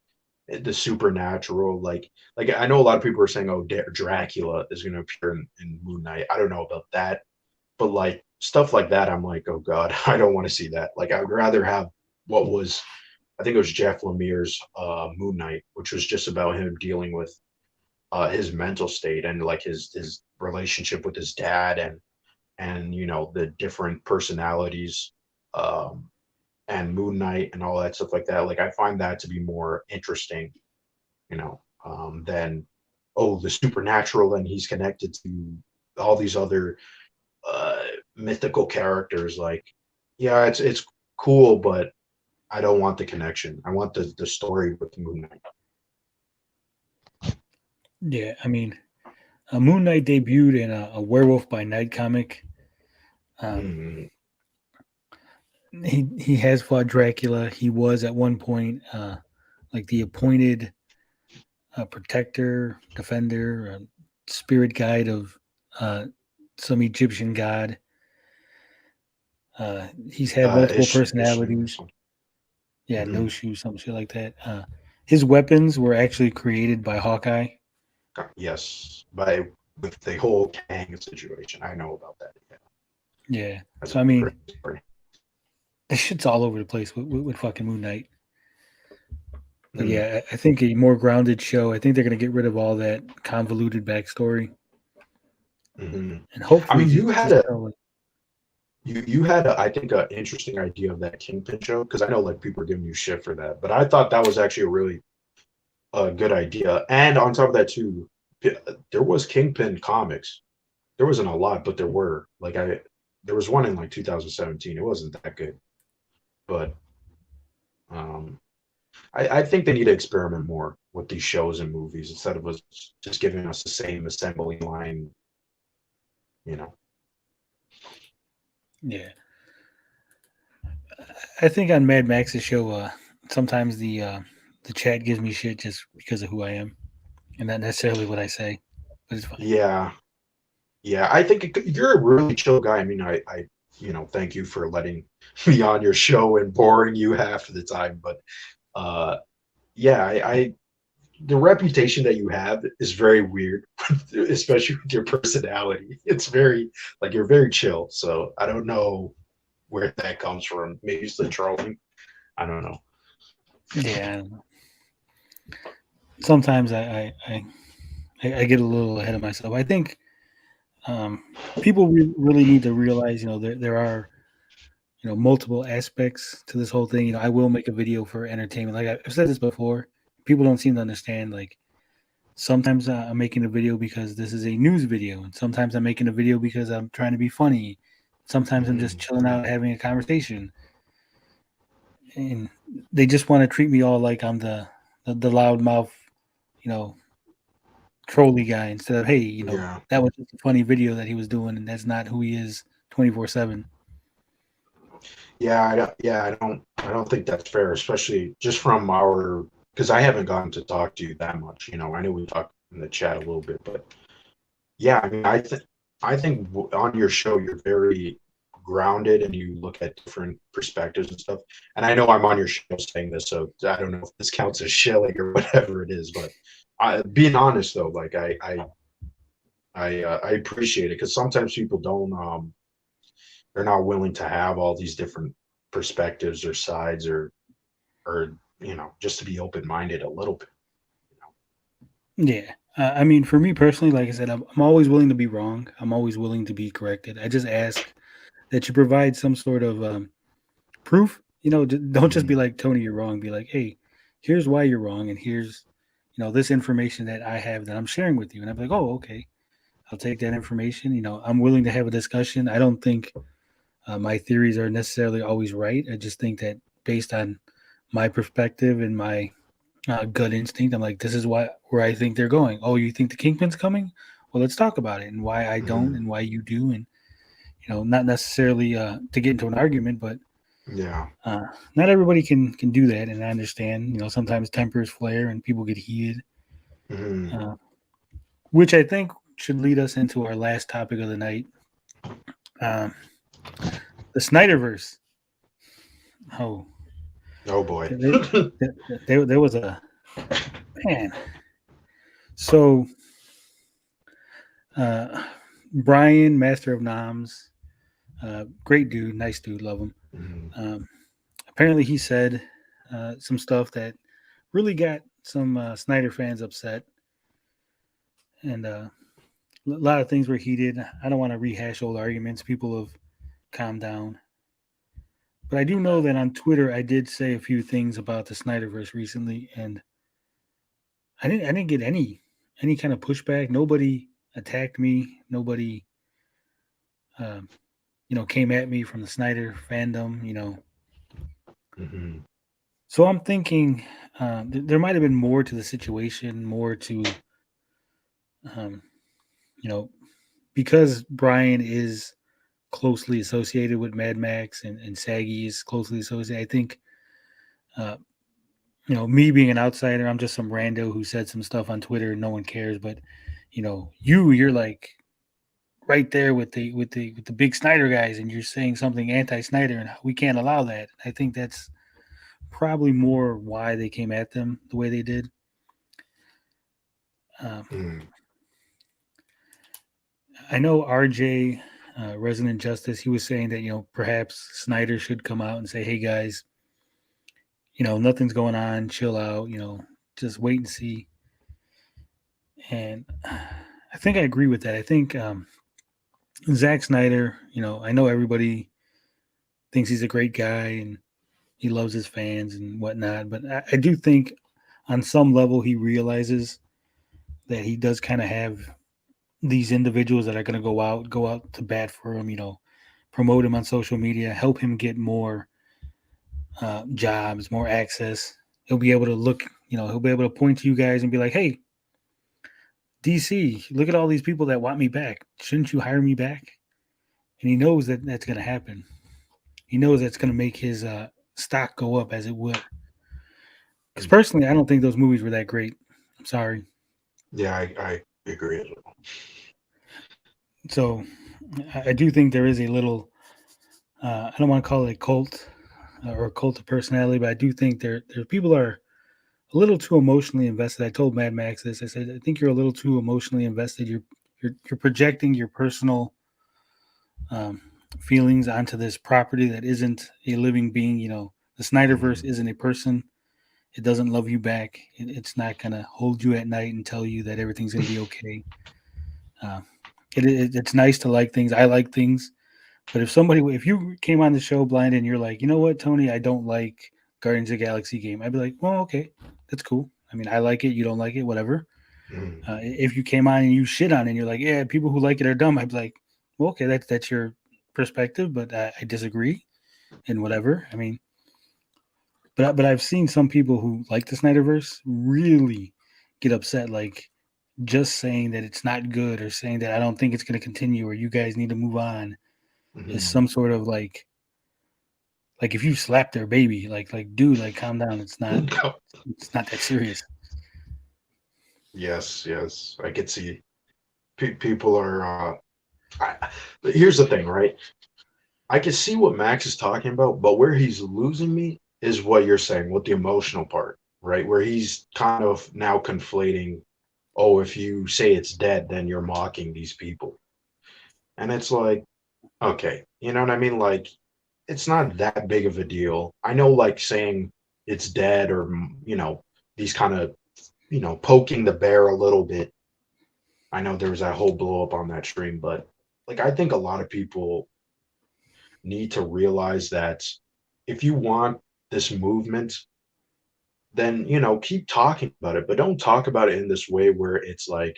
the supernatural. Like I know a lot of people are saying, "Oh, Dracula is going to appear in Moon Knight." I don't know about that, but like stuff like that, I'm like, "Oh God, I don't want to see that." Like I would rather have what was, I think it was Jeff Lemire's Moon Knight, which was just about him dealing with his mental state and like his relationship with his dad and the different personalities and Moon Knight and all that stuff like that. Like I find that to be more interesting, than the supernatural and he's connected to all these other mythical characters. Like, yeah, it's cool, but I don't want the connection. I want the story with Moon Knight. yeah, I mean, Moon Knight debuted in a Werewolf by Night comic. He has fought Dracula. He was at one point like the appointed protector, defender, spirit guide of some Egyptian god. He's had multiple personalities. Yeah, no shoes, some shit like that. His weapons were actually created by Hawkeye. Yes, with the whole Kang situation. I know about that. Yeah. So I mean, this shit's all over the place with fucking Moon Knight. But yeah, I think a more grounded show. I think they're gonna get rid of all that convoluted backstory. And hopefully, I mean, you had I think an interesting idea of that Kingpin show, because I know like people are giving you shit for that, but I thought that was actually a really good idea. And on top of that too, there was Kingpin comics. There wasn't a lot, but there were. Like there was one in like 2017. It wasn't that good, but I think they need to experiment more with these shows and movies instead of us just giving us the same assembly line. Yeah. I think on Mad Max's show, sometimes the chat gives me shit just because of who I am, and not necessarily what I say, but it's fine. Yeah, I think you're a really chill guy. I mean, I thank you for letting me on your show and boring you half of the time. But yeah, the reputation that you have is very weird, especially with your personality. It's very like you're very chill. So I don't know where that comes from. Maybe it's the trolling. I don't know. Yeah, I don't know. Sometimes I get a little ahead of myself. I think people really need to realize, there are, multiple aspects to this whole thing. I will make a video for entertainment. Like I've said this before, people don't seem to understand. Like sometimes I'm making a video because this is a news video, and sometimes I'm making a video because I'm trying to be funny. Sometimes I'm just chilling out, having a conversation. and they just want to treat me all like I'm the loudmouth, trolley guy instead of, hey, Yeah. that was just a funny video that he was doing, and that's not who he is 24/7. Yeah, I don't think that's fair, especially just from our, because I haven't gotten to talk to you that much. I know we talked in the chat a little bit, but yeah, I mean, I think on your show you're very grounded and you look at different perspectives and stuff. And I know I'm on your show saying this, so I don't know if this counts as shilling or whatever it is, but being honest though, like I appreciate it because sometimes people don't they're not willing to have all these different perspectives or sides or just to be open minded a little bit. Yeah. I mean, for me personally, like I said, I'm always willing to be wrong. I'm always willing to be corrected. I just ask that you provide some sort of proof. Don't just be like, Tony, you're wrong. Be like, hey, here's why you're wrong, and here's this information that I have that I'm sharing with you. And I'm like, oh, okay, I'll take that information. I'm willing to have a discussion. I don't think my theories are necessarily always right. I just think that based on my perspective and my gut instinct, I'm like, this is where I think they're going. Oh, you think the Kingpin's coming? Well, let's talk about it and why I don't and why you do. And, not necessarily to get into an argument, but Yeah. not everybody can do that. And I understand, sometimes tempers flare and people get heated, which I think should lead us into our last topic of the night. The Snyderverse. Oh Boy. there was a man. So Brian, Master of Noms, great dude, nice dude, love him. Apparently he said some stuff that really got some Snyder fans upset, and a lot of things were heated. I don't want to rehash old arguments. People have calmed down. But I do know that on Twitter I did say a few things about the Snyderverse recently, and I didn't get any kind of pushback. Nobody attacked me. Nobody came at me from the Snyder fandom, So I'm thinking there might have been more to the situation, more to, because Brian is closely associated with Mad Max and Saggy is closely associated. I think, me being an outsider, I'm just some rando who said some stuff on Twitter and no one cares. But, you're like right there with the big Snyder guys, and you're saying something anti-Snyder, and we can't allow that. I think that's probably more why they came at them the way they did. I know RJ, Resident Justice, he was saying that, perhaps Snyder should come out and say, hey guys, nothing's going on, chill out, just wait and see. And I think I agree with that. I think Zack Snyder, I know everybody thinks he's a great guy and he loves his fans and whatnot, but I do think on some level he realizes that he does kind of have these individuals that are going to go out to bat for him, promote him on social media, help him get more jobs, more access. He'll be able to look, he'll be able to point to you guys and be like, hey, DC, look at all these people that want me back. Shouldn't you hire me back? And he knows that that's going to happen. He knows that's going to make his stock go up as it would. Because personally, I don't think those movies were that great. I'm sorry. Yeah, I agree as well. So I do think there is a little, I don't want to call it a cult or a cult of personality, but I do think there people are a little too emotionally invested. I told Mad Max this. I said, I think you're a little too emotionally invested. You're projecting your personal feelings onto this property that isn't a living being. The Snyderverse isn't a person. It doesn't love you back. It's not going to hold you at night and tell you that everything's going to be okay. It's nice to like things. I like things. But if you came on the show blind and you're like, you know what, Tony, I don't like Guardians of the Galaxy game, I'd be like, well, okay, that's cool. I mean, I like it. You don't like it, whatever. If you came on and you shit on it and you're like, yeah, people who like it are dumb, I'd be like, well, okay, that's your perspective, but I disagree and whatever. I mean, But I've seen some people who like the Snyderverse really get upset, like just saying that it's not good or saying that I don't think it's going to continue or you guys need to move on is some sort of like if you slap their baby, like dude, like calm down. It's not that serious. Yes, I could see people are. Here's the thing, right? I can see what Max is talking about, but where he's losing me is what you're saying with the emotional part, right? Where he's kind of now conflating, oh, if you say it's dead, then you're mocking these people. And it's like, okay, you know what I mean? Like, it's not that big of a deal. I know, like, saying it's dead or, these kind of, poking the bear a little bit. I know there was that whole blow up on that stream, but like, I think a lot of people need to realize that if you want this movement, then keep talking about it, but don't talk about it in this way where it's like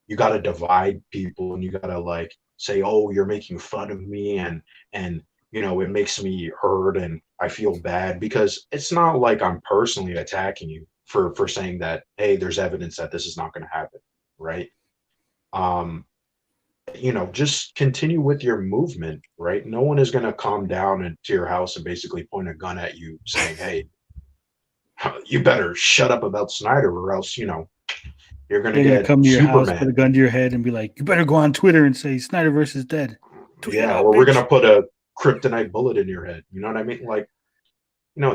you got to divide people and you got to like say, oh, you're making fun of me, and it makes me hurt and I feel bad, because it's not like I'm personally attacking you for saying that, hey, there's evidence that this is not going to happen, right? um just continue with your movement, right? No one is going to come down into your house and basically point a gun at you saying, hey, you better shut up about Snyder or else, you're going to They're gonna get come to your house, put a Superman. gun to your head, and be like, "You better go on Twitter and say Snyderverse is dead." Tweet it Yeah, out, or we're bitch. going to put a kryptonite bullet in your head. You know what I mean? Like,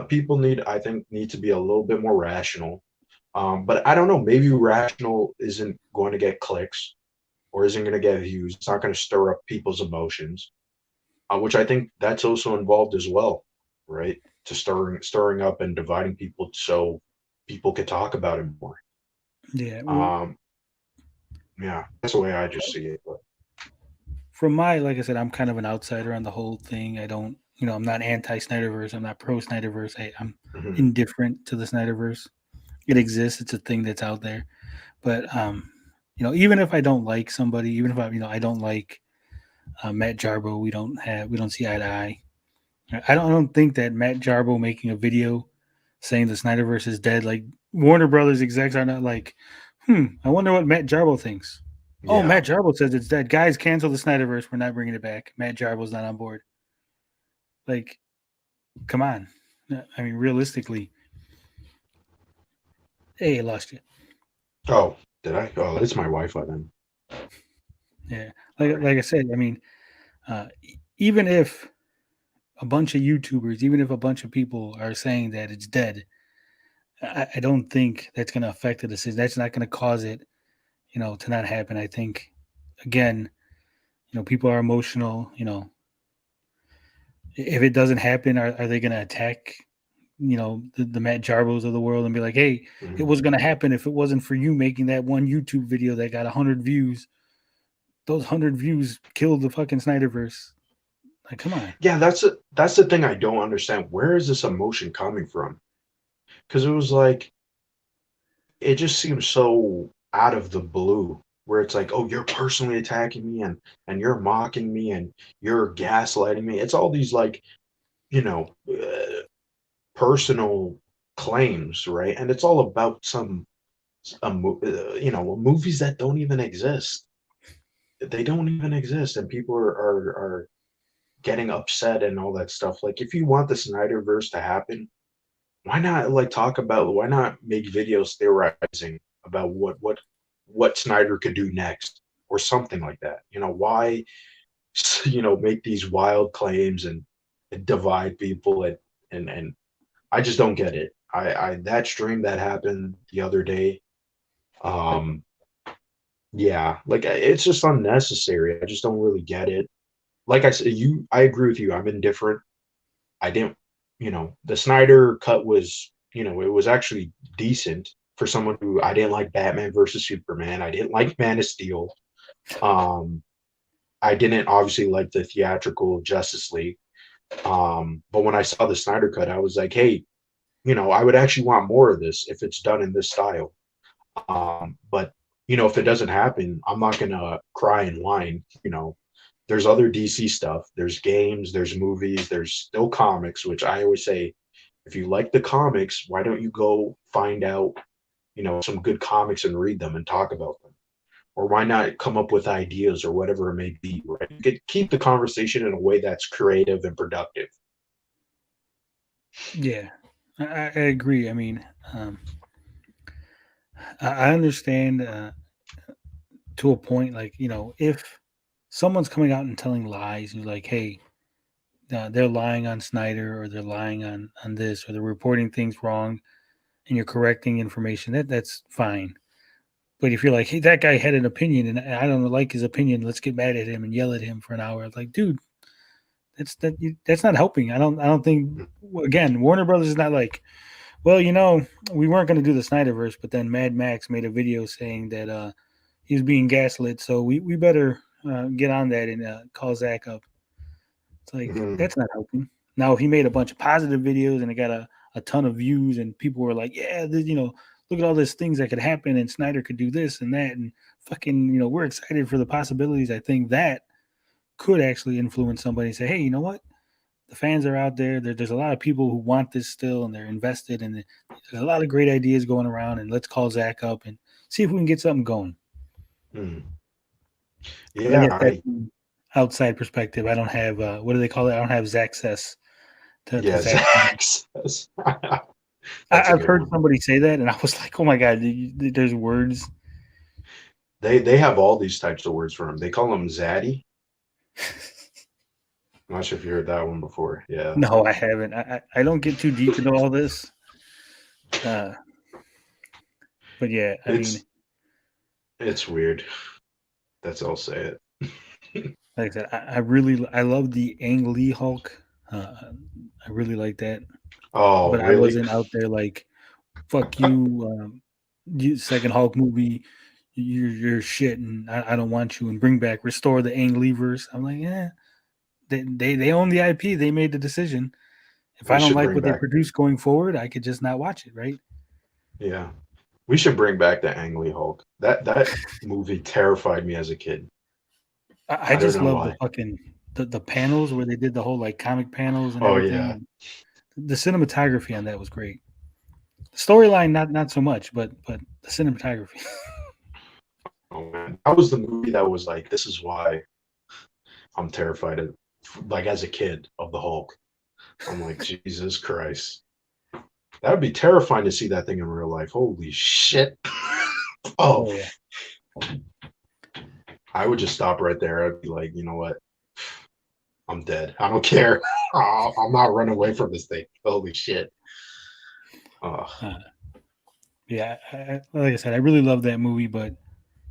people I think, need to be a little bit more rational. But I don't know, maybe rational isn't going to get clicks or isn't going to get views. It's not going to stir up people's emotions, which I think that's also involved as well, right? To stirring up and dividing people so people could talk about it more. Yeah. Um, yeah, that's the way I just see it. But From my, like I said, I'm kind of an outsider on the whole thing. I don't, I'm not anti Snyderverse. I'm not pro Snyderverse. I'm mhm. indifferent to the Snyderverse. It exists. It's a thing that's out there. But even if I don't like somebody, even if I don't like Matt Jarbo, we don't see eye to eye. I don't think that Matt Jarbo making a video saying the Snyderverse is dead, like Warner Brothers execs are not like, I wonder what Matt Jarbo thinks. Oh, Yeah, Matt Jarbo says it's dead. Guys, cancel the Snyderverse. We're not bringing it back. Matt Jarbo's not on board. Like, come on. I mean, realistically, hey, I lost you. oh, did I? Oh, it's my Wi-Fi then. Yeah, All right. like I said, I mean, even if a bunch of YouTubers, even if a bunch of people are saying that it's dead, I don't think that's going to affect the decision. That's not going to cause it, to not happen. I think, again, people are emotional. If it doesn't happen, are they going to attack, the Matt Jarbos of the world and be like, hey, it Mhm. was going to happen if it wasn't for you making that one YouTube video that got 100 views. Those 100 views killed the fucking Snyderverse. Like, come on. Yeah, that's the thing I don't understand. Where is this emotion coming from? Because it was like, it just seems so out of the blue, where it's like, oh, you're personally attacking me, and you're mocking me, and you're gaslighting me. It's all these like, you know personal claims, right? And it's all about movies that don't even exist. They don't even exist, and people are getting upset and all that stuff. Like, if you want the Snyderverse to happen, why not like talk about? Why not make videos theorizing about what Snyder could do next or something like that? Why make these wild claims and divide people, and I just don't get it. I that stream that happened the other day, um, yeah, like, it's just unnecessary. I just don't really get it. Like I said, I agree with you. I'm indifferent. I didn't, the Snyder cut was, it was actually decent for someone who, I didn't like Batman versus Superman. I didn't like Man of Steel. Um, I didn't obviously like the theatrical Justice League. But when I saw the Snyder cut, I was like, hey, I would actually want more of this if it's done in this style. But if it doesn't happen, I'm not gonna cry and whine. There's other DC stuff. There's games. There's movies. There's still comics, which I always say, If you like the comics, why don't you go find out, some good comics and read them and talk about them? Or why not come up with ideas or whatever it may be, right? Keep the conversation in a way that's creative and productive. Yeah, I agree. I mean, I understand to a point, like, if someone's coming out and telling lies, you're like, hey, they're lying on Snyder, or they're lying on this, or they're reporting things wrong, and you're correcting information. That's fine. But if you're like, hey, that guy had an opinion, and I don't like his opinion, let's get mad at him and yell at him for an hour. It's like, dude, that's not helping. I don't think. Again, Warner Brothers is not like, well, we weren't going to do the Snyderverse, but then Mad Max made a video saying that he was being gaslit, so we better get on that and call Zach up. It's like, Mhm. that's not helping. Now, if he made a bunch of positive videos and it got a ton of views, and people were like, yeah, look at all these things that could happen, and Snyder could do this and that, and fucking, we're excited for the possibilities. I think that could actually influence somebody and say, hey, you know what? The fans are out there. There's a lot of people who want this still, and they're invested, and there's a lot of great ideas going around, and let's call Zach up and see if we can get something going. Mm. But I Yeah, guess that's outside perspective. I don't have what do they call it? I don't have Zach's to yeah, Zach. Zach says. That's a I've good heard one. somebody say that, and I was like, oh my god, there's words. They have all these types of words for him. They call him Zaddy. I'm not sure if you heard that one before. Yeah. No, I haven't. I don't get too deep into all this. But yeah, I mean, It's weird. That's all I'll say it. like I said, I love the Ang Lee Hulk. I really like that, Oh, but I really? wasn't out there like, fuck you, you second Hulk movie, you're shit, and I don't want you, and restore the Ang Lee verse. I'm like, yeah, they own the IP. They made the decision. If We I don't should like bring what they back. produce going forward, I could just not watch it, right? Yeah. We should bring back the Ang Lee Hulk. That movie terrified me as a kid. I I don't just know love the why. fucking the panels where they did the whole like comic panels and Oh yeah. everything. The cinematography on that was great. The storyline, not so much, but the cinematography. Oh man. That was the movie that was like, this is why I'm terrified of, like, as a kid, of the Hulk. I'm like, Jesus Christ. That would be terrifying to see that thing in real life. Holy shit. Oh, Oh yeah. I would just stop right there. I'd be like, you know what? I'm dead. I don't care. I'm not running away from this thing. Holy shit. Oh, Uh, yeah, like I said, I really love that movie, but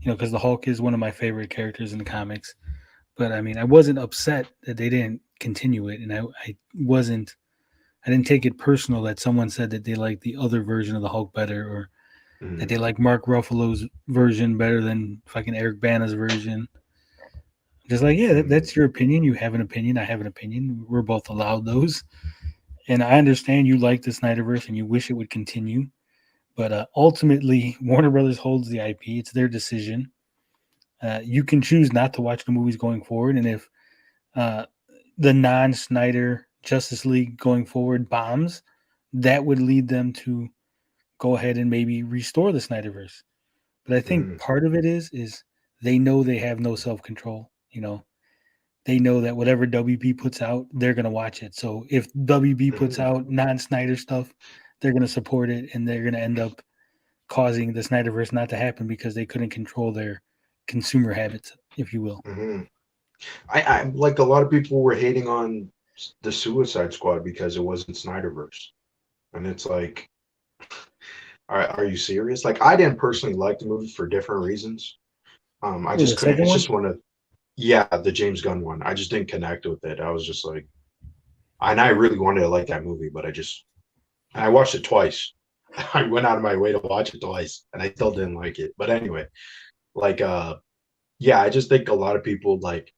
because the Hulk is one of my favorite characters in the comics. But I mean, I wasn't upset that they didn't continue it, and I didn't take it personal that someone said that they liked the other version of the Hulk better, or that mm, they like Mark Ruffalo's version better than fucking Eric Bana's version. Just like, yeah, mm, that's your opinion. You have an opinion. I have an opinion. We're both allowed those. And I understand you like the Snyderverse and you wish it would continue. But ultimately, Warner Brothers holds the IP. It's their decision. You can choose not to watch the movies going forward. And if uh, the non Snyder Justice League going forward bombs, that would lead them to go ahead and maybe restore the Snyderverse. But I think mm, part of it is they know they have no self control. They know that whatever WB puts out, they're gonna watch it. So if WB puts mm, out non-Snyder stuff, they're gonna support it, and they're gonna end up causing the Snyderverse not to happen because they couldn't control their consumer habits, if you will. mm. I like, a lot of people were hating on the Suicide Squad because it wasn't Snyderverse. And it's like, are you serious? Like, I didn't personally like the movie for different reasons. I Oh, just the couldn't. second It's one? just one of, yeah, the James Gunn one. I just didn't connect with it. I was just like, and I really wanted to like that movie, but I watched it twice. I went out of my way to watch it twice, and I still didn't like it. But anyway, like, yeah, I just think a lot of people, like,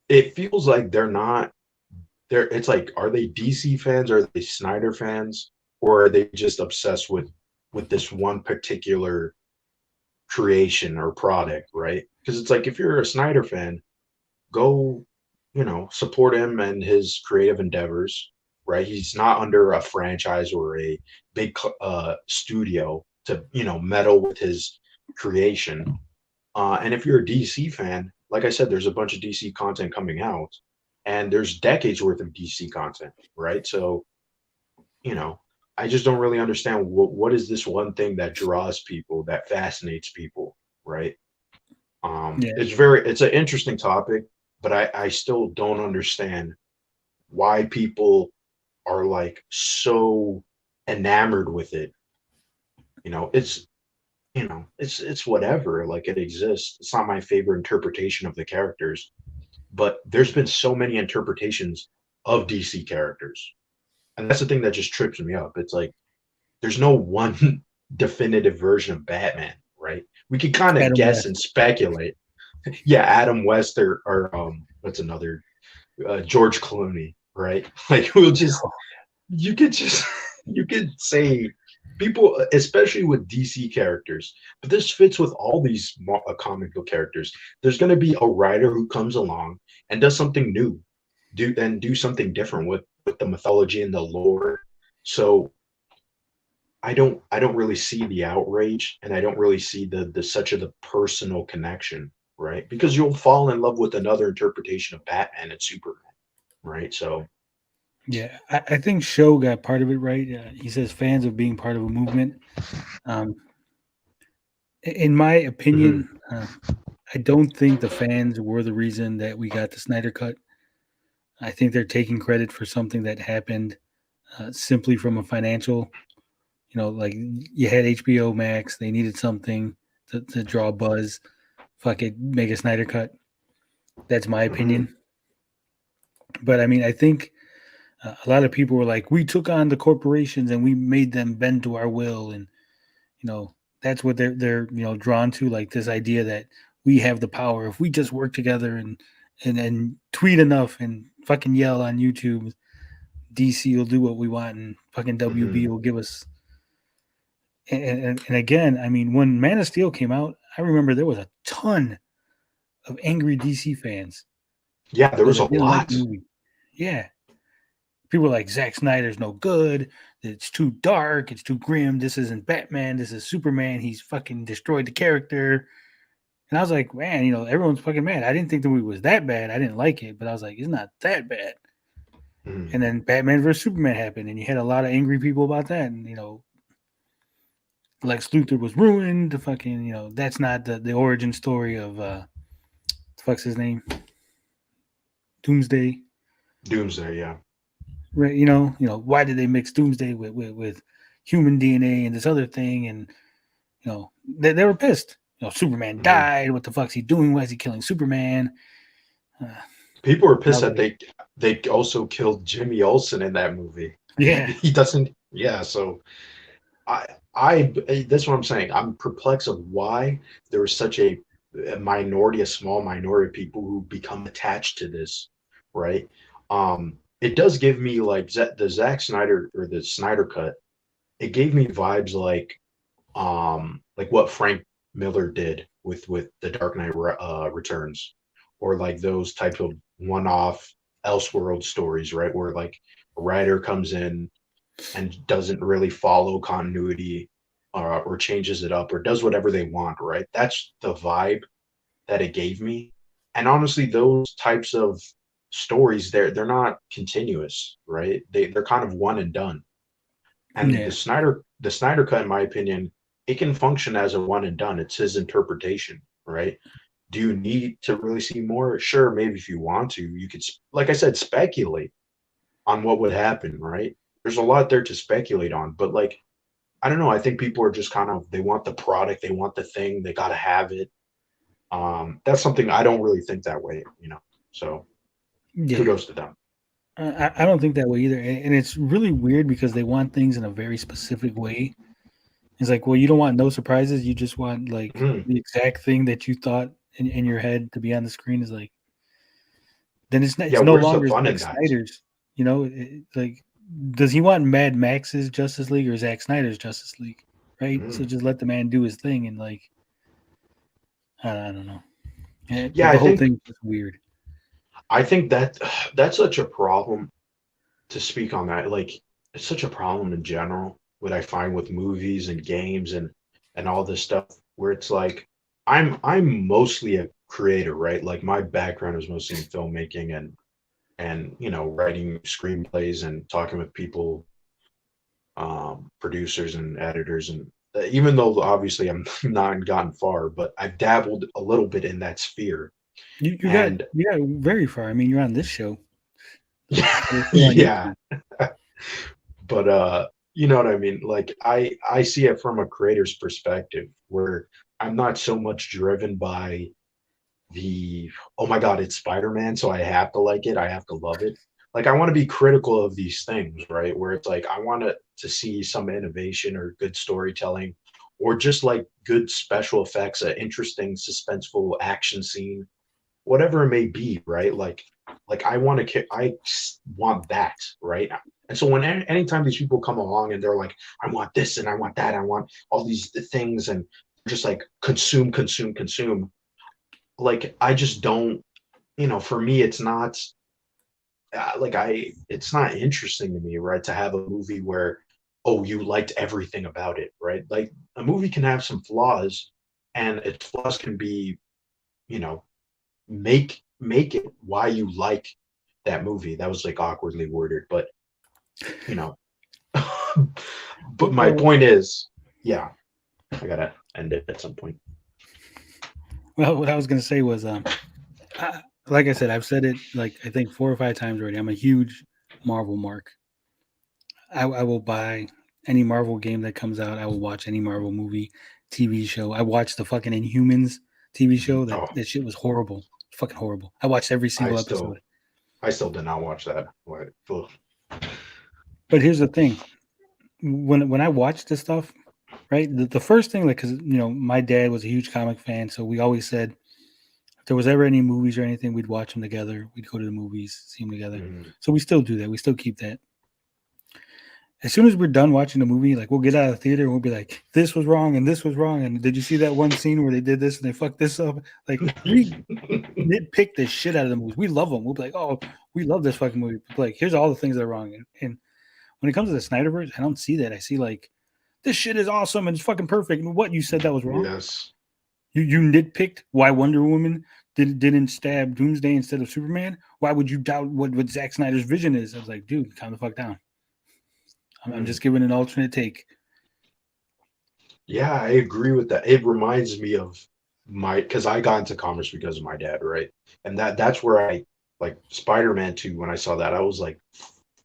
it feels like they're not. They're. It's like, are they DC fans? Are they Snyder fans? Or are they just obsessed with this one particular creation or product, right? Because it's like, if you're a Snyder fan, go, support him and his creative endeavors. right? He's not under a franchise or a big studio to, meddle with his creation. And if you're a DC fan, like I said, there's a bunch of DC content coming out, and there's decades worth of DC content, right? So, I just don't really understand what is this one thing that draws people, that fascinates people, right? Yeah. It's an interesting topic, but I still don't understand why people are like so enamored with it. It's whatever, like it exists. It's not my favorite interpretation of the characters, but there's been so many interpretations of DC characters. And that's the thing that just trips me up. It's like there's no one definitive version of Batman, right? We can kind of Adam guess West. and speculate. Yeah, Adam West or what's another George Clooney, right? Like you could say people, especially with DC characters, but this fits with all these comic book characters. There's going to be a writer who comes along and does something new, do something different with the mythology and the lore. So I don't really see the outrage, and I don't really see the such of the personal connection, right? Because you'll fall in love with another interpretation of Batman and Superman, right? So Yeah, I think Show got part of it right. He says fans of being part of a movement. In my opinion, I don't think the fans were the reason that we got the Snyder Cut. I think they're taking credit for something that happened simply from a financial. Like you had HBO Max, they needed something to draw buzz. Fuck it, make a Snyder Cut. That's my opinion. But I mean, I think a lot of people were like, we took on the corporations and we made them bend to our will. And, that's what they're drawn to, like this idea that we have the power. If we just work together and tweet enough and fucking yell on YouTube, DC will do what we want and fucking WB will give us. And again, I mean, when Man of Steel came out, I remember there was a ton of angry DC fans. Yeah, there was a didn't like lot. the movie. Yeah. People were like, Zack Snyder's no good. It's too dark. It's too grim. This isn't Batman. This is Superman. He's fucking destroyed the character. And I was like, man, everyone's fucking mad. I didn't think the movie was that bad. I didn't like it, but I was like, it's not that bad. And then Batman vs. Superman happened, and you had a lot of angry people about that. And, Lex Luthor was ruined. The fucking, that's not the origin story of, the fuck's his name? Doomsday. Doomsday, yeah. Right, why did they mix Doomsday with human DNA and this other thing? And they were pissed. Superman died. What the fuck's he doing? Why is he killing Superman? People were pissed that they also killed Jimmy Olsen in that movie. Yeah, he doesn't. Yeah, so I that's what I'm saying. I'm perplexed of why there was such a small minority of people who become attached to this, right? It does give me like the Zack Snyder or the Snyder Cut. It gave me vibes like what Frank Miller did with the Dark Knight Returns, or like those type of one-off Elseworld stories, right? Where like a writer comes in and doesn't really follow continuity or changes it up or does whatever they want, right? That's the vibe that it gave me. And honestly, those types of stories, they're not continuous, right? They're kind of one and done. And the Snyder Cut, in my opinion, it can function as a one and done. It's his interpretation, right? Do you need to really see more? Sure, maybe if you want to, you could, like I said, speculate on what would happen, right? There's a lot there to speculate on, but like, I don't know. I think people are just kind of, they want the product, they want the thing, they got to have it. That's something I don't really think that way, so kudos to them. I don't think that way either. And it's really weird because they want things in a very specific way. It's like, well, you don't want no surprises. You just want like the exact thing that you thought in your head to be on the screen. Is like, then it's no longer Zack Snyder's. Like, does he want Mad Max's Justice League or Zack Snyder's Justice League? Right. So just let the man do his thing, and like, I don't know. The whole thing is weird. I think that's such a problem to speak on that, like it's such a problem in general. What I find with movies and games and all this stuff, where it's like I'm mostly a creator, right? Like my background is mostly in filmmaking and writing screenplays and talking with people, producers and editors, and even though obviously I'm not gotten far, but I've dabbled a little bit in that sphere. And you got very far. I mean, you're on this show. yeah, but you know what I mean? Like I see it from a creator's perspective where I'm not so much driven by the, oh my God, it's Spider-Man, so I have to like it, I have to love it. Like I want to be critical of these things, right? Where it's like I want to see some innovation or good storytelling, or just like good special effects, an interesting suspenseful action scene, whatever it may be, right? Like I want that, right? And so when anytime these people come along and they're like, I want this and I want that, I want all these things, and just like consume, consume, consume, like I just don't, for me it's not it's not interesting to me, right? To have a movie where, oh, you liked everything about it, right? Like a movie can have some flaws, and its flaws can be, you know, make it why you like that movie. That was like awkwardly worded, but you know, but my point is, yeah, I gotta end it at some point. Well, what I was gonna say was, like I said, I've said it like I think 4 or 5 times already. I'm a huge Marvel mark. I will buy any Marvel game that comes out. I will watch any Marvel movie, TV show. I watched the fucking Inhumans TV show. Oh, That shit was horrible. Fucking horrible. I watched every single episode. I still did not watch that. But here's the thing: when I watch this stuff, right? The first thing, like, because my dad was a huge comic fan, so we always said if there was ever any movies or anything, we'd watch them together. We'd go to the movies, see them together. Mm-hmm. So we still do that. We still keep that. As soon as we're done watching the movie, like we'll get out of the theater and we'll be like, this was wrong and this was wrong. And did you see that one scene where they did this and they fucked this up? Like we nitpick the shit out of the movies. We love them. We'll be like, oh, we love this fucking movie. But like, here's all the things that are wrong. And when it comes to the Snyderverse, I don't see that. I see like, this shit is awesome and it's fucking perfect. And what, you said that was wrong? Yes. You nitpicked why Wonder Woman didn't stab Doomsday instead of Superman? Why would you doubt what Zack Snyder's vision is? I was like, dude, calm the fuck down. I'm just giving an alternate take. Yeah, I agree with that. It reminds me of because I got into comics because of my dad, right? And that's where I like Spider-Man 2. When I saw that, I was like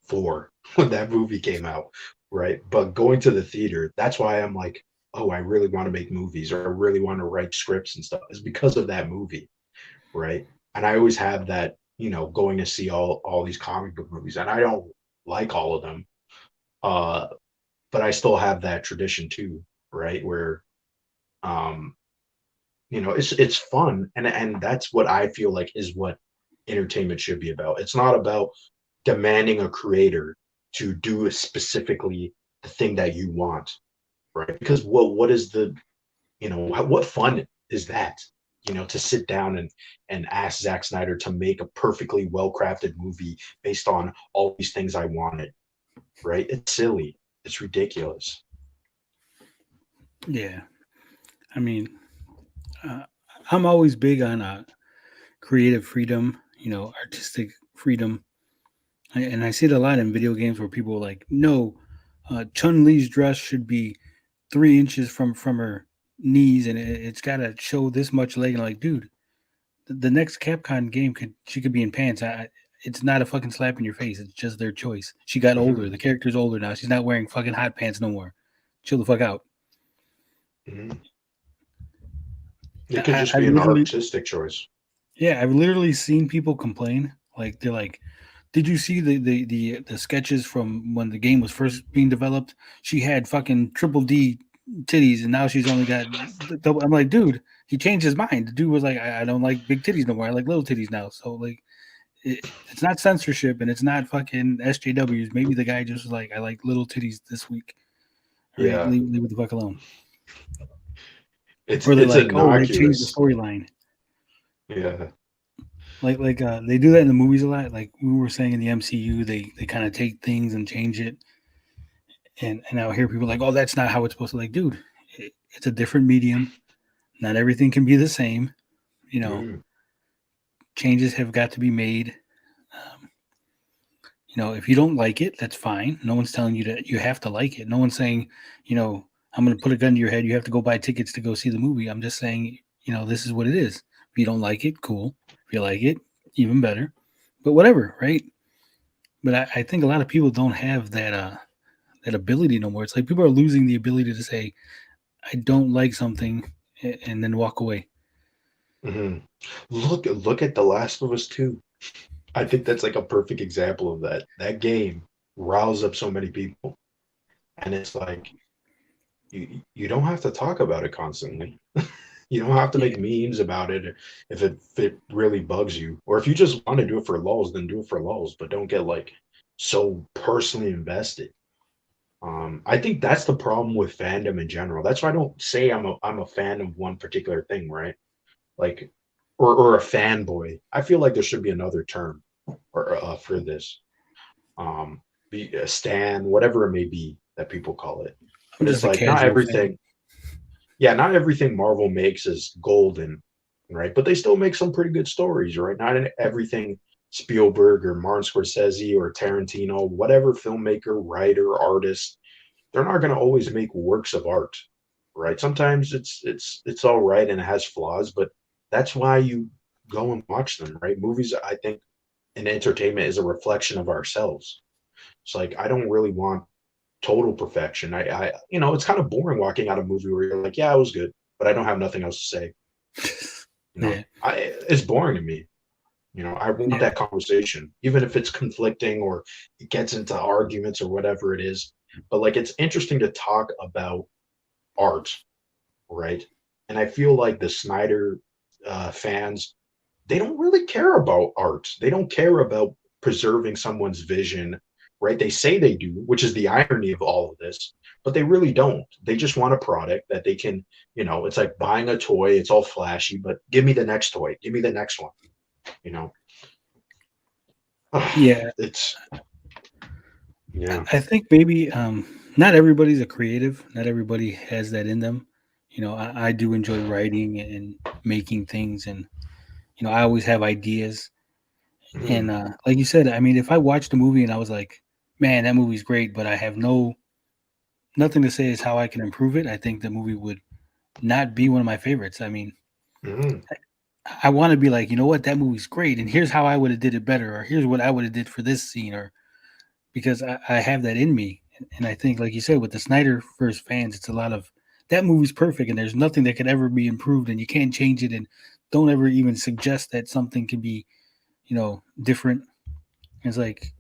4 when that movie came out, right? But going to the theater, that's why I'm like, oh, I really want to make movies, or I really want to write scripts and stuff, is because of that movie, right? And I always have that, going to see all these comic book movies, and I don't like all of them. But I still have that tradition too, right? Where, it's fun, and that's what I feel like is what entertainment should be about. It's not about demanding a creator to do specifically the thing that you want, right? Because what is the, what fun is that? To sit down and ask Zack Snyder to make a perfectly well-crafted movie based on all these things I wanted, right? It's silly. It's ridiculous. Yeah. I mean, I'm always big on creative freedom, artistic freedom. And I see it a lot in video games where people are like, no, Chun-Li's dress should be 3 inches from her knees and it's got to show this much leg. And like, dude, the next Capcom game she could be in pants. It's not a fucking slap in your face. It's just their choice. She got older. The character's older now. She's not wearing fucking hot pants no more. Chill the fuck out. Mm-hmm. It could just be an artistic choice. Yeah, I've literally seen people complain. Like they're like, did you see the sketches from when the game was first being developed? She had fucking triple D titties and now she's only got double. I'm like, dude, he changed his mind. The dude was like, I don't like big titties no more. I like little titties now. So like, it's not censorship and it's not fucking SJWs. Maybe the guy just was like, I like little titties this week. Yeah, leave it the fuck alone. It's like, innocuous. oh, they changed the storyline. Yeah, Like they do that in the movies a lot. Like we were saying in the MCU, they kind of take things and change it. And I hear people like, oh, that's not how it's supposed to. Like, dude, it's a different medium. Not everything can be the same. You know, Mm, changes have got to be made. Um, if you don't like it, that's fine. No one's telling you that you have to like it. No one's saying, I'm going to put a gun to your head. You have to go buy tickets to go see the movie. I'm just saying, this is what it is. If you don't like it, cool. If you like it, even better. But whatever, right? But I think a lot of people don't have that ability no more. It's like people are losing the ability to say, I don't like something, and then walk away. mhm. Look at The Last of Us 2. I think that's like a perfect example of that. That game riles up so many people, and it's like you don't have to talk about it constantly. You don't have to Yeah, make memes about it if it really bugs you, or if you just want to do it for lulz, then do it for lulz, but don't get like so personally invested. I think that's the problem with fandom in general. That's why I don't say I'm a fan of one particular thing, right? Like, or a fanboy. I feel like there should be another term or for this. Be a stan, whatever it may be that people call it. I'm But it's just a like not casual fan. everything. Yeah, not everything Marvel makes is golden, right? But they still make some pretty good stories, right? Not in everything Spielberg or Martin Scorsese or Tarantino, whatever filmmaker, writer, artist, they're not going to always make works of art, right? Sometimes it's all right and it has flaws, but that's why you go and watch them, right? Movies, I think, and entertainment is a reflection of ourselves. It's like I don't really want total perfection. It's kind of boring walking out a movie where you're like, yeah, it was good, but I don't have nothing else to say. Yeah, It's boring to me. I want yeah, that conversation, even if it's conflicting or it gets into arguments or whatever it is. But like, it's interesting to talk about art, right? And I feel like the Snyder fans, they don't really care about art. They don't care about preserving someone's vision, right? They say they do, which is the irony of all of this, but they really don't. They just want a product that they can, it's like buying a toy. It's all flashy, but give me the next toy. Give me the next one, you know? yeah. It's, yeah. I think maybe not everybody's a creative. Not everybody has that in them. I do enjoy writing and making things, and I always have ideas. And Mhm. like you said, I mean, if I watched a movie and I was like, "Man, that movie's great," but I have nothing to say as how I can improve it, I think the movie would not be one of my favorites. I mean, Mhm. I want to be like, you know what, that movie's great, and here's how I would have did it better, or here's what I would have did for this scene, or because I have that in me. And I think, like you said, with the Snyderverse fans, it's a lot of that movie's perfect, and there's nothing that could ever be improved, and you can't change it, and don't ever even suggest that something can be, different. It's like,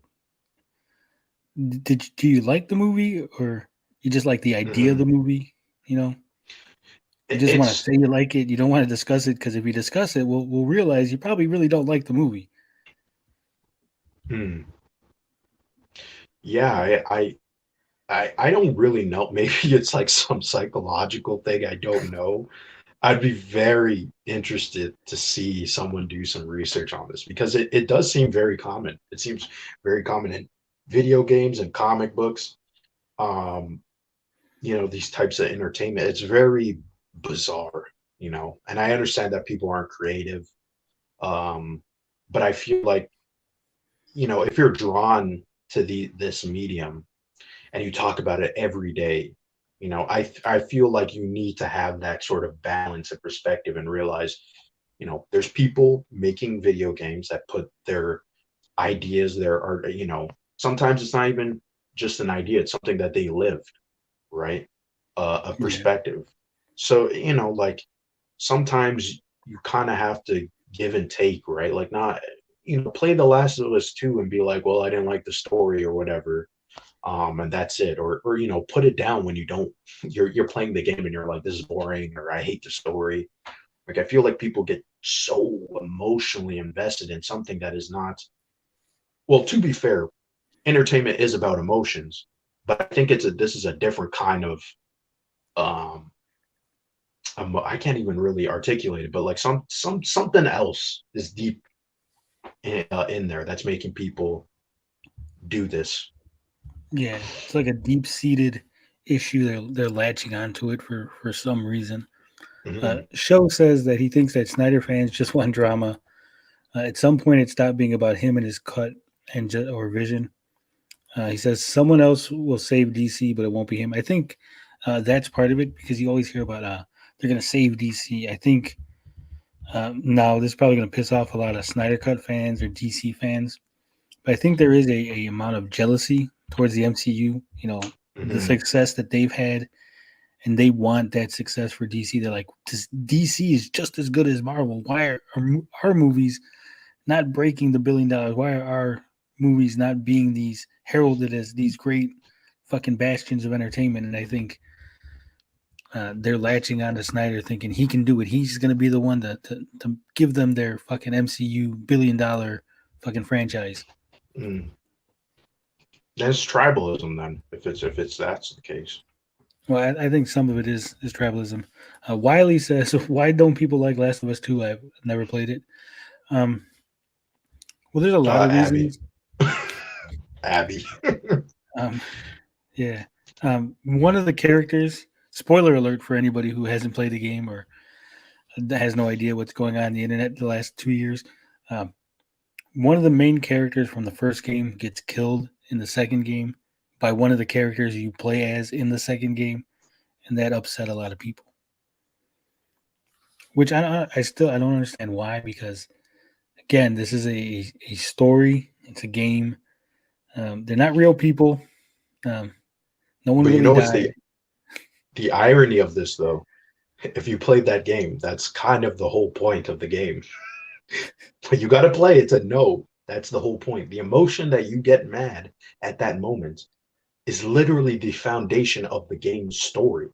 do you like the movie, or you just like the idea of the Mhm. movie? You know, you just want to It's say you like it. You don't want to discuss it because if you discuss it, we'll realize you probably really don't like the movie. hmm. Yeah, I don't really know. Maybe it's like some psychological thing. I don't know. I'd be very interested to see someone do some research on this because it does seem very common. It seems very common in video games and comic books. Um, these types of entertainment. It's very bizarre, and I understand that people aren't creative. Um, but I feel like, if you're drawn to this medium and you talk about it every day, I feel like you need to have that sort of balance and perspective and realize, there's people making video games that put their ideas, their art, sometimes it's not even just an idea, it's something that they lived, right? A Yeah, perspective. So, like sometimes you kind of have to give and take, right? Like not, play The Last of Us 2 and be like, well, I didn't like the story or whatever. And that's it. Or put it down when you don't you're playing the game and you're like, this is boring or I hate the story. Like I feel like people get so emotionally invested in something that is not, well, to be fair, entertainment is about emotions, but I think this is a different kind of um I can't even really articulate it, but like something else is deep in there that's making people do this. Yeah, it's like a deep-seated issue. They're latching onto it for some reason. Mhm. Show says that he thinks that Snyder fans just want drama. At some point, it stopped being about him and his cut or vision. He says someone else will save DC, but it won't be him. I think that's part of it because you always hear about they're going to save DC. I think now this is probably going to piss off a lot of Snyder Cut fans or DC fans, but I think there is a amount of jealousy towards the MCU. You know, the Mhm. success that they've had, and they want that success for DC. They're like, DC is just as good as Marvel. Why are our movies not breaking the $1 billion? Why are our movies not being these heralded as these great fucking bastions of entertainment? And I think they're latching on to Snyder, thinking he can do it. He's going to be the one to give them their fucking MCU $1 billion fucking franchise. Mm. That's tribalism then, if it's that's the case. Well, I think some of it is tribalism. Wiley says, "Why don't people like Last of Us 2? I've never played it." Um, well, there's a lot of Abby. reasons. Abby. Um, yeah. One of the characters, spoiler alert for anybody who hasn't played the game or has no idea what's going on the internet the last 2 years. Um, one of the main characters from the first game gets killed in the second game by one of the characters you play as in the second game, and that upset a lot of people. Which I don't understand why, because again, this is a story. It's a game. They're not real people. No one But you really know what's died. the irony of this though? If you played that game, that's kind of the whole point of the game. But you got to play it to know that's the whole point. The emotion that you get mad at that moment is literally the foundation of the game's story,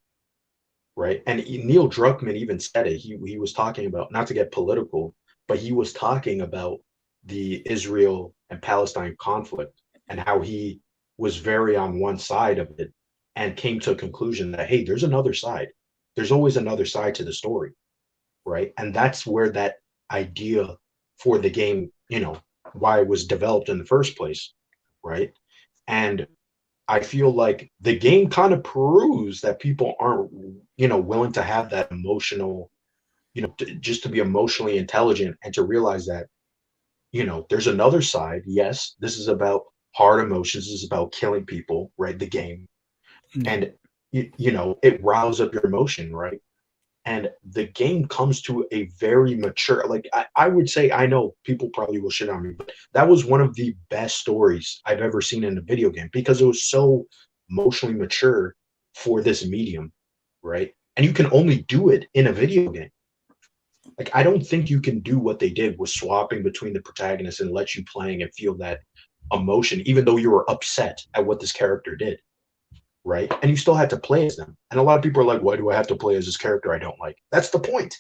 right? And Neil Druckmann even said it. He was talking about, not to get political, but he was talking about the Israel and Palestine conflict and how he was very on one side of it and came to a conclusion that, hey, there's another side. There's always another side to the story, right? And that's where that idea for the game, why it was developed in the first place, right? And I feel like the game kind of proves that people aren't, willing to have that emotional, just to be emotionally intelligent and to realize that, there's another side. Yes, this is about hard emotions. This is about killing people, right? The game. Yeah. And, it riles up your emotion, right? And the game comes to a very mature, like I would say, I know people probably will shit on me, but that was one of the best stories I've ever seen in a video game because it was so emotionally mature for this medium, right? And you can only do it in a video game. Like I don't think you can do what they did with swapping between the protagonists and let you playing and feel that emotion, even though you were upset at what this character did, right? And you still had to play as them. And a lot of people are like, why do I have to play as this character I don't like? That's the point.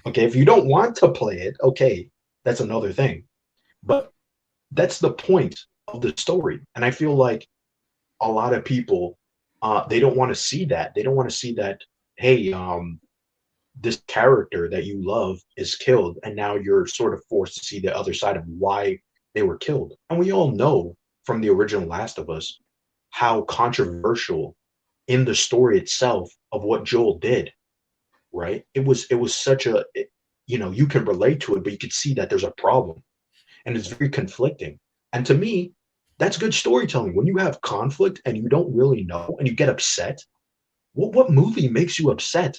Okay, if you don't want to play it, okay, that's another thing. But that's the point of the story. And I feel like a lot of people, they don't want to see that. They don't want to see that, hey, this character that you love is killed, and now you're sort of forced to see the other side of why they were killed. And we all know from the original Last of Us how controversial in the story itself of what Joel did, right? It was such you can relate to it, but you could see that there's a problem and it's very conflicting. And to me, that's good storytelling. When you have conflict and you don't really know and you get upset, what movie makes you upset,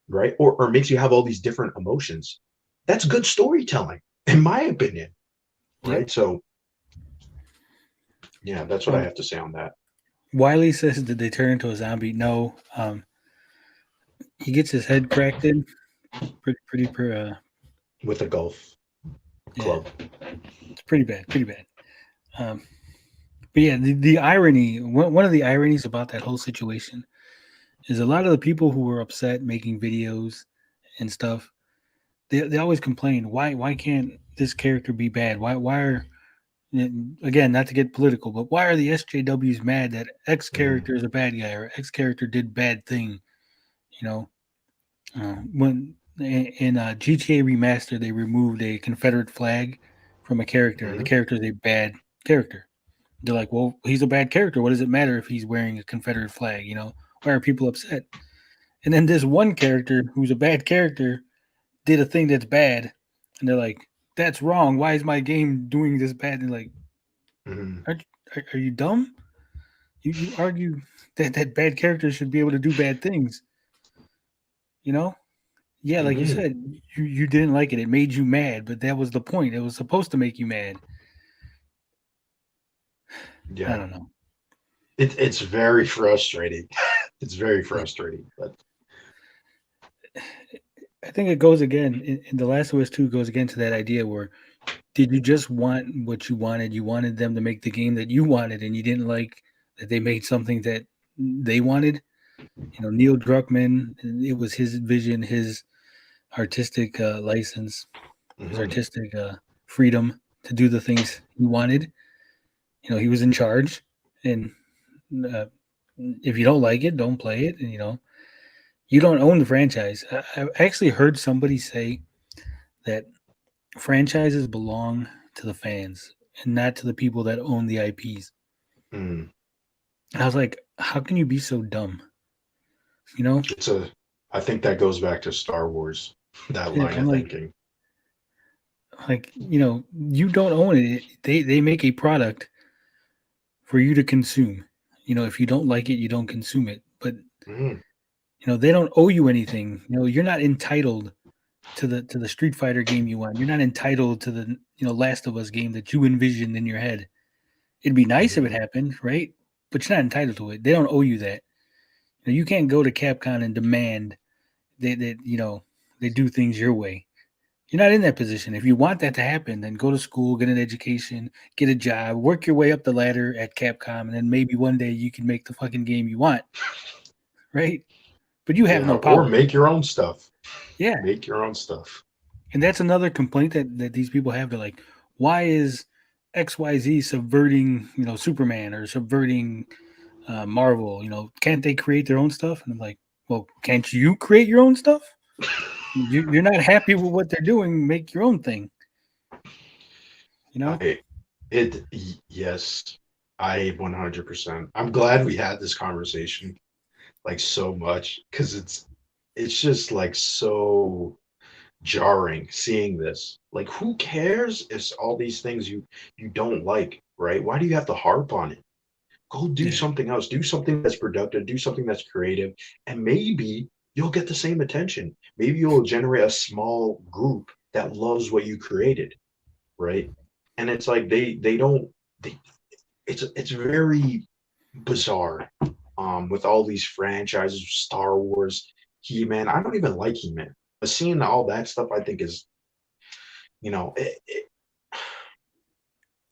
right? Or makes you have all these different emotions? That's good storytelling, in my opinion, Yep. right? So yeah, that's what I Um, have to say on that. Wiley says, did they turn into a zombie? No. He gets his head cracked in. With a golf Yeah, club. it's pretty bad. Pretty bad. Um, but yeah, the irony, one of the ironies about that whole situation is a lot of the people who were upset making videos and stuff, they always complain, why can't this character be bad? Why are, again, not to get political, but why are the SJWs mad that X Mm. character is a bad guy or X character did bad thing? You know, when in GTA Remastered they removed a Confederate flag from a character. The Mhm. character is a bad character. They're like, well, he's a bad character. What does it matter if he's wearing a Confederate flag? Why are people upset? And then this one character who's a bad character did a thing that's bad, and they're like, that's wrong. Why is my game doing this bad? And like, Mhm. are you dumb? You argue that bad characters should be able to do bad things. Yeah, like you Mhm. said, you didn't like it. It made you mad, but that was the point. It was supposed to make you mad. I Yeah. don't know. It's very frustrating. It's very frustrating. But I think it goes again in The Last of Us 2 goes again to that idea where did you just want what you wanted? You wanted them to make the game that you wanted, and you didn't like that they made something that they wanted. Neil Druckmann, it was his vision, his artistic license, his mhm. artistic freedom to do the things he wanted. He was in charge, and uh, if you don't like it, don't play it. And you don't own the franchise. I actually heard somebody say that franchises belong to the fans and not to the people that own the IPs. Mm. And I was like, how can you be so dumb? You know? I think that goes back to Star Wars, that Yeah, line I'm of like, thinking. you don't own it. They make a product for you to consume. If you don't like it, you don't consume it. But Mhm. they don't owe you anything. You're not entitled to the Street Fighter game you want. You're not entitled to the Last of Us game that you envisioned in your head. It'd be nice if it Mhm. happened, right? But you're not entitled to it. They don't owe you that. You can't go to Capcom and demand that they do things your way. You're not in that position. If you want that to happen, then go to school, get an education, get a job, work your way up the ladder at Capcom, and then maybe one day you can make the fucking game you want, right? But you have Yeah, no or power. make your own stuff. Yeah. Make your own stuff. And that's another complaint that these people have. They're like, why is XYZ subverting, Superman or subverting Marvel? Can't they create their own stuff? And I'm like, well, can't you create your own stuff? You're not happy with what they're doing. Make your own thing. I yes, I 100%. I'm glad we had this conversation like so much because it's just like so jarring seeing this. Like, who cares if all these things you don't like, right? Why do you have to harp on it? Go do Yeah. something else. Do something that's productive. Do something that's creative, and maybe you'll get the same attention. Maybe you'll generate a small group that loves what you created, right? And it's like they don't. They, it's very bizarre with all these franchises, Star Wars, He-Man. I don't even like He-Man, but seeing all that stuff, I think is, I don't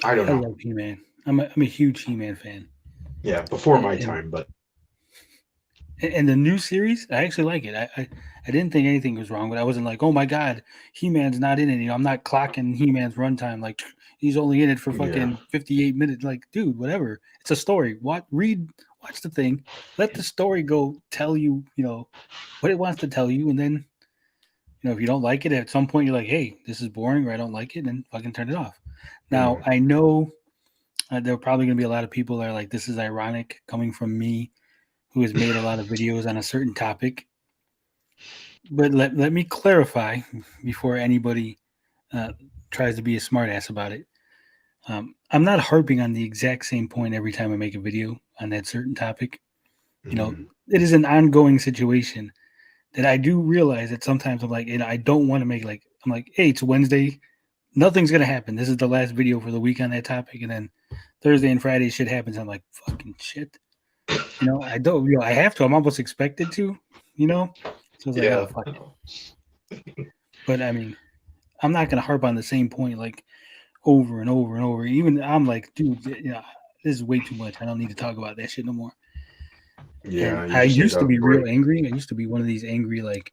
I know. love He-Man. I'm a huge He-Man fan. Yeah, before my And time, but and the new series, I actually like it. I didn't think anything was wrong, but I wasn't like, oh my god, He-Man's not in it. I'm not clocking He-Man's runtime. Like he's only in it for yeah, fucking 58 minutes. Like, dude, whatever. It's a story. Watch the thing. Let the story go tell you, what it wants to tell you, and then if you don't like it, at some point you're like, hey, this is boring, or I don't like it, and fucking turn it off. Now mm, I know there are probably going to be a lot of people that are like, this is ironic coming from me, who has made a lot of videos on a certain topic. But let me clarify before anybody tries to be a smartass about it. I'm not harping on the exact same point every time I make a video on that certain topic. mm, It is an ongoing situation that I do realize that sometimes I'm like, I don't want to make I'm like, hey, it's Wednesday. Nothing's going to happen. This is the last video for the week on that topic. And then Thursday and Friday shit happens. I'm like, fucking shit. I don't, I have to. I'm almost expected to, So it's like, oh, yeah, fuck it. But I mean, I'm not going to harp on the same point like over and over and over. Even I'm like, dude, this is way too much. I don't need to talk about that shit no more. yeah. And You I just need used to a be real break. angry. I used to be one of these angry, like,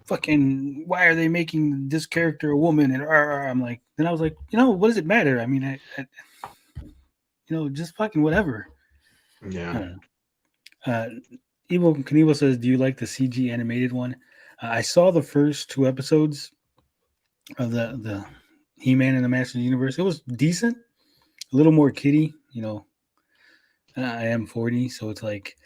fucking, why are they making this character a woman? And I'm like, then I was like, what does it matter? I mean, just fucking whatever. I Yeah. don't know. Evil Knievel says, do you like the CG animated one? I saw the first 2 episodes of the He-Man and the Masters of the Universe. It was decent, a little more kiddie. I am 40, so it's like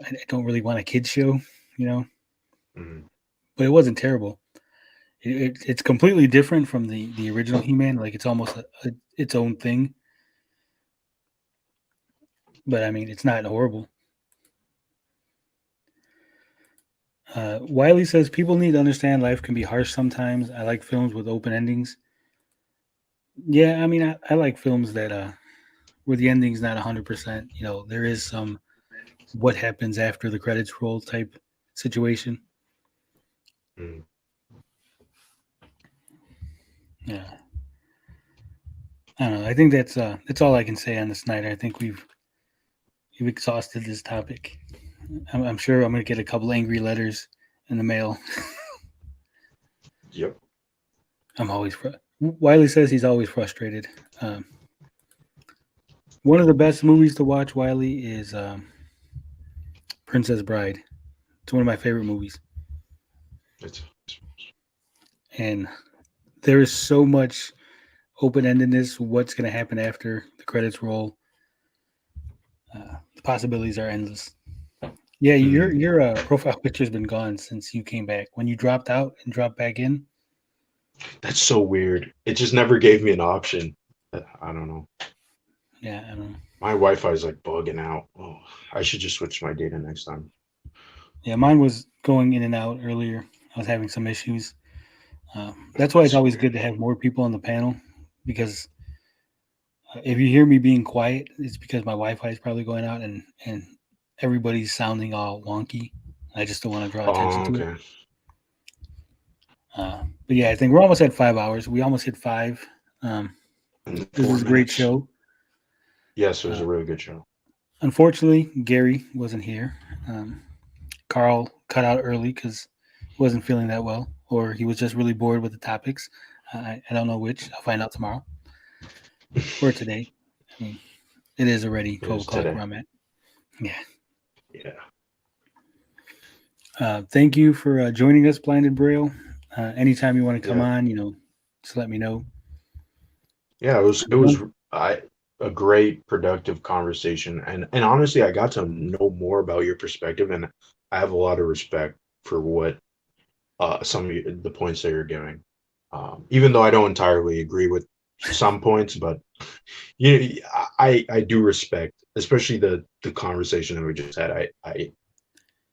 I don't really want a kid's show, Mhm. but it wasn't terrible. It's completely different from the original He-Man. Like it's almost its own thing. But I mean, it's not horrible. Wiley says people need to understand life can be harsh sometimes. I like films with open endings. Yeah, I mean, I like films that where the ending's not 100%. There is some what happens after the credits roll type situation. Mhm. Yeah, I don't know. I think that's all I can say on the Snyder. I think we've exhausted this topic. I'm sure I'm going to get a couple angry letters in the mail. Yep. I'm always Wiley says he's always frustrated. One of the best movies to watch, Wiley, is Princess Bride. It's one of my favorite movies, It's and there is so much open-endedness. What's going to happen after the credits roll? The possibilities are endless. Yeah, your profile picture's been gone since you came back. When you dropped out and dropped back in. That's so weird. It just never gave me an option. I don't know. Yeah, I don't know. My Wi-Fi is like bugging out. Oh, I should just switch my data next time. Yeah, mine was going in and out earlier. I was having some issues. That's why it's always good to have more people on the panel, because if you hear me being quiet, it's because my Wi-Fi is probably going out and everybody's sounding all wonky. I just don't want to draw attention Oh, to it. okay. But yeah, I think we're almost at 5 hours. We almost hit 5. This was a great show. Yes, it was a really good show. Unfortunately, Gary wasn't here. Carl cut out early because he wasn't feeling that well, or he was just really bored with the topics. I don't know which. I'll find out tomorrow or today. I mean, it is already 12 o'clock today. where I'm at. Yeah. Yeah. Thank you for joining us, Blinded Braille. Anytime you want to come Yeah. on, just let me know. Yeah, it was a great productive conversation, and honestly, I got to know more about your perspective, and I have a lot of respect for what some of the points that you're giving. Even though I don't entirely agree with some points, but I do respect, especially the conversation that we just had.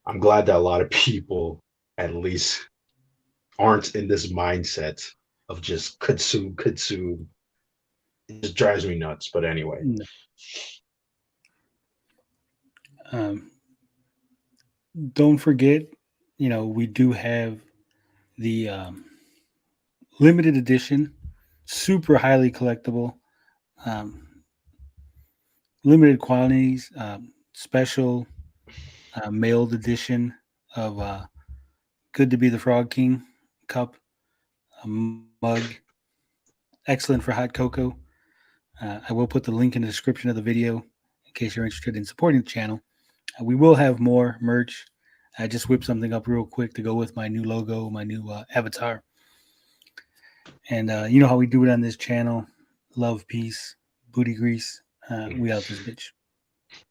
I'm glad that a lot of people at least aren't in this mindset of just consume. It just drives me nuts. But anyway. Don't forget, we do have the limited edition, super highly collectible, limited quantities, special mailed edition of Good to Be the Frog King cup, a mug, excellent for hot cocoa. I will put the link in the description of the video in case you're interested in supporting the channel. We will have more merch. I just whipped something up real quick to go with my new logo, my new avatar. And you know how we do it on this channel. Love, peace, booty grease. We out this bitch.